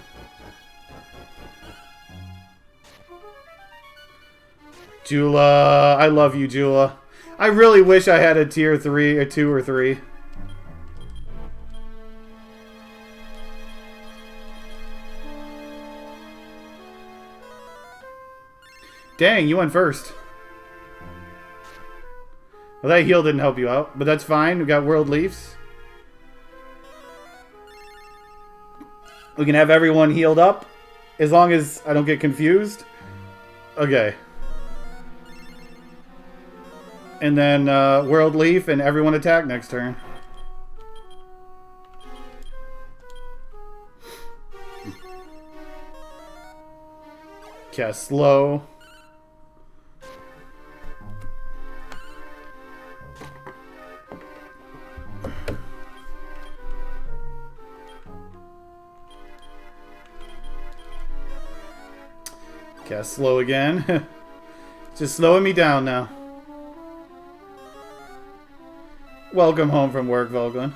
[SPEAKER 1] Jula. I love you, Jula. I really wish I had a tier 3 or 2 or 3. Dang, you went first. Well, that heal didn't help you out, but that's fine. We got World Leafs. We can have everyone healed up, as long as I don't get confused. Okay. And then World Leaf and everyone attack next turn. Cast slow. Cast slow again. Just slowing me down now. Welcome home from work, Volglin.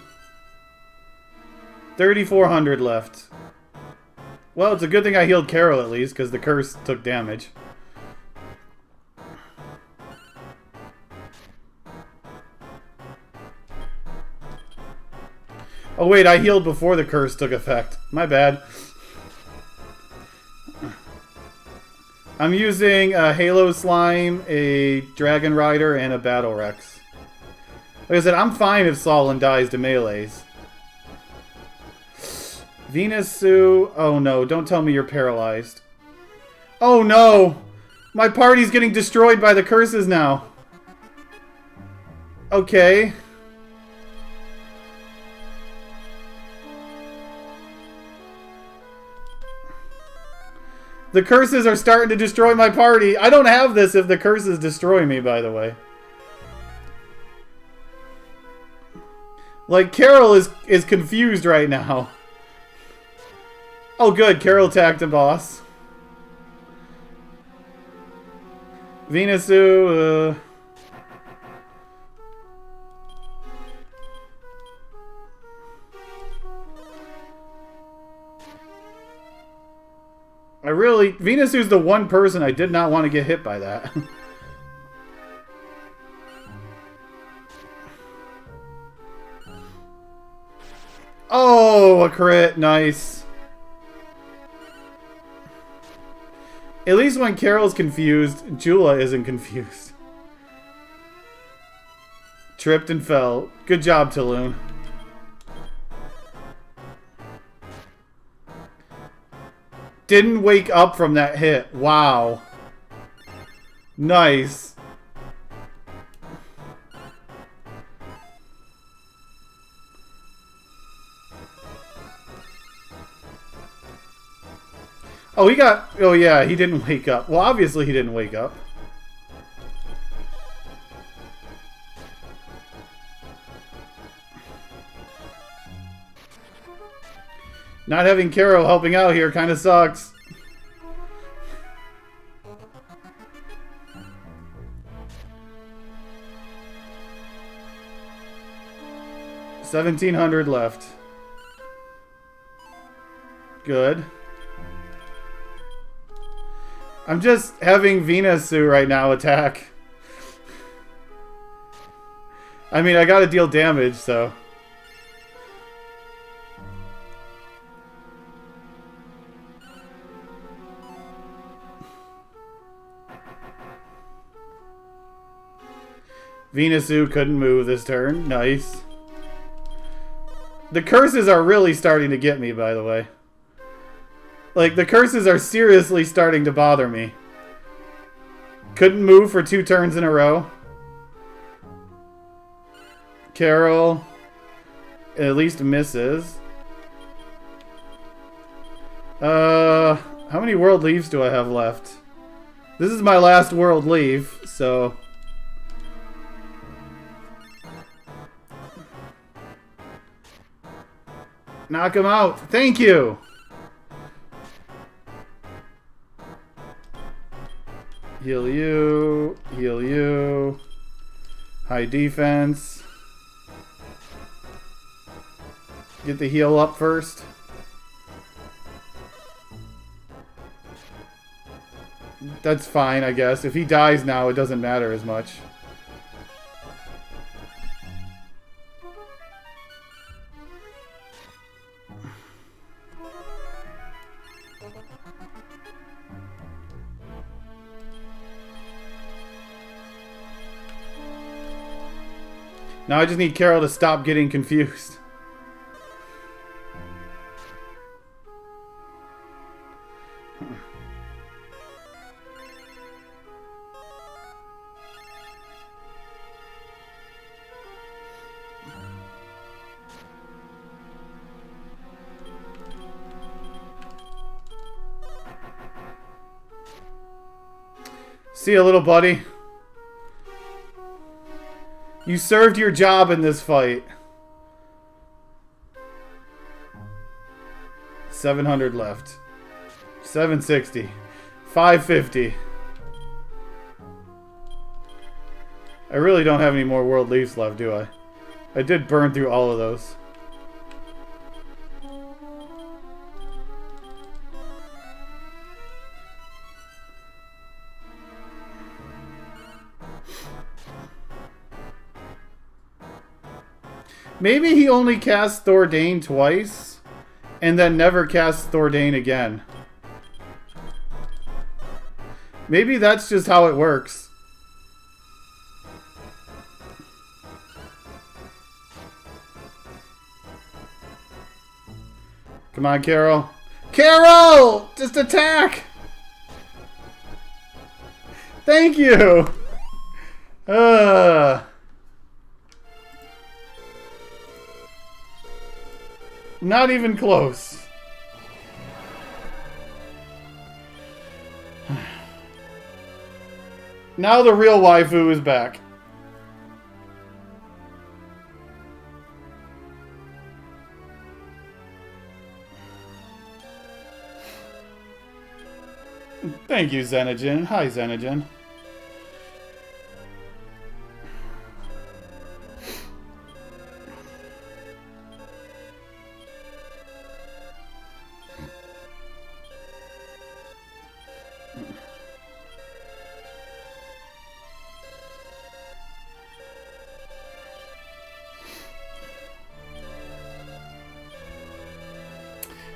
[SPEAKER 1] 3,400 left. Well, it's a good thing I healed Carol at least, because the curse took damage. Oh wait, I healed before the curse took effect. My bad. I'm using a Halo Slime, a Dragon Rider, and a Battle Rex. Like I said, I'm fine if Solon dies to melees. Venus Sue. Oh no, don't tell me you're paralyzed. Oh no! My party's getting destroyed by the curses now. Okay. The curses are starting to destroy my party. I don't have this if the curses destroy me, by the way. Like, Carol is confused right now. Oh, good. Carol attacked a boss. Venusu, Venusu's the one person I did not want to get hit by that. Oh, a crit. Nice. At least when Carol's confused, Jula isn't confused. Tripped and fell. Good job, Taloon. Didn't wake up from that hit. Wow. Nice. Oh, he got... Oh, yeah, he didn't wake up. Well, obviously he didn't wake up. Not having Carol helping out here kind of sucks. $1,700 left. Good. I'm just having Venusu right now attack. I mean, I gotta deal damage, so... Venusu couldn't move this turn. Nice. The curses are really starting to get me, by the way. Like, the curses are seriously starting to bother me. Couldn't move for 2 turns in a row. Carol at least misses. How many world leaves do I have left? This is my last world leave, so... Knock him out. Thank you. Heal you. Heal you. High defense. Get the heal up first. That's fine, I guess. If he dies now, it doesn't matter as much. Now I just need Carol to stop getting confused. See you, little buddy. You served your job in this fight. 700 left. 760. 550. I really don't have any more world leaves left, do I? I did burn through all of those. Maybe he only casts Thordane twice, and then never casts Thordane again. Maybe that's just how it works. Come on, Carol. Carol! Just attack! Thank you! Not even close. Now the real waifu is back. Thank you, Xenogen. Hi, Xenogen.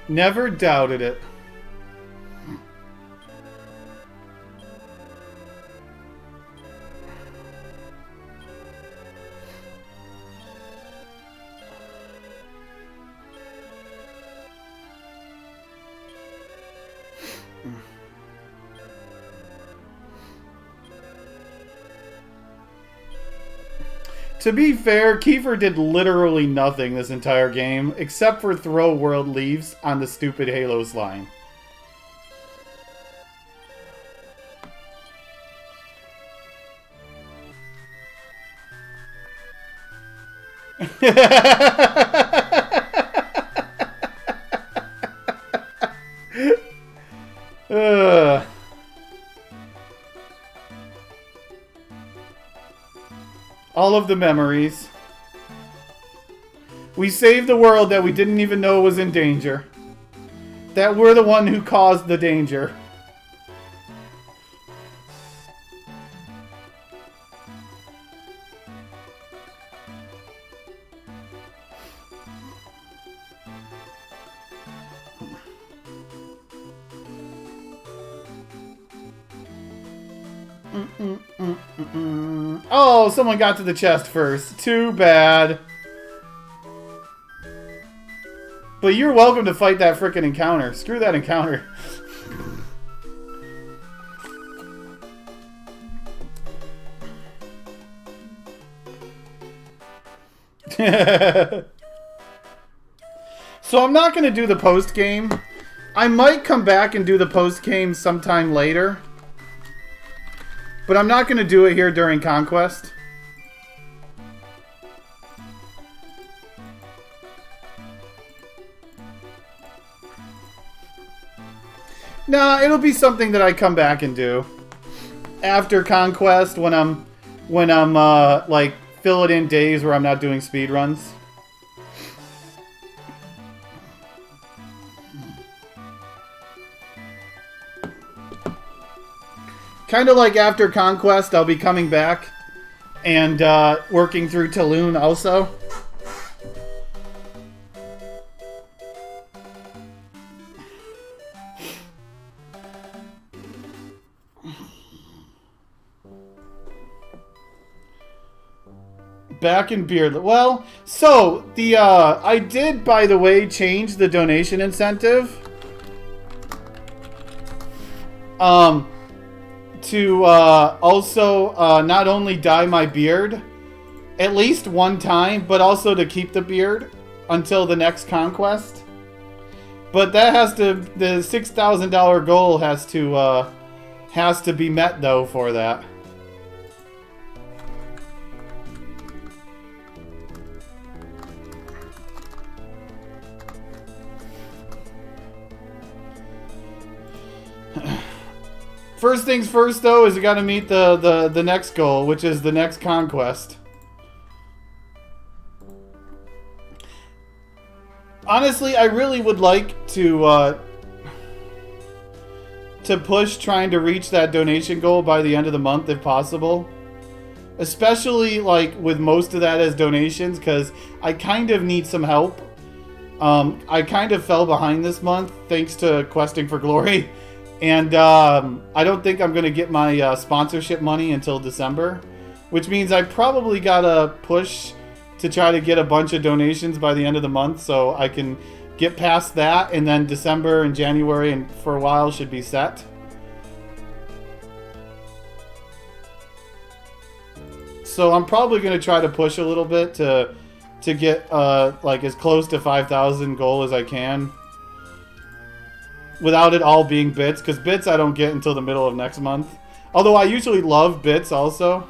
[SPEAKER 1] Never doubted it. To be fair, Kiefer did literally nothing this entire game, except for throw world leaves on the stupid Halo slime. All of the memories. We saved the world that we didn't even know was in danger. That we're the one who caused the danger. Oh, someone got to the chest first. Too bad. But you're welcome to fight that frickin' encounter. Screw that encounter. So I'm not going to do the post-game. I might come back and do the post-game sometime later. But I'm not going to do it here during ConQuest. Nah, it'll be something that I come back and do after ConQuest when I'm like fill it in days where I'm not doing speed runs. Kind of like after ConQuest, I'll be coming back and working through Tulun also. Back in Beard. Well, so the I did, by the way, change the donation incentive. To also not only dye my beard at least one time, but also to keep the beard until the next ConQuest. But that has to, the $6,000 goal has to be met though for that. First things first, though, is you got to meet the next goal, which is the next ConQuest. Honestly, I really would like to push trying to reach that donation goal by the end of the month, if possible. Especially, like, with most of that as donations, because I kind of need some help. I kind of fell behind this month, thanks to Questing for Glory. And I don't think I'm going to get my sponsorship money until December, which means I probably got to push to try to get a bunch of donations by the end of the month so I can get past that, and then December and January and for a while should be set. So I'm probably going to try to push a little bit to get like as close to 5,000 goal as I can. Without it all being bits, because bits I don't get until the middle of next month. Although I usually love bits also.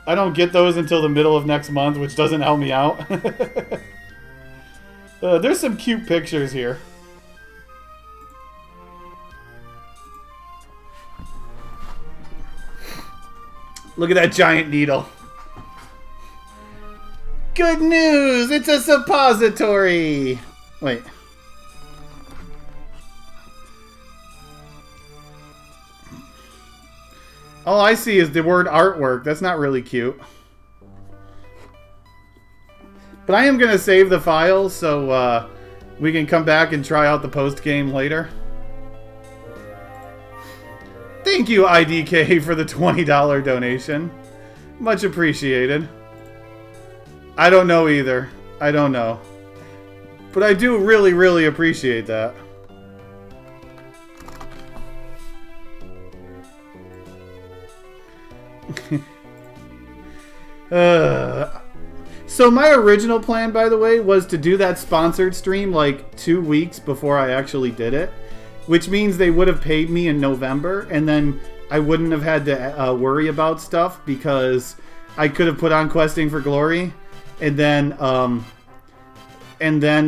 [SPEAKER 1] I don't get those until the middle of next month, which doesn't help me out. There's some cute pictures here. Look at that giant needle. Good news! It's a suppository! Wait. All I see is the word artwork. That's not really cute. But I am going to save the files so we can come back and try out the post-game later. Thank you, IDK, for the $20 donation. Much appreciated. I don't know either. I don't know. But I do really, really appreciate that. So my original plan, by the way, was to do that sponsored stream like 2 weeks before I actually did it, which means they would have paid me in November, and then I wouldn't have had to worry about stuff because I could have put on Questing for Glory, and then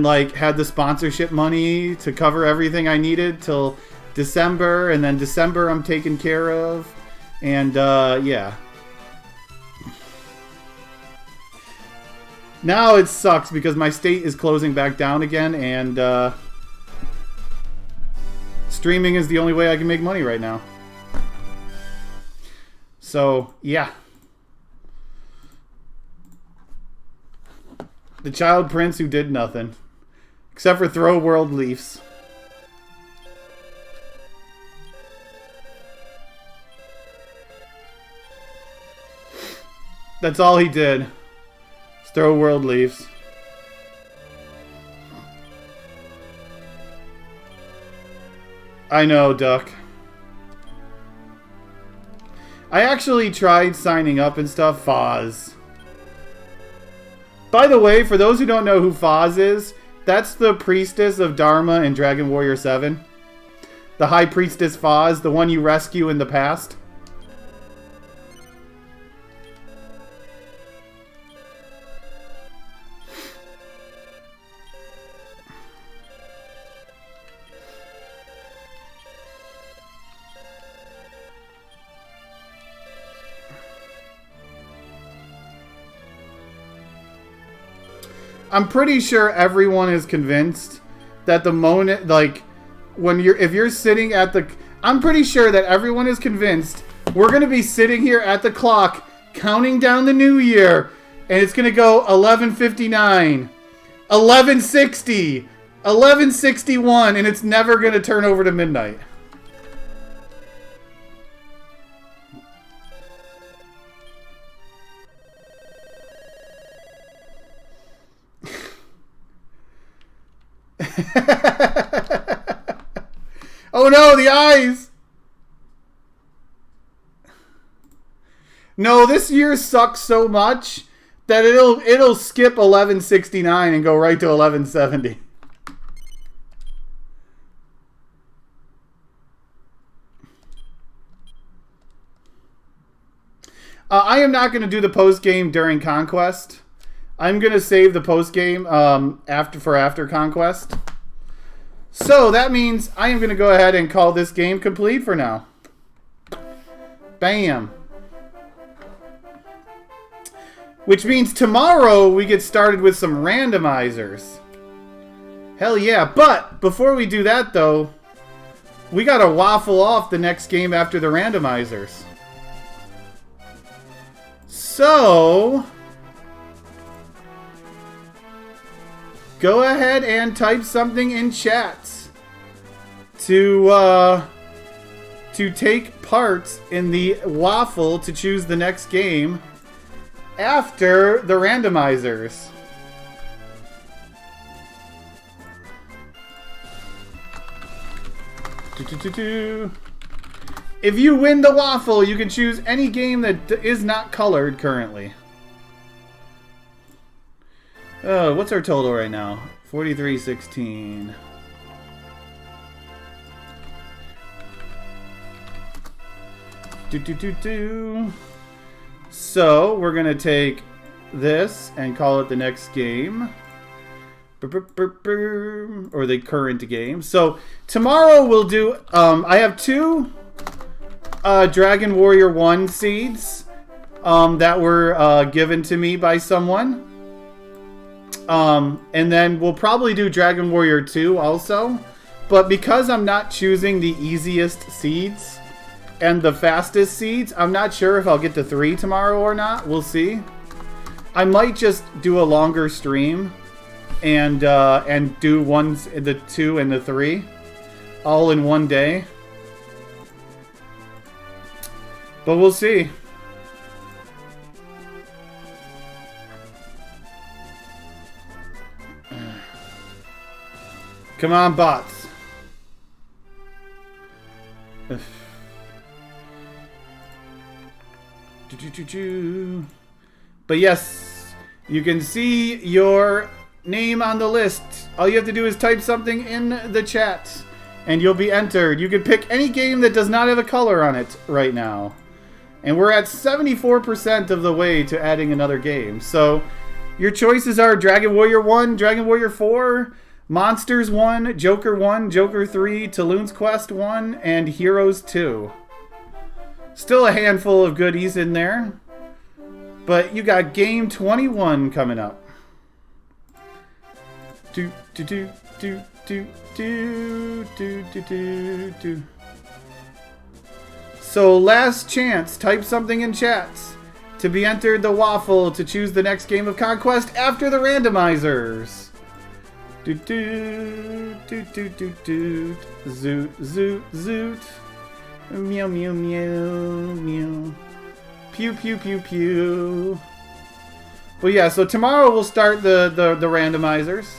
[SPEAKER 1] like had the sponsorship money to cover everything I needed till December, and then December I'm taken care of, and yeah. Now it sucks because my state is closing back down again, and streaming is the only way I can make money right now. So, yeah. The child prince who did nothing. Except for throw world leafs. That's all he did. Just throw world leaves. I know, Duck. I actually tried signing up and stuff. Foz. By the way, for those who don't know who Foz is, that's the priestess of Dharma in Dragon Warrior 7. The High Priestess Foz, the one you rescue in the past. I'm pretty sure everyone is convinced that the moment, like, if you're sitting at the, I'm pretty sure that everyone is convinced we're going to be sitting here at the clock counting down the new year, and it's going to go 11:59, 11:60, 11:61, and it's never going to turn over to midnight. Oh no, the eyes! No, this year sucks so much that it'll skip 11:69 and go right to 11:70. I am not going to do the post game during ConQuest. I'm going to save the post game after ConQuest. So that means I am going to go ahead and call this game complete for now. Bam. Which means tomorrow we get started with some randomizers. Hell yeah. But before we do that though, we got to waffle off the next game after the randomizers. So go ahead and type something in chat to take part in the waffle to choose the next game after the randomizers. If you win the waffle, you can choose any game that is not colored currently. What's our total right now? 43.16. So we're gonna take this and call it the next game, or the current game. So tomorrow we'll do. I have 2 Dragon Warrior 1 seeds that were given to me by someone. And then we'll probably do Dragon Warrior 2 also. But because I'm not choosing the easiest seeds and the fastest seeds, I'm not sure if I'll get to 3 tomorrow or not. We'll see. I might just do a longer stream and do the 2 and the 3 all in one day. But we'll see. Come on, bots. But yes, you can see your name on the list. All you have to do is type something in the chat and you'll be entered. You can pick any game that does not have a color on it right now. And we're at 74% of the way to adding another game. So your choices are Dragon Warrior 1, Dragon Warrior 4, Monsters 1, Joker 1, Joker 3, Taloon's Quest 1, and Heroes 2. Still a handful of goodies in there. But you got Game 21 coming up. So last chance, type something in chats to be entered the waffle to choose the next game of ConQuest after the randomizers. Zoot, zoot, zoot. Meow, meow, meow, meow. Pew, pew, pew, pew. Well, yeah, so tomorrow we'll start the randomizers.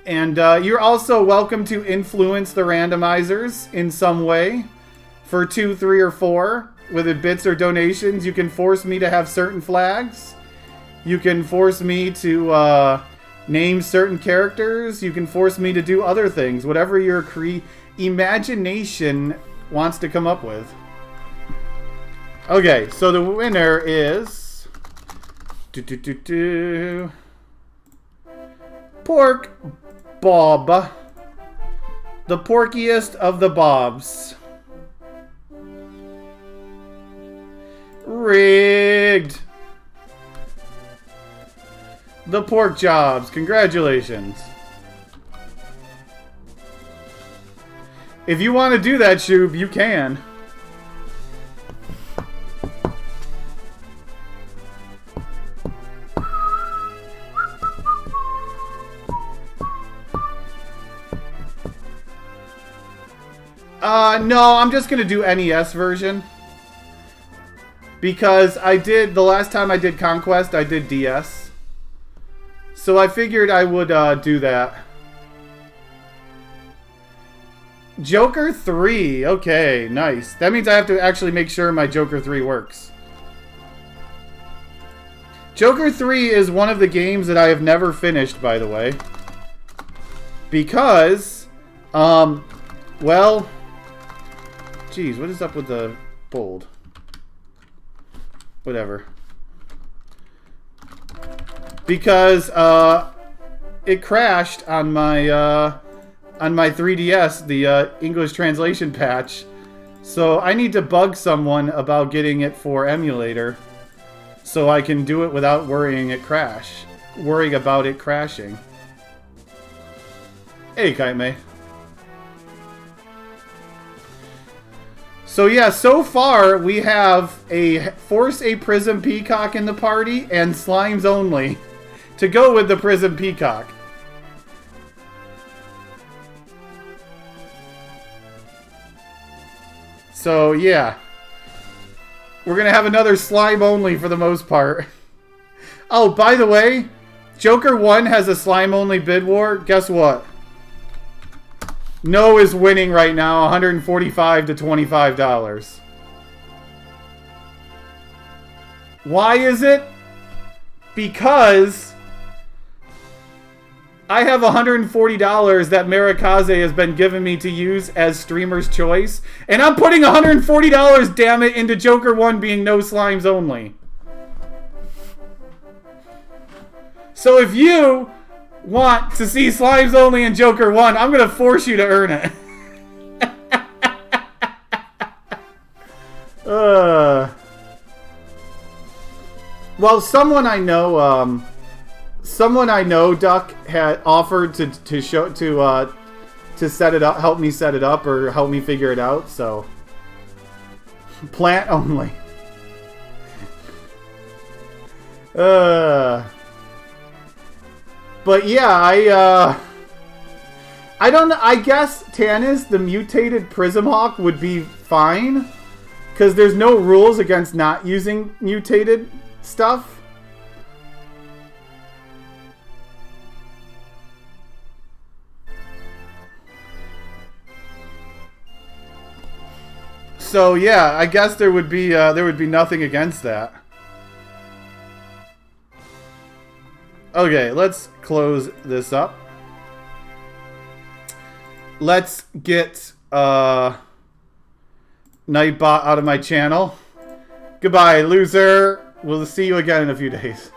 [SPEAKER 1] And you're also welcome to influence the randomizers in some way. For 2, 3, or 4, whether bits or donations, you can force me to have certain flags. You can force me to name certain characters. You can force me to do other things. Whatever your imagination wants to come up with. Okay, so the winner is... Pork Bob. The porkiest of the Bobs. Rigged. The Pork Jobs. Congratulations. If you want to do that, Shoob, you can. No, I'm just going to do NES version. Because I did, the last time I did ConQuest, I did DS. So I figured I would do that. Joker 3. Okay, nice. That means I have to actually make sure my Joker 3 works. Joker 3 is one of the games that I have never finished, by the way. Because, well... Jeez, what is up with the bold? Whatever. Because it crashed on my 3DS, the English translation patch. So I need to bug someone about getting it for emulator, so I can do it without worrying about it crashing. Hey, Kite May. So yeah, so far we have Force a Prism Peacock in the party and Slimes only to go with the Prism Peacock. So yeah, we're gonna have another Slime only for the most part. Oh, by the way, Joker 1 has a Slime only bid war. Guess what? No is winning right now, $145 to $25. Why is it? Because I have $140 that Marikaze has been giving me to use as streamer's choice, and I'm putting $140, damn it, into Joker 1 being no Slimes only. So if you want to see Slimes only in Joker 1, I'm going to force you to earn it. Well, someone I know, Duck, had offered to set it up, help me set it up, or help me figure it out. So, plant only. But yeah, I don't know. I guess Tannis, the mutated Prism Hawk, would be fine, because there's no rules against not using mutated stuff. So yeah, I guess there would be nothing against that. Okay, let's close this up. Let's get Nightbot out of my channel. Goodbye, loser. We'll see you again in a few days.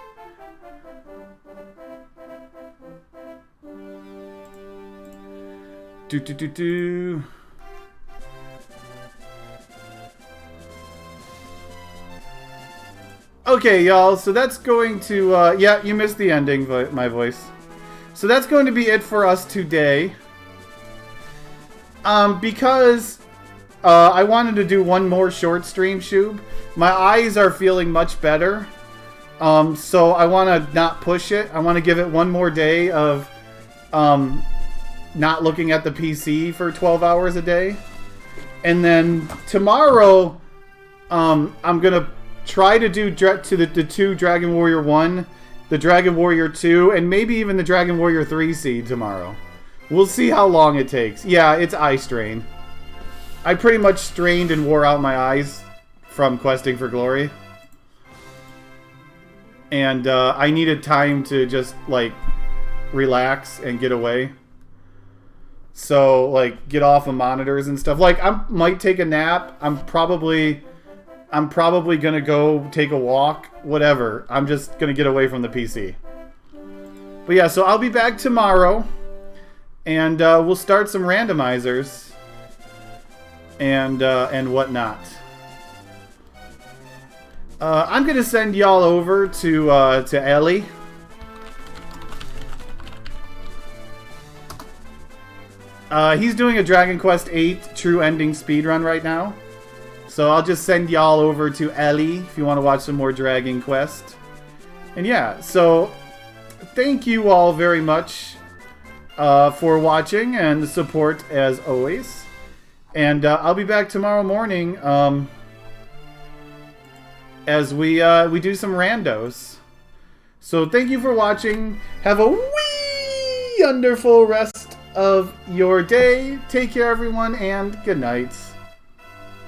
[SPEAKER 1] Okay, y'all, so that's going to, yeah, you missed the ending, my voice. So that's going to be it for us today. Because I wanted to do one more short stream, Shoob. My eyes are feeling much better. So I want to not push it. I want to give it one more day of not looking at the PC for 12 hours a day. And then tomorrow, I'm going to try to do the 2 Dragon Warrior 1, the Dragon Warrior 2, and maybe even the Dragon Warrior 3 seed tomorrow. We'll see how long it takes. Yeah, it's eye strain. I pretty much strained and wore out my eyes from questing for glory. And I needed time to just, like, relax and get away. So, like, get off of monitors and stuff. Like, I might take a nap. I'm probably gonna go take a walk. Whatever. I'm just gonna get away from the PC. But yeah, so I'll be back tomorrow. And we'll start some randomizers. And whatnot. I'm gonna send y'all over to Ellie. He's doing a Dragon Quest VIII True Ending speedrun right now. So I'll just send y'all over to Ellie if you want to watch some more Dragon Quest. And yeah, so thank you all very much for watching and the support as always. And I'll be back tomorrow morning as we do some randos. So thank you for watching. Have a wonderful rest of your day. Take care, everyone, and good night.